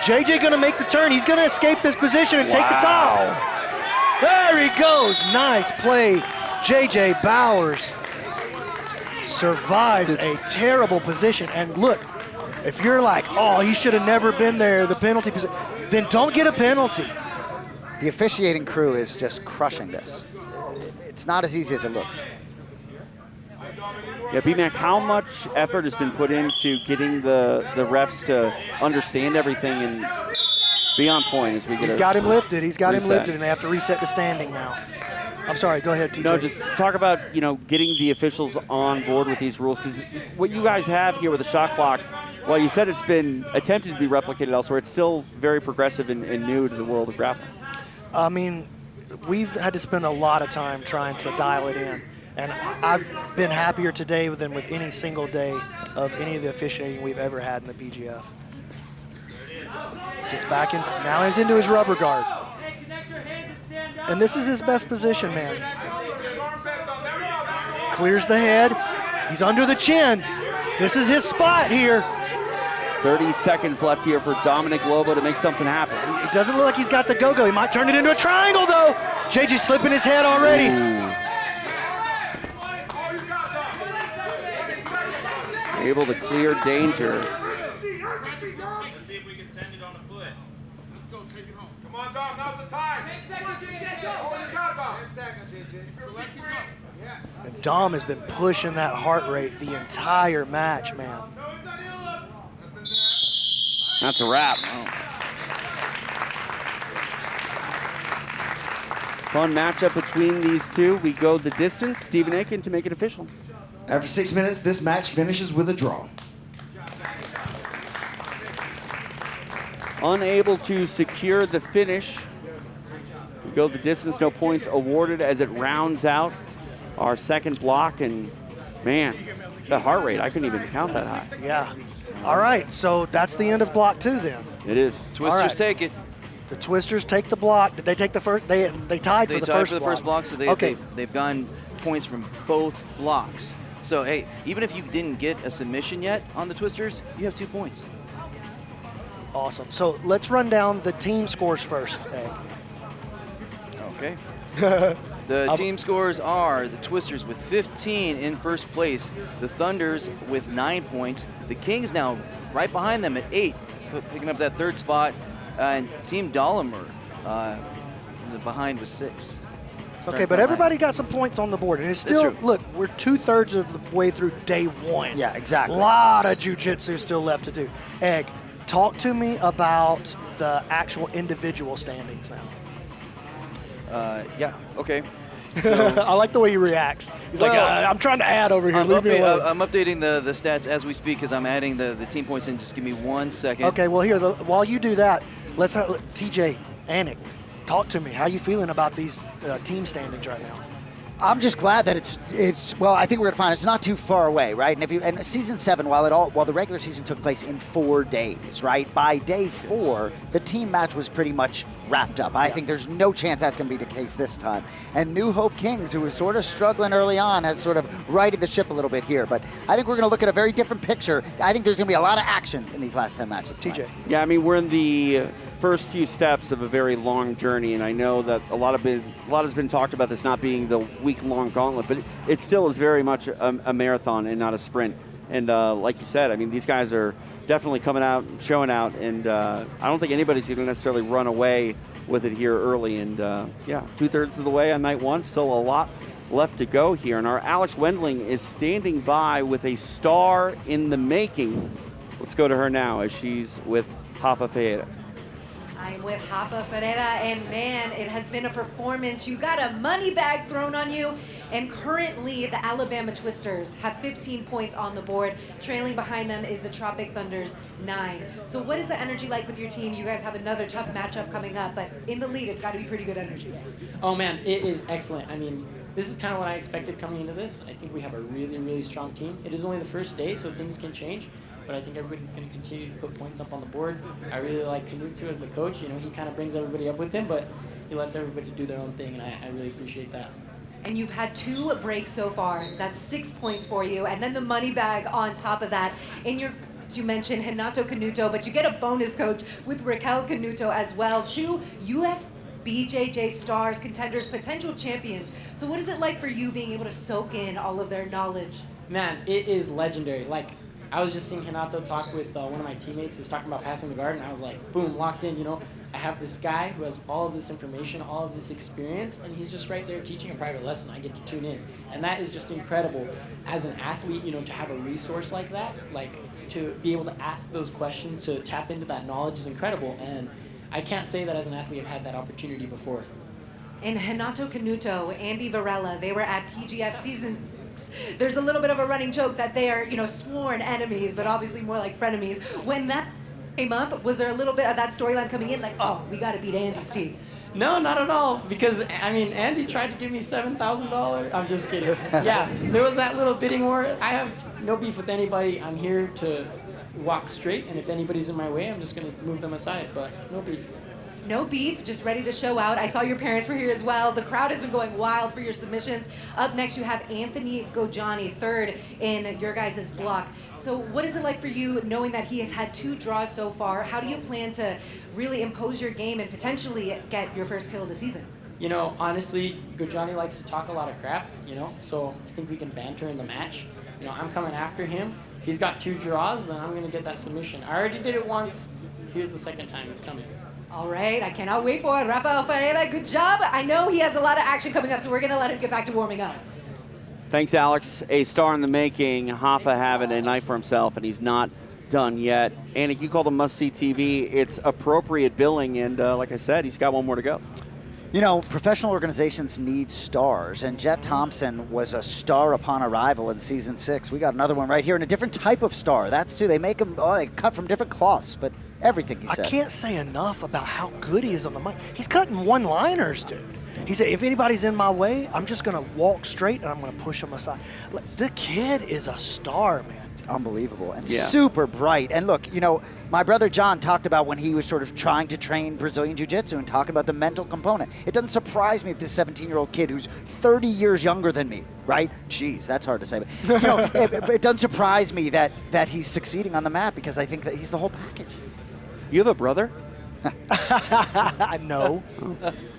JJ gonna make the turn. He's gonna escape this position and take the top. There he goes. Nice play. JJ Bowers survives a terrible position. And look, if you're like, oh, he should have never been there, the penalty position, then don't get a penalty. The officiating crew is just crushing this. It's not as easy as it looks. Yeah, B-Mac, how much effort has been put into getting the refs to understand everything and be on point as we get He's got him lifted. He's got him lifted, and they have to reset the standing now. I'm sorry, go ahead, TJ. No, just talk about, getting the officials on board with these rules, because what you guys have here with the shot clock, while you said it's been attempted to be replicated elsewhere, it's still very progressive and new to the world of grappling. I mean, we've had to spend a lot of time trying to dial it in. And I've been happier today than with any single day of any of the officiating we've ever had in the PGF. Gets back into, now he's into his rubber guard. And this is his best position, man. Clears the head. He's under the chin. This is his spot here. 30 seconds left here for Dominic Lobo to make something happen. It doesn't look like he's got the go-go. He might turn it into a triangle, though. JJ slipping his head already. Ooh. Able to clear danger. Let's see if we can send it on a foot. Let's go, take it home. Come on, Dom, now's the time. 10 seconds, JJ, go. Hold your count, Dom. 10 seconds, JJ. And Dom has been pushing that heart rate the entire match, man. That's a wrap. Fun matchup between these two. We go the distance. Stephen Aiken to make it official. After 6 minutes, this match finishes with a draw. Unable to secure the finish. We go the distance, no points awarded as it rounds out our second block. And man, the heart rate, I couldn't even count that high. Yeah. All right, so that's the end of block 2 then. It is. Twisters take it. The Twisters take the block. Did they take the first? They tied for the first block. First block, so they've gotten points from both blocks. So, hey, even if you didn't get a submission yet on the Twisters, you have 2 points. Awesome. So let's run down the team scores first, Egg. Okay. The team scores are the Twisters with 15 in first place, the Thunders with 9 points, the Kings now right behind them at 8, picking up that third spot, and Team Dahlimer behind with 6. Okay, but everybody got some points on the board, and it's still, look, we're 2/3 of the way through day 1. Yeah, exactly. A lot of jiu-jitsu still left to do. Egg, talk to me about the actual individual standings now. Yeah, okay. So, I like the way he reacts. He's like, I'm trying to add over here. Leave me alone. I'm updating the stats as we speak because I'm adding the team points in. Just give me 1 second. Okay, well, here, while you do that, let's have TJ, Anik, talk to me. How are you feeling about these team standings right now? I'm just glad that it's well, I think we're gonna find it's not too far away, right? And season 7, while the regular season took place in 4 days, right? By day 4, the team match was pretty much wrapped up. I think there's no chance that's gonna be the case this time. And New Hope Kings, who was sort of struggling early on, has sort of righted the ship a little bit here. But I think we're gonna look at a very different picture. I think there's gonna be a lot of action in these last 10 matches. TJ. Yeah, I mean, we're in the first few steps of a very long journey, and I know that a lot has been talked about this not being the week-long gauntlet, but it still is very much a marathon and not a sprint. And like you said, I mean, these guys are definitely coming out and showing out, and I don't think anybody's going to necessarily run away with it here early. And yeah, 2/3 of the way on night 1, still a lot left to go here. And our Alex Wendling is standing by with a star in the making Let's go to her now as she's with Rafa Fera. I'm with Rafa Fera, and man, it has been a performance. You got a money bag thrown on you, and currently the Alabama Twisters have 15 points on the board. Trailing behind them is the Tropic Thunders, 9. So what is the energy like with your team? You guys have another tough matchup coming up, but in the lead, it's got to be pretty good energy. Oh man, it is excellent. I mean, this is kind of what I expected coming into this. I think we have a really, really strong team. It is only the first day, so things can change. But I think everybody's going to continue to put points up on the board. I really like Canuto as the coach. You know, he kind of brings everybody up with him, but he lets everybody do their own thing, and I really appreciate that. And you've had 2 breaks so far. That's 6 points for you, and then the money bag on top of that. In your, you mentioned Renato Canuto, but you get a bonus coach with Raquel Canuto as well. 2 UFC BJJ stars, contenders, potential champions. So what is it like for you being able to soak in all of their knowledge? Man, it is legendary. Like, I was just seeing Renato talk with one of my teammates who was talking about passing the guard, and I was like, boom, locked in, you know. I have this guy who has all of this information, all of this experience, and he's just right there teaching a private lesson. I get to tune in. And that is just incredible as an athlete, you know, to have a resource like that, like to be able to ask those questions, to tap into that knowledge is incredible. And I can't say that as an athlete I've had that opportunity before. And Renato Canuto, Andy Varela, they were at PGF season. There's a little bit of a running joke that they are, you know, sworn enemies, but obviously more like frenemies. When that came up, was there a little bit of that storyline coming in, like, oh, we got to beat Andy's team? No, not at all, because, I mean, Andy tried to give me $7,000. I'm just kidding. Yeah, there was that little bidding war. I have no beef with anybody. I'm here to walk straight, and if anybody's in my way, I'm just going to move them aside, but no beef. No beef, just ready to show out. I saw your parents were here as well. The crowd has been going wild for your submissions. Up next, you have Anthony Gojani, 3rd in your guys' block. So what is it like for you knowing that he has had 2 draws so far? How do you plan to really impose your game and potentially get your first kill of the season? You know, honestly, Gojani likes to talk a lot of crap, you know, so I think we can banter in the match. You know, I'm coming after him. If he's got 2 draws, then I'm going to get that submission. I already did it once. Here's the second time it's coming. All right, I cannot wait for it. Rafael Fera, good job. I know he has a lot of action coming up, so we're going to let him get back to warming up. Thanks, Alex. A star in the making. Rafa having a night for himself, and he's not done yet. Anik, you called him must-see TV. It's appropriate billing, and like I said, he's got 1 more to go. You know, professional organizations need stars, and Jet Thompson was a star upon arrival in season 6. We got another one right here, and a different type of star. That's too. They make him, they cut from different cloths, but everything he said. I can't say enough about how good he is on the mic. He's cutting one-liners, dude. He said, if anybody's in my way, I'm just going to walk straight and I'm going to push them aside. Look, the kid is a star, man. Unbelievable and super bright. And look, you know, my brother John talked about when he was sort of trying to train Brazilian Jiu-Jitsu and talking about the mental component. It doesn't surprise me if this 17-year-old kid who's 30 years younger than me, right? Jeez, that's hard to say. But, you know, it doesn't surprise me that he's succeeding on the mat because I think that he's the whole package. You have a brother? No.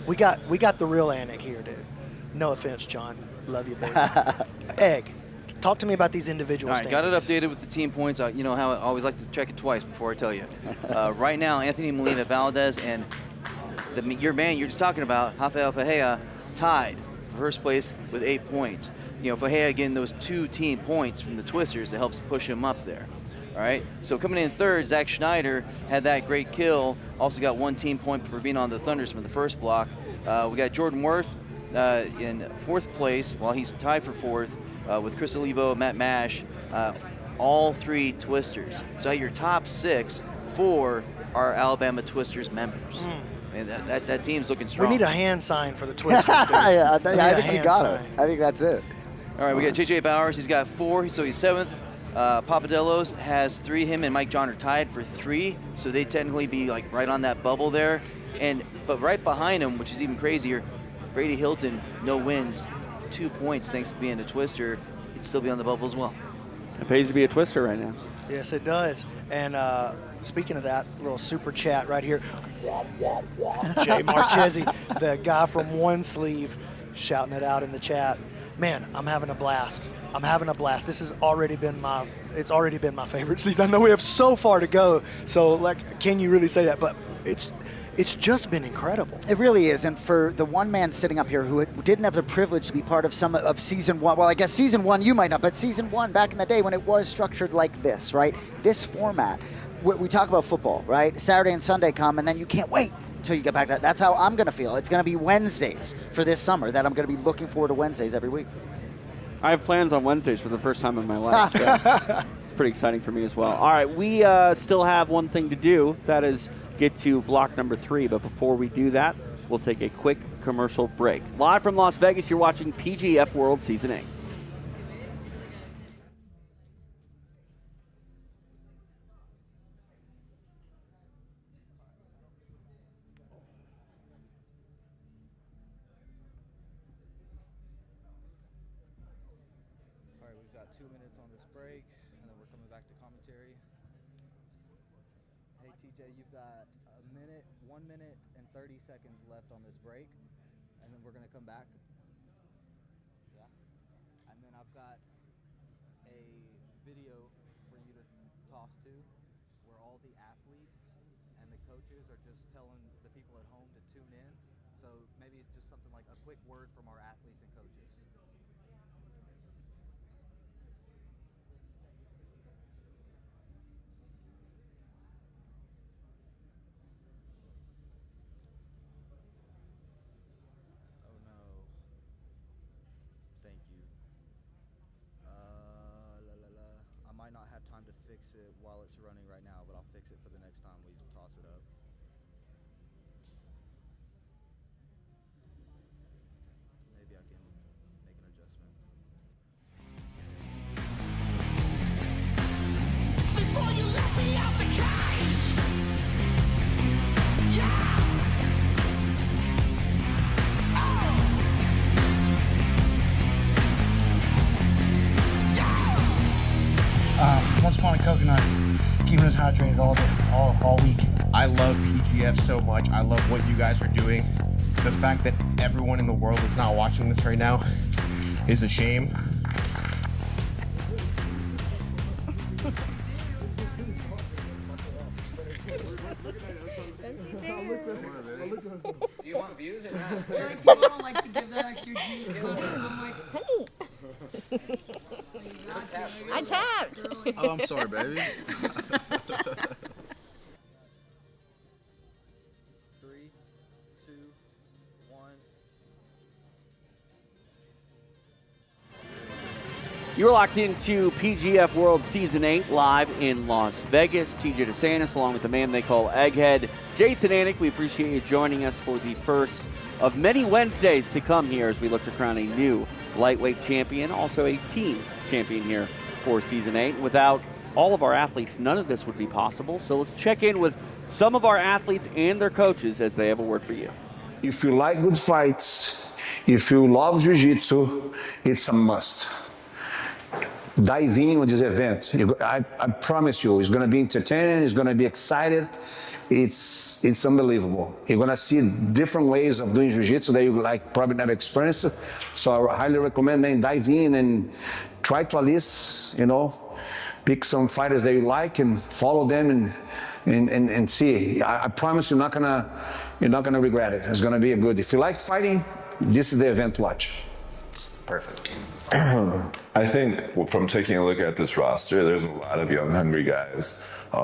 We got the real Anik here, dude. No offense, John. Love you, baby. Egg. Talk to me about these individual standings. All right, standings. got it updated with the team points. You know how I always like to check it twice before I tell you. Right now, Anthony Molina Valdez and your man you're just talking about, Rafael Fera, tied for first place with 8 points. You know, Fera getting those 2 team points from the Twisters that helps push him up there. All right, so coming in 3rd, Zach Schneider had that great kill. Also got 1 team point for being on the Thunders from the first block. We got Jordan Worth in 4th place while he's tied for 4th. With Chris Olivo, Matt Mash, all 3 Twisters. So your top 6 for our Alabama Twisters members. And that team's looking strong. We need a hand sign for the Twisters. I think you got it. I think that's it. All right, we got JJ Bowers. He's got 4, so he's 7th. Papadellos has 3. Him and Mike John are tied for 3, so they technically be like right on that bubble there. But right behind him, which is even crazier, Brady Hilton, no wins. 2 points thanks to being a Twister. He'd still be on the bubble as well. It pays to be a Twister right now. Yes, it does. And speaking of that, little super chat right here. Jay Marchesi, the guy from One Sleeve, shouting it out in the chat. Man, I'm having a blast. This has already been my favorite season. I know we have so far to go. So, like, can you really say that? But it's it's just been incredible. It really is, and for the one man sitting up here who didn't have the privilege to be part of some of season one, well, I guess season one you might not, but season one back in the day when it was structured like this, right? This format, we talk about football, right? Saturday and Sunday come, and then you can't wait until you get back to that. That's how I'm going to feel. It's going to be Wednesdays for this summer that I'm going to be looking forward to Wednesdays every week. I have plans on Wednesdays for the first time in my life. Yeah. It's pretty exciting for me as well. All right, we still have one thing to do. That is get to block number 3. But before we do that, we'll take a quick commercial break. Live from Las Vegas, you're watching PGF World Season 8. All right, we've got 2 minutes on this break, and then we're coming back to commentary. Hey, TJ, you've got 1 minute and 30 seconds left on this break, and then we're going to come back. Yeah. And then I've got a video for you to toss to where all the athletes and the coaches are just telling the people at home to tune in. So maybe it's just something like a quick word from our athletes and coaches. I might not have time to fix it while it's running right now, but I'll fix it for the next time we toss it up. Maybe I can make an adjustment. Before you let me out the cage! Yeah! Once upon a coconut, keeping us hydrated all week. I love PGF so much. I love what you guys are doing. The fact that everyone in the world is not watching this right now is a shame. Do you want views or not? People don't like to give that extra G. I'm like, hey. I tapped. Oh, I'm sorry, baby. 3, 2, 1. You're locked into PGF World Season 8 live in Las Vegas. TJ DeSantis along with the man they call Egghead, Jason Anik. We appreciate you joining us for the first of many Wednesdays to come here as we look to crown a new lightweight champion, also a team champion here for Season 8. Without all of our athletes, none of this would be possible. So let's check in with some of our athletes and their coaches as they have a word for you. If you like good fights, if you love jiu-jitsu, it's a must. Dive in on this event. I promise you, it's going to be entertaining, it's going to be excited. It's unbelievable. You're going to see different ways of doing jiu-jitsu that you probably never experienced. So I highly recommend then dive in and try to at least, pick some fighters that you like and follow them and see. I promise you're not gonna regret it. It's gonna be good. If you like fighting, this is the event to watch. Perfect. I think from taking a look at this roster, there's a lot of young, hungry guys.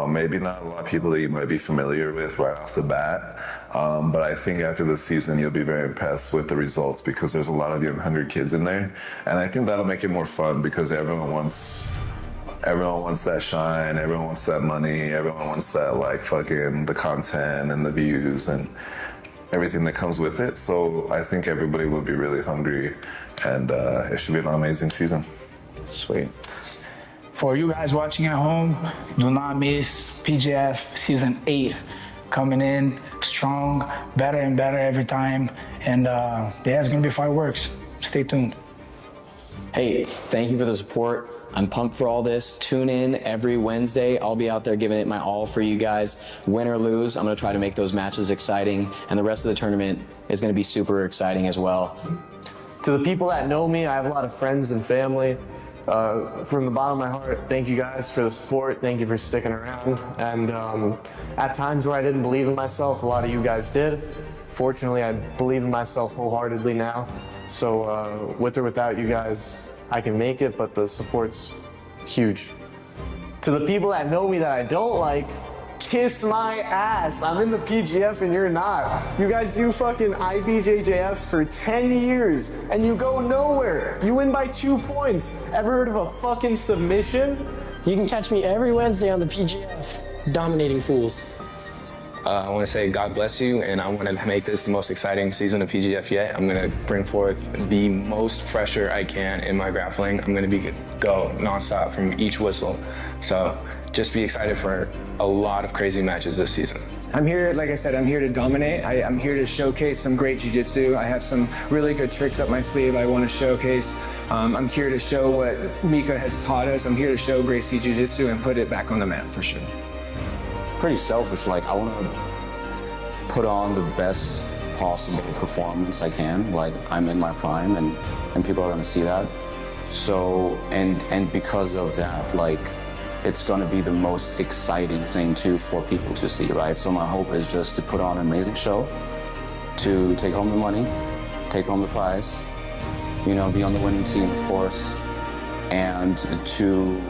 Maybe not a lot of people that you might be familiar with right off the bat, but I think after this season you'll be very impressed with the results because there's a lot of young, hungry kids in there, and I think that'll make it more fun because everyone wants that shine, everyone wants that money, everyone wants that the content and the views and everything that comes with it. So I think everybody will be really hungry, and it should be an amazing season. Sweet. For you guys watching at home, do not miss PGF Season 8. Coming in strong, better and better every time. And it's gonna be fireworks. Stay tuned. Hey, thank you for the support. I'm pumped for all this. Tune in every Wednesday. I'll be out there giving it my all for you guys. Win or lose, I'm gonna try to make those matches exciting, and the rest of the tournament is gonna be super exciting as well. To the people that know me, I have a lot of friends and family From the bottom of my heart, thank you guys for the support. Thank you for sticking around. And at times where I didn't believe in myself, a lot of you guys did. Fortunately, I believe in myself wholeheartedly now. So with or without you guys, I can make it, but the support's huge. To the people that know me that I don't like, kiss my ass. I'm in the PGF and you're not. You guys do fucking IBJJFs for 10 years and you go nowhere. You win by 2 points. Ever heard of a fucking submission? You can catch me every Wednesday on the PGF, dominating fools. I want to say God bless you, and I want to make this the most exciting season of PGF yet. I'm going to bring forth the most pressure I can in my grappling. I'm going to go nonstop from each whistle. So just be excited for a lot of crazy matches this season. I'm here, like I said, I'm here to dominate. I'm here to showcase some great jiu-jitsu. I have some really good tricks up my sleeve I want to showcase. I'm here to show what Mika has taught us. I'm here to show Gracie jiu-jitsu and put it back on the map for sure. Pretty selfish, like I want to put on the best possible performance I can. Like I'm in my prime and people are going to see that. So, and because of that, like it's going to be the most exciting thing too for people to see, right? So my hope is just to put on an amazing show, to take home the money, take home the prize, you know, be on the winning team, of course, and to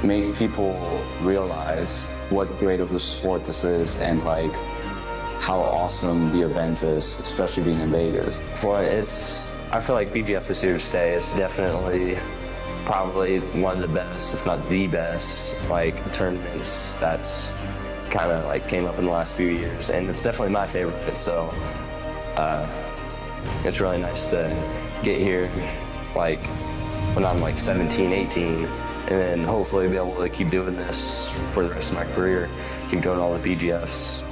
make people realize what great of a sport this is and like how awesome the event is, especially being in Vegas. I feel like PGF is here to stay. It's definitely probably one of the best, if not the best, like tournaments that's kind of like came up in the last few years, and it's definitely my favorite. So it's really nice to get here, like when I'm like 17, 18, and then hopefully be able to keep doing this for the rest of my career, keep doing all the PGFs.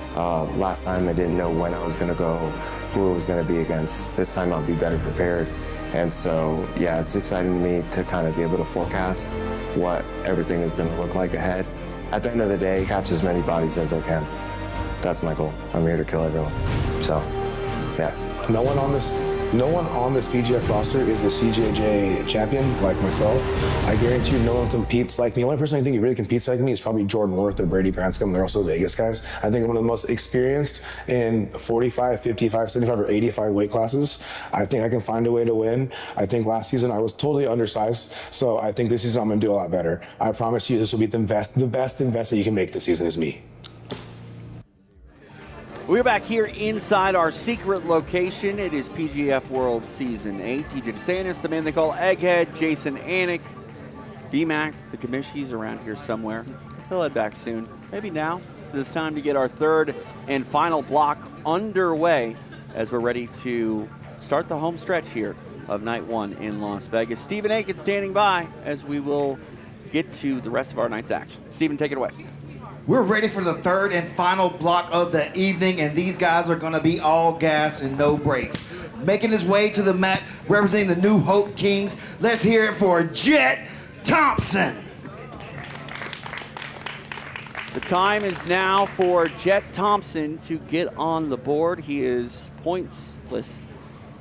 Last time I didn't know when I was going to go, who it was going to be against. This time I'll be better prepared. And so, yeah, it's exciting to me to kind of be able to forecast what everything is going to look like ahead. At the end of the day, catch as many bodies as I can. That's my goal. I'm here to kill everyone. So, yeah. No one on this PGF roster is a CJJ champion like myself. I guarantee you no one competes like me. The only person I think who really competes like me is probably Jordan Worth or Brady Branscum. They're also Vegas guys. I think I'm one of the most experienced in 45, 55, 75, or 85 weight classes. I think I can find a way to win. I think last season I was totally undersized, so I think this season I'm gonna do a lot better. I promise you this will be the best investment you can make this season is me. We're back here inside our secret location. It is PGF World Season 8. DJ DeSantis, the man they call Egghead, Jason Anik, BMAC, the commission's around here somewhere. He'll head back soon. Maybe now. It's time to get our third and final block underway as we're ready to start the home stretch here of night one in Las Vegas. Stephen Aiken standing by as we will get to the rest of our night's action. Stephen, take it away. We're ready for the third and final block of the evening, and these guys are gonna be all gas and no brakes. Making his way to the mat, representing the New Hope Kings, let's hear it for Jet Thompson. The time is now for Jet Thompson to get on the board. He is pointsless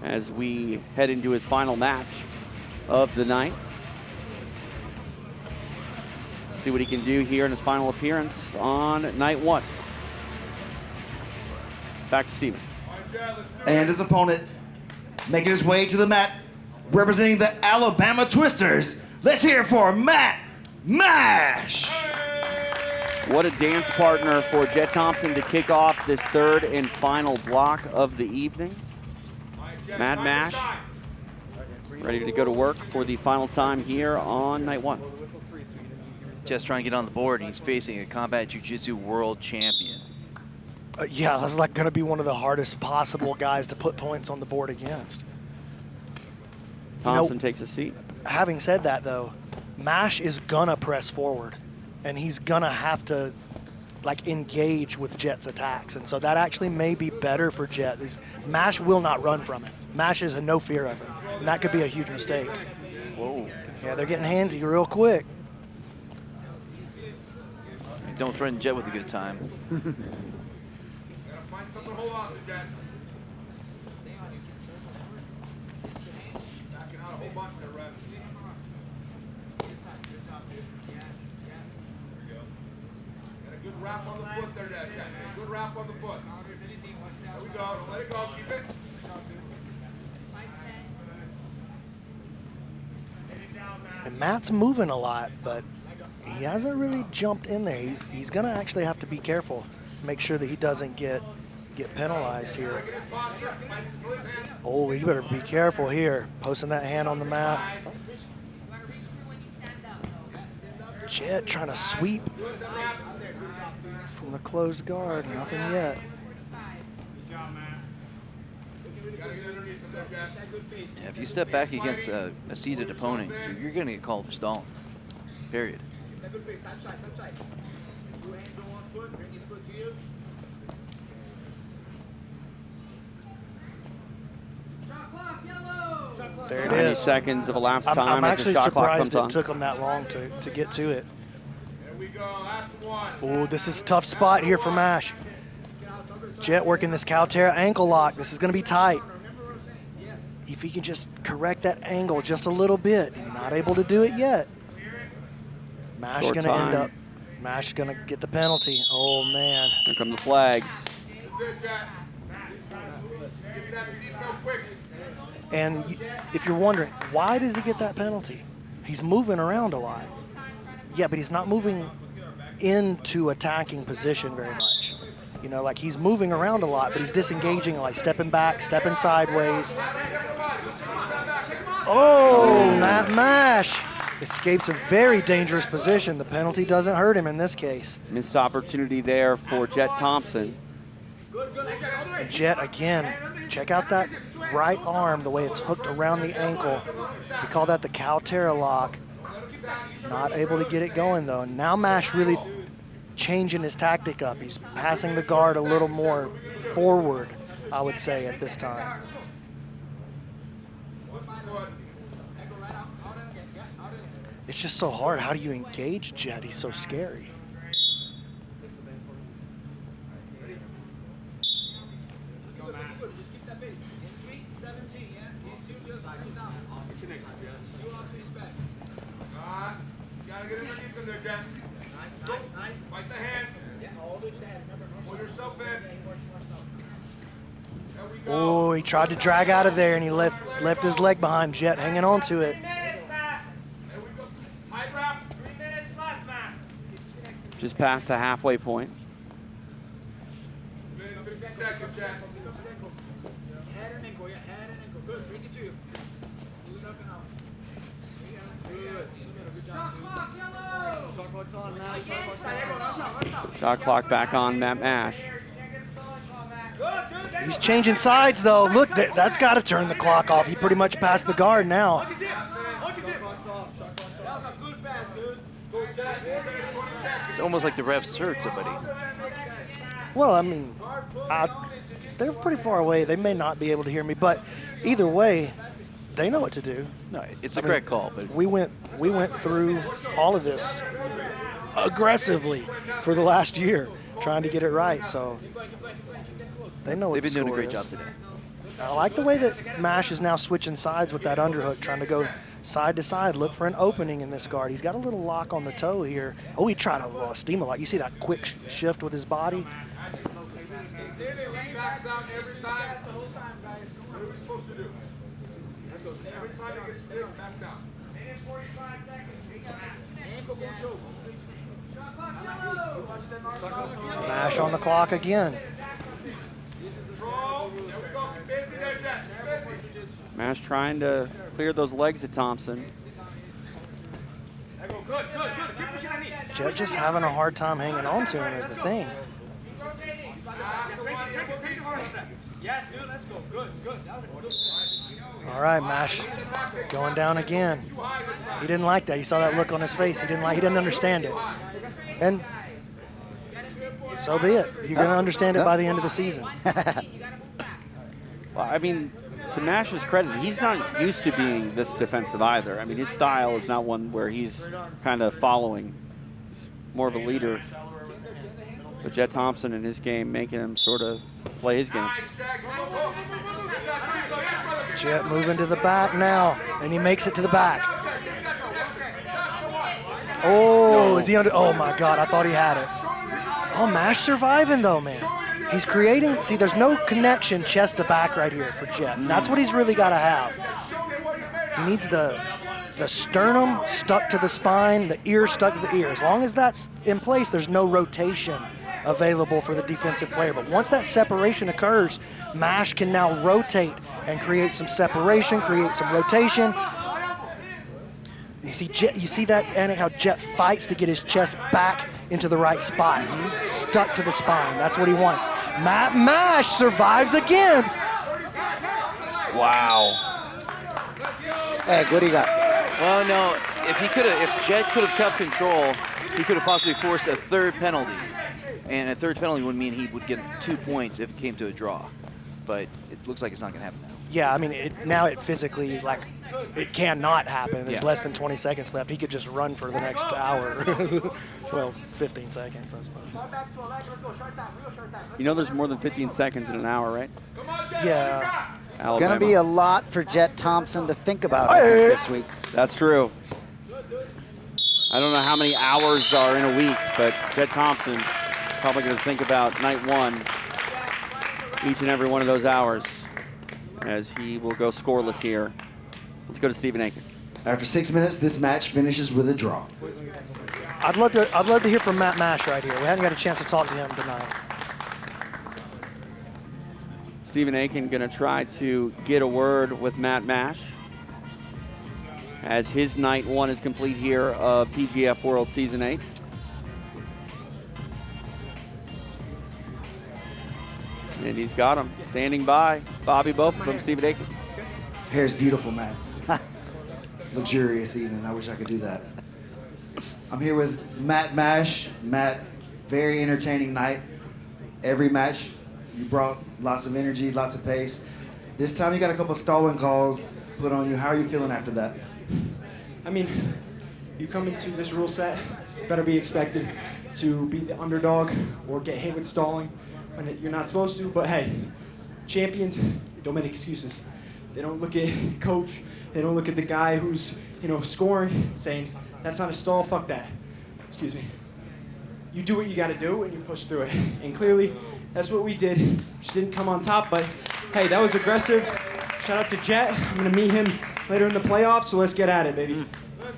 as we head into his final match of the night. See what he can do here in his final appearance on night one. Back to Steven. And his opponent making his way to the mat, representing the Alabama Twisters. Let's hear it for Matt Mash. What a dance partner for Jet Thompson to kick off this third and final block of the evening. Matt Mash, ready to go to work for the final time here on night one. Just trying to get on the board, and he's facing a combat jiu-jitsu world champion. Yeah, that's like going to be one of the hardest possible guys to put points on the board against. Thompson takes a seat. Having said that, though, Mash is going to press forward, and he's going to have to like engage with Jet's attacks, and so that actually may be better for Jet. Mash will not run from it. Mash has no fear of it, and that could be a huge mistake. Whoa. Yeah, they're getting handsy real quick. Don't threaten Jet with a good time. wrap on the foot there, Dad. Good wrap on the foot. There we go. Don't let it go. Keep it. And Matt's moving a lot, but he hasn't really jumped in there. He's going to actually have to be careful, make sure that he doesn't get penalized here. Oh, you better be careful here, posting that hand on the mat. Jet trying to sweep from the closed guard, nothing yet. Yeah, if you step back against a seated opponent, you're going to get called for stalling. Period. There it 90 is. seconds of elapsed time I'm as the actually shot clock surprised comes on. it took him that long to get to it. Oh, this is a tough spot here for Mash. Jet working this Calterra ankle lock. This is going to be tight. If he can just correct that angle just a little bit, he's not able to do it yet. Mash Short going to end time. up. Mash going to get the penalty. Oh man. Here come the flags. And if you're wondering, why does he get that penalty? He's moving around a lot. Yeah, but he's not moving into attacking position very much. You know, like he's moving around a lot, but he's disengaging, like stepping back, stepping sideways. Oh, Matt Mash escapes a very dangerous position. The penalty doesn't hurt him in this case. Missed opportunity there for Jet Thompson. And Jet, again, check out that right arm, the way it's hooked around the ankle. We call that the Calterra lock. Not able to get it going, though. And now Mash really changing his tactic up. He's passing the guard a little more forward, I would say, at this time. It's just so hard. How do you engage Jet? He's so scary. Gotta get underneath him there, Jeff. Nice. Fight the hands. Yeah, all the way to the head. Remember, pull yourself in. Oh, he tried to drag out of there, and he left his leg behind. Jet hanging on to it. Just past the halfway point. Shot clock back on Matt Mash. He's changing sides, though. Look, that's got to turn the clock off. He pretty much passed the guard now. It's almost like the refs hurt somebody. Well, I mean, they're pretty far away. They may not be able to hear me, but either way, they know what to do. No, it's a correct call. But we went through all of this aggressively for the last year, trying to get it right. So they know what they've been doing a great is. job today. I like the way that Mash is now switching sides with that underhook, trying to go side to side, look for an opening in this guard. He's got a little lock on the toe here. Oh, he tried to steam a lot. You see that quick shift with his body? Backs out every time. What are we supposed to do? Every time he gets stiff, backs out. 45 seconds. Mash on the clock again. Mash trying to clear those legs at Thompson. Jet just having a hard time hanging on to him is the thing. All right, Mash going down again. He didn't like that. You saw that look on his face. He didn't understand it. And so be it. You're going to understand it by the end of the season. Well, I mean, to Mash's credit, he's not used to being this defensive either. I mean, his style is not one where he's kind of following. He's more of a leader. But Jet Thompson in his game making him sort of play his game. Jet moving to the back now, and he makes it to the back. Oh, is he under? Oh my God, I thought he had it. Oh, Mash surviving though, man. He's creating, see, there's no connection chest to back right here for Jet. And that's what he's really got to have. He needs the sternum stuck to the spine, the ear stuck to the ear. As long as that's in place, there's no rotation available for the defensive player. But once that separation occurs, Mash can now rotate and create some separation, create some rotation. You see Jet, you see that, Annie, how Jet fights to get his chest back into the right spot. Stuck to the spine. That's what he wants. Mash survives again. Wow. Egg, what do you got? Well, no, if Jet could have kept control, he could have possibly forced a third penalty. And a third penalty would mean he would get 2 points if it came to a draw. But it looks like it's not going to happen now. Yeah, I mean, now it physically, like, it cannot happen. There's Yeah. less than 20 seconds left. He could just run for the next hour. Well, 15 seconds, I suppose. You know there's more than 15 seconds in an hour, right? Yeah. Alabama. Going to be a lot for Jet Thompson to think about I think, this week. That's true. I don't know how many hours are in a week, but Jet Thompson probably going to think about night one, each and every one of those hours, as he will go scoreless here. Let's go to Stephen Aiken. After 6 minutes, this match finishes with a draw. I'd love to hear from Matt Mash right here. We hadn't got a chance to talk to him tonight. Stephen Aiken going to try to get a word with Matt Mash as his night one is complete here of PGF World Season 8. And he's got him standing by. Bobby, both of them, Stephen Aiken. Hair's beautiful, Matt. Luxurious even. I wish I could do that. I'm here with Matt Mash. Matt, very entertaining night. Every match, you brought lots of energy, lots of pace. This time you got a couple stalling calls put on you. How are you feeling after that? I mean, you come into this rule set, better be expected to be the underdog or get hit with stalling when you're not supposed to. But hey, champions don't make excuses. They don't look at coach. They don't look at the guy who's, scoring, saying, that's not a stall, fuck that. Excuse me. You do what you gotta do and you push through it. And clearly, that's what we did. Just didn't come on top, but hey, that was aggressive. Shout out to Jet. I'm gonna meet him later in the playoffs, so let's get at it, baby.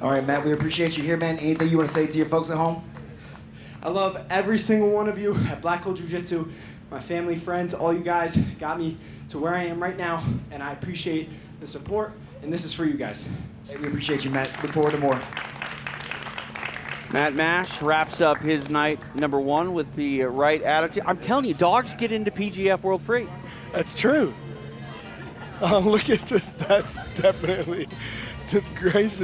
All right, Matt, we appreciate you here, man. Anything you wanna say to your folks at home? I love every single one of you at Blackledge Jiu-Jitsu. My family, friends, all you guys got me to where I am right now, and I appreciate the support, and this is for you guys. Hey, we appreciate you, Matt. Look forward to more. Matt Mash wraps up his night number one with the right attitude. I'm telling you, dogs get into PGF World Free. That's true. Oh, look at this. That's definitely Grace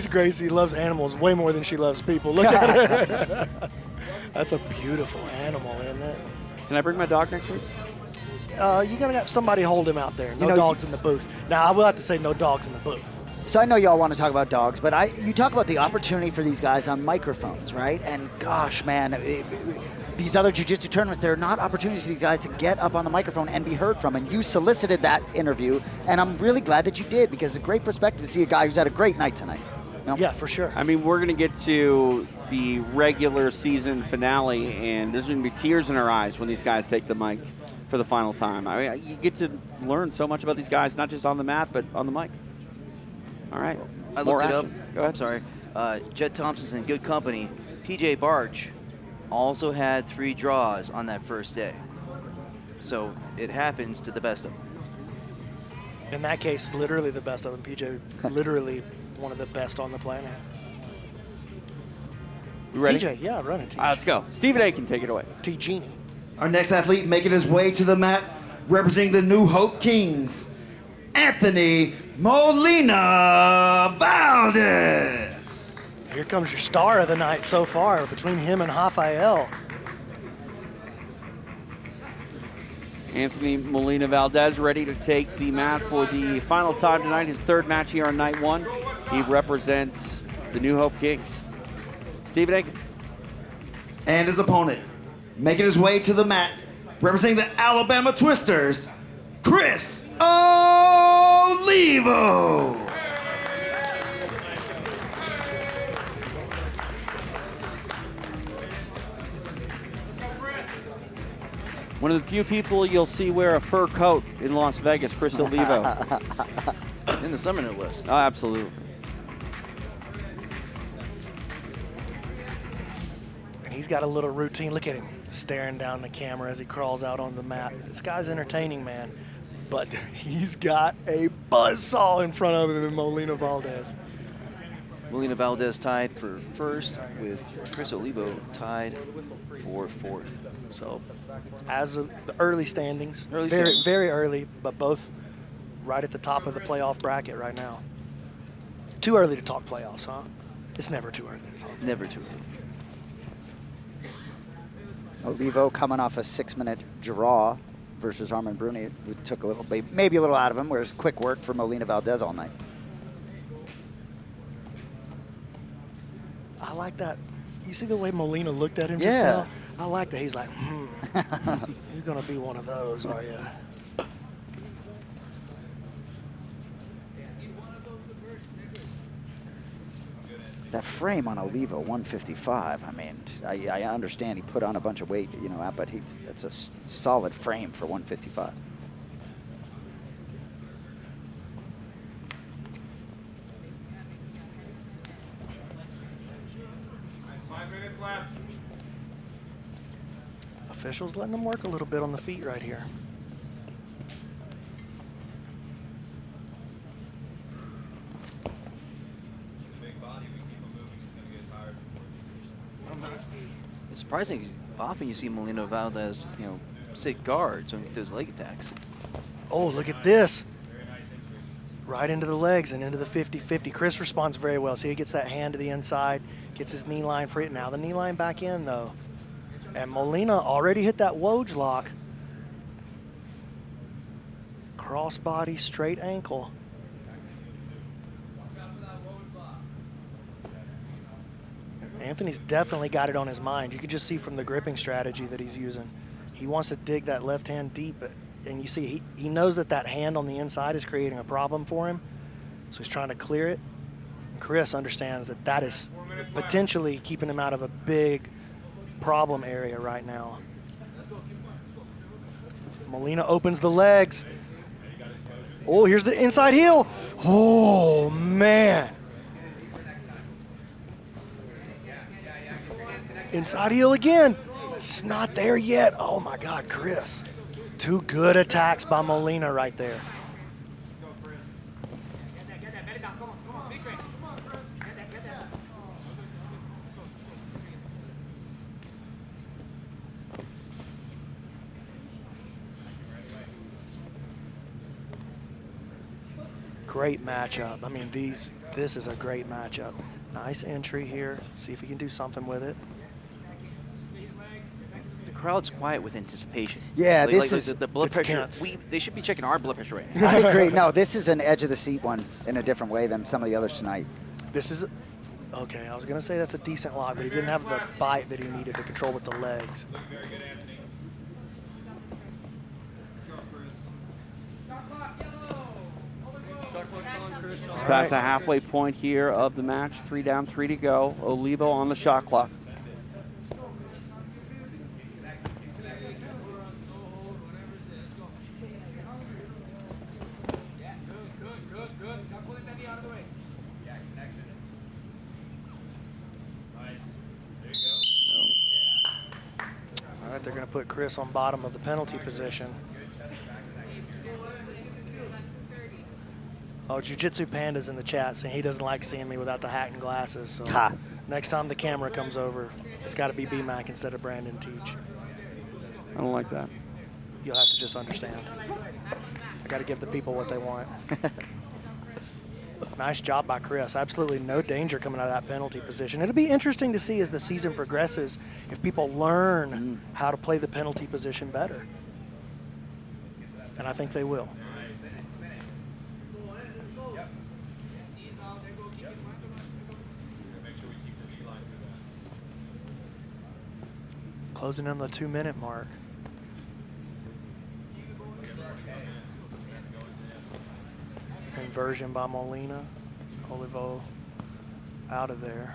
Gracie loves animals way more than she loves people. Look at her. That's a beautiful animal, isn't it? Can I bring my dog next week? You gotta have somebody hold him out there. No dogs in the booth. Now I will have to say no dogs in the booth. So I know y'all want to talk about dogs, but you talk about the opportunity for these guys on microphones, right? And gosh, man, these other jiu-jitsu tournaments, there are not opportunities for these guys to get up on the microphone and be heard from. And you solicited that interview, and I'm really glad that you did, because it's a great perspective to see a guy who's had a great night tonight. No? Yeah, for sure. I mean, we're going to get to the regular season finale, and there's going to be tears in our eyes when these guys take the mic for the final time. I mean, you get to learn so much about these guys, not just on the mat, but on the mic. All right. I looked it up. Go ahead. Sorry. Jet Thompson's in good company. PJ Barch also had 3 draws on that first day. So it happens to the best of them. In that case, literally the best of them. PJ, literally one of the best on the planet. You ready? TJ, yeah, run it. TJ. Let's go. Stephen Aiken, take it away. T-Genie. Our next athlete making his way to the mat, representing the New Hope Kings, Anthony Molina Valdez. Here comes your star of the night so far, between him and Rafael. Anthony Molina Valdez ready to take the mat for the final time tonight, his third match here on night one. He represents the New Hope Kings. Stephen Aiken. And his opponent, making his way to the mat, representing the Alabama Twisters, Chris Olivo. One of the few people you'll see wear a fur coat in Las Vegas, Chris Olivo. In the summer, no less. Oh, absolutely. And he's got a little routine. Look at him staring down the camera as he crawls out on the mat. This guy's entertaining, man. But he's got a buzzsaw in front of him in Molina Valdez. Molina Valdez tied for first with Chris Olivo tied for fourth. So as of the early standings, Early very, standings. very early, but both right at the top of the playoff bracket right now. Too early to talk playoffs, huh? It's never too early to talk. Never too early. Olivo coming off a 6-minute draw versus Armin Brunie, who took a little, maybe a little out of him, whereas quick work for Molina Valdez all night. I like that. You see the way Molina looked at him just now? I like that. He's like, you're going to be one of those, are you? That frame on Olivo, 155. I mean, I understand he put on a bunch of weight, you know, but it's a solid frame for 155. Officials letting them work a little bit on the feet right here. It's surprising 'cause often you see Molina Valdez, you know, sit guard so he can get those leg attacks. Oh, look at this. Right into the legs and into the 50-50. Chris responds very well. See, he gets that hand to the inside, gets his knee line free. Now the knee line back in, though. And Molina already hit that Woj lock. Crossbody, straight ankle. Anthony's definitely got it on his mind. You can just see from the gripping strategy that he's using. He wants to dig that left hand deep, and you see he knows that that hand on the inside is creating a problem for him, so he's trying to clear it. Chris understands that that is potentially keeping him out of a big problem area right now. Molina opens the legs. Oh, here's the inside heel. Oh, man. Inside heel again. It's not there yet. Oh, my God, Chris. Two good attacks by Molina right there. Great matchup. I mean, this is a great matchup. Nice entry here. See if he can do something with it. The crowd's quiet with anticipation. Yeah, like, this like is the blood it's pressure. tense. They should be checking our blood pressure right now. I agree. No, this is an edge of the seat one in a different way than some of the others tonight. This is, okay, I was going to say that's a decent lock, but he didn't have the bite that he needed to control with the legs. It's past the halfway point here of the match. 3 down, 3 to go. Olivo on the shot clock. All right, they're going to put Chris on bottom of the penalty position. Oh, Jiu-Jitsu Panda's in the chat saying he doesn't like seeing me without the hat and glasses. So next time the camera comes over, it's got to be B-Mac instead of Brandon Teach. I don't like that. You'll have to just understand. I got to give the people what they want. Nice job by Chris. Absolutely no danger coming out of that penalty position. It'll be interesting to see as the season progresses if people learn how to play the penalty position better. And I think they will. Closing in the 2-minute mark. Inversion by Molina. Olivo out of there.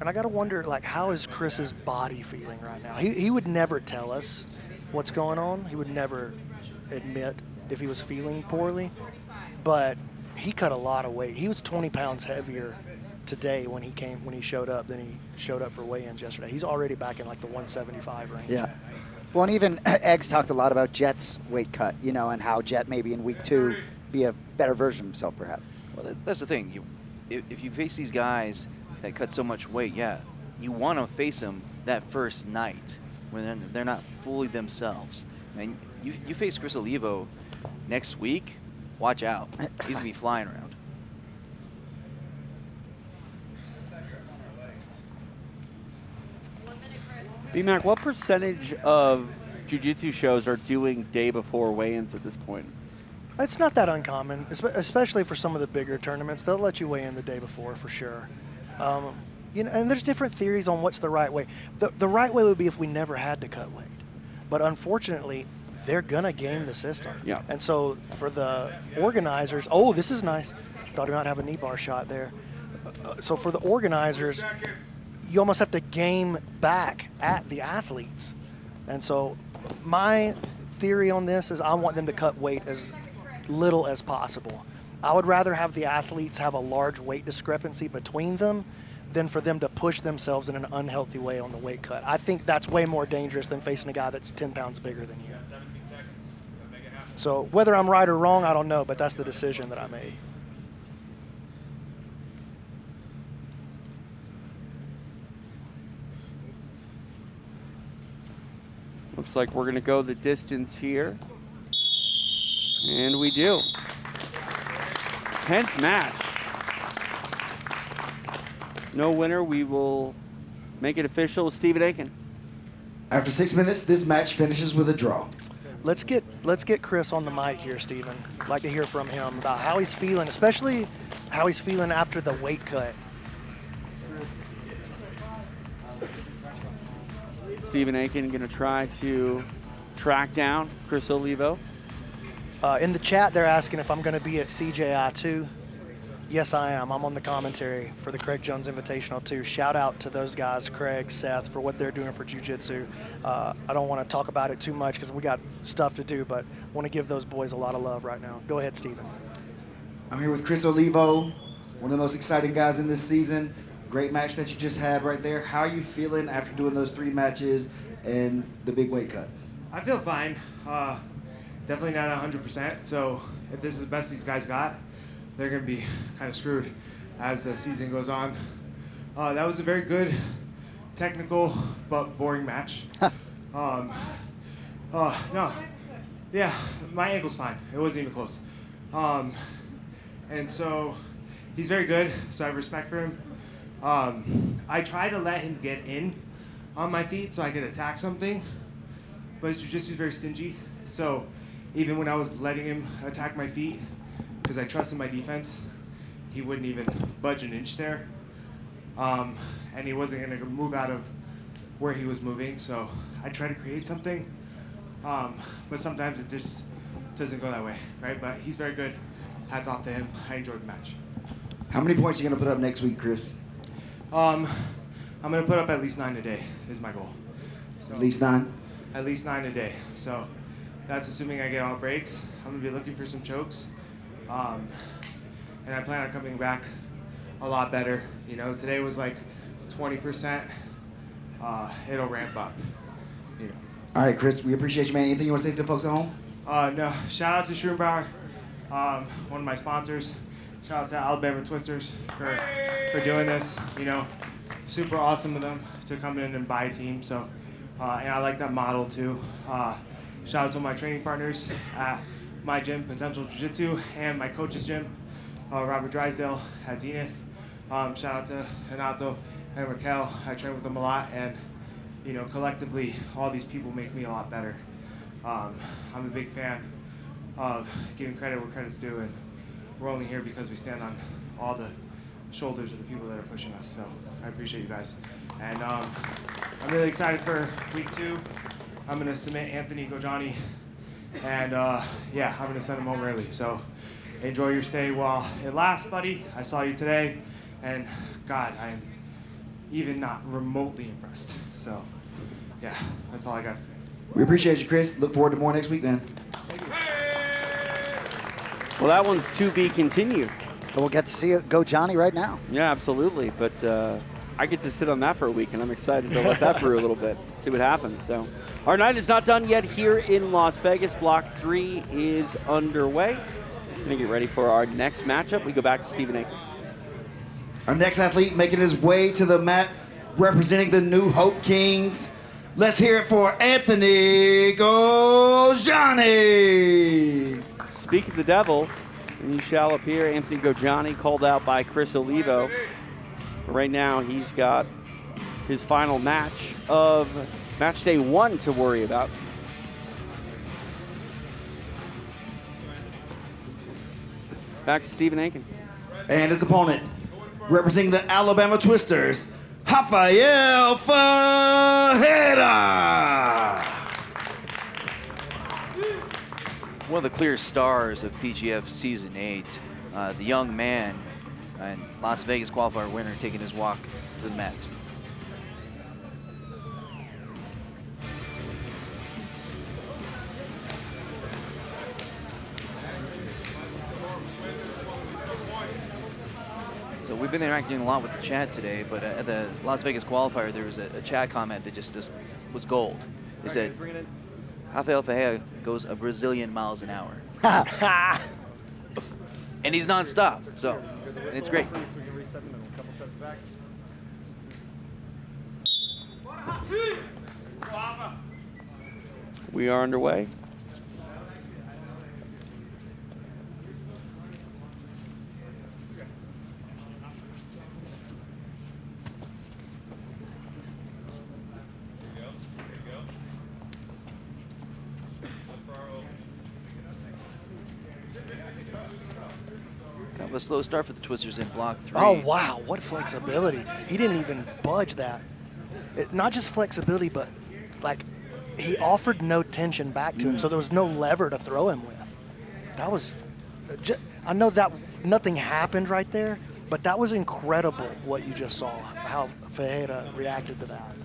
And I got to wonder, like, how is Chris's body feeling right now? He would never tell us what's going on. He would never admit if he was feeling poorly. But he cut a lot of weight. He was 20 pounds heavier today when he showed up than he showed up for weigh-ins yesterday. He's already back in like the 175 range. Yeah. Well, and even Eggs talked a lot about Jet's weight cut, you know, and how Jet maybe in week 2 be a better version of himself, perhaps. Well, that's the thing. If you face these guys that cut so much weight, yeah, you want to face them that first night when they're not fully themselves. And you face Chris Olivo next week, watch out. He's going to be flying around. B-Mac, what percentage of jiu-jitsu shows are doing day before weigh-ins at this point? It's not that uncommon, especially for some of the bigger tournaments. They'll let you weigh in the day before for sure. You know, and there's different theories on what's the right way. The right way would be if we never had to cut weight. But unfortunately, they're going to game the system. Yeah. And so for the organizers, oh, this is nice. Thought he might have a knee bar shot there. So for the organizers, you almost have to game back at the athletes. And so my theory on this is I want them to cut weight as little as possible. I would rather have the athletes have a large weight discrepancy between them than for them to push themselves in an unhealthy way on the weight cut. I think that's way more dangerous than facing a guy that's 10 pounds bigger than you. So whether I'm right or wrong, I don't know, but that's the decision that I made. Looks like we're going to go the distance here. And we do. Tense match. No winner. We will make it official with Stephen Aiken. After 6 minutes, this match finishes with a draw. Let's get Chris on the mic here, Stephen. I'd like to hear from him about how he's feeling, especially how he's feeling after the weight cut. Stephen Aiken going to try to track down Chris Olivo. In the chat, they're asking if I'm going to be at CJI 2. Yes, I am. I'm on the commentary for the Craig Jones Invitational 2. Shout out to those guys, Craig, Seth, for what they're doing for jiu-jitsu. I don't want to talk about it too much because we got stuff to do, but I want to give those boys a lot of love right now. Go ahead, Stephen. I'm here with Chris Olivo, one of the most exciting guys in this season. Great match that you just had right there. How are you feeling after doing those 3 matches and the big weight cut? I feel fine. Definitely not 100%. So if this is the best these guys got, they're going to be kind of screwed as the season goes on. That was a very good, technical, but boring match. No. Yeah, my ankle's fine. It wasn't even close. And so he's very good, so I have respect for him. I try to let him get in on my feet so I could attack something, but his jiu-jitsu is very stingy. So even when I was letting him attack my feet, because I trusted my defense, he wouldn't even budge an inch there. And he wasn't going to move out of where he was moving, so I try to create something. But sometimes it just doesn't go that way, right? But he's very good. Hats off to him. I enjoyed the match. How many points are you going to put up next week, Chris? I'm going to put up at least 9 a day is my goal. So, at least 9? At least 9 a day. So that's assuming I get all breaks. I'm going to be looking for some chokes. And I plan on coming back a lot better. You know, today was like 20%. It'll ramp up. You know. All right, Chris, we appreciate you, man. Anything you want to say to the folks at home? No. Shout out to Schroenbauer, one of my sponsors. Shout out to Alabama Twisters for doing this. You know, super awesome of them to come in and buy a team. So, and I like that model too. Shout out to my training partners at my gym, Potential Jiu-Jitsu, and my coach's gym, Robert Drysdale at Zenith. Shout out to Renato and Raquel. I train with them a lot, and you know, collectively, all these people make me a lot better. I'm a big fan of giving credit where credit's due, and we're only here because we stand on all the shoulders of the people that are pushing us. So I appreciate you guys, and I'm really excited for week 2. I'm gonna submit Anthony Gojani, and yeah, I'm gonna send him home early. So enjoy your stay while it lasts, buddy. I saw you today, and God, I'm even not remotely impressed. So, yeah, that's all I got to say. We appreciate you, Chris. Look forward to more next week, man. Well, that one's to be continued. We'll get to see it go Johnny right now. Yeah, absolutely. But I get to sit on that for a week, and I'm excited to let that brew a little bit, see what happens. So our night is not done yet here in Las Vegas. Block 3 is underway. We're going to get ready for our next matchup. We go back to Stephen Aiken. Our next athlete making his way to the mat, representing the New Hope Kings. Let's hear it for Anthony Gojani. Speak of the devil, and he shall appear. Anthony Gojani, called out by Chris Olivo. But right now, he's got his final match of match day 1 to worry about. Back to Stephen Aiken. And his opponent, representing the Alabama Twisters, Rafael Fera. One of the clear stars of PGF Season 8, the young man and Las Vegas qualifier winner taking his walk to the mats. So we've been interacting a lot with the chat today, but at the Las Vegas qualifier, there was a chat comment that just was gold. They said, Rafael Ferreira goes a Brazilian miles an hour. And he's nonstop, so it's great. We are underway. Kind of a slow start for the Twisters in block 3. Oh, wow, what flexibility. He didn't even budge that. Not just flexibility, but like he offered no tension back to him, so there was no lever to throw him with. That was, I know that nothing happened right there, but that was incredible what you just saw, how Ferreira reacted to that.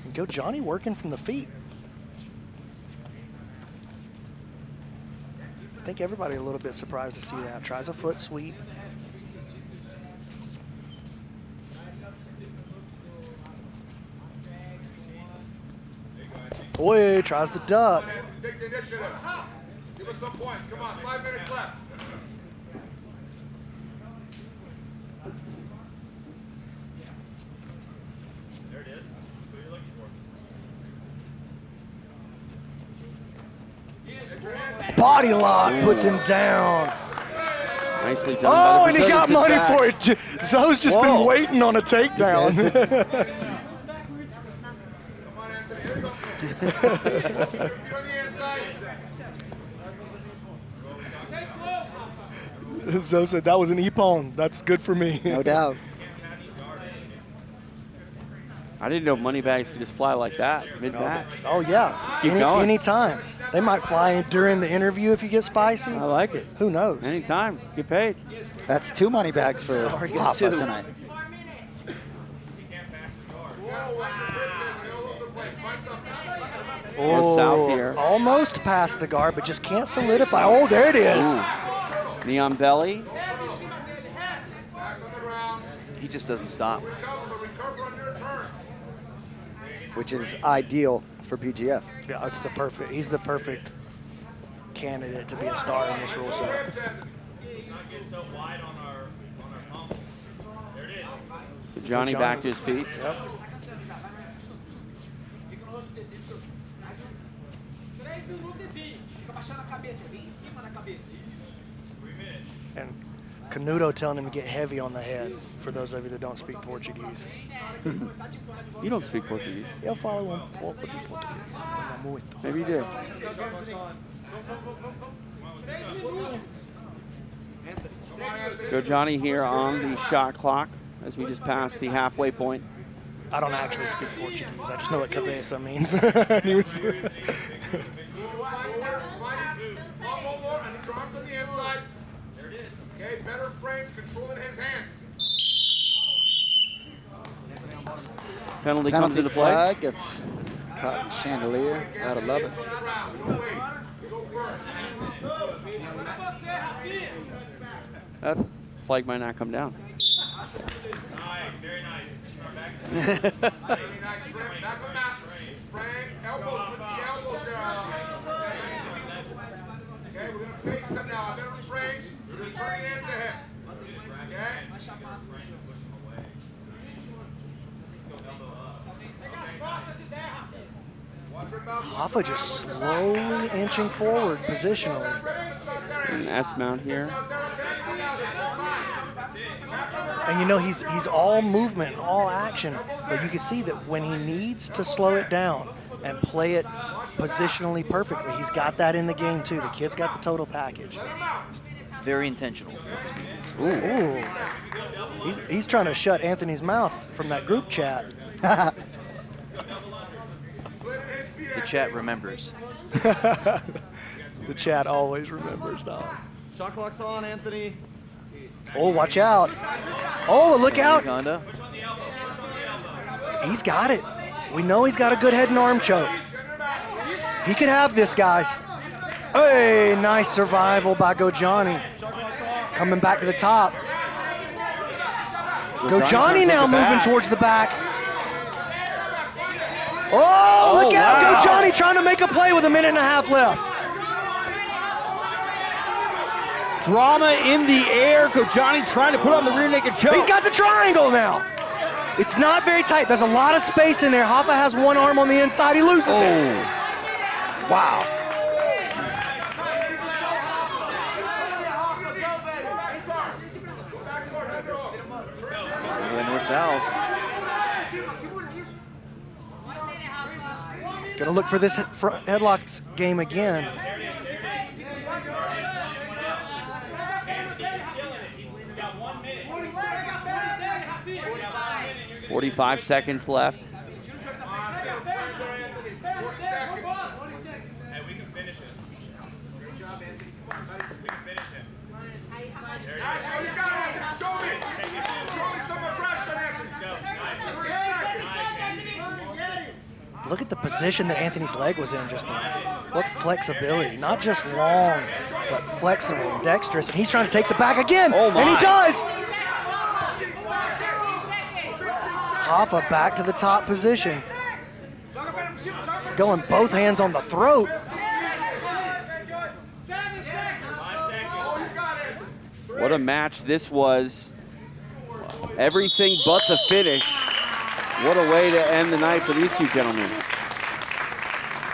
And Gojani working from the feet. I think everybody a little bit surprised to see that. Tries a foot sweep. Boy, tries the duck. Take the initiative. Give us some points. Come on, 5 minutes left. There it is. What are you looking for? Body lock puts him down. Nicely done. Oh, and he got money for it. Zoe's just been waiting on a takedown. Zoe said that was an Ippon. That's good for me. No doubt. I didn't know money bags could just fly like that mid-match. Oh, yeah. Just keep going. Anytime. They might fly in during the interview if you get spicy. I like it. Who knows? Anytime. Get paid. That's 2 money bags for Rafa tonight. North south here. Almost past the guard, but just can't solidify. Oh, there it is. Ooh. Knee on belly. He just doesn't stop. Which is ideal for PGF. Yeah, it's the perfect. He's the perfect candidate to be a star in this rule set. Johnny back to his feet. Yep. And Canudo telling him to get heavy on the head, for those of you that don't speak Portuguese. You don't speak Portuguese. Eu falo pouco de português. Não muito. Maybe you do. Gojani here on the shot clock as we just passed the halfway point. I don't actually speak Portuguese. I just know what cabeça means. Penalty comes into play. Flag gets caught in the chandelier. Gotta love it. That flag might not come down. Very nice. Very nice. Back on that. Frank, elbows with the elbows there. Okay, we're going to face them now. I've got them frames. We're going to turn the hands ahead. Okay? Hoffa just slowly inching forward positionally. An S mount here. And you know, he's all movement, all action, but you can see that when he needs to slow it down and play it positionally perfectly, he's got that in the game too. The kid's got the total package. Very intentional. Ooh. He's trying to shut Anthony's mouth from that group chat. The chat remembers. The chat always remembers, dog. Shot clock's on, Anthony. Oh, watch out. Oh, look out. Anaconda. He's got it. We know he's got a good head and arm choke. He could have this, guys. Hey, nice survival by Gojani. Coming back to the top. Gojani now moving towards the back. Oh, look out. Wow. Gojani trying to make a play with a minute and a half left. Drama in the air. Gojani trying to put on the rear naked choke. He's got the triangle now. It's not very tight. There's a lot of space in there. Hoffa has one arm on the inside. He loses it. Wow. North-south. Gonna look for this front headlocks game again. 45 seconds left. Look at the position that Anthony's leg was in just then. What flexibility, not just long, but flexible and dexterous. And he's trying to take the back again, and he does. Hoffa back to the top position. Going both hands on the throat. What a match this was. Everything but the finish. What a way to end the night for these two gentlemen.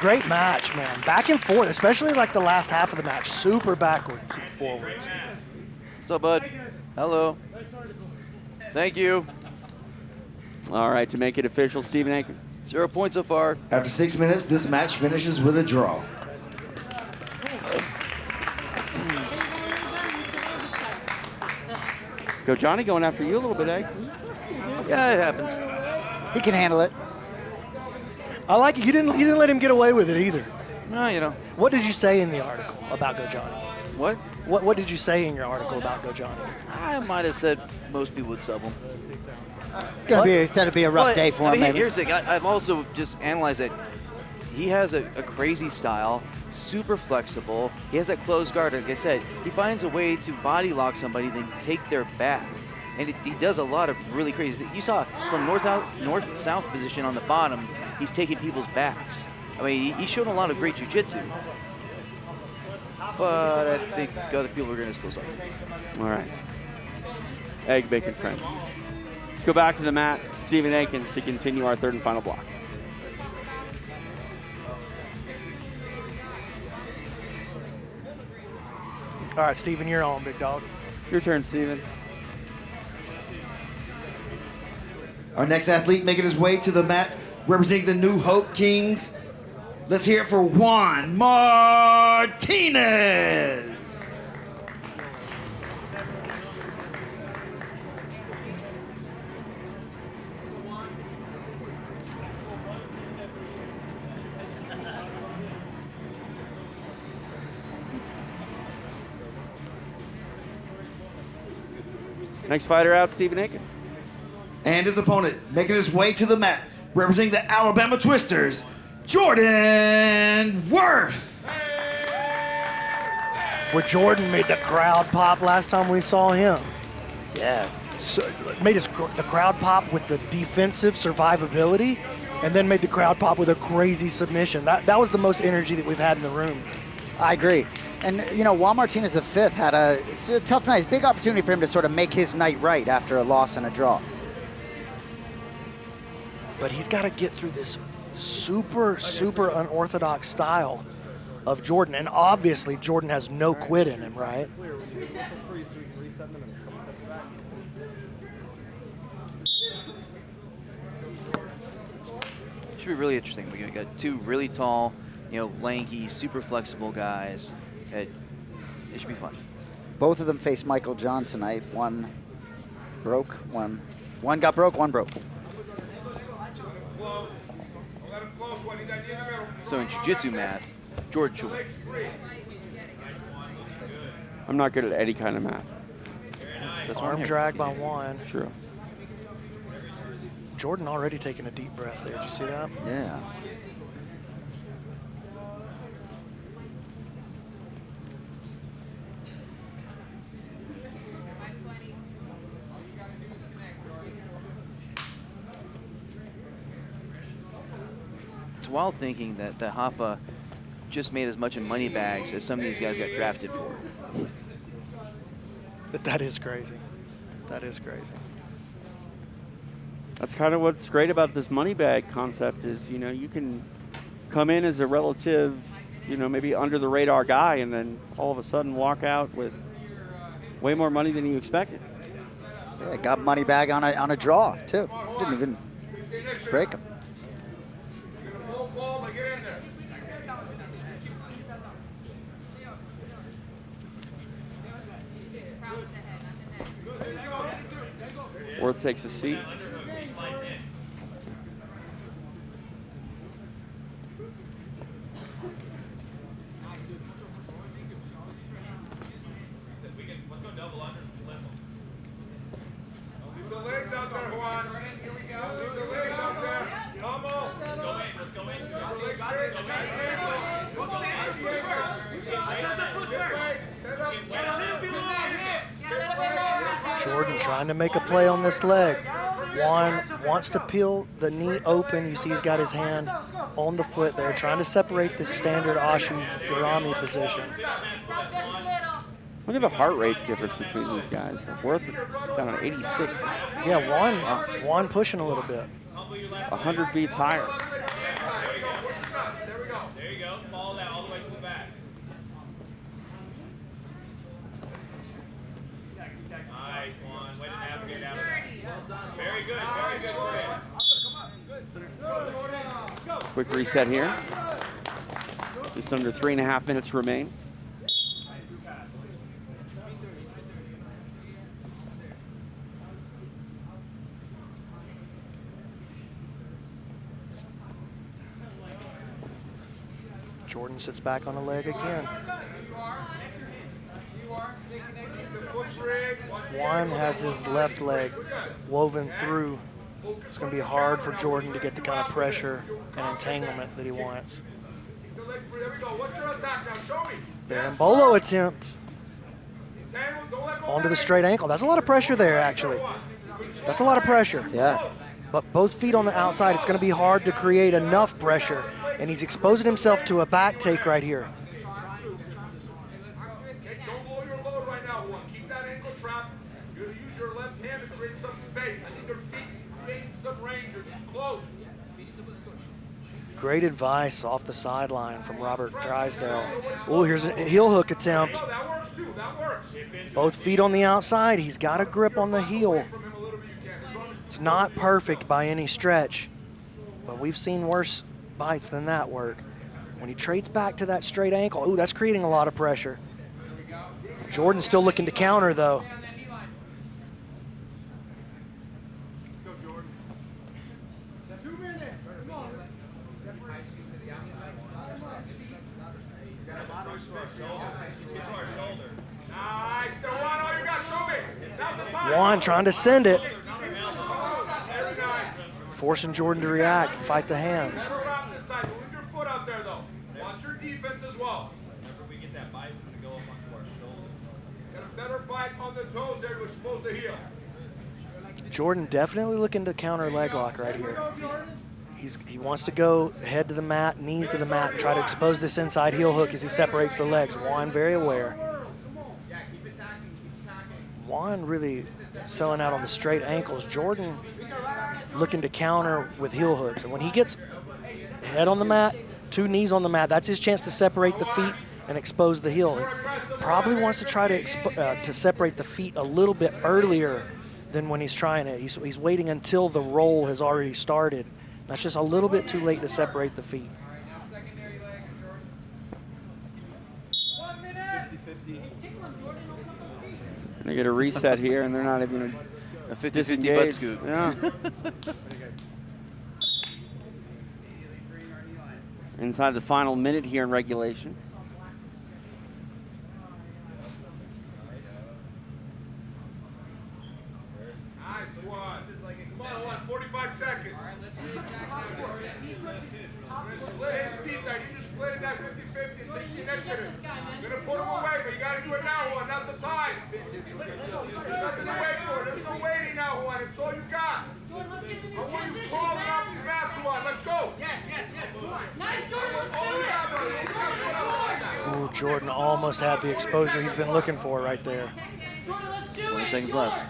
Great match, man. Back and forth, especially like the last half of the match. Super backwards and forwards. What's up, bud? Hello. Thank you. All right, to make it official, Stephen Aiken. 0 points so far. After 6 minutes, this match finishes with a draw. Gojani going after you a little bit, eh? Yeah, it happens. He can handle it. I like it. You didn't let him get away with it either. No, you know. What did you say in the article about Gojani? What? What did you say in your article about Gojani? I might have said most people would sub him. It's going to be a rough day for him, maybe. Here's the thing. I've also just analyzed it. He has a crazy style, super flexible. He has that closed guard. Like I said, he finds a way to body lock somebody, then take their back. And he does a lot of really crazy. You saw from north-south position on the bottom, he's taking people's backs. I mean, he showed a lot of great jiu-jitsu. But I think other people are going to still suck. All right. Egg bacon friends. Let's go back to the mat. Stephen Aiken to continue our third and final block. All right, Stephen, you're on, big dog. Your turn, Stephen. Our next athlete making his way to the mat, representing the New Hope Kings. Let's hear it for Juan Martinez. Next fighter out, Stephen Aiken. And his opponent, making his way to the mat, representing the Alabama Twisters, Jordan Worth. Where Jordan made the crowd pop last time we saw him. Yeah. So, made the crowd pop with the defensive survivability, and then made the crowd pop with a crazy submission. That was the most energy that we've had in the room. I agree. And, you know, Juan Martinez V had a tough night. Big opportunity for him to sort of make his night right after a loss and a draw. But he's got to get through this super unorthodox style of Jordan. And obviously, Jordan has no quit in him, right? Should be really interesting. We got two really tall, lanky, super flexible guys. It should be fun. Both of them faced Michael John tonight. One broke, one got broke, one broke. So in jiu-jitsu math, Jordan should win. I'm not good at any kind of math. Arm drag by Juan. True. Jordan already taking a deep breath there. Did you see that? Yeah. It's wild thinking that Hoffa just made as much in money bags as some of these guys got drafted for. But that is crazy. That is crazy. That's kind of what's great about this money bag concept is, you can come in as a relative, maybe under the radar guy and then all of a sudden walk out with way more money than you expected. Yeah, got money bag on a draw too. Didn't even break him. Worth takes a seat. Leave the legs out there, Juan. Leave the legs out there. Elmore. Let's go in. Jordan trying to make a play on this leg. Juan wants to peel the knee open. You see he's got his hand on the foot there, trying to separate the standard Ashi Garami position. Look at the heart rate difference between these guys. Worth down on 86. Yeah, Juan pushing a little bit. 100 beats higher. There you go. Follow that all the way to the back. Nice one. Way to navigate out of that. Very good. Quick reset here. Just under 3.5 minutes remain. Jordan sits back on the leg again. Juan has his left leg woven through. It's going to be hard for Jordan to get the kind of pressure and entanglement that he wants. Berimbolo attempt. Onto the straight ankle. That's a lot of pressure there, actually. That's a lot of pressure. Yeah. But both feet on the outside, it's going to be hard to create enough pressure. And he's exposing himself to a back take right here. Don't blow your load right now, Juan. Keep that ankle trap. You're going to use your left hand to create some space. I think your feet create some range. You're too close. Great advice off the sideline from Robert Drysdale. Oh, here's a heel hook attempt. That works too. That works. Both feet on the outside. He's got a grip on the heel. It's not perfect by any stretch, but we've seen worse bites than that work. When he trades back to that straight ankle, ooh, that's creating a lot of pressure. Jordan's still looking to counter, though. Nice. Juan, all you got, show me. Now's the time. Juan trying to send it. Forcing Jordan to react, fight the hands. Never wrap this time. Move your foot out there, though. Watch your defense as well. Whenever we get that bite, we're going to go up onto our shoulder. Get a better bite on the toes there to expose the heel. Jordan definitely looking to counter leg lock right here. He wants to go head to the mat, knees to the mat, and try to expose this inside heel hook as he separates the legs. Juan very aware. Juan really selling out on the straight ankles. Jordan looking to counter with heel hooks. And when he gets head on the mat, 2 knees on the mat, that's his chance to separate the feet and expose the heel. He probably wants to try to separate the feet a little bit earlier than when he's trying it. He's waiting until the roll has already started. That's just a little bit too late to separate the feet. Gonna get a reset here, and they're not even a 50-50 butt scoop. Yeah. Inside the final minute here in regulation. Nice one. Come on, 45 seconds. Split his feet there. You just split it that 50-50 and take the initiative. You're going to put him away, but you got to do it now, Juan. Not the time. There's nothing to wait for. There's no waiting now, Juan. It's all you got. I want you crawling off these mats, Juan. Let's go. Yes. Nice, Jordan. Ooh, Jordan almost had the exposure he's been looking for right there. 20 seconds left.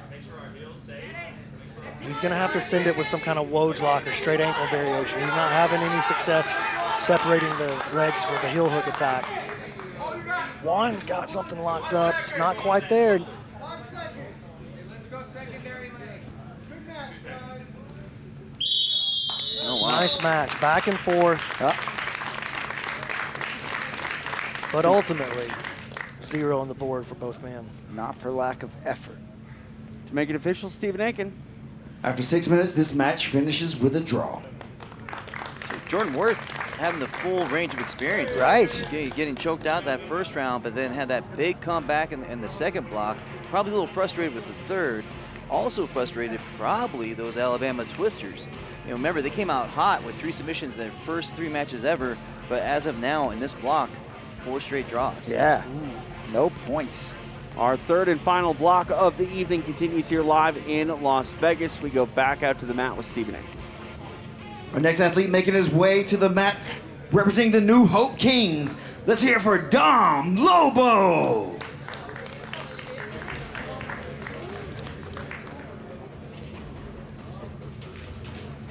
He's going to have to send it with some kind of Woj lock or straight ankle variation. He's not having any success separating the legs for the heel hook attack. Juan's got something locked up. It's not quite there. Oh, wow. Nice match, back and forth. But ultimately, 0 on the board for both men. Not for lack of effort. To make it official, Stephen Aiken. After 6 minutes, this match finishes with a draw. So Jordan Worth having the full range of experience. Right. Getting choked out that first round, but then had that big comeback in the second block. Probably a little frustrated with the third. Also frustrated, probably, those Alabama twisters. You know, remember, they came out hot with 3 submissions in their first 3 matches ever, but as of now, in this block, 4 straight draws. Yeah, no points. Our third and final block of the evening continues here live in Las Vegas. We go back out to the mat with Stephen Aiken. Our next athlete making his way to the mat, representing the New Hope Kings. Let's hear it for Dom Lobo.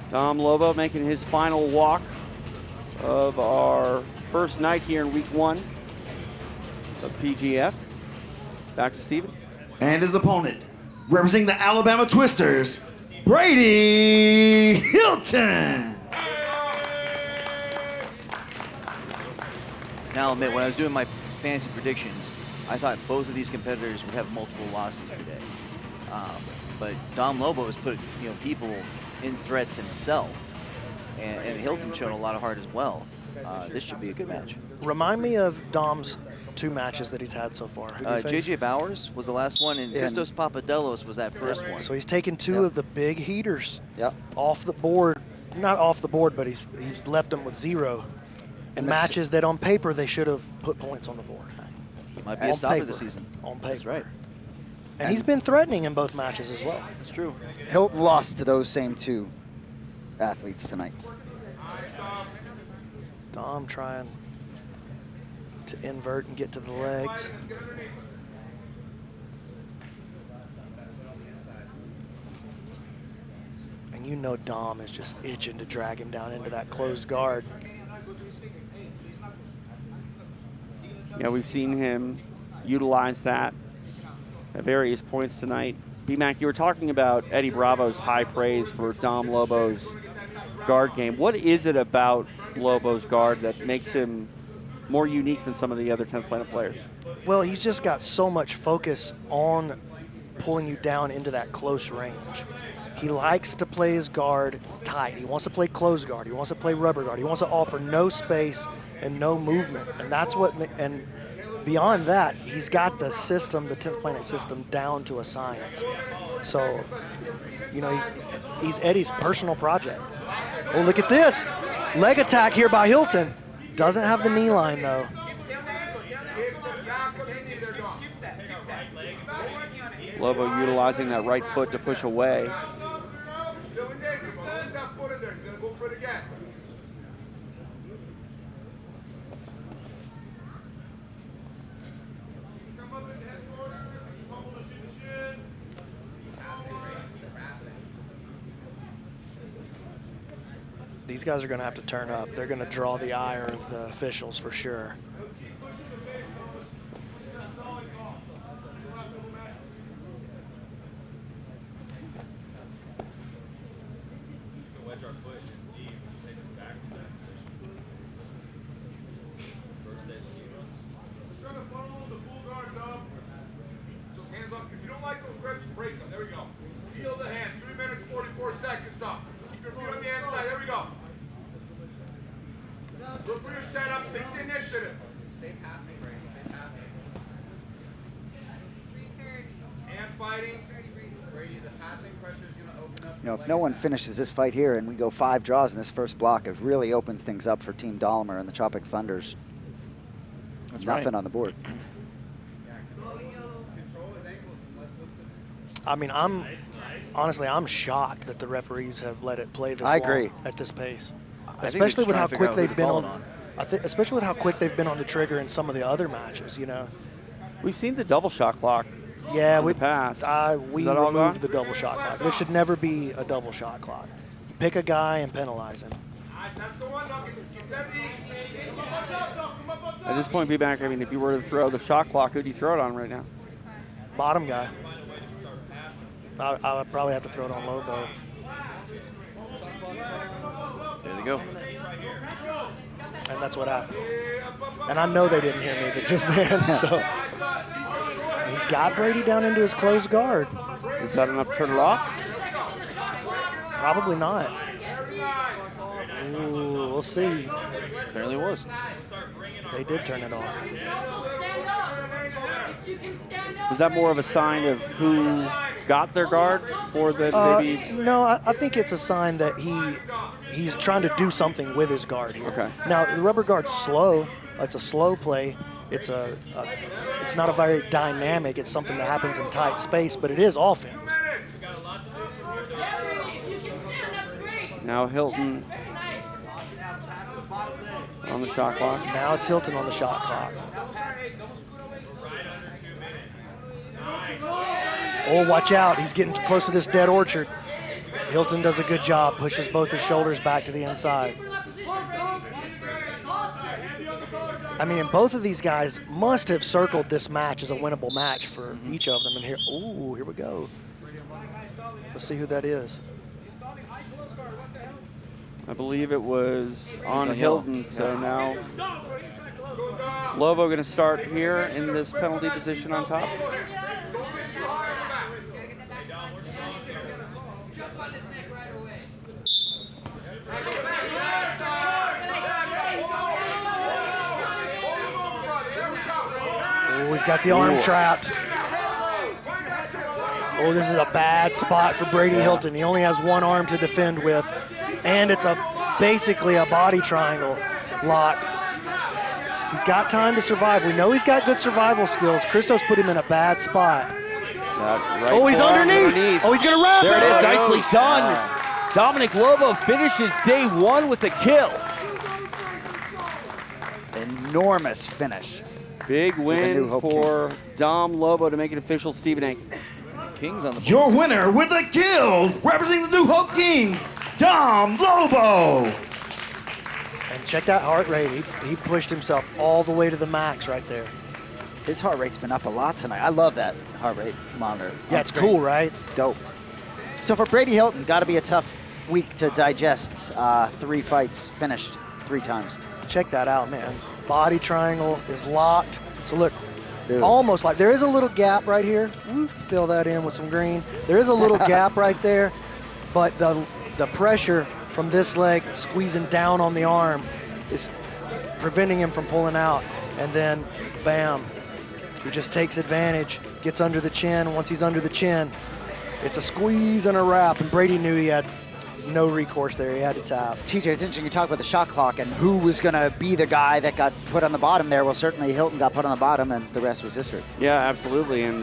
Dom Lobo making his final walk of our first night here in week 1 of PGF. Back to Stephen. And his opponent, representing the Alabama Twisters, Brady Hilton. Now I'll admit, when I was doing my fantasy predictions, I thought both of these competitors would have multiple losses today. But Dom Lobo has put people in threats himself, and Hilton showed a lot of heart as well. This should be a good match. Remind me of Dom's 2 matches that he's had so far. JJ Bowers was the last one, and Christos Papadellos was that first one. So he's taken 2 of the big heaters off the board. Not off the board, but he's left them with 0. And matches that on paper they should have put points on the board. He might be a stopper this season. On paper. That's right. And he's been threatening in both matches as well. That's true. Hilton lost to those same 2 athletes tonight. Dom trying to invert and get to the legs. And you know Dom is just itching to drag him down into that closed guard. Yeah, we've seen him utilize that at various points tonight. B-Mac, you were talking about Eddie Bravo's high praise for Dom Lobo's guard game. What is it about Lobo's guard that makes him more unique than some of the other 10th Planet players? Well, he's just got so much focus on pulling you down into that close range. He likes to play his guard tight. He wants to play close guard. He wants to play rubber guard. He wants to offer no space and no movement. And that's what, and beyond that, he's got the system, the 10th Planet system, down to a science. So, you know, he's Eddie's personal project. Oh, look at this. Leg attack here by Hilton. Doesn't have the knee line, though. Lobo utilizing that right foot to push away. Still in danger, but hold that foot in there. He's going to go for it again. These guys are going to have to turn up. They're going to draw the ire of the officials for sure. Hands up. If you don't like those grips, break them. There we go. Feel the hands. 3 minutes, 44 seconds. Stop. Keep your feet on the inside. There we go. Look for your setup. Take the initiative. Stay passing, Brady. Stay passing. And fighting. Brady, the passing pressure is going to open up. You know, if no one finishes this fight here and we go 5 draws in this first block, it really opens things up for Team Dahmer and the Tropic Thunders. That's nothing right. on the board. I mean, honestly, I'm shocked that the referees have let it play this I long agree. at this pace, I think especially they're with how just trying quick to figure they've been out who to on. call Especially with how quick they've been on the trigger in some of the other matches. You know. We've seen the double shot clock. Yeah, in the past. We Is that all removed gone? the double shot clock. There should never be a double shot clock. You pick a guy and penalize him. At this point, B-Mac, I mean, if you were to throw the shot clock, who'd you throw it on right now? Bottom guy. I would probably have to throw it on Lobo. There they go. And that's what happened. And I know they didn't hear me, but just then, so. He's got Brady down into his closed guard. Is that enough to turn it off? Probably not. Ooh, we'll see. Apparently it was. They did turn it off. Was that more of a sign of who got their guard, or that maybe? No, I think it's a sign that he's trying to do something with his guard here. Okay. Now the rubber guard's slow. It's a slow play. It's not a very dynamic. It's something that happens in tight space, but it is offense. Now Hilton on the shot clock. Now it's Hilton on the shot clock. Oh, watch out. He's getting close to this dead orchard. Hilton does a good job, pushes both his shoulders back to the inside. I mean, both of these guys must have circled this match as a winnable match for each of them. And here, ooh, here we go. Let's see who that is. I believe it was on Hilton, so now Lobo going to start here in this penalty position on top. Oh, he's got the arm trapped. Oh, this is a bad spot for Brady Hilton. He only has one arm to defend with, and it's basically a body triangle locked. He's got time to survive. We know he's got good survival skills. Christos put him in a bad spot. Right he's underneath. Oh, he's going to wrap There it. it is, nicely done. Dominic Lobo finishes day one with a kill. Enormous finish. Big win for Dom Lobo to make it official. Stephen A. Kings on the board. Your winner with a kill, representing the New Hope Kings, Dom Lobo. And check that heart rate. He pushed himself all the way to the max right there. His heart rate's been up a lot tonight. I love that heart rate monitor. Yeah, it's cool, right? It's dope. So for Brady Hilton, got to be a tough week to digest. 3 fights finished 3 times. Check that out, man. Body triangle is locked. So look, almost like there is a little gap right here. Fill that in with some green. There is a little gap right there, but the pressure from this leg squeezing down on the arm is preventing him from pulling out. And then, bam, he just takes advantage, gets under the chin. Once he's under the chin, it's a squeeze and a wrap, and Brady knew he had no recourse there. He had to tap. TJ, it's interesting you talk about the shot clock and who was going to be the guy that got put on the bottom there. Well, certainly Hilton got put on the bottom, and the rest was history. Yeah, absolutely. And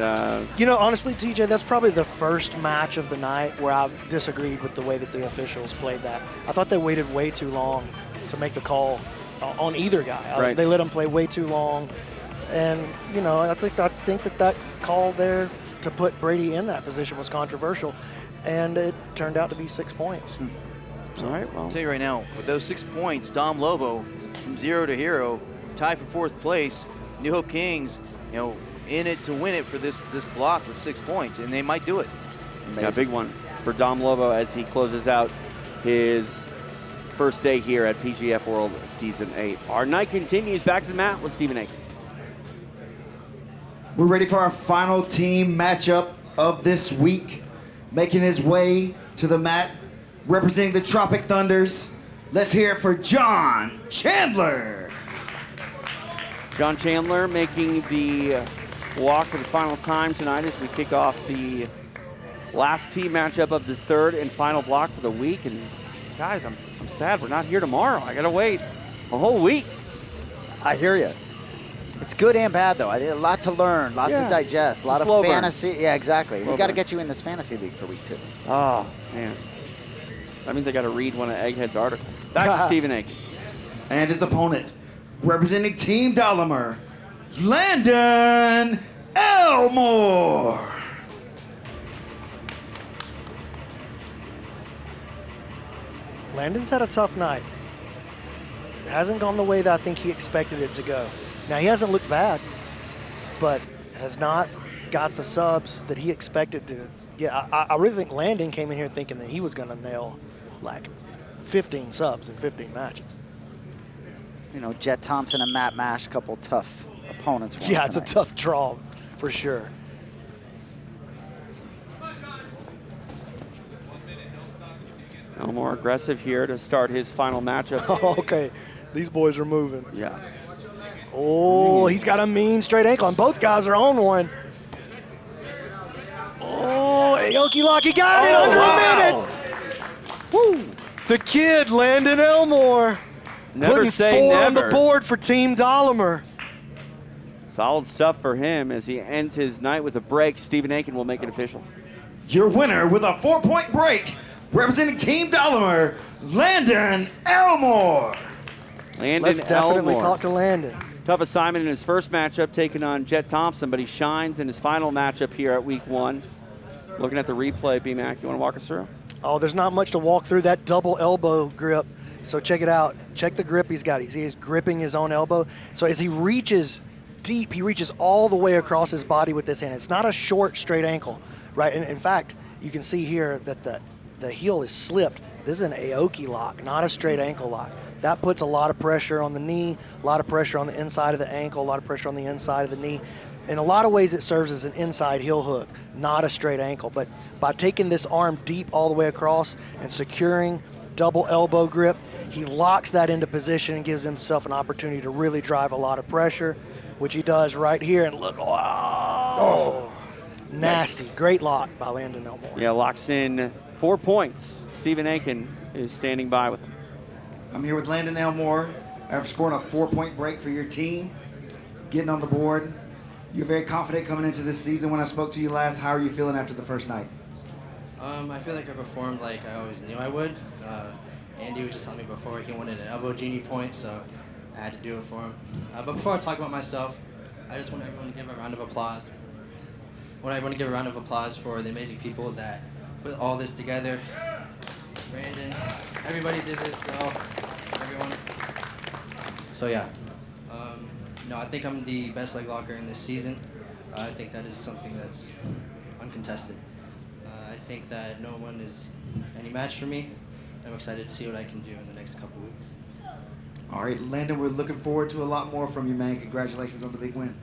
you know, honestly, TJ, that's probably the first match of the night where I've disagreed with the way that the officials played that. I thought they waited way too long to make the call on either guy. Right. They let him play way too long, and you know, I think that call there to put Brady in that position was controversial. And it turned out to be 6 points. All right, well. I'll tell you right now, with those 6 points, Dom Lobo, from 0 to hero, tied for 4th place. New Hope Kings, you know, in it to win it for this block with 6 points, and they might do it. Amazing. Yeah, big one for Dom Lobo as he closes out his first day here at PGF World Season 8. Our night continues. Back to the mat with Stephen Aiken. We're ready for our final team matchup of this week. Making his way to the mat, representing the Tropic Thunders. Let's hear it for John Chandler. John Chandler making the walk for the final time tonight as we kick off the last team matchup of this third and final block for the week. And guys, I'm sad we're not here tomorrow. I gotta wait a whole week. I hear you. It's good and bad, though. I think a lot to learn, lots to digest, a lot of fantasy. Burn. Yeah, exactly. We got to get you in this fantasy league for week 2. Oh, man. That means I got to read one of Egghead's articles. Back to Stephen Aiken. And his opponent, representing Team Dolomer, Landon Elmore. Landon's had a tough night. It hasn't gone the way that I think he expected it to go. Now, he hasn't looked bad, but has not got the subs that he expected to get. I really think Landon came in here thinking that he was going to nail like 15 subs in 15 matches. You know, Jet Thompson and Matt Mash, a couple tough opponents for him Yeah, it's a tough draw for sure. Elmore aggressive here to start his final matchup. Okay, these boys are moving. Yeah. Oh, he's got a mean straight ankle, and both guys are on one. Oh, Aoki Lock, he got it under a minute. Woo! The kid, Landon Elmore, Never putting say 4 never. on the board for Team Dolomer. Solid stuff for him as he ends his night with a break. Stephen Aiken will make it official. Your winner with a 4-point break, representing Team Dolomer, Landon Elmore. Let's definitely talk to Landon. Tough assignment in his first matchup, taking on Jet Thompson, but he shines in his final matchup here at week 1. Looking at the replay, B-Mac, you want to walk us through? Oh, there's not much to walk through. That double elbow grip. So check it out. Check the grip he's got. He's gripping his own elbow. So as he reaches deep, he reaches all the way across his body with this hand. It's not a short, straight ankle, right? And in fact, you can see here that the heel is slipped. This is an Aoki lock, not a straight ankle lock. That puts a lot of pressure on the knee, a lot of pressure on the inside of the ankle, a lot of pressure on the inside of the knee. In a lot of ways, it serves as an inside heel hook, not a straight ankle. But by taking this arm deep all the way across and securing double elbow grip, he locks that into position and gives himself an opportunity to really drive a lot of pressure, which he does right here. And look, nasty. Nice. Great lock by Landon Elmore. Yeah, locks in 4 points. Stephen Aiken is standing by with him. I'm here with Landon Elmore after scoring a 4-point break for your team, getting on the board. You're very confident coming into this season. When I spoke to you last, how are you feeling after the first night? I feel like I performed like I always knew I would. Andy was just telling me before he wanted an elbow genie point, so I had to do it for him. But before I talk about myself, I just want everyone to give a round of applause. I want everyone to give a round of applause for the amazing people that put all this together. Brandon, everybody did this, everyone. So yeah, no, I think I'm the best leg locker in this season. I think that is something that's uncontested. I think that no one is any match for me. I'm excited to see what I can do in the next couple weeks. All right, Landon, we're looking forward to a lot more from you, man. Congratulations on the big win.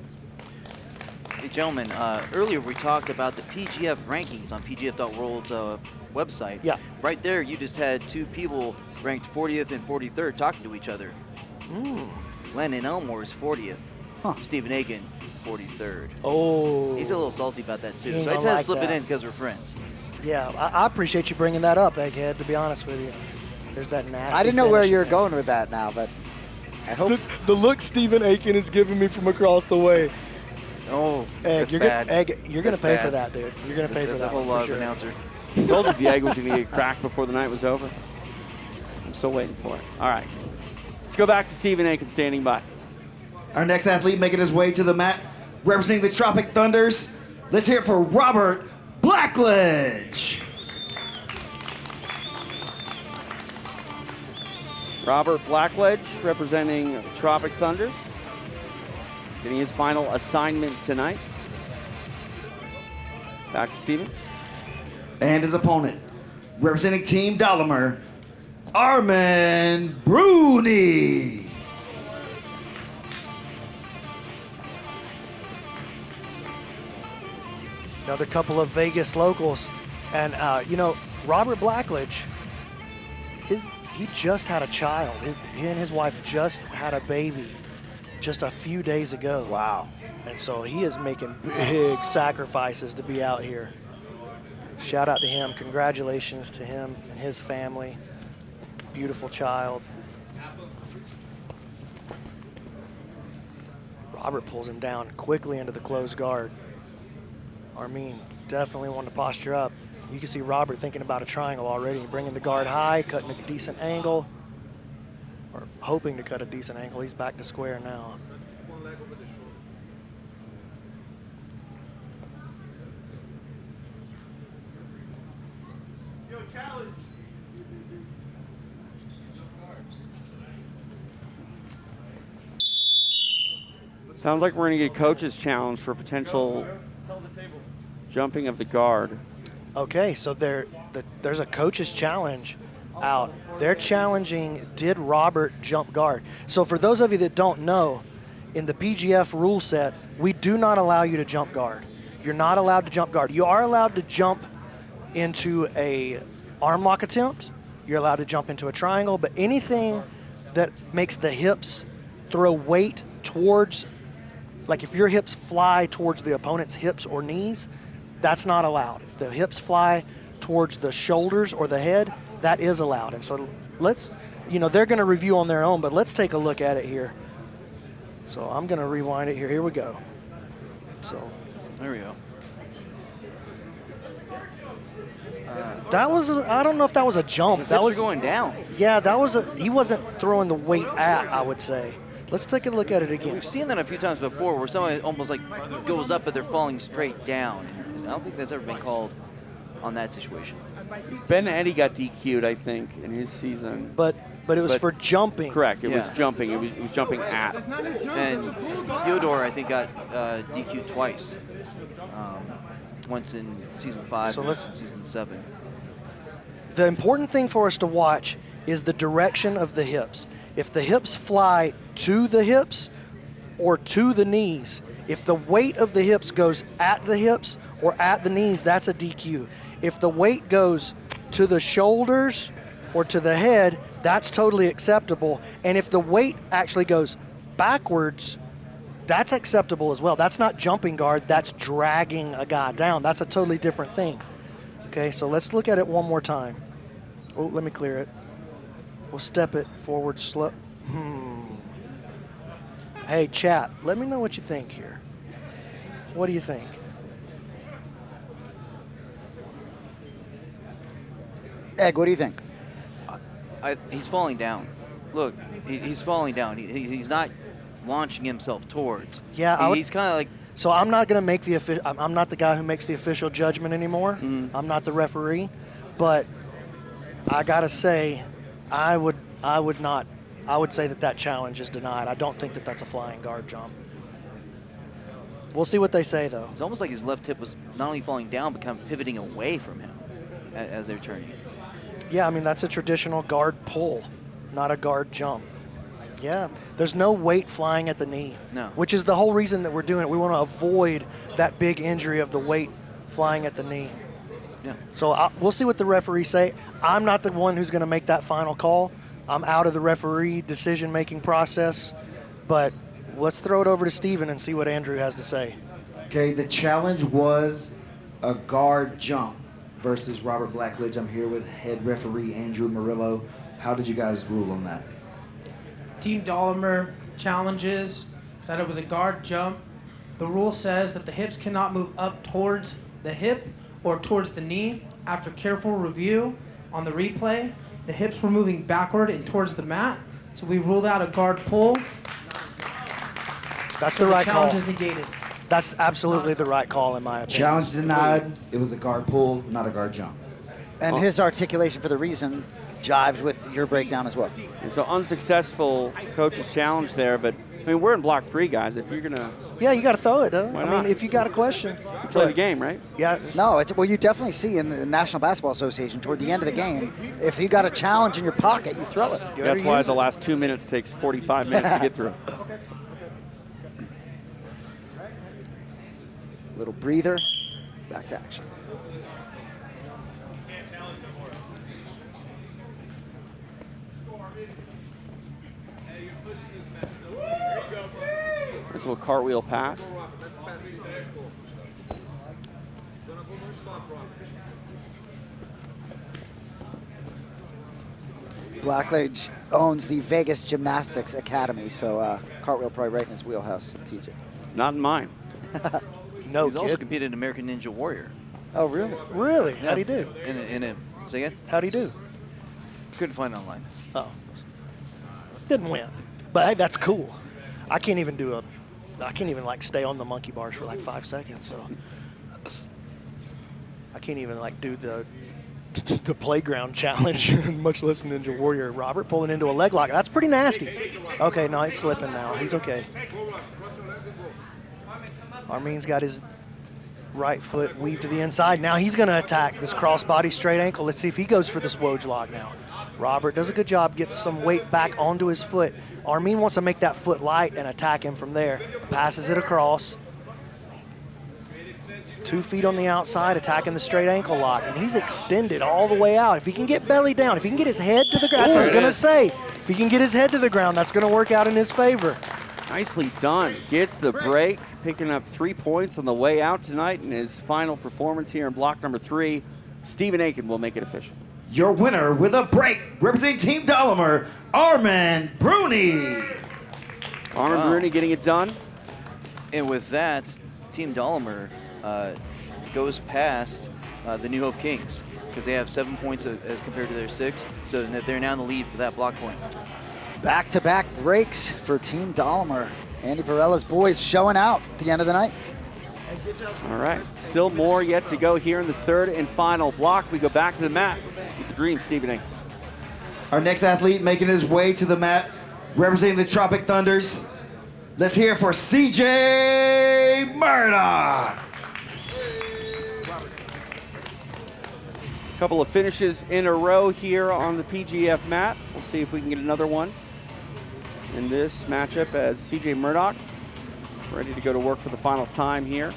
Hey, gentlemen, earlier we talked about the PGF rankings on PGF.World's website. Yeah. Right there, you just had 2 people ranked 40th and 43rd talking to each other. Landon Elmore is 40th. Stephen Aiken, 43rd. Oh. He's a little salty about that, He too. ain't So I gonna tend to like slip it that. in because we're friends. Yeah, I appreciate you bringing that up, Egghead, to be honest with you. There's that nasty I didn't know where finish you were again. going with that now, but I hope. The look Stephen Aiken is giving me from across the way. Oh, Egg, that's you're bad. Gonna, Egg, you're going to That's pay for bad. that, dude. You're going to pay for That's that a whole one, lot for of sure. announcer. I told you the egg was going to get cracked before the night was over. I'm still waiting for it. All right. Let's go back to Stephen Aiken standing by. Our next athlete making his way to the mat, representing the Tropic Thunders. Let's hear it for Robert Blackledge. Robert Blackledge representing Tropic Thunders. Getting his final assignment tonight. Back to Stephen. And his opponent, representing Team Dolomer, Armin Brunie. Another couple of Vegas locals. And, you know, Robert Blackledge, he just had a child. He and his wife just had a baby just a few days ago. Wow. And so he is making big sacrifices to be out here. Shout out to him. Congratulations to him and his family. Beautiful child. Robert pulls him down quickly into the closed guard. Armin definitely wanted to posture up. You can see Robert thinking about a triangle already, bringing the guard high, cutting a decent angle, or hoping to cut a decent angle. He's back to square now. Sounds like we're going to get a coach's challenge for potential jumping of the guard. Okay, so there's a coach's challenge out. They're challenging, did Robert jump guard? So for those of you that don't know, in the PGF rule set, we do not allow you to jump guard. You're not allowed to jump guard. You are allowed to jump into a arm lock attempt. You're allowed to jump into a triangle, but anything that makes the hips throw weight towards, like if your hips fly towards the opponent's hips or knees, that's not allowed. If the hips fly towards the shoulders or the head, that is allowed. And so let's, they're going to review on their own, but let's take a look at it here. So I'm going to rewind it here. Here we go. So there we go. That was, I don't know if that was a jump. That was going down. Yeah, that was he wasn't throwing the weight at, I would say. Let's take a look at it again. We've seen that a few times before where someone almost like goes up but they're falling straight down. I don't think that's ever been called on that situation. Ben Eddy got DQ'd, I think, in his season. But it was for jumping. Correct. It Yeah. was jumping. It was jumping at. And Theodore, I think, got DQ'd twice. Once in season 5 and season 7. The important thing for us to watch is the direction of the hips. If the hips fly to the hips or to the knees, if the weight of the hips goes at the hips or at the knees, that's a DQ. If the weight goes to the shoulders or to the head, that's totally acceptable. And if the weight actually goes backwards, that's acceptable as well. That's not jumping guard, that's dragging a guy down. That's a totally different thing. Okay, so let's look at it one more time. Oh, let me clear it. We'll step it forward slow. Hey, chat, let me know what you think here. What do you think? Egg, what do you think? He's falling down. Look, he's falling down. He's not launching himself towards. Yeah, he's kind of like. So I'm not going to make the I'm not the guy who makes the official judgment anymore. I'm not the referee, but I gotta say, I would say that challenge is denied. I don't think that that's a flying guard jump. We'll see what they say though. It's almost like his left hip was not only falling down, but kind of pivoting away from him as they're turning. Yeah, I mean that's a traditional guard pull, not a guard jump. Yeah, there's no weight flying at the knee. No. Which is the whole reason that we're doing it. We want to avoid that big injury of the weight flying at the knee. Yeah. So we'll see what the referees say. I'm not the one who's going to make that final call. I'm out of the referee decision-making process, but let's throw it over to Steven and see what Andrew has to say. Okay, the challenge was a guard jump versus Robert Blackledge. I'm here with head referee Andrew Murillo. How did you guys rule on that? Team Dahlinger challenges that it was a guard jump. The rule says that the hips cannot move up towards the hip or towards the knee. After careful review on the replay, the hips were moving backward and towards the mat, so we ruled out a guard pull. That's the right call. Challenge is negated. That's absolutely the right call in my opinion. Challenge denied. It was a guard pull, not a guard jump. And his articulation for the reason jives with your breakdown as well. And so unsuccessful coach's challenge there, but I mean, we're in block 3, guys. If you're gonna, yeah, you got to throw it. Huh? Why I not? mean, if you got a question, play the game, right? Yeah. No, it's, well, you definitely see in the National Basketball Association toward the end of the game, if you got a challenge in your pocket, you throw it. That's why the last 2 minutes takes 45 minutes to get through. Little breather, back to action. Nice little cartwheel pass. Blackledge owns the Vegas Gymnastics Academy, so cartwheel probably right in his wheelhouse, TJ. It's not in mine. No, He's also competed in American Ninja Warrior. Oh, really? Really? Yeah. How'd he do? Say again? How'd he do? Couldn't find it online. Oh. Didn't win. But hey, that's cool. I can't even like stay on the monkey bars for like 5 seconds, so. I can't even like do the playground challenge, much less Ninja Warrior. Robert pulling into a leg lock. That's pretty nasty. Okay, no, he's slipping now. He's okay. Armin's got his right foot weaved to the inside. Now he's going to attack this crossbody straight ankle. Let's see if he goes for this Woj lock now. Robert does a good job, gets some weight back onto his foot. Armin wants to make that foot light and attack him from there. Passes it across. 2 feet on the outside, attacking the straight ankle lock. And he's extended all the way out. If he can get belly down, if he can get his head to the ground, that's what I was going to say. If he can get his head to the ground, that's going to work out in his favor. Nicely done. Gets the break, picking up 3 points on the way out tonight in his final performance here in block number 3. Stephen Aiken will make it official. Your winner with a break, representing Team Dahlinger, Armin Brunie. Armin Brunie getting it done. And with that, Team Dahlinger goes past the New Hope Kings because they have 7 points as compared to their 6, so they're now in the lead for that block point. Back-to-back breaks for Team Dahlinger. Andy Varella's boys showing out at the end of the night. All right, still more yet to go here in this third and final block. We go back to the mat with the Dream, Stephen Aiken. Our next athlete making his way to the mat, representing the Tropic Thunders. Let's hear it for CJ Murdoch. Couple of finishes in a row here on the PGF mat. We'll see if we can get another one in this matchup as CJ Murdoch ready to go to work for the final time here.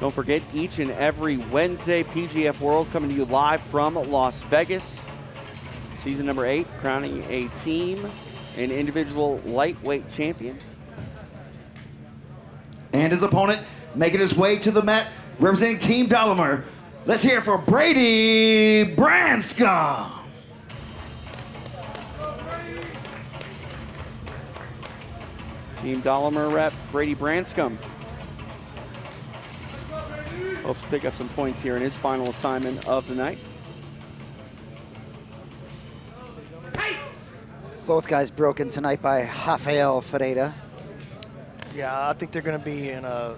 Don't forget, each and every Wednesday, PGF World coming to you live from Las Vegas. Season number 8, crowning a team and individual lightweight champion. And his opponent making his way to the mat, representing Team Dahlinger. Let's hear it for Brady Branscum. Team Dahlinger rep Brady Branscum hopes to pick up some points here in his final assignment of the night. Both guys broken tonight by Rafael Ferreira. Yeah, I think they're going to be in a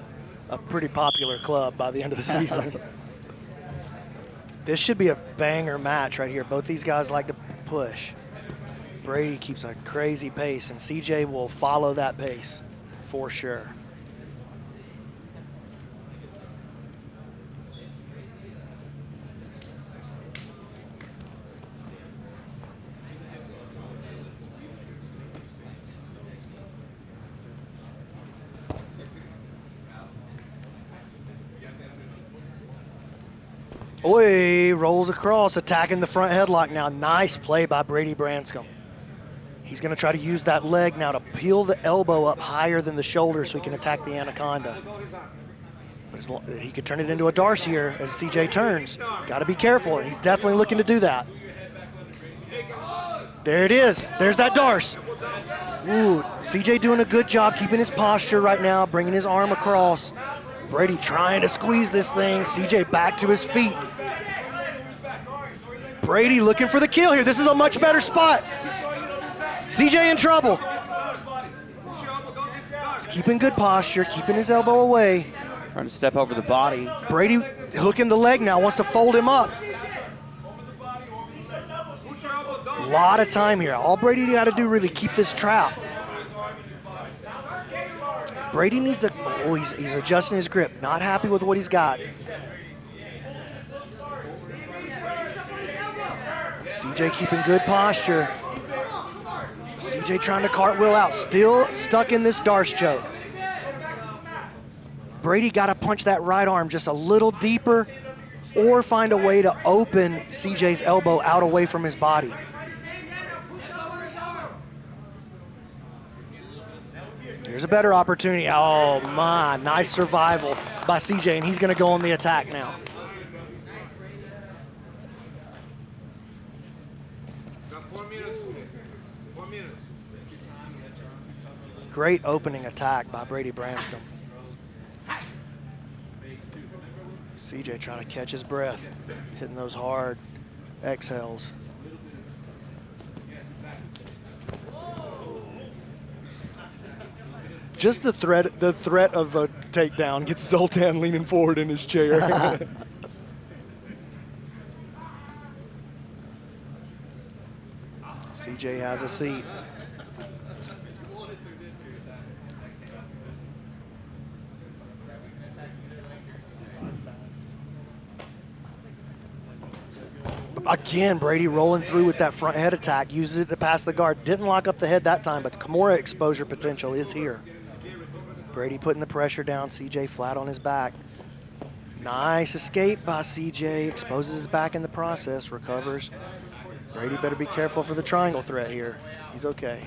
pretty popular club by the end of the season. This should be a banger match right here. Both these guys like to push. Brady keeps a crazy pace, and CJ will follow that pace for sure. Oi, rolls across, attacking the front headlock now. Nice play by Brady Branscum. He's going to try to use that leg now to peel the elbow up higher than the shoulder so he can attack the anaconda. But he could turn it into a Darce here as CJ turns. Got to be careful. He's definitely looking to do that. There it is. There's that Darce. Ooh, CJ doing a good job keeping his posture right now, bringing his arm across. Brady trying to squeeze this thing. CJ back to his feet. Brady looking for the kill here. This is a much better spot. CJ in trouble. He's keeping good posture, keeping his elbow away. Trying to step over the body. Brady hooking the leg now, wants to fold him up. A lot of time here. All Brady got to do really keep this trap. Brady needs to, oh, he's adjusting his grip. Not happy with what he's got. CJ keeping good posture. CJ trying to cartwheel out, still stuck in this Darce choke. Brady got to punch that right arm just a little deeper or find a way to open CJ's elbow out away from his body. Here's a better opportunity. Oh my, nice survival by CJ, and he's gonna go on the attack now. Great opening attack by Brady Branscum. CJ trying to catch his breath, hitting those hard exhales. Just the threat of a takedown gets Zoltan leaning forward in his chair. CJ has a seat. Again, Brady rolling through with that front head attack, uses it to pass the guard. Didn't lock up the head that time, but the Kimura exposure potential is here. Brady putting the pressure down, CJ flat on his back. Nice escape by CJ, exposes his back in the process, recovers. Brady better be careful for the triangle threat here. He's okay.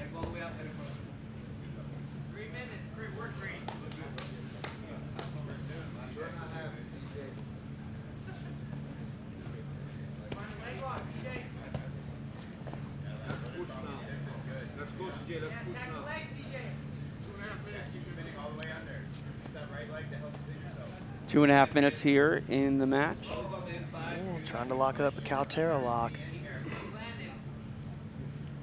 Two and a half minutes here in the match. Trying to lock up a Caltera lock.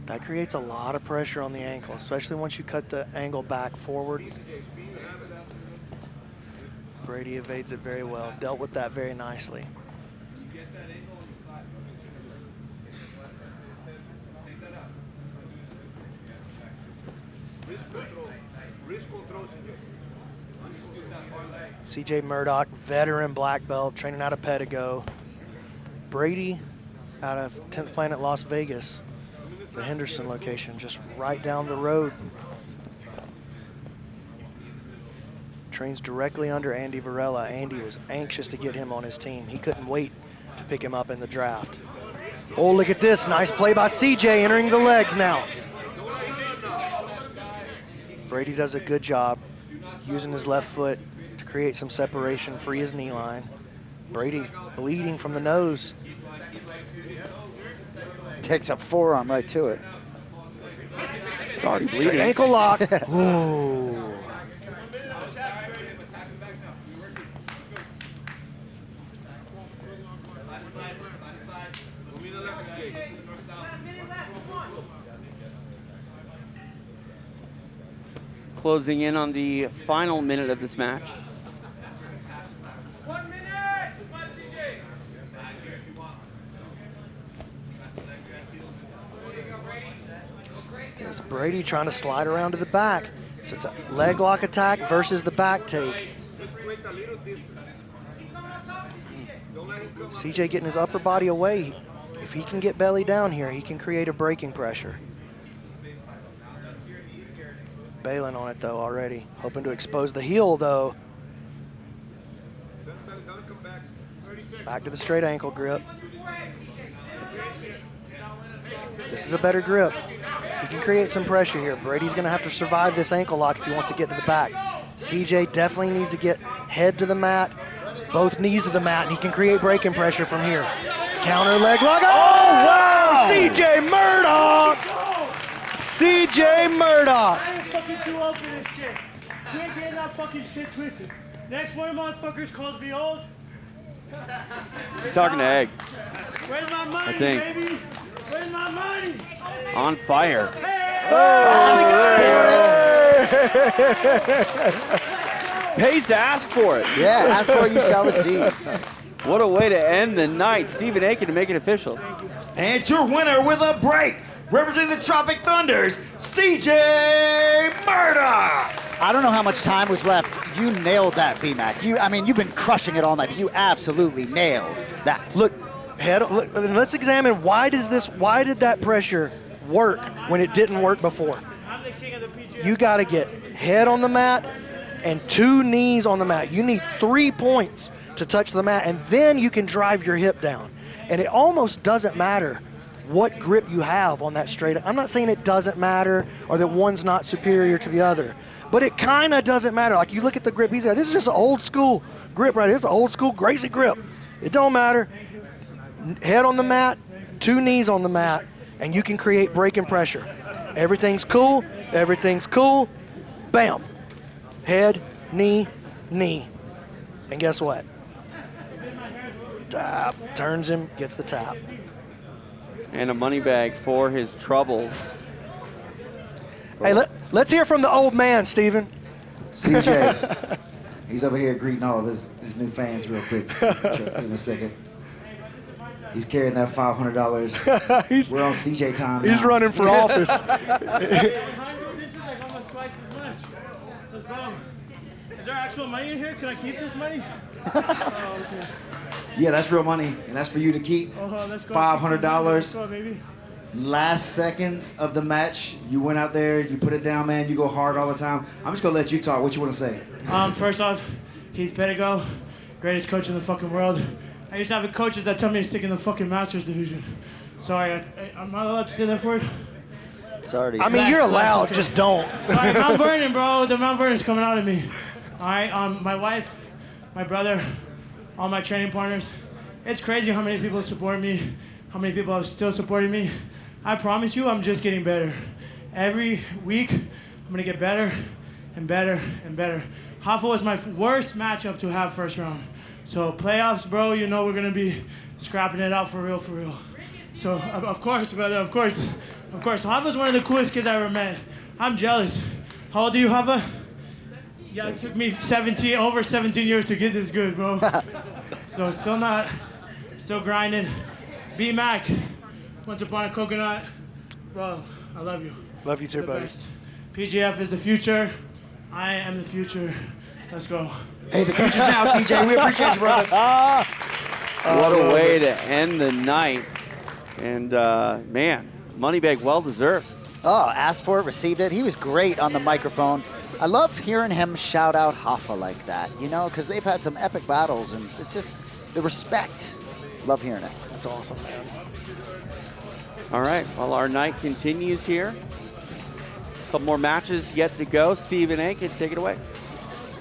That creates a lot of pressure on the ankle, especially once you cut the angle back forward. Brady evades it very well, dealt with that very nicely. CJ Murdoch, veteran black belt, training out of Pedigo. Brady out of 10th Planet Las Vegas, the Henderson location, just right down the road. Trains directly under Andy Varela. Andy was anxious to get him on his team. He couldn't wait to pick him up in the draft. Oh, look at this. Nice play by CJ, entering the legs now. Brady does a good job using his left foot to create some separation, free his knee line. Brady bleeding from the nose. Takes a forearm right to it. It's already Straight bleeding. ankle lock. Ooh. Closing in on the final minute of this match. It's Brady trying to slide around to the back. So it's a leg lock attack versus the back take. CJ getting his upper body away. If he can get belly down here, he can create a braking pressure. Bailing on it though already. Hoping to expose the heel though. Back to the straight ankle grip. This is a better grip. He can create some pressure here. Brady's going to have to survive this ankle lock if he wants to get to the back. CJ definitely needs to get head to the mat, both knees to the mat, and he can create breaking pressure from here. Counter leg lock. Oh, wow! CJ Murdoch! CJ Murdoch! I am fucking too old for this shit. You ain't getting that fucking shit twisted. Next one of motherfuckers calls me old. He's talking to Egg. Where's my money, I think. baby? Where's my money? On fire. Pays to ask for it. Yeah, ask for it, you shall receive. What a way to end the night. Stephen Aiken to make it official. And your winner with a break, representing the Tropic Thunders, CJ Murdoch. I don't know how much time was left. You nailed that, B-Mac. I mean, you've been crushing it all night, but you absolutely nailed that. Look, let's examine why did that pressure work when it didn't work before? You got to get head on the mat and 2 knees on the mat. You need 3 points to touch the mat, and then you can drive your hip down. And it almost doesn't matter what grip you have on that straight. I'm not saying it doesn't matter or that one's not superior to the other, but it kind of doesn't matter. Like you look at the grip he's got, this is just an old school grip right here. It's an old school Gracie grip. It don't matter. Head on the mat, 2 knees on the mat, and you can create breaking pressure. Everything's cool. Everything's cool. Bam. Head, knee, knee. And guess what? Tap. Turns him, gets the tap. And a money bag for his troubles. Hey, let's hear from the old man, Steven. CJ, he's over here greeting all of his new fans real quick. In a second. He's carrying that $500. We're on CJ time now. He's running for office. This is like almost twice as much. Let's go. Is there actual money in here? Can I keep this money? Oh, okay. Yeah, that's real money, and that's for you to keep. Let's go. $500. Let's go, baby. Last seconds of the match, you went out there, you put it down, man. You go hard all the time. I'm just gonna let you talk. What you want to say? First off, Keith Pettigo, greatest coach in the fucking world. I used to have coaches that tell me to stick in the fucking Masters division. Sorry, I'm not allowed to say that word. Sorry. I mean, you're allowed, just don't. Sorry, Mount Vernon, bro. The Mount Vernon's coming out of me. All right, my wife, my brother, all my training partners. It's crazy how many people support me, how many people are still supporting me. I promise you, I'm just getting better. Every week, I'm gonna get better and better and better. Hoffa was my worst matchup to have first round. So playoffs, bro, you know we're gonna be scrapping it out for real, for real. So of course, brother, of course. Hoffa's one of the coolest kids I ever met. I'm jealous. How old are you, Hoffa? Yeah, it took me over 17 years to get this good, bro. So still grinding. B-Mac, Once Upon a Coconut, bro, I love you. Love you too, buddy. Best. PGF is the future. I am the future. Let's go. Hey, the future's now, CJ. We appreciate you, brother. What a way to end the night. And, man, money bag well deserved. Oh, asked for it, received it. He was great on the microphone. I love hearing him shout out Hoffa like that, you know, because they've had some epic battles, and it's just the respect. Love hearing it. That's awesome, man. All right, well, our night continues here. A couple more matches yet to go. Stephen Aiken, take it away.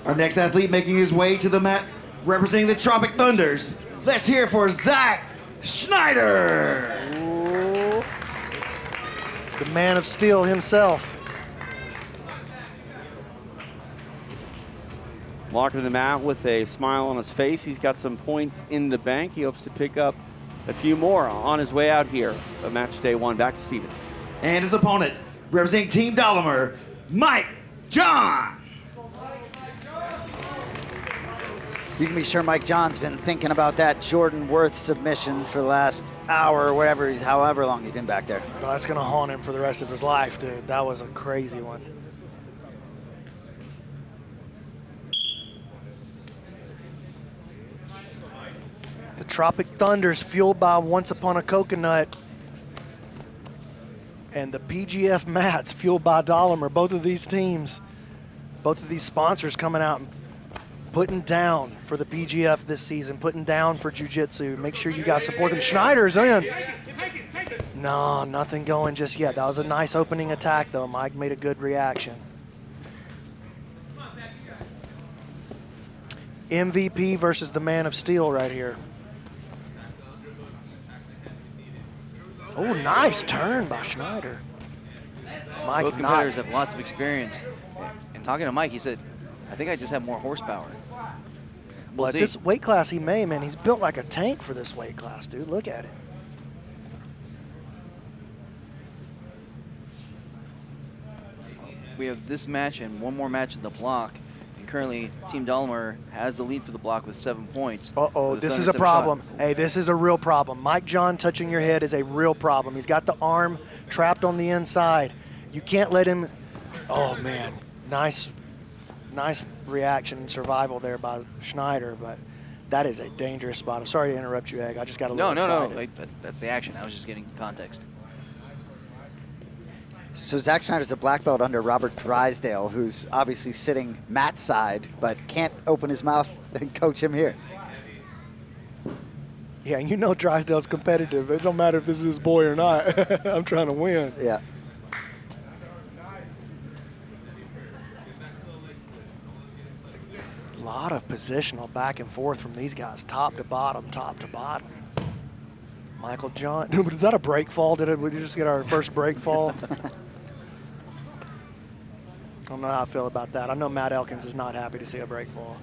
Our next athlete making his way to the mat, representing the Tropic Thunders. Let's hear for Zach Schneider. Ooh. The man of steel himself. Walking the mat with a smile on his face. He's got some points in the bank. He hopes to pick up a few more on his way out here of match day 1. Back to Steven. And his opponent, representing Team Dolomer, Mike John. You can be sure Mike John's been thinking about that Jordan Worth submission for the last hour or whatever, however long he's been back there. Oh, that's going to haunt him for the rest of his life, dude. That was a crazy one. The Tropic Thunders fueled by Once Upon a Coconut, and the PGF Mats fueled by Dolomer. Both of these teams, both of these sponsors coming out and putting down for the PGF this season, putting down for jiu-jitsu. Make sure you guys support them. Schneider's in. No, nothing going just yet. That was a nice opening attack, though. Mike made a good reaction. MVP versus the Man of Steel right here. Oh, nice turn by Schneider. Mike, both competitors have lots of experience. And talking to Mike, he said, I think I just have more horsepower. We'll see. This weight class he may, man, he's built like a tank for this weight class, dude. Look at him. We have this match and one more match in the block. And currently, Team Dahlinger has the lead for the block with 7 points. Uh-oh, this is a problem. Hey, this is a real problem. Mike John touching your head is a real problem. He's got the arm trapped on the inside. You can't let him. Oh, man. Nice reaction and survival there by Schneider, but that is a dangerous spot. I'm sorry to interrupt you, Egg. I just got a little excited. No. That's the action. I was just getting context. So Zach Schneider's a black belt under Robert Drysdale, who's obviously sitting mat side, but can't open his mouth and coach him here. Yeah, you know Drysdale's competitive. It don't matter if this is his boy or not. I'm trying to win. Yeah. A lot of positional back and forth from these guys, top to bottom, top to bottom. Michael John, is that a break fall? Did we just get our first break fall? I don't know how I feel about that. I know Matt Elkins is not happy to see a break fall.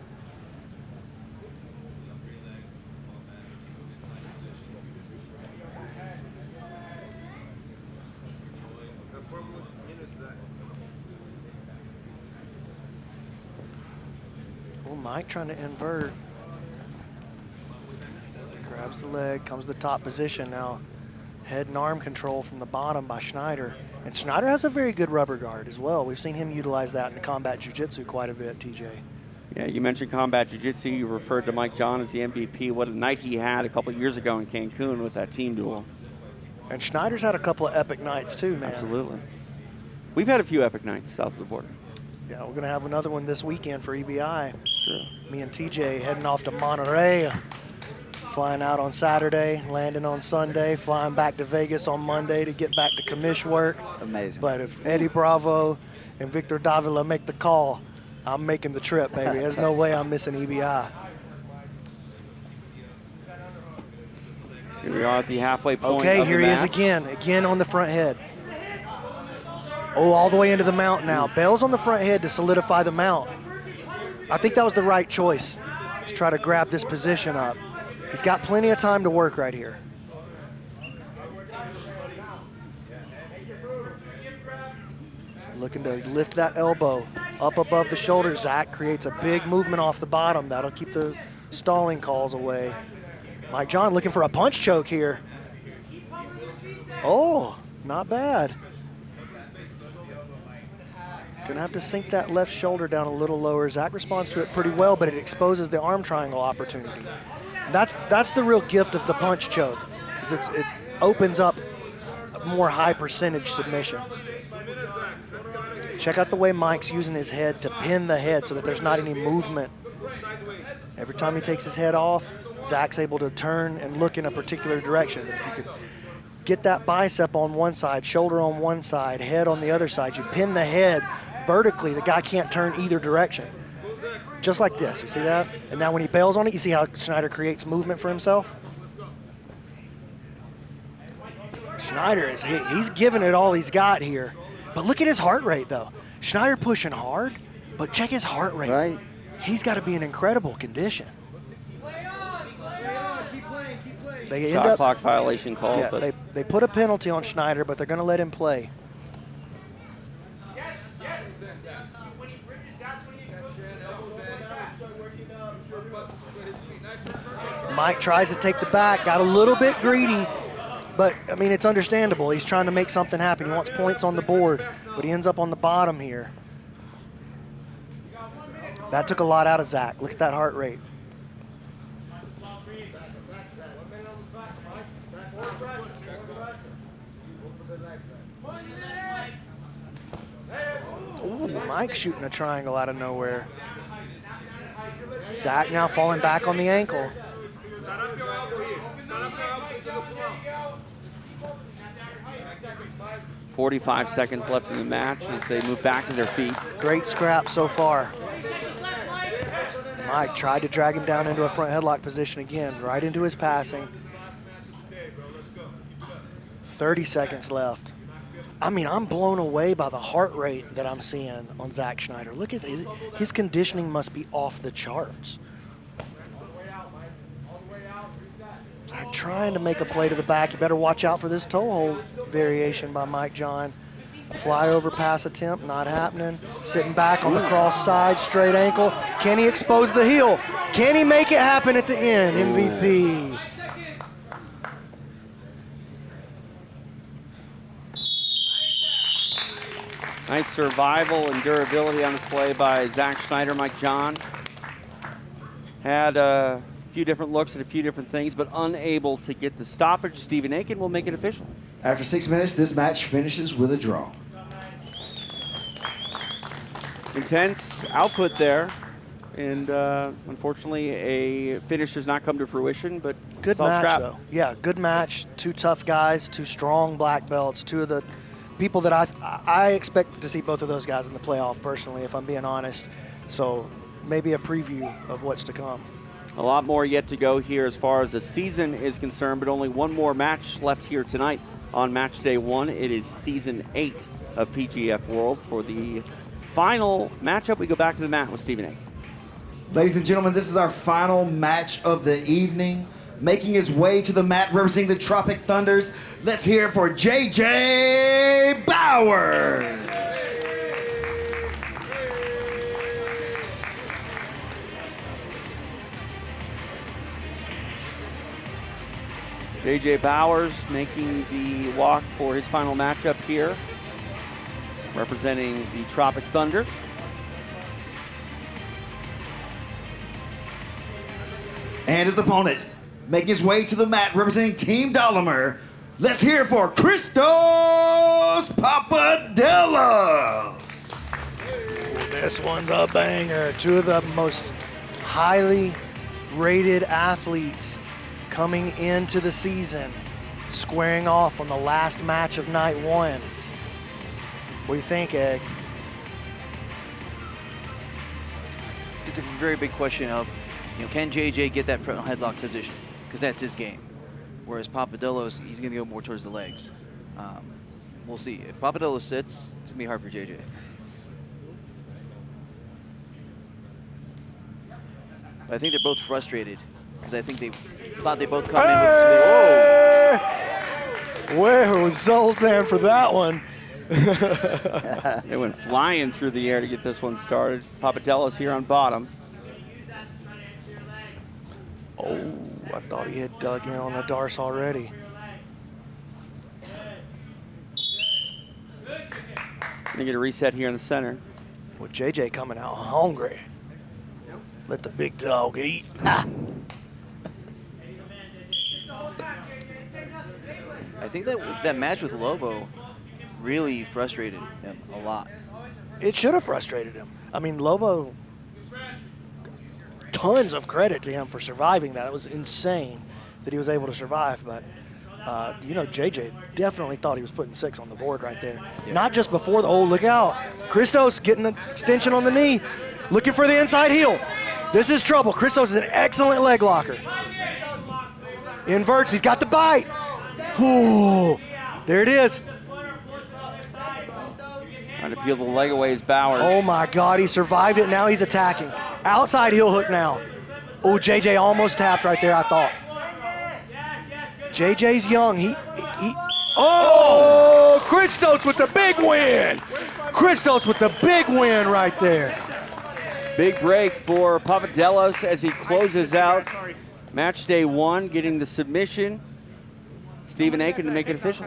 Well, Mike trying to invert. Grabs the leg, comes to the top position now. Head and arm control from the bottom by Schneider. And Schneider has a very good rubber guard as well. We've seen him utilize that in the combat jiu-jitsu quite a bit, TJ. Yeah, you mentioned combat jiu-jitsu. You referred to Mike John as the MVP. What a night he had a couple years ago in Cancun with that team duel. And Schneider's had a couple of epic nights too, man. Absolutely. We've had a few epic nights south of the border. Yeah, we're going to have another one this weekend for EBI. True. Me and TJ heading off to Monterey. Flying out on Saturday, landing on Sunday, flying back to Vegas on Monday to get back to commish work. Amazing. But if Eddie Bravo and Victor Davila make the call, I'm making the trip, baby. There's no way I'm missing EBI. Here we are at the halfway point. Okay, of here the he is match. again on the front head. Oh, all the way into the mount now. Bell's on the front head to solidify the mount. I think that was the right choice, to try to grab this position up. He's got plenty of time to work right here. Looking to lift that elbow up above the shoulder. Zach creates a big movement off the bottom. That'll keep the stalling calls away. Mike John looking for a punch choke here. Oh, not bad. Gonna have to sink that left shoulder down a little lower. Zach responds to it pretty well, but it exposes the arm triangle opportunity. That's the real gift of the punch choke, is it opens up more high percentage submissions. Check out the way Mike's using his head to pin the head so that there's not any movement. Every time he takes his head off, Zach's able to turn and look in a particular direction. If you could get that bicep on one side, shoulder on one side, head on the other side, you pin the head vertically, the guy can't turn either direction. Just like this, you see that? And now when he bails on it, you see how Schneider creates movement for himself? Schneider, he's giving it all he's got here. But look at his heart rate, though. Schneider pushing hard, but check his heart rate. Right. He's got to be in incredible condition. They Shot clock violation called. Yeah, but they put a penalty on Schneider, but they're going to let him play. Mike tries to take the back, got a little bit greedy, but I mean, it's understandable. He's trying to make something happen. He wants points on the board, but he ends up on the bottom here. That took a lot out of Zach. Look at that heart rate. Ooh, Mike shooting a triangle out of nowhere. Zach now falling back on the ankle. 45 seconds left in the match as they move back to their feet. Great scrap so far. Mike tried to drag him down into a front headlock position again, right into his passing. 30 seconds left. I mean, I'm blown away by the heart rate that I'm seeing on Zach Schneider. Look at this. His conditioning must be off the charts. Zach trying to make a play to the back. You better watch out for this toe hold variation by Mike John. Flyover pass attempt, not happening. Sitting back on the cross side, straight ankle. Can he expose the heel? Can he make it happen at the end? MVP. Nice survival and durability on display by Zach Schneider. Mike John had a few different looks at a few different things, but unable to get the stoppage. Stephen Aiken will make it official. After 6 minutes, this match finishes with a draw. Intense output there, and unfortunately a finish does not come to fruition, but good it's all match, scrap. though. Yeah, good match. Two tough guys, two strong black belts, two of the people that I expect to see both of those guys in the playoff personally, if I'm being honest. So maybe a preview of what's to come. A lot more yet to go here as far as the season is concerned, but only one more match left here tonight on match day 1. It is season 8 of PGF World. For the final matchup, we go back to the mat with Stephen Aiken. Ladies and gentlemen, this is our final match of the evening. Making his way to the mat, representing the Tropic Thunders, let's hear it for JJ Bowers. JJ Bowers making the walk for his final matchup here, representing the Tropic Thunders. And his opponent, making his way to the mat, representing Team Dolomer, let's hear it for Christos Papadellos. This one's a banger. Two of the most highly rated athletes coming into the season, squaring off on the last match of night 1. What do you think, Egg? It's a very big question of, can JJ get that front headlock position? Because that's his game. Whereas Papadellos, he's going to go more towards the legs. We'll see. If Papadellos sits, it's going to be hard for JJ. But I think they're both frustrated because I think they thought they both come in with some. Whoa! Whoa, Zoltan for that one. They went flying through the air to get this one started. Papadellos here on bottom. Oh, I thought he had dug in on the Darce already. Gonna get a reset here in the center. Well, JJ coming out hungry. Let the big dog eat. Ah. I think that match with Lobo really frustrated him a lot. It should have frustrated him. I mean, Lobo, tons of credit to him for surviving that. It was insane that he was able to survive, but JJ definitely thought he was putting 6 on the board right there. Yeah. Not just before the, look out. Christos getting the extension on the knee, looking for the inside heel. This is trouble. Christos is an excellent leg locker. Inverts, he's got the bite. Ooh, there it is. Trying to peel the leg away is Bowers. Oh my God, he survived it. Now he's attacking. Outside heel hook now. Oh, JJ almost tapped right there, I thought. JJ's young. Oh, Christos with the big win. Christos with the big win right there. Big break for Papadellos as he closes out match day 1, getting the submission. Stephen Aiken to make it official.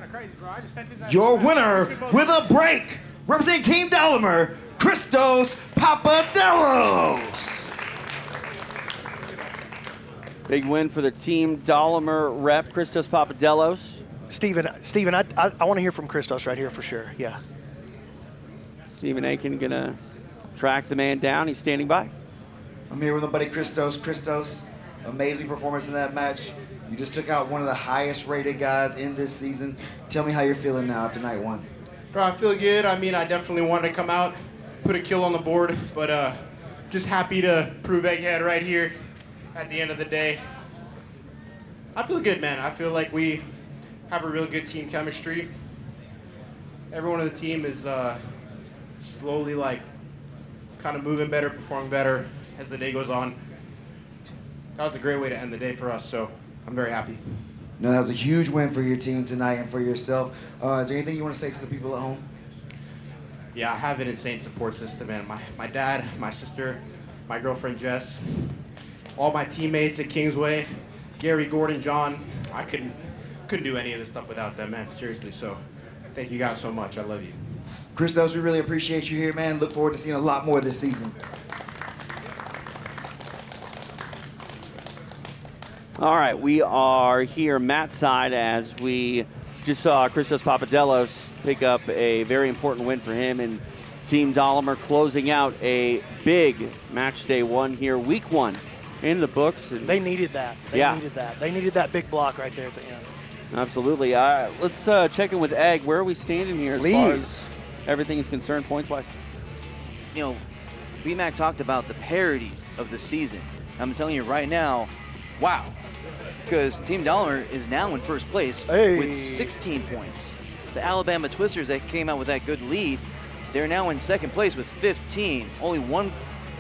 Your winner with a break, representing Team Dolomer, Christos Papadellos. Big win for the Team Dolomer rep, Christos Papadellos. Stephen, I want to hear from Christos right here for sure, yeah. Stephen Aiken gonna track the man down, he's standing by. I'm here with my buddy Christos. Christos, amazing performance in that match. You just took out one of the highest rated guys in this season. Tell me how you're feeling now after night 1. Bro, I feel good. I mean, I definitely wanted to come out, put a kill on the board, but just happy to prove Egghead right here at the end of the day. I feel good, man. I feel like we have a real good team chemistry. Everyone on the team is slowly, like, kind of moving better, performing better as the day goes on. That was a great way to end the day for us, so I'm very happy. No, that was a huge win for your team tonight and for yourself. Is there anything you want to say to the people at home? Yeah, I have an insane support system, man. My dad, my sister, my girlfriend Jess, all my teammates at Kingsway, Gary, Gordon, John. I couldn't do any of this stuff without them, man. Seriously. So, thank you guys so much. I love you. Christos, we really appreciate you here, man. Look forward to seeing a lot more this season. All right, we are here Matt's side as we just saw Christos Papadellos pick up a very important win for him, and Team Dahlinger closing out a big match day one here, week one in the books. And they needed that. They needed that. They needed that big block right there at the end. Absolutely. Let's check in with Egg. Where are we standing here as far as everything is concerned, points-wise? You know, BMAC talked about the parity of the season. I'm telling you right now, wow. Because Team Dahlinger is now in first place with 16 points. The Alabama Twisters that came out with that good lead, they're now in second place with 15. Only one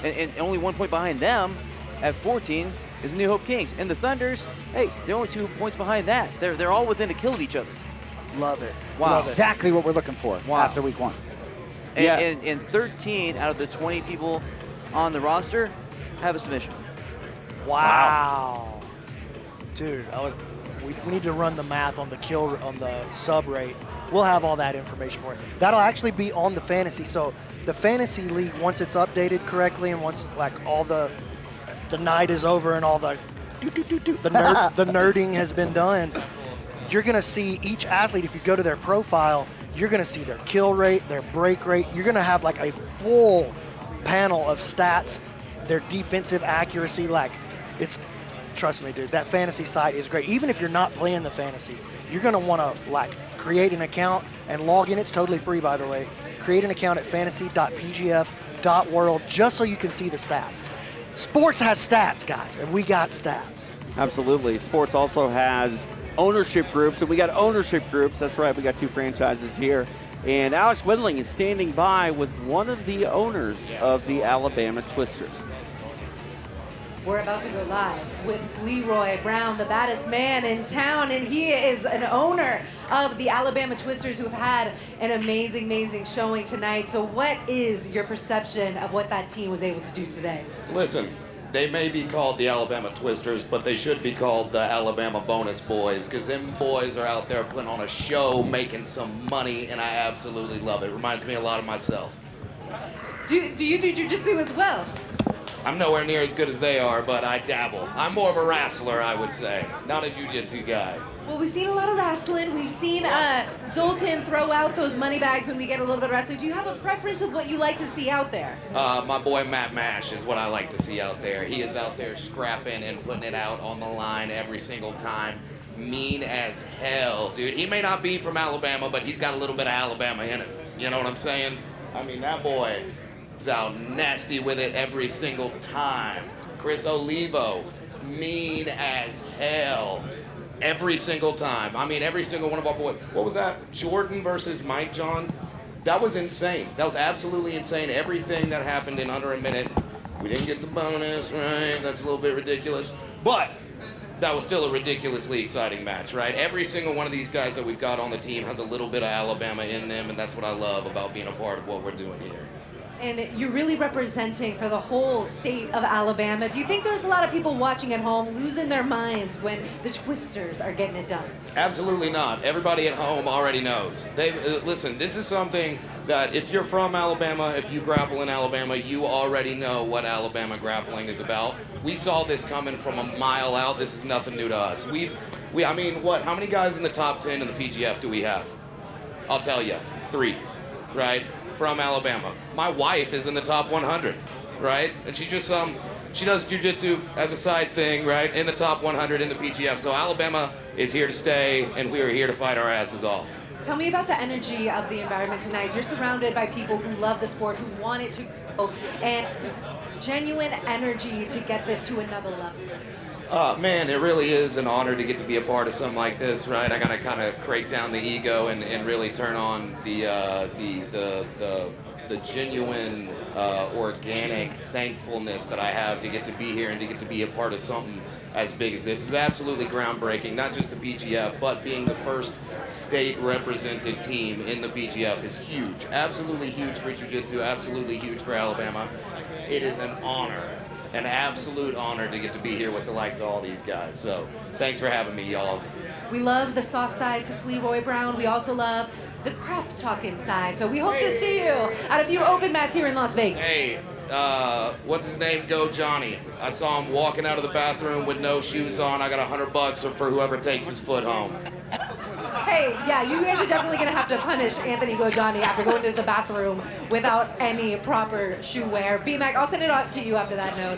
point behind them at 14 is the New Hope Kings. And the Thunders, hey, they're only 2 points behind that. They're all within a kill of each other. Love it. Wow. Exactly what we're looking for after week one. And 13 out of the 20 people on the roster have a submission. Wow. Dude, we need to run the math on the sub rate. We'll have all that information for it. That'll actually be on the fantasy. So the fantasy league, once it's updated correctly and once like all the night is over and all the nerding has been done, you're gonna see each athlete. If you go to their profile, you're gonna see their kill rate, their break rate. You're gonna have like a full panel of stats, their defensive accuracy. Like it's. Trust me, dude, that fantasy site is great. Even if you're not playing the fantasy, you're going to want to like create an account and log in. It's totally free, by the way. Create an account at fantasy.pgf.world just so you can see the stats. Sports has stats, guys, and we got stats. Absolutely. Sports also has ownership groups, and we got ownership groups. That's right, we got 2 franchises here. And Alex Wendling is standing by with one of the owners of the Alabama Twisters. We're about to go live with Leroy Brown, the baddest man in town, and he is an owner of the Alabama Twisters who have had an amazing, amazing showing tonight. So what is your perception of what that team was able to do today? Listen, they may be called the Alabama Twisters, but they should be called the Alabama Bonus Boys, because them boys are out there putting on a show, making some money, and I absolutely love it. Reminds me a lot of myself. Do you do jiu-jitsu as well? I'm nowhere near as good as they are, but I dabble. I'm more of a wrestler, I would say, not a jiu-jitsu guy. Well, we've seen a lot of wrestling. We've seen Zoltan throw out those money bags when we get a little bit of wrestling. Do you have a preference of what you like to see out there? My boy Matt Mash is what I like to see out there. He is out there scrapping and putting it out on the line every single time. Mean as hell, dude. He may not be from Alabama, but he's got a little bit of Alabama in him. You know what I'm saying? I mean, that boy is out nasty with it every single time. Chris Olivo, mean as hell. Every single time. I mean, every single one of our boys. What was that? Jordan versus Mike John? That was insane. That was absolutely insane. Everything that happened in under a minute. We didn't get the bonus, right? That's a little bit ridiculous. But that was still a ridiculously exciting match, right? Every single one of these guys that we've got on the team has a little bit of Alabama in them, and that's what I love about being a part of what we're doing here. And you're really representing for the whole state of Alabama. Do you think there's a lot of people watching at home losing their minds when the Twisters are getting it done? Absolutely not. Everybody at home already knows. Listen, this is something that if you're from Alabama, if you grapple in Alabama, you already know what Alabama grappling is about. We saw this coming from a mile out. This is nothing new to us. I mean, what? How many guys in the top 10 in the PGF do we have? I'll tell you, 3, right? From Alabama. My wife is in the top 100, right? And she just she does jiu-jitsu as a side thing, right? In the top 100 in the PGF. So Alabama is here to stay, and we are here to fight our asses off. Tell me about the energy of the environment tonight. You're surrounded by people who love the sport, who want it to go, and genuine energy to get this to another level. Man, it really is an honor to get to be a part of something like this, right? I gotta kind of break down the ego and really turn on the genuine, organic thankfulness that I have to get to be here and to get to be a part of something as big as this. This is absolutely groundbreaking, not just the PGF, but being the first state-represented team in the PGF is huge. Absolutely huge for jiu-jitsu, absolutely huge for Alabama. It is an honor, an absolute honor to get to be here with the likes of all these guys. So thanks for having me, y'all. We love the soft side to Flearoy Brown. We also love the crap talk inside. So we hope to see you at a few open mats here in Las Vegas. Hey, what's his name? Gojani. I saw him walking out of the bathroom with no shoes on. I got $100 for whoever takes his foot home. Hey, yeah, you guys are definitely going to have to punish Anthony Gojani after going to the bathroom without any proper shoe wear. B-Mac, I'll send it up to you after that note.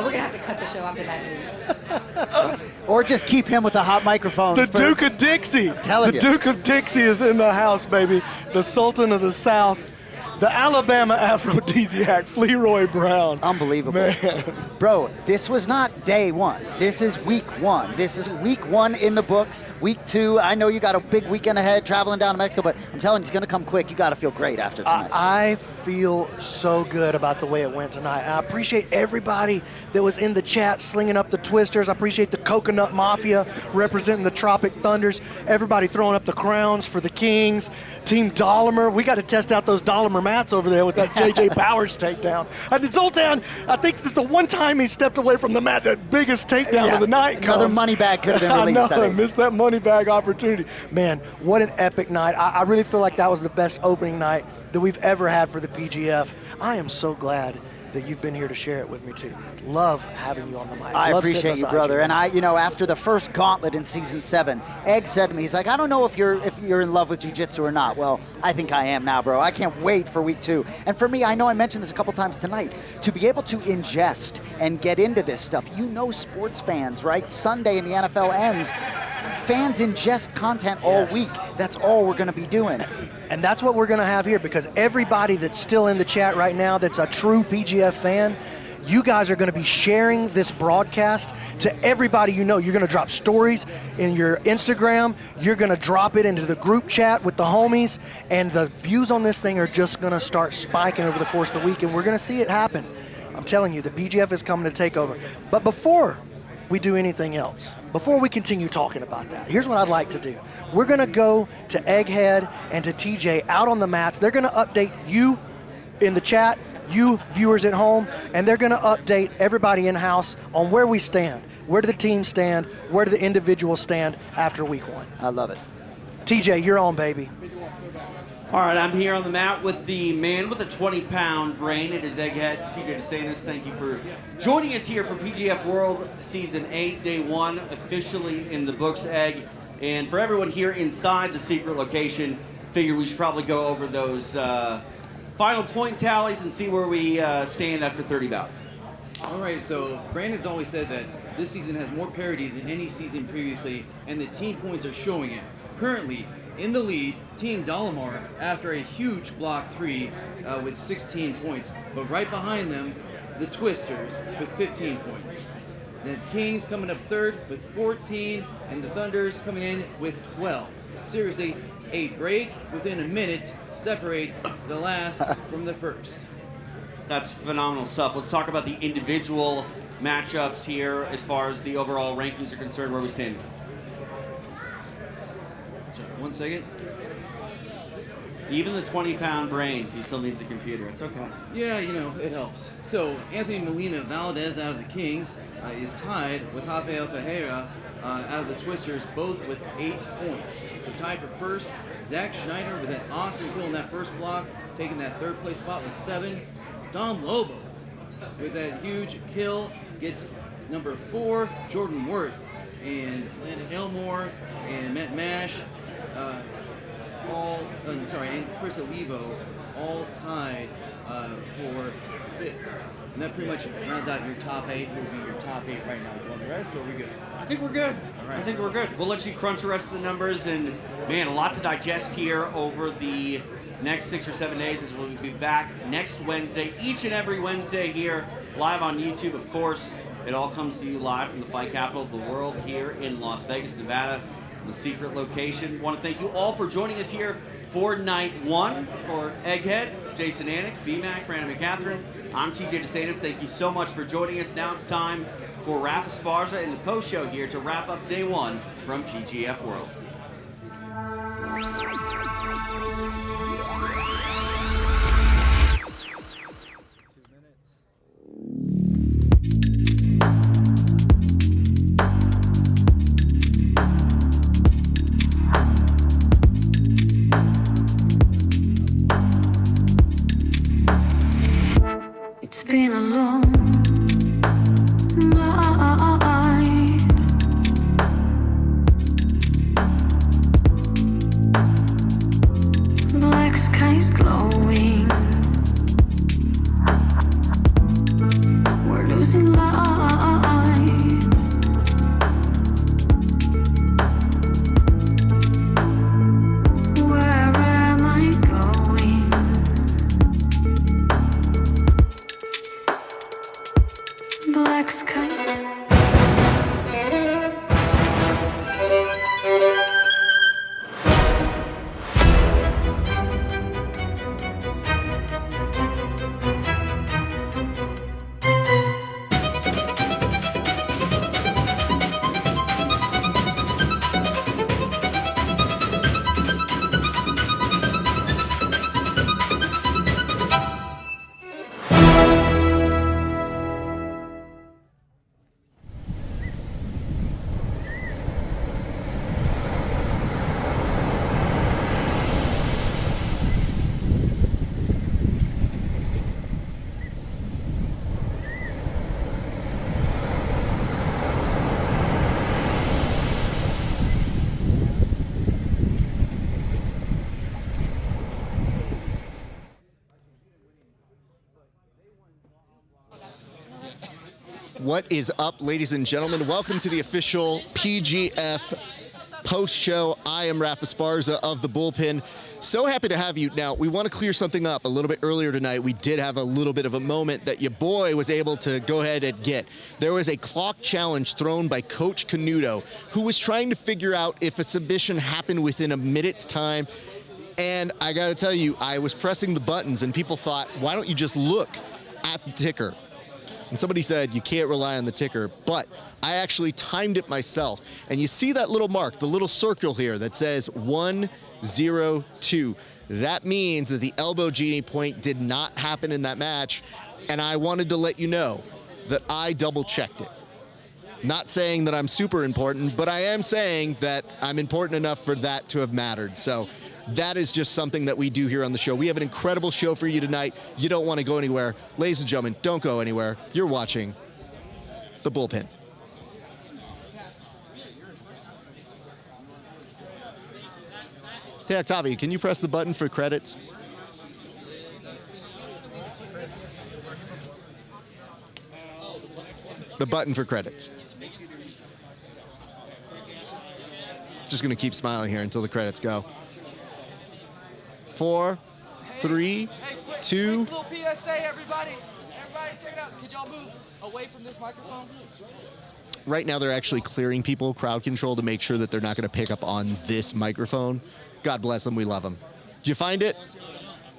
We're going to have to cut the show after that news. Or just keep him with a hot microphone. The Duke of Dixie. Telling you. Duke of Dixie is in the house, baby. The Sultan of the South. The Alabama aphrodisiac, Flearoy Brown. Unbelievable. Man. Bro, this was not day one. This is week one. This is week one in the books. Week two, I know you got a big weekend ahead traveling down to Mexico, but I'm telling you, it's going to come quick. You got to feel great after tonight. I feel so good about the way it went tonight. I appreciate everybody that was in the chat slinging up the twisters. I appreciate the Coconut Mafia representing the Tropic Thunders. Everybody throwing up the crowns for the Kings. Team Dahlimer. We got to test out those Dahlimer mats over there with that J.J. Bowers takedown. And Zoltan, I think this is the one time he stepped away from the mat, that biggest takedown of the night. Another money bag could have been released. I missed that money bag opportunity. Man, what an epic night. I really feel like that was the best opening night that we've ever had for the PGF. I am so glad that you've been here to share it with me too. Love having you on the mic. I Love appreciate you, brother. And after the first Gauntlet in season 7, Egg said to me, he's like, I don't know if you're in love with jiu-jitsu or not. Well, I think I am now, bro. I can't wait for week 2. And for me, I know I mentioned this a couple times tonight, to be able to ingest and get into this stuff. Sports fans, right? Sunday and the NFL ends. Fans ingest content all week. That's all we're going to be doing. And that's what we're going to have here, because everybody that's still in the chat right now that's a true PGF fan, you guys are going to be sharing this broadcast to everybody you know. You're going to drop stories in your Instagram. You're going to drop it into the group chat with the homies, and the views on this thing are just going to start spiking over the course of the week, and we're going to see it happen. I'm telling you, the PGF is coming to take over. But before we do anything else, before we continue talking about that, here's what I'd like to do. We're going to go to Egghead and to TJ out on the mats. They're going to update you in the chat, you viewers at home, and they're going to update everybody in-house on where we stand. Where do the teams stand? Where do the individuals stand after week 1? I love it. TJ, you're on, baby. All right, I'm here on the mat with the man with a 20-pound brain. It is Egghead, TJ DeSantis. Thank you for joining us here for PGF World Season 8, Day 1, officially in the books, Egg. And for everyone here inside the secret location, figured we should probably go over those final point tallies and see where we stand after 30 bouts. All right, so Brandon's always said that this season has more parity than any season previously, and the team points are showing it. Currently, in the lead, Team Dahlimer after a huge block 3 with 16 points. But right behind them, the Twisters with 15 points. The Kings coming up third with 14, and the Thunders coming in with 12. Seriously, a break within a minute separates the last from the first. That's phenomenal stuff. Let's talk about the individual matchups here as far as the overall rankings are concerned, where we stand. Sorry, 1 second. Even the 20-pound brain, he still needs a computer. It's okay. Yeah, it helps. So Anthony Molina Valdez out of the Kings is tied with Rafael Fera out of the Twisters, both with 8 points. So tied for first, Zach Schneider with that awesome kill in that first block, taking that third place spot with 7. Dom Lobo with that huge kill gets number 4. Jordan Worth and Landon Elmore and Matt Mash, and Chris Olivo, all tied for 5th. And that pretty much rounds out your top 8. Will be your top 8 right now. Do you want the rest, or are we good? I think we're good. I think we're good. We'll let you crunch the rest of the numbers, and man, a lot to digest here over the next 6 or 7 days, as we'll be back next Wednesday, each and every Wednesday here, live on YouTube, of course. It all comes to you live from the fight capital of the world here in Las Vegas, Nevada, the secret location. Want to thank you all for joining us here for night 1. For Egghead, Jason Anik, BMAC, Brandon McCatherine, I'm TJ DeSantis. Thank you so much for joining us. Now it's time for Rafa Esparza in the post show here to wrap up day 1 from PGF World. It's been a long night. Black skies glowing. We're losing light. Where am I going? Black skies. What is up, ladies and gentlemen? Welcome to the official PGF post show. I am Rafa Esparza of the Bullpen. So happy to have you. Now, we want to clear something up. A little bit earlier tonight, we did have a little bit of a moment that your boy was able to go ahead and get. There was a clock challenge thrown by Coach Canuto, who was trying to figure out if a submission happened within a minute's time. And I got to tell you, I was pressing the buttons and people thought, why don't you just look at the ticker? And somebody said, you can't rely on the ticker, but I actually timed it myself. And you see that little mark, the little circle here that says 1-0-2. That means that the elbow genie point did not happen in that match. And I wanted to let you know that I double checked it. Not saying that I'm super important, but I am saying that I'm important enough for that to have mattered. So that is just something that we do here on the show. We have an incredible show for you tonight. You don't want to go anywhere. Ladies and gentlemen, don't go anywhere. You're watching The Bullpen. Hey, Octavia, can you press the button for credits? The button for credits. Just going to keep smiling here until the credits go. 4, 3, 2. Little PSA, everybody. Everybody, check it out. Could y'all move away from this microphone? Right now, they're actually clearing people, crowd control, to make sure that they're not going to pick up on this microphone. God bless them. We love them. Did you find it?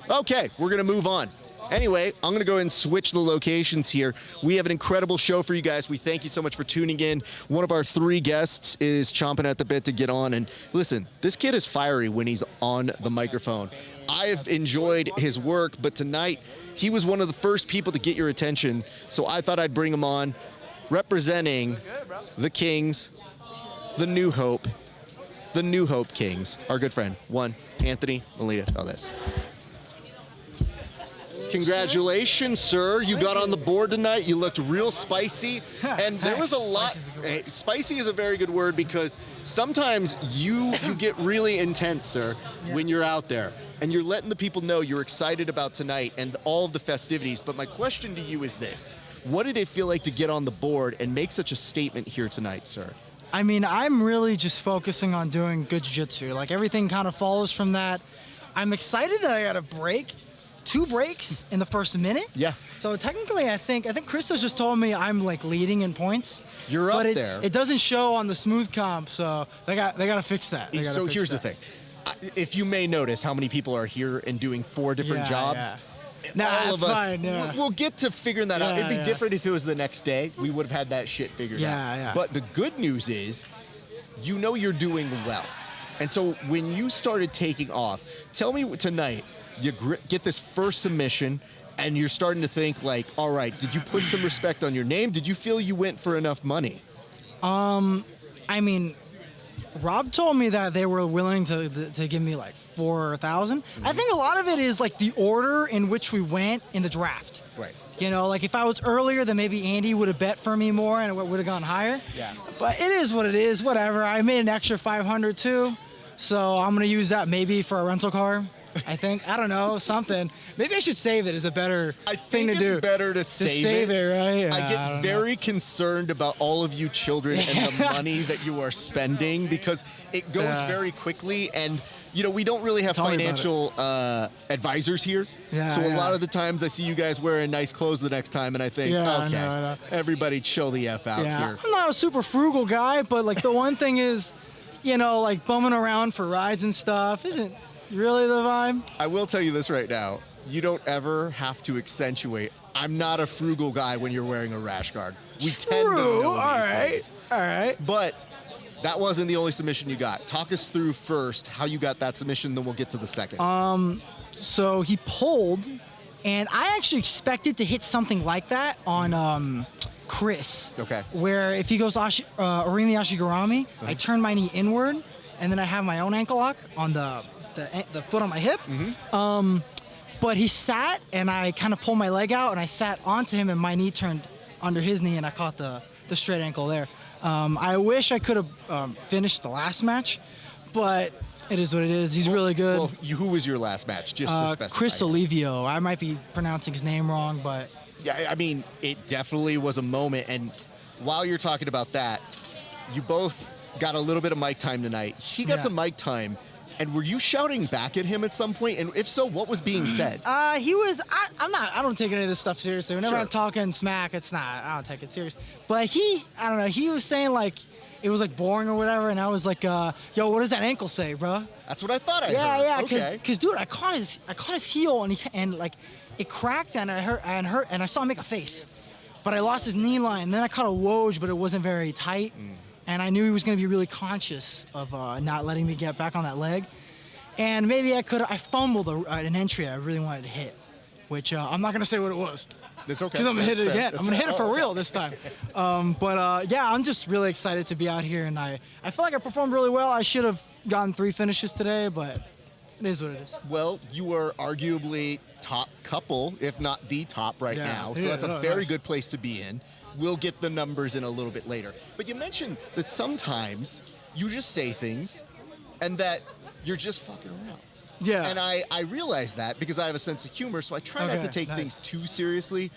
Okay, we're going to move on. Anyway, I'm going to go ahead and switch the locations here. We have an incredible show for you guys. We thank you so much for tuning in. One of our 3 guests is chomping at the bit to get on. And listen, this kid is fiery when he's on the microphone. I've enjoyed his work, but tonight he was one of the first people to get your attention. So I thought I'd bring him on, representing the Kings, the New Hope Kings. Our good friend, one, Anthony Molina. Oh, this. Congratulations, sir. You got on the board tonight. You looked real spicy. And there was a lot. Spicy is a very good word because sometimes you get really intense, sir, when you're out there. And you're letting the people know you're excited about tonight and all of the festivities. But my question to you is this. What did it feel like to get on the board and make such a statement here tonight, sir? I mean, I'm really just focusing on doing good jiu-jitsu. Like, everything kind of follows from that. I'm excited that I got a break. 2 breaks in the first minute. Yeah. So technically, I think Christos just told me I'm like leading in points. You're up there. It doesn't show on the Smoothcomp, so they got to fix that. So here's the thing. If you may notice how many people are here and doing 4 different jobs. Nah, all that's of us, fine, yeah. we'll get to figuring that out. It'd be different if it was the next day. We would have had that shit figured out. Yeah. But the good news is, you know you're doing well. And so when you started taking off, tell me tonight, you get this first submission, and you're starting to think like, all right, did you put some respect on your name? Did you feel you went for enough money? I mean, Rob told me that they were willing to give me like 4,000. I think a lot of it is like the order in which we went in the draft. Right. You know, like if I was earlier, then maybe Andy would have bet for me more and it would have gone higher. Yeah. But it is what it is. Whatever. I made an extra 500 too, so I'm gonna use that maybe for a rental car. I think. I don't know, something. Maybe I should save it as a better thing to do. I think it's better to save it, right? Yeah, I get very concerned about all of you children and the money that you are spending because it goes very quickly, and you know we don't really have financial advisors here. Yeah, so a lot of the times I see you guys wearing nice clothes the next time, and I think, okay, I know. everybody chill the F out here. I'm not a super frugal guy, but like the one thing is, you know, like bumming around for rides and stuff isn't really the vibe. I will tell you this right now. You don't ever have to accentuate. I'm not a frugal guy when you're wearing a rash guard. We tend to know these things. All right. But that wasn't the only submission you got. Talk us through first how you got that submission, then we'll get to the second. So he pulled, and I actually expected to hit something like that on Chris. Okay. Where if he goes Arimi Ashigarami, I turn my knee inward, and then I have my own ankle lock on the foot on my hip. But he sat, and I kind of pulled my leg out, and I sat onto him, and my knee turned under his knee, and I caught the straight ankle there. I wish I could have finished the last match, but it is what it is. He's really good. Well, who was your last match, just to specify? Chris Olivo. I might be pronouncing his name wrong, but... Yeah, I mean, it definitely was a moment, and while you're talking about that, you both got a little bit of mic time tonight. He got some mic time. And were you shouting back at him at some point? And if so, what was being said? He was. I don't take any of this stuff seriously. Whenever I'm talking smack, it's not. I don't take it serious. But I don't know. He was saying like it was like boring or whatever, and I was like, "Yo, what does that ankle say, bro?" That's what I thought I heard. Yeah. Okay. Cause dude, I caught his heel, and like it cracked, and I hurt, and I saw him make a face, but I lost his knee line. And then I caught a woj, but it wasn't very tight. And I knew he was going to be really conscious of not letting me get back on that leg. And maybe I fumbled an entry I really wanted to hit, which I'm not going to say what it was. That's okay. Because I'm going to hit it again. I'm going to hit it for okay. real this time. Yeah, I'm just really excited to be out here. And I feel like I performed really well. I should have gotten 3 finishes today, but it is what it is. Well, you are arguably top couple, if not the top right now. So that's a very good place to be in. We'll get the numbers in a little bit later. But you mentioned that sometimes you just say things and that you're just fucking around. Yeah. And I realize that because I have a sense of humor, so I try not to take things too seriously.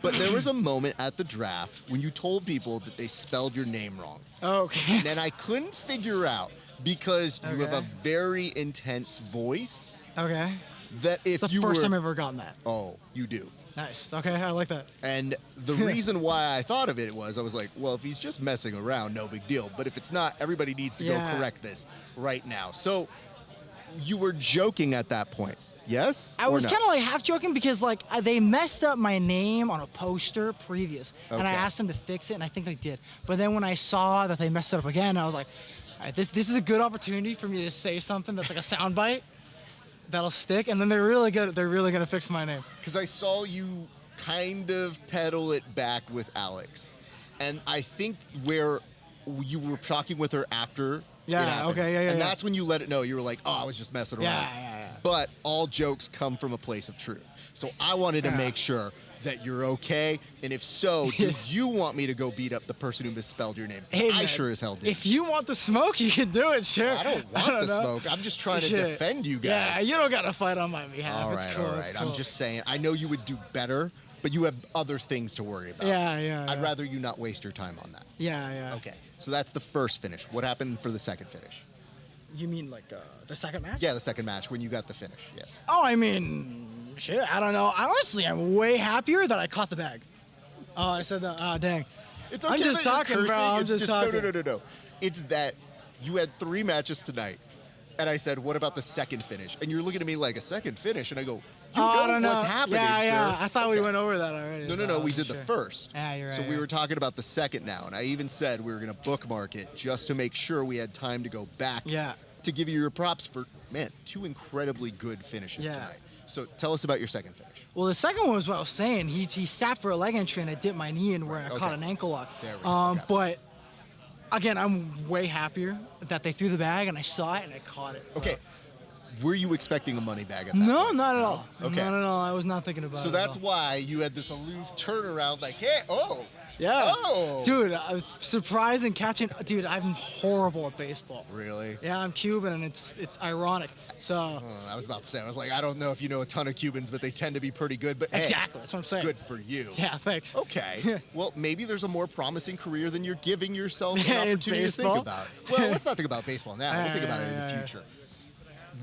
But there was a moment at the draft when you told people that they spelled your name wrong. Okay. And I couldn't figure out because you have a very intense voice. Okay. That if it's the you first were, time I've ever gotten that. Oh, you do. Nice. Okay, I like that. And the reason why I thought of it was I was like, well, if he's just messing around, no big deal. But if it's not, everybody needs to go correct this right now. So you were joking at that point, yes? I was kind of like half joking because like they messed up my name on a poster previous, and I asked them to fix it, and I think they did. But then when I saw that they messed it up again, I was like, all right, this is a good opportunity for me to say something that's like a soundbite that'll stick, and then they're really gonna fix my name. Because I saw you kind of pedal it back with Alex, and I think where you were talking with her after it happened, and that's when you let it know. You were like, oh, I was just messing around. Yeah. But all jokes come from a place of truth. So I wanted to make sure that you're okay, and if so, do you want me to go beat up the person who misspelled your name? Hey, I man, sure as hell did. If you want the smoke, you can do it, sure. I don't want the smoke. I'm just trying to defend you guys. Yeah, you don't got to fight on my behalf. All It's right, cool. all It's right. cool. I'm just saying, I know you would do better, but you have other things to worry about. Yeah. I'd rather you not waste your time on that. Yeah. Okay, so that's the first finish. What happened for the second finish? You mean like the second match? Yeah, the second match when you got the finish, yes. Oh, I mean, shit, I don't know. Honestly, I'm way happier that I caught the bag. Oh, I said that. Oh, dang. It's okay I'm just that you're talking, bro. cursing. I'm It's just talking. No. It's that you had 3 matches tonight, and I said, what about the second finish? And you're looking at me like, a second finish? And I go, you I know don't what's know. happening, Yeah. sir. I thought we went over that already. No, so we did the sure. first. Yeah, you're right. So we were talking about the second now, and I even said we were going to bookmark it just to make sure we had time to go back to give you your props for, man, 2 incredibly good finishes tonight. So tell us about your second finish. Well, the second one was what I was saying. He sat for a leg entry, and I dipped my knee in where I caught an ankle lock. There we go. But again, I'm way happier that they threw the bag, and I saw it, and I caught it. Okay. Were you expecting a money bag at that No, point? not at all. Okay. Not at all. I was not thinking about it. So at that's all. why you had this aloof turnaround, like, hey, Yeah. Oh. Dude, it's surprising catching. Dude, I'm horrible at baseball. Really? Yeah, I'm Cuban, and it's ironic. So. I was about to say, I was like, I don't know if you know a ton of Cubans, but they tend to be pretty good. But hey, Exactly, that's what I'm saying. Good for you. Yeah, thanks. Okay. Well, maybe there's a more promising career than you're giving yourself an In opportunity to think baseball? about. Well, let's not think about baseball now. We'll think about it in the Yeah. future.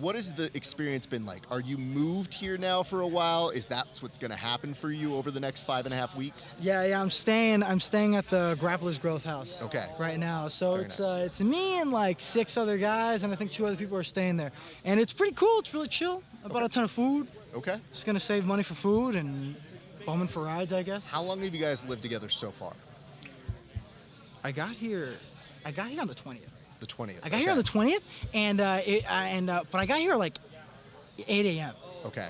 What has the experience been like? Are you moved here now for a while? Is that what's going to happen for you over the next 5.5 weeks? Yeah, I'm staying at the Grappler's Growth House. Okay. Right now, so Very it's me and like 6 other guys, and I think 2 other people are staying there, and it's pretty cool. It's really chill. I bought a ton of food. Okay. Just gonna save money for food and bumming for rides, I guess. How long have you guys lived together so far? I got here on the 20th. The 20th. I got here on the 20th, and but I got here like 8 a.m. Okay.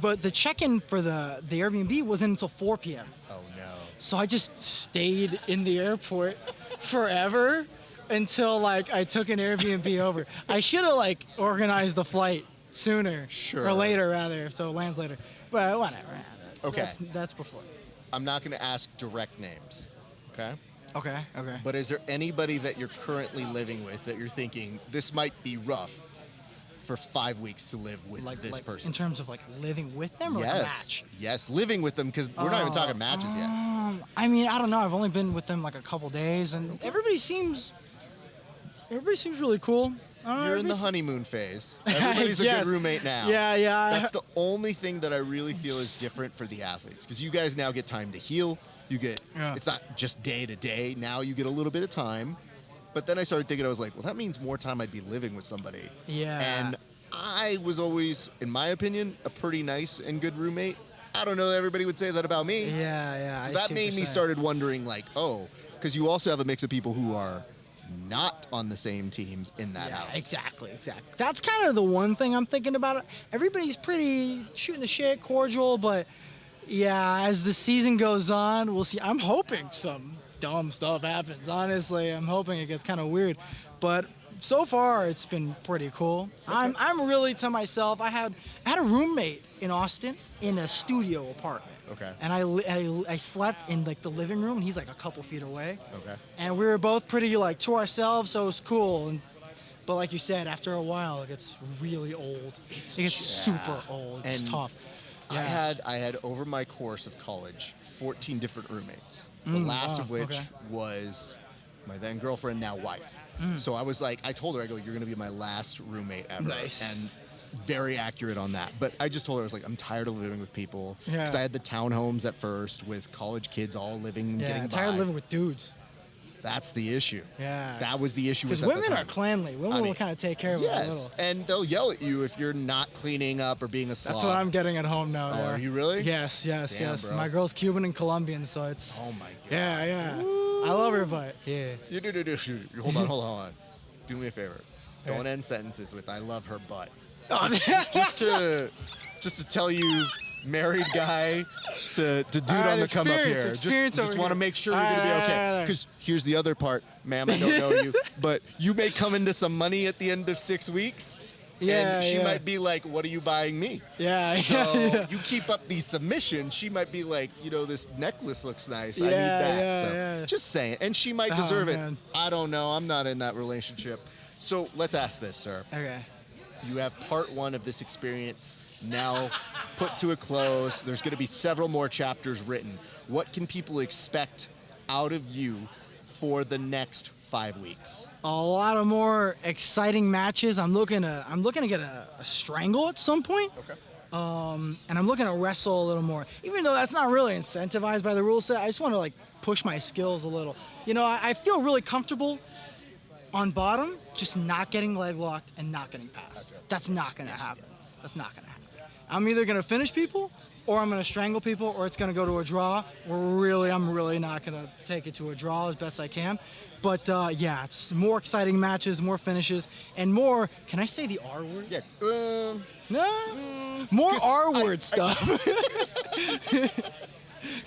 But the check-in for the Airbnb wasn't until 4 p.m. Oh no. So I just stayed in the airport forever until like I took an Airbnb over. I should have like organized the flight sooner Sure. or later rather, so it lands later. But whatever. Okay. That's before. I'm not going to ask direct names. Okay. Okay. But is there anybody that you're currently living with that you're thinking this might be rough for 5 weeks to live with this person? In terms of like living with them or yes. like a match? Yes, living with them because we're not even talking matches yet. I mean, I don't know. I've only been with them like a couple days, and everybody seems really cool. You're in the honeymoon phase. Everybody's a Yes. good roommate now. Yeah. That's the only thing that I really feel is different for the athletes because you guys now get time to heal. You get, it's not just day to day. Now you get a little bit of time. But then I started thinking, I was like, well, that means more time I'd be living with somebody. Yeah. And I was always, in my opinion, a pretty nice and good roommate. I don't know that everybody would say that about me. Yeah. So I that see what made you're me saying. started wondering, like, because you also have a mix of people who are not on the same teams in that house. Exactly. That's kind of the one thing I'm thinking about. Everybody's pretty shooting the shit, cordial, but yeah, as the season goes on, we'll see. I'm hoping some dumb stuff happens. Honestly, I'm hoping it gets kind of weird, but so far it's been pretty cool. I'm really to myself. I had a roommate in Austin in a studio apartment. Okay. And I slept in like the living room, and he's like a couple feet away. Okay. And we were both pretty like to ourselves, so it was cool. But like you said, after a while, it gets really old. It gets super old. It's And tough. I had over my course of college 14 different roommates. The last of which was my then girlfriend, now wife. So I was like, I told her, I go, you're gonna be my last roommate ever. Nice. And very accurate on that. But I just told her, I was like, I'm tired of living with people. Yeah. Because I had the townhomes at first with college kids all living and getting I'm by. tired of living with dudes. That's the issue. Yeah. That was the issue. Because was at the women are time. cleanly. Women will kind of take care of it a Yes, little. and they'll yell at you if you're not cleaning up or being a slob. That's what I'm getting at home now. Oh, yeah. are you really? Yes. Damn, bro. My girl's Cuban and Colombian, so it's. Oh my god. Yeah. I love her, but yeah. You do. Hold on. Do me a favor. Don't end sentences with "I love her butt." Oh, just to tell you, married guy to dude All right, on the come up here. experience Just over want to here. make sure you're All gonna be right, okay. all right. Because here's the other part, ma'am. I don't know you, but you may come into some money at the end of 6 weeks. Yeah, and she yeah. might be like, what are you buying me? Yeah, So yeah. you keep up these submissions, she might be like, this necklace looks nice. I Yeah, need that. yeah, So yeah. just saying. And she might Oh, deserve it. man. I don't know. I'm not in that relationship. So let's ask this, sir. Okay. You have part 1 of this experience now put to a close. There's going to be several more chapters written. What can people expect out of you for the next 5 weeks? A lot of more exciting matches. I'm looking to get a strangle at some point. Okay. And I'm looking to wrestle a little more. Even though that's not really incentivized by the rule set, I just want to push my skills a little. I feel really comfortable on bottom, just not getting leg locked and not getting passed. That's not gonna happen. That's not gonna happen. I'm either gonna finish people, or I'm gonna strangle people, or it's gonna go to a draw. I'm really not gonna take it to a draw as best I can. But yeah, it's more exciting matches, more finishes, and more. Can I say the R word? Yeah. No. More R word stuff.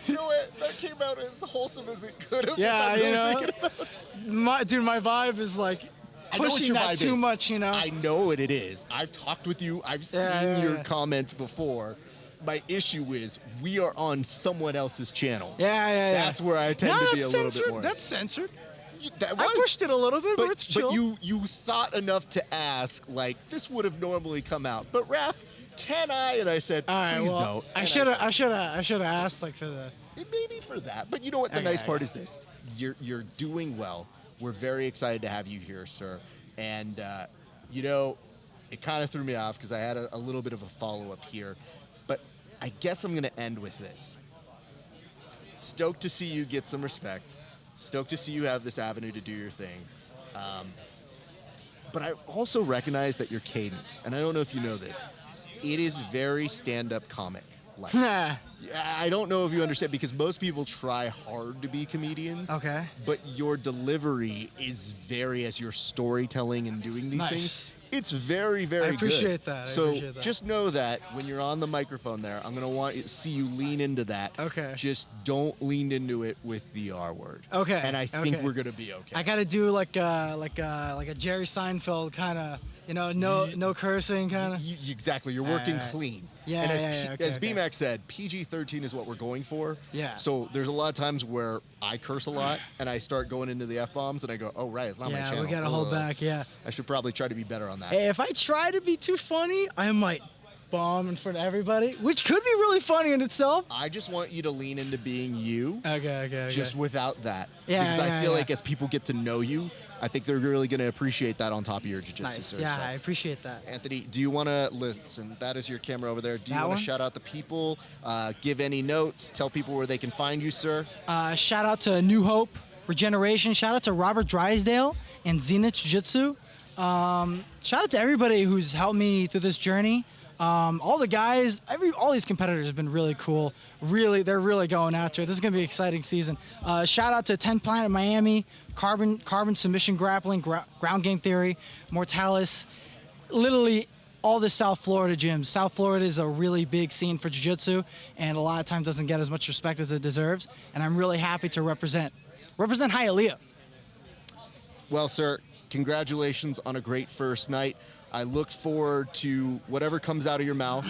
You know what? That came out as wholesome as it could have. Yeah, if I'm really thinking about it. My vibe is I know what pushing your that vibe too is. much. I know what it is. I've talked with you. I've seen your comments before. My issue is we are on someone else's channel. Yeah. That's where I tend to be a little bit more. That's censored. I pushed it a little bit, but it's chill. But you thought enough to ask, this would have normally come out. But Raph, can I? And I said, please don't. I should have asked for the. Maybe for that. But you know what? The nice part is this: you're doing well. We're very excited to have you here, sir. And it kind of threw me off because I had a little bit of a follow-up here. But I guess I'm going to end with this. Stoked to see you get some respect. Stoked to see you have this avenue to do your thing. But I also recognize that your cadence, and I don't know if you know this, it is very stand-up comic-like. I don't know if you understand, because most people try hard to be comedians. Okay. But your delivery is very, as you're storytelling and doing these Nice. things, it's very, very good. I appreciate that. So just know that when you're on the microphone there, I'm going to see you lean into that. Okay. Just don't lean into it with the R word. Okay. And I think we're going to be okay. I gotta do like a Jerry Seinfeld kind of, no cursing kind of. Exactly. You're working clean. Yeah, and okay, as BMAC said, PG-13 is what we're going for. Yeah. So there's a lot of times where I curse a lot and I start going into the F-bombs and I go, oh, right, it's not my channel. Yeah, we gotta hold back, yeah. I should probably try to be better on that. Hey, if I try to be too funny, I might bomb in front of everybody, which could be really funny in itself. I just want you to lean into being you. Okay. Just without that. Yeah, because I feel yeah. like as people get to know you, I think they're really going to appreciate that on top of your jiu-jitsu. Nice. Sir. Yeah, So, I appreciate that. Anthony, do you want to listen? That is your camera over there. Do you That want one? to shout out the people, give any notes, tell people where they can find you, sir? Shout out to New Hope Regeneration. Shout out to Robert Drysdale and Zenith Jiu-Jitsu. Shout out to everybody who's helped me through this journey. All the guys, all these competitors have been really cool. They're really going after it. This is gonna be an exciting season. Shout out to 10 Planet Miami, Carbon Submission Grappling, Ground Game Theory, Mortalis. Literally all the South Florida gyms. South Florida is a really big scene for jiu-jitsu, and a lot of times doesn't get as much respect as it deserves. And I'm really happy to represent Hialeah. Well, sir, congratulations on a great first night. I look forward to whatever comes out of your mouth.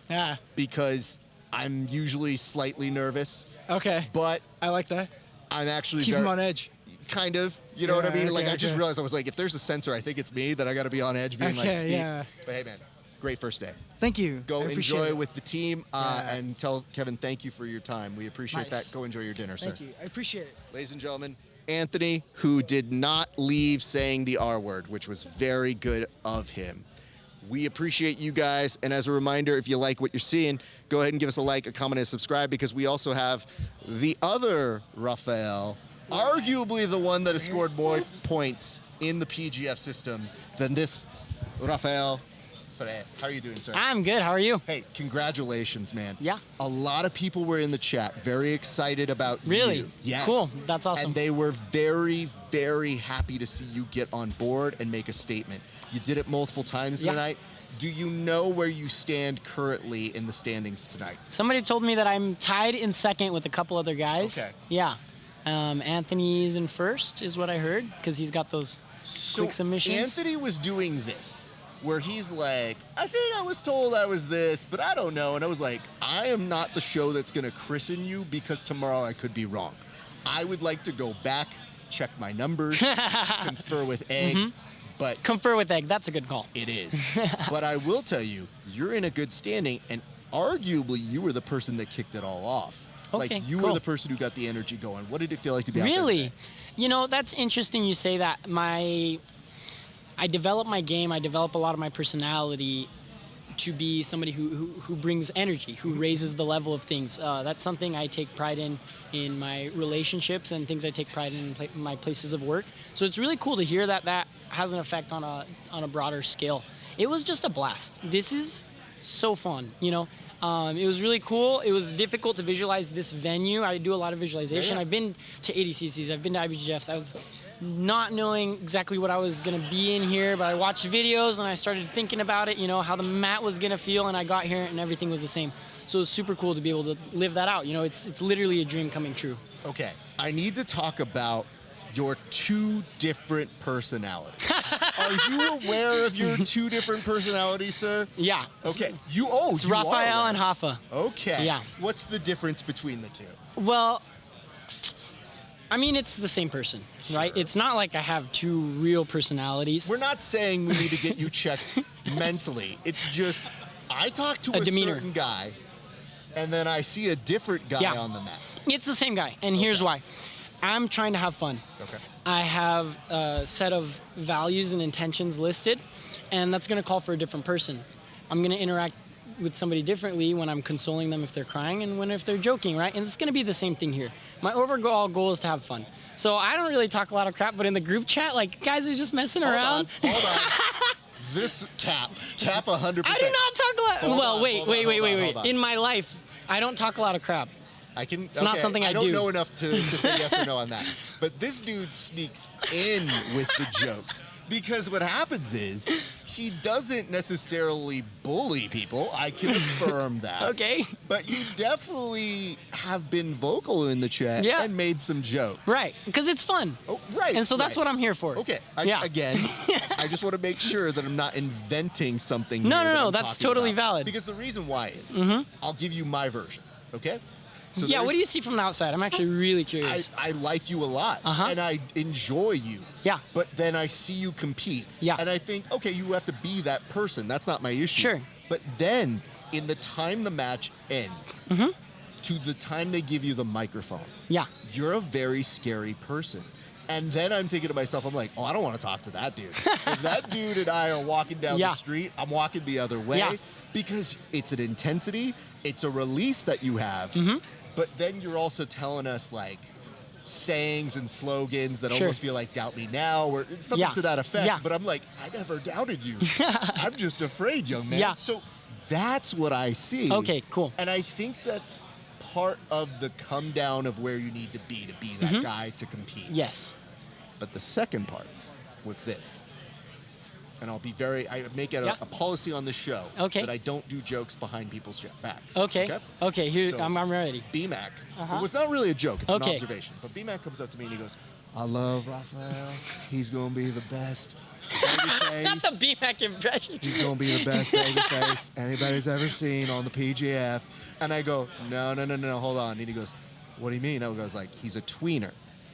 Yeah. Because I'm usually slightly nervous. Okay. But I like that. I'm actually Keep him on edge. Kind of. You know what I mean? Okay, Like, I just okay. realized, I was like, if there's a sensor, I think it's me, that I got to be on edge being Okay, like, yeah. But hey, man, great first day. Thank you. Go I appreciate enjoy it. with the team and tell Kevin thank you for your time. We appreciate Nice. that. Go enjoy your dinner, sir. Thank you. I appreciate it. Ladies and gentlemen, Anthony, who did not leave saying the R word, which was very good of him. We appreciate you guys. And as a reminder, if you like what you're seeing, go ahead and give us a like, a comment, and subscribe, because we also have the other Rafael, arguably the one that has scored more points in the PGF system than this Rafael. Fera. How are you doing, sir? I'm good. How are you? Hey, congratulations, man. Yeah. A lot of people were in the chat very excited about Really? you. Yes. Cool. That's awesome. And they were very, very happy to see you get on board and make a statement. You did it multiple times Yeah. tonight. Do you know where you stand currently in the standings tonight? Somebody told me that I'm tied in second with a couple other guys. Okay. Yeah. Anthony's in first, is what I heard, because he's got those quick submissions. Anthony was doing this. where he's like, I think I was told I was this, but I don't know. And I was like, I am not the show that's going to christen you because tomorrow I could be wrong. I would like to go back, check my numbers, confer with Egg. But confer with Egg, that's a good call. It is. But I will tell you, you're in a good standing, and arguably you were the person that kicked it all off. Okay, like you cool. were the person who got the energy going. What did it feel like to be out there? Really? You know, that's interesting you say that. I develop my game, I develop a lot of my personality to be somebody who brings energy, who raises the level of things. That's something I take pride in my relationships and things I take pride in my places of work. So it's really cool to hear that that has an effect on a broader scale. It was just a blast. This is so fun, you know. It was really cool. It was difficult to visualize this venue. I do a lot of visualization. I've been to ADCCs, I've been to IBGFs. I was not knowing exactly what I was going to be in here, but I watched videos and I started thinking about it, you know, how the mat was going to feel, and I got here and everything was the same. So it was super cool to be able to live that out. You know, it's literally a dream coming true. Okay, I need to talk about your two different personalities. Are you aware of your two different personalities, sir? Yeah. Okay. It's you Raphael and Hafa. Okay. Yeah. What's the difference between the two? Well, I mean, it's the same person, right? It's not like I have two real personalities. We're not saying we need to get you checked mentally. It's just I talk to a demeanor. certain guy, and then I see a different guy on the mat. It's the same guy, and here's why. I'm trying to have fun. Okay. I have a set of values and intentions listed, and that's going to call for a different person. I'm going to interact with somebody differently when I'm consoling them if they're crying and if they're joking, right? And it's going to be the same thing here. My overall goal is to have fun. So I don't really talk a lot of crap, but in the group chat, like, guys are just messing around. Hold on. This cap 100%. I do not talk a lot. Hold Wait. on. In my life, I don't talk a lot of crap. It's not something I do. I don't know enough to say yes or no on that. But this dude sneaks in with the jokes. Because what happens is he doesn't necessarily bully people. I can affirm that. Okay. But you definitely have been vocal in the chat and made some jokes. Right. Because it's fun. Oh, right. And so that's what I'm here for. Okay. Again, I just want to make sure that I'm not inventing something. No. That's totally valid. Because the reason why is I'll give you my version. Okay? So yeah, what do you see from the outside? I'm actually really curious. I like you a lot, and I enjoy you. Yeah. But then I see you compete. Yeah. And I think, okay, you have to be that person. That's not my issue. Sure. But then, in the time the match ends, to the time they give you the microphone, you're a very scary person. And then I'm thinking to myself, I'm like, oh, I don't want to talk to that dude. If that dude and I are walking down the street, I'm walking the other way. Because it's an intensity, it's a release that you have, but then you're also telling us like sayings and slogans that almost feel like doubt me now or something to that effect. But I'm like, I never doubted you. I'm just afraid, young man. So that's what I see. Okay, cool. And I think that's part of the come down of where you need to be that guy to compete. Yes. But the second part was this. And I make it a policy on the show that I don't do jokes behind people's backs. Okay, here, so, I'm ready. B-Mac, it was not really a joke, it's an observation. But B-Mac comes up to me and he goes, I love Raphael, he's going to be the best Not the B-Mac impression. He's going to be the best babyface anybody's ever seen on the PGF. And I go, no, hold on. And he goes, what do you mean? I was like, he's a tweener.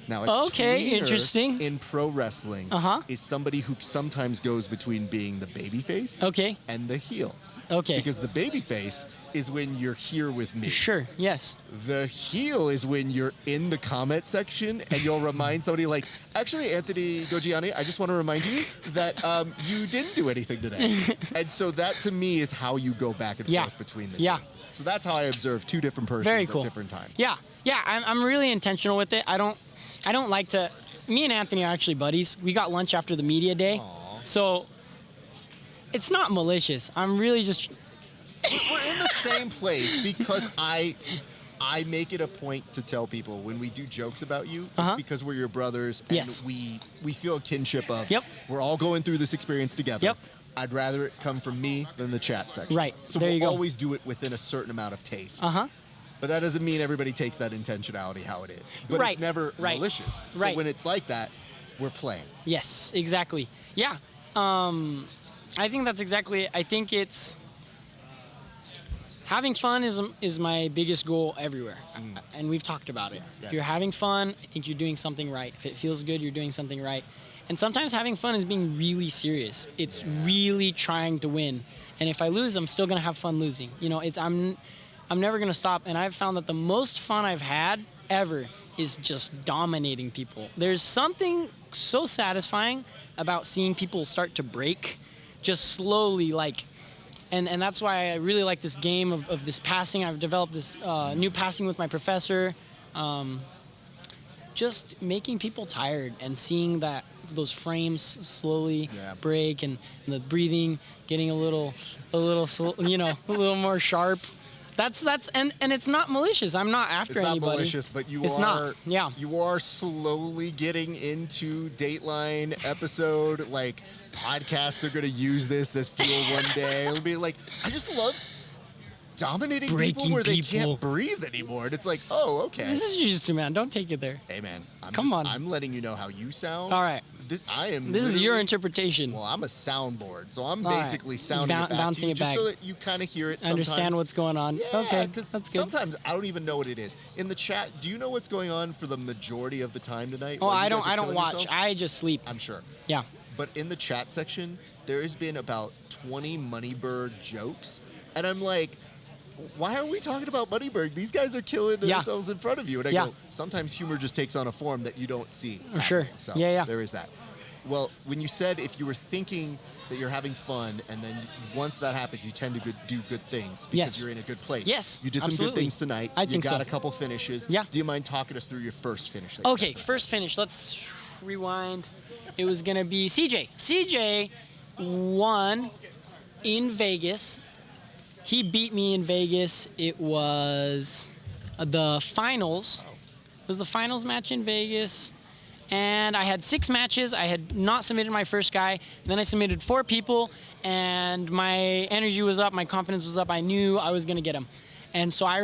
Now, a tweener interesting. In pro wrestling is somebody who sometimes goes between being the babyface and the heel. Because the babyface is when you're here with me. Sure, yes. The heel is when you're in the comment section and you'll remind somebody like, actually, Anthony Gojani, I just want to remind you that you didn't do anything today. And so that to me is how you go back and forth between the two. So that's how I observe two different persons at different times. Yeah, I'm really intentional with it. I don't like to. Me and Anthony are actually buddies. We got lunch after the media day, so it's not malicious. I'm really just. We're in the same place because I make it a point to tell people when we do jokes about you, it's because we're your brothers and we feel a kinship of. We're all going through this experience together. I'd rather it come from me than the chat section. Right. So we'll always do it within a certain amount of taste. But that doesn't mean everybody takes that intentionality how it is. But it's never malicious. So when it's like that, we're playing. Yes, exactly. Yeah. I think that's exactly it. I think it's having fun is my biggest goal everywhere, and we've talked about it. Yeah. If you're having fun, I think you're doing something right. If it feels good, you're doing something right. And sometimes having fun is being really serious. It's really trying to win. And if I lose, I'm still gonna have fun losing. You know, I'm never gonna stop. And I've found that the most fun I've had ever is just dominating people. There's something so satisfying about seeing people start to break, just slowly, like. And that's why I really like this game of this passing. I've developed this new passing with my professor. Just making people tired and seeing that those frames slowly break and the breathing getting a little you know, a little more sharp. That's and it's not malicious. I'm not after anybody. It's not malicious, but you it's are. Not. Yeah. You are slowly getting into Dateline episode like podcast. They're gonna use this as fuel one day. It'll be like, I just love dominating people where they can't breathe anymore. And it's like, oh, okay. This is jiu-jitsu, man. Don't take it there. Hey, man. Come on. I'm letting you know how you sound. All right. This is your interpretation. Well, I'm a soundboard, so I'm All right. basically sounding it back bouncing to you it just back. so that you kind of hear it sometimes. Understand what's going on. Yeah, okay, because that's good. sometimes I don't even know what it is. In the chat, do you know what's going on for the majority of the time tonight? Oh, while I you guys don't. are I don't killing watch. yourselves? I just sleep. I'm sure. Yeah. But in the chat section, there has been about 20 Moneybird jokes, and I'm like, why are we talking about Moneybird? These guys are killing themselves in front of you. And I go, sometimes humor just takes on a form that you don't see. Sure. So Yeah. there is that. Well, when you said if you were thinking that you're having fun, and then once that happens, you tend to do good things because you're in a good place. Yes, You did some absolutely. good things tonight. I think you got so. a couple finishes. Yeah. Do you mind talking us through your first finish? that you Okay, first finish. Let's rewind. It was gonna be CJ. CJ won in Vegas. He beat me in Vegas. It was the finals. It was the finals match in Vegas. And I had 6 matches. I had not submitted my first guy. And then I submitted 4 people, and my energy was up, my confidence was up. I knew I was gonna get him. And so I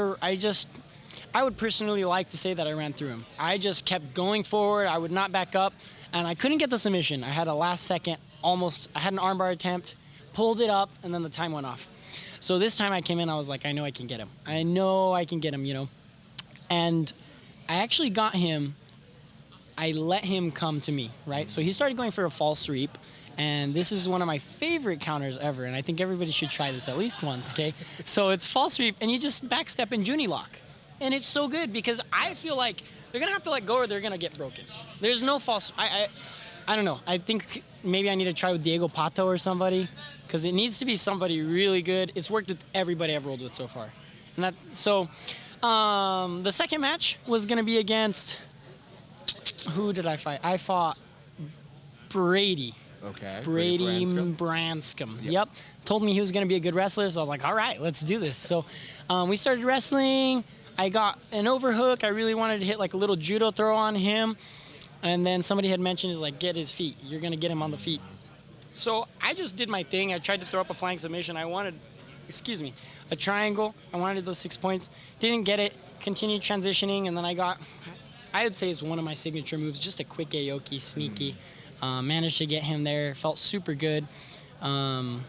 would personally like to say that I ran through him. I just kept going forward. I would not back up, and I couldn't get the submission. I had a last second, I had an armbar attempt, pulled it up, and then the time went off. So this time I came in, I was like, I know I can get him. I know I can get him, you know. And I actually got him. I let him come to me, right? So he started going for a false sweep, and this is one of my favorite counters ever, and I think everybody should try this at least once, okay? So it's false sweep, and you just backstep and Junie lock. And it's so good because I feel like they're gonna have to let go or they're gonna get broken. There's no false, I don't know. I think maybe I need to try with Diego Pato or somebody, because it needs to be somebody really good. It's worked with everybody I've rolled with so far. And the second match was gonna be against, who did I fight? I fought Brady. Okay. Brady Branscum. Yep. Told me he was going to be a good wrestler, so I was like, all right, let's do this. So we started wrestling. I got an overhook. I really wanted to hit like a little judo throw on him. And then somebody had mentioned, is like, get his feet. You're going to get him on the feet. So I just did my thing. I tried to throw up a flying submission. I wanted, a triangle. I wanted those 6 points. Didn't get it. Continued transitioning, and then I would say it's one of my signature moves, just a quick Aoki, sneaky. Managed to get him there, felt super good. And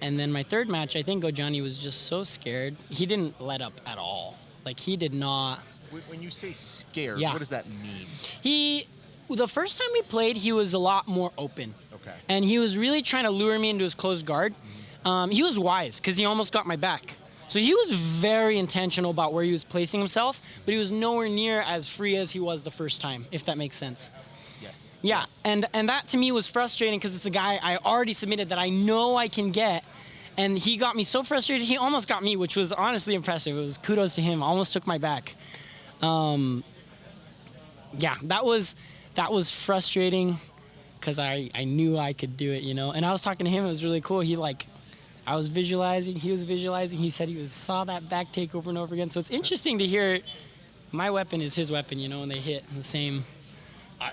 then my third match, I think Gojani was just so scared. He didn't let up at all. Like, he did not. When you say scared, Yeah. what does that mean? The first time we played, he was a lot more open. Okay. And he was really trying to lure me into his closed guard. He was wise, because he almost got my back. So he was very intentional about where he was placing himself, but he was nowhere near as free as he was the first time, if that makes sense. Yes. Yeah, Yes. and that to me was frustrating because it's a guy I already submitted that I know I can get, and he got me so frustrated. He almost got me, which was honestly impressive. It was kudos to him. Almost took my back. Yeah, that was frustrating because I knew I could do it, you know. And I was talking to him. It was really cool. I was visualizing. He was visualizing. He said he saw that back take over and over again. So it's interesting to hear my weapon is his weapon, you know, and they hit the same.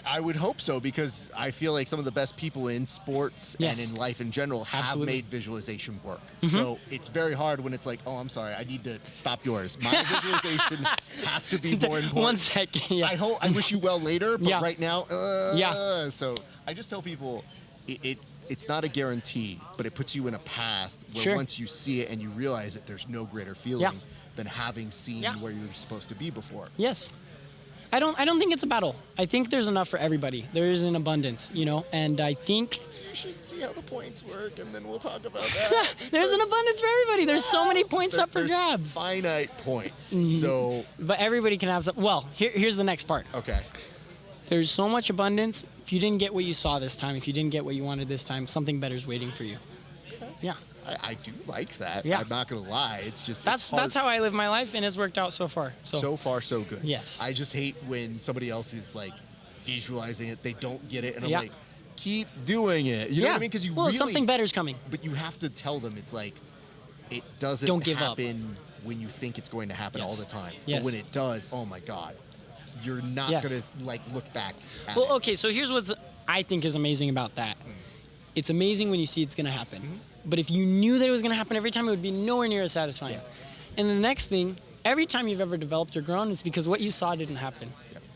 I would hope so, because I feel like some of the best people in sports and in life in general have Absolutely. made visualization work. Mhm. So it's very hard when it's like, oh, I'm sorry, I need to stop yours. My visualization has to be more important. 1 second. Yeah. I wish you well later, but Yeah. right now, Yeah. So I just tell people, it's not a guarantee, but it puts you in a path where Sure. once you see it and you realize that there's no greater feeling Yeah. than having seen where you were supposed to be before. Yes. I don't think it's a battle. I think there's enough for everybody. There is an abundance, you know, and I think You should see how the points work, and then we'll talk about that. there's an abundance for everybody. There's so many points up for There's grabs. finite points. Mhm. So, But everybody can have some. Well, here's the next part. okay. There's so much abundance. If you didn't get what you saw this time, if you didn't get what you wanted this time, something better is waiting for you. Yeah. I do like that. Yeah. I'm not going to lie. It's just That's how I live my life, and it's worked out so far. So far, so good. Yes. I just hate when somebody else is like visualizing it, they don't get it, and I'm Yeah. like, keep doing it. You know what I mean? Because well, something better's coming. But you have to tell them it's like it doesn't Don't give up. happen when you think it's going to happen all Yes. the time. Yes. But when it does, oh my God, you're not Yes. going to like look back at Well, it. okay, so here's what I think is amazing about that. It's amazing when you see it's going to happen. But if you knew that it was going to happen every time, it would be nowhere near as satisfying. And the next thing, every time you've ever developed or grown, it's because what you saw didn't happen.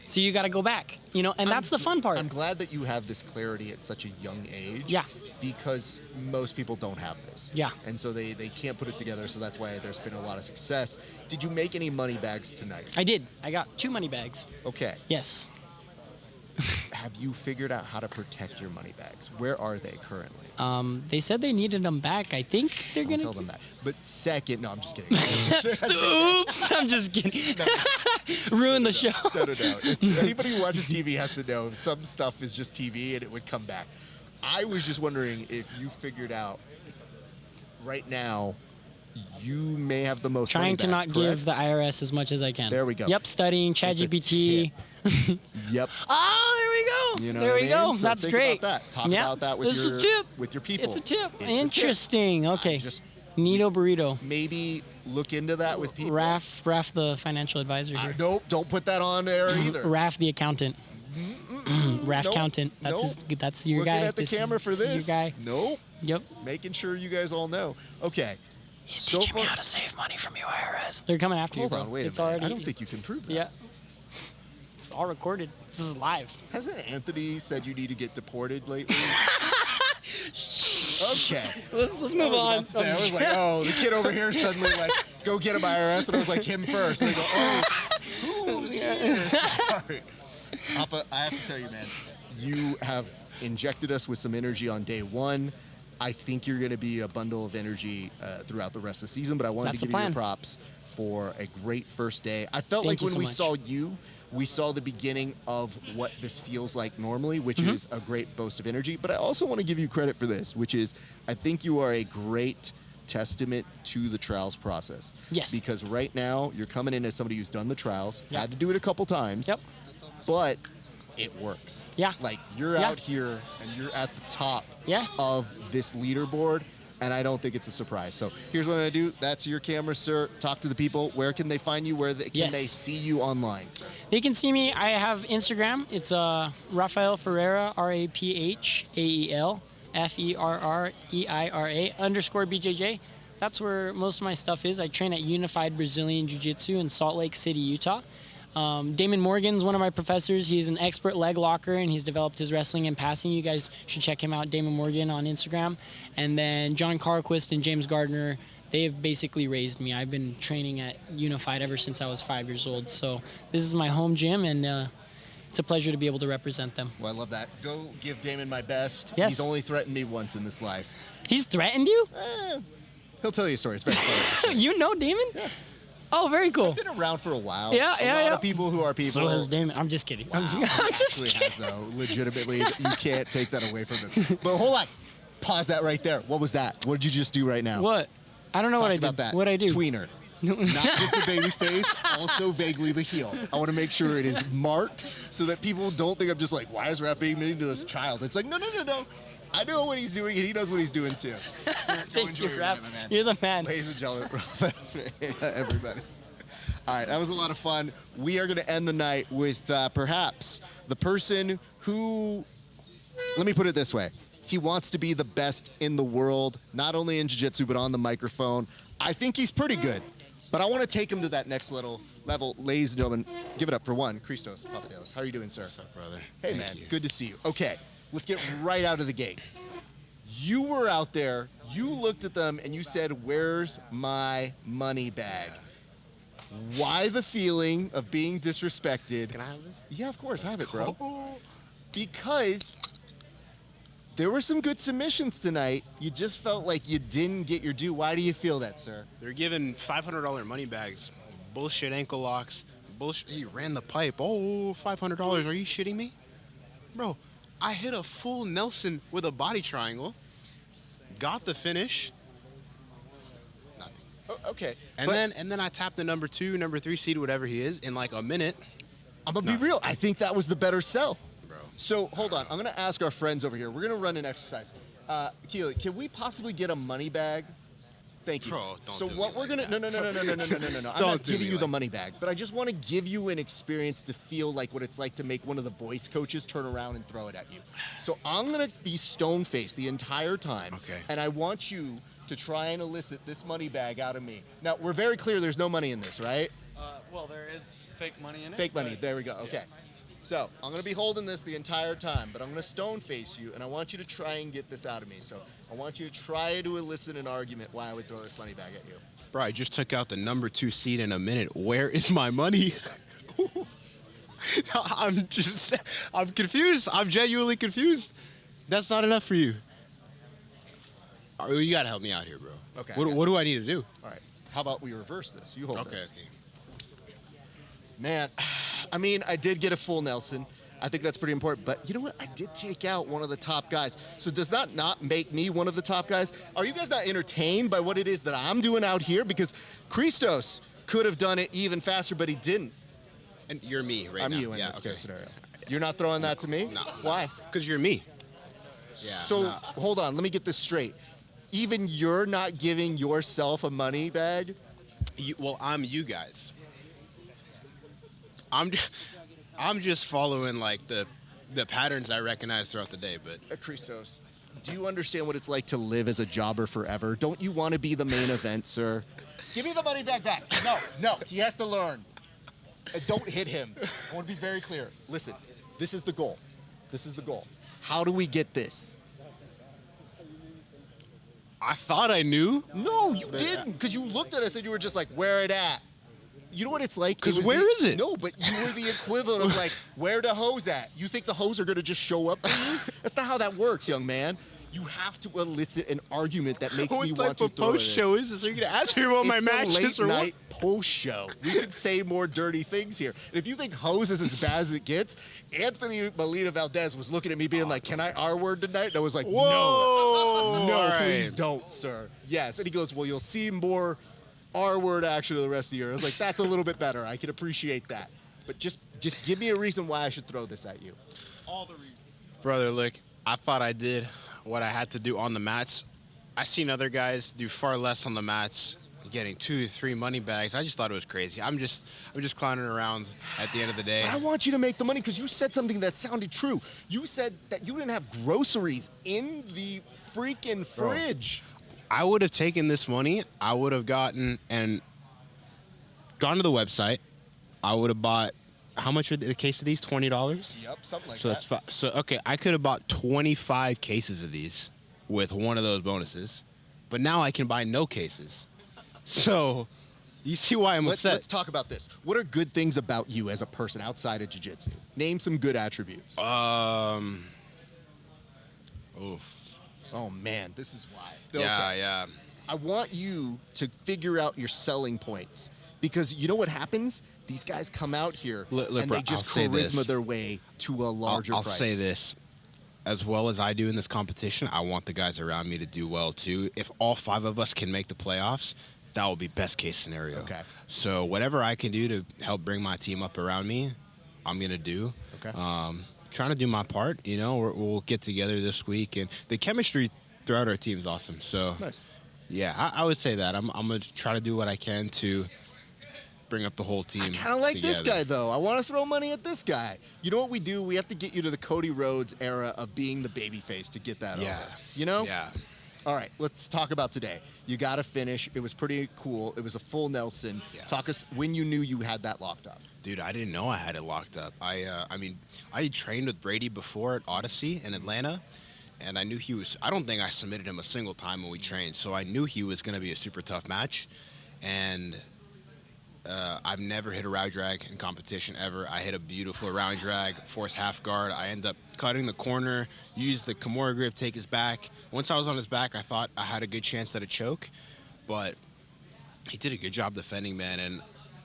So you got to go back, you know, and that's the fun part. I'm glad that you have this clarity at such a young age. Yeah. Because most people don't have this. Yeah. And so they can't put it together, so that's why there's been a lot of success. Did you make any money bags tonight? I did. I got 2 money bags. Okay. Yes. Have you figured out how to protect your money bags? Where are they currently? They said they needed them back. I think they're Don't going to tell them that. But second, no, I'm just kidding. Oops, I'm just kidding. Ruin the show. No. Anybody who watches TV has to know some stuff is just TV and it would come back. I was just wondering if you figured out right now you may have the most Trying money to bags, not correct? give the IRS as much as I can. There we go. Yep, studying, ChatGPT. Yep. Oh, there we go. You know there what we I mean? go. So That's think great. About that. Talk Yeah. about that This is a tip. with your people. It's a tip. It's Interesting. Okay. Neato burrito. Maybe look into that with people. Raf the financial advisor here. Nope, don't put that on there either. Raf the accountant. Raf Nope, accountant. That's your Looking guy. at the camera for this. is your guy. Nope. Yep. Making sure you guys all know. Okay. He's teaching me how to save money from you, IRS. They're coming after you, Hold bro. on, wait It's a minute. already. I don't think you can prove that. Yeah. It's all recorded. This is live. Hasn't Anthony said you need to get deported lately? Okay. Let's move on. I was like, oh, the kid over here suddenly like, go get him IRS, and I was like, him first. And they go, oh, who's here? Sorry. Papa, I have to tell you, man, you have injected us with some energy on day one. I think you're going to be a bundle of energy throughout the rest of the season, but I wanted That's to the give you plan. your props for a great first day. I felt Thank like you when so we much. saw you, we saw the beginning of what this feels like normally, which Mm-hmm. is a great boast of energy. But I also want to give you credit for this, which is I think you are a great testament to the trials process. Yes. Because right now you're coming in as somebody who's done the trials, had to do it a couple times. Yep. But it works. Yeah. Like you're Yeah. out here and you're at the top Yeah. of this leaderboard, and I don't think it's a surprise. So here's what I'm gonna do. That's your camera, sir. Talk to the people. Where can they find you? Can Yes. they see you online, sir? They can see me. I have Instagram. It's Rafael Ferreira, RAPHAEL FERREIRA _ That's where most of my stuff is. I train at Unified Brazilian Jiu-Jitsu in Salt Lake City, Utah. Damon Morgan's one of my professors. He's an expert leg locker, and he's developed his wrestling and passing. You guys should check him out, Damon Morgan, on Instagram. And then John Carquist and James Gardner, they have basically raised me. I've been training at Unified ever since I was 5 years old. So this is my home gym, and it's a pleasure to be able to represent them. Well, I love that. Go give Damon my best. Yes. He's only threatened me once in this life. He's threatened you? He'll tell you a story. It's very funny. You know Damon? Yeah. Oh, very cool. I've been around for a while. Yeah, a lot of people who are people. So has Damon. I'm just kidding. I'm just Actually kidding. has, though. Legitimately, you can't take that away from him. But hold on. Pause that right there. What was that? What did you just do right now? What? I don't know what I Talked did. about that. What I do? Tweener. Not just the baby face, also vaguely the heel. I want to make sure it is marked so that people don't think I'm just like, why is Raph being mean to this child? It's like, no. I know what he's doing, and he knows what he's doing too. So Thank you, Raph. You're the man. Ladies and gentlemen, everybody. All right, that was a lot of fun. We are going to end the night with perhaps the person who, let me put it this way. He wants to be the best in the world, not only in jiu-jitsu, but on the microphone. I think he's pretty good, but I want to take him to that next level. Ladies and gentlemen, give it up for one, Christos Papadellos. How are you doing, sir? What's up, brother? Hey, Thank man, you. good to see you. Okay, let's get right out of the gate. You were out there, you looked at them, and you said, "Where's my money bag?" Why the feeling of being disrespected? Can I have this? Yeah, of course. Have it, bro. Because there were some good submissions tonight. You just felt like you didn't get your due. Why do you feel that, sir? They're giving $500 money bags, bullshit ankle locks, bullshit. He ran the pipe. Oh, $500. Are you shitting me? Bro, I hit a full Nelson with a body triangle, got the finish. Nothing. Oh, okay. And then I tapped the number 2, number 3 seed, whatever he is, in like a minute. I'm going to be real. I think that was the better sell. Bro. So, hold on. I'm going to ask our friends over here. We're going to run an exercise. Keely, can we possibly get a money bag? Thank you. Bro, don't so do what me we're like gonna that. no. I'm not giving you the money bag, but I just want to give you an experience to feel like what it's like to make one of the voice coaches turn around and throw it at you. So I'm gonna be stone faced the entire time, okay. And I want you to try and elicit this money bag out of me. Now we're very clear. There's no money in this, right? Well, there is fake money in it. Fake money. There we go. Okay. So I'm going to be holding this the entire time, but I'm going to stone face you, and I want you to try and get this out of me. So I want you to try to elicit an argument why I would throw this money bag at you. Bro, I just took out the number 2 seed in a minute. Where is my money? I'm confused. I'm genuinely confused. That's not enough for you. You got to help me out here, bro. Okay. What do I need to do? All right. How about we reverse this? You hold this. Okay. Man, I mean, I did get a full Nelson. I think that's pretty important. But you know what? I did take out one of the top guys. So does that not make me one of the top guys? Are you guys not entertained by what it is that I'm doing out here? Because Christos could have done it even faster, but he didn't. And you're me right now. I'm you in this scenario. You're not throwing that to me? No. Why? Because you're me. So hold on. Let me get this straight. Even you're not giving yourself a money bag? Well, I'm you guys. I'm just following like the patterns I recognize throughout the day. But Christos, do you understand what it's like to live as a jobber forever? Don't you want to be the main event, sir? Give me the money bag back. No, he has to learn. Don't hit him. I want to be very clear. Listen, this is the goal. How do we get this? I thought I knew. No, you didn't, because you looked at us and you were just like, where it at? You know what it's like? Because where is it? No, but you were the equivalent of like, where the hose at? You think the hose are going to just show up to you? That's not how that works, young man. You have to elicit an argument that makes me want to throw What type of post show is this? Are you going to ask me about my matches it's or the what? late night post show. We could say more dirty things here. And if you think hose is as bad as it gets, Anthony Molina Valdez was looking at me being like, "Can I R-word tonight?" And I was like, Whoa! No, All right. please don't, sir. Yes. And he goes, "Well, you'll see more R-word action of the rest of the year." I was like, that's a little bit better. I can appreciate that. But just give me a reason why I should throw this at you. All the reasons. Brother, look, I thought I did what I had to do on the mats. I seen other guys do far less on the mats, getting 2 to 3 money bags. I just thought it was crazy. I'm just clowning around at the end of the day. But I want you to make the money because you said something that sounded true. You said that you didn't have groceries in the freaking fridge. I would have taken this money. I would have gone to the website. I would have bought, how much are the case of these? $20? Yep, something like So that. that's okay. I could have bought 25 cases of these with one of those bonuses, but now I can buy no cases. So you see why I'm upset. Let's talk about this. What are good things about you as a person outside of jiu-jitsu? Name some good attributes. Oof. Oh man, this is why. Yeah. I want you to figure out your selling points because you know what happens? These guys come out here Look, and bro, they just I'll say this. charisma their way to a larger I'll price. say this. As well as I do in this competition, I want the guys around me to do well too. If all 5 of us can make the playoffs, that will be best case scenario. Okay. So whatever I can do to help bring my team up around me, I'm gonna do. Okay. Trying to do my part. You know, we'll get together this week, and the chemistry throughout our team is awesome. So Nice. yeah, I would say that I'm gonna try to do what I can to bring up the whole team. Kind of like this together. guy, though. I want to throw money at this guy. You know what we do? We have to get you to the Cody Rhodes era of being the babyface to get that over. You know? Yeah. All right, let's talk about today. You got to finish. It was pretty cool. It was a full Nelson. Yeah. Talk us when you knew you had that locked up. Dude, I didn't know I had it locked up. I trained with Brady before at Odyssey in Atlanta. and I knew he was. I don't think I submitted him a single time when we trained, so I knew he was going to be a super tough match. And I've never hit a round drag in competition ever. I hit a beautiful round drag, force half guard. I end up cutting the corner, use the Kimura grip, take his back. Once I was on his back, I thought I had a good chance at a choke, but he did a good job defending, man. And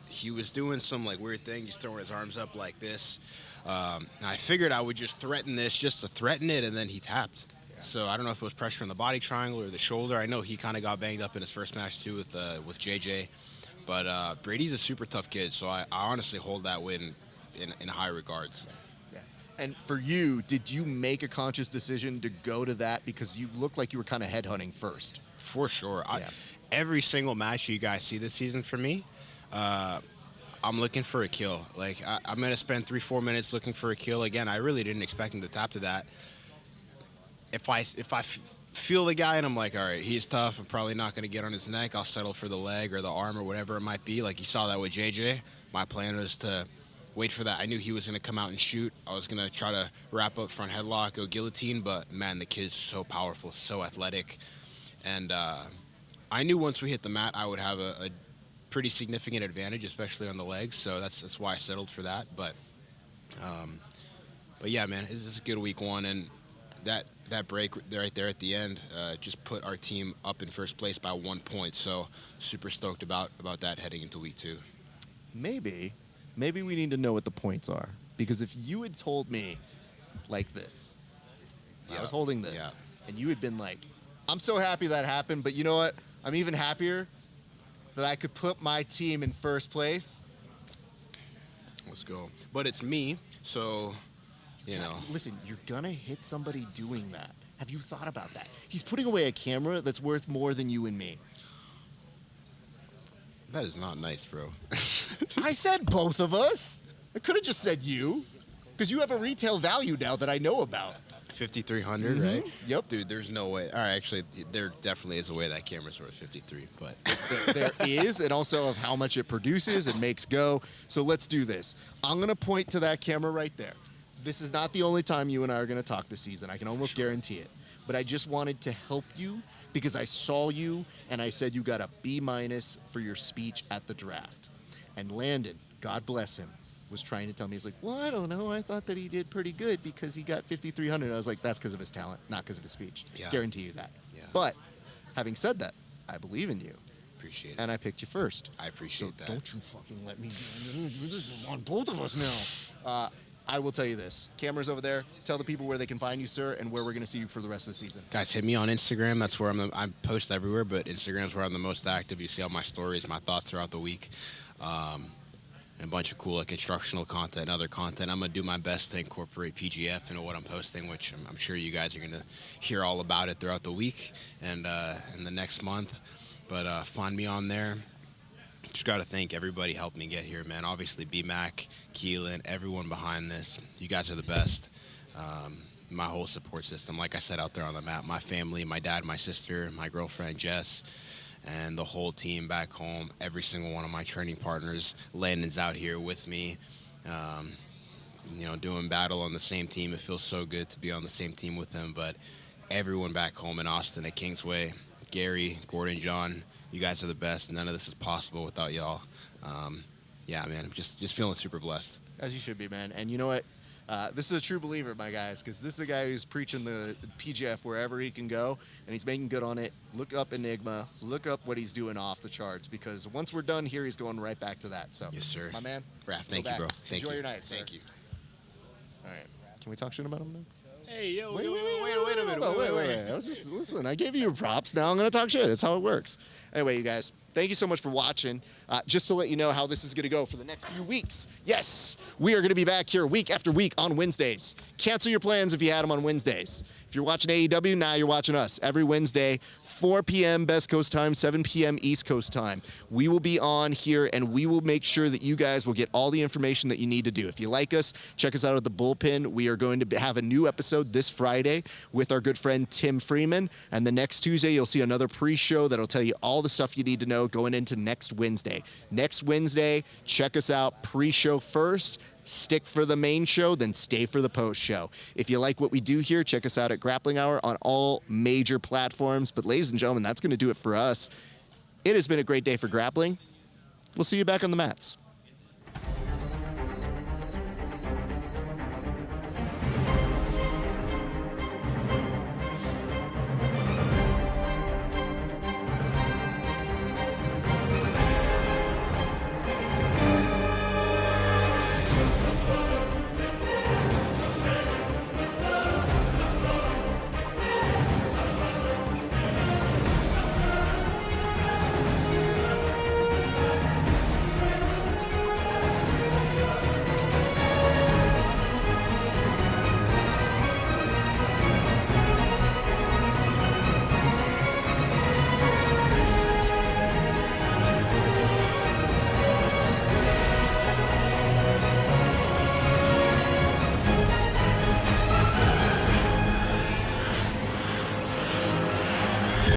he was doing some like weird thing. He's throwing his arms up like this. I figured I would just threaten this just to threaten it, and then he tapped. Yeah. So I don't know if it was pressure on the body triangle or the shoulder. I know he kind of got banged up in his first match too with JJ. But Brady's a super tough kid, so I honestly hold that win in high regards. Yeah. And for you, did you make a conscious decision to go to that because you looked like you were kind of headhunting first? For sure. Yeah. Every single match you guys see this season from me, I'm looking for a kill. Like, I'm going to spend 3-4 minutes looking for a kill. Again, I really didn't expect him to tap to that. If I feel the guy and I'm like, all right, he's tough, I'm probably not going to get on his neck, I'll settle for the leg or the arm or whatever it might be. Like you saw that with JJ. My plan was to wait for that. I knew he was going to come out and shoot. I was going to try to wrap up front headlock, go guillotine, but man, the kid's so powerful, so athletic. And I knew once we hit the mat, I would have a pretty significant advantage, especially on the legs. So that's why I settled for that. But yeah, man, it's a good week one. And that break right there at the end just put our team up in first place by 1 point. So super stoked about that heading into week two. Maybe we need to know what the points are, because if you had told me like this, I was holding this, and you had been like, I'm so happy that happened, but you know what? I'm even happier that I could put my team in first place. Let's go. But it's me, so... You know. Listen, you're going to hit somebody doing that. Have you thought about that? He's putting away a camera that's worth more than you and me. That is not nice, bro. I said both of us. I could have just said you, because you have a retail value now that I know about. 5,300, right? Yep. Dude, there's no way. All right, actually, there definitely is a way that camera's worth 53, but... there is, and also of how much it produces and makes go. So let's do this. I'm going to point to that camera right there. This is not the only time you and I are going to talk this season. I can almost guarantee it. But I just wanted to help you because I saw you and I said you got a B- for your speech at the draft. And Landon, God bless him, was trying to tell me, he's like, well, I don't know. I thought that he did pretty good because he got 5,300. I was like, that's because of his talent, not because of his speech. Yeah. Guarantee you that. Yeah. But having said that, I believe in you. Appreciate it. And I picked you first. I appreciate that. Don't you fucking let me do this on both of us now. I will tell you this. Cameras over there. Tell the people where they can find you, sir, and where we're going to see you for the rest of the season. Guys, hit me on Instagram. That's where I post everywhere, but Instagram's where I'm the most active. You see all my stories, my thoughts throughout the week, and a bunch of cool like instructional content and other content. I'm going to do my best to incorporate PGF into what I'm posting, which I'm sure you guys are going to hear all about it throughout the week and in the next month. But find me on there. Just got to thank everybody helping me get here, man. Obviously, B-Mac, Keelan, everyone behind this. You guys are the best. My whole support system, like I said out there on the map, my family, my dad, my sister, my girlfriend, Jess, and the whole team back home, every single one of my training partners. Landon's out here with me, doing battle on the same team. It feels so good to be on the same team with them. But everyone back home in Austin at Kingsway, Gary, Gordon, John, you guys are the best. None of this is possible without y'all. Yeah, man, I'm just feeling super blessed. As you should be, man. And you know what? This is a true believer, my guys, because this is a guy who's preaching the PGF wherever he can go, and he's making good on it. Look up Enigma. Look up what he's doing off the charts, because once we're done here, he's going right back to that. So, yes, sir. My man. Raph, thank you, bro. Thank Enjoy you. your night, sir. Thank you. All right. Can we talk shit about him now? Hey, yo, wait a minute. Wait. I was just, listen, I gave you your props. Now I'm going to talk shit. That's how it works. Anyway, you guys, thank you so much for watching. Just to let you know how this is going to go for the next few weeks. Yes, we are going to be back here week after week on Wednesdays. Cancel your plans if you had them on Wednesdays. If you're watching AEW, now you're watching us. Every Wednesday, 4 p.m. Best Coast time, 7 p.m. East Coast time. We will be on here, and we will make sure that you guys will get all the information that you need to do. If you like us, check us out at the Bullpen. We are going to have a new episode this Friday with our good friend Tim Freeman. And the next Tuesday, you'll see another pre-show that'll tell you all the stuff you need to know going into next Wednesday. Next Wednesday, check us out. Pre-show first. stick for the main show, then stay for the post show. If you like what we do here, check us out at Grappling Hour on all major platforms. But ladies and gentlemen, that's going to do it for us. It has been a great day for grappling. We'll see you back on the mats.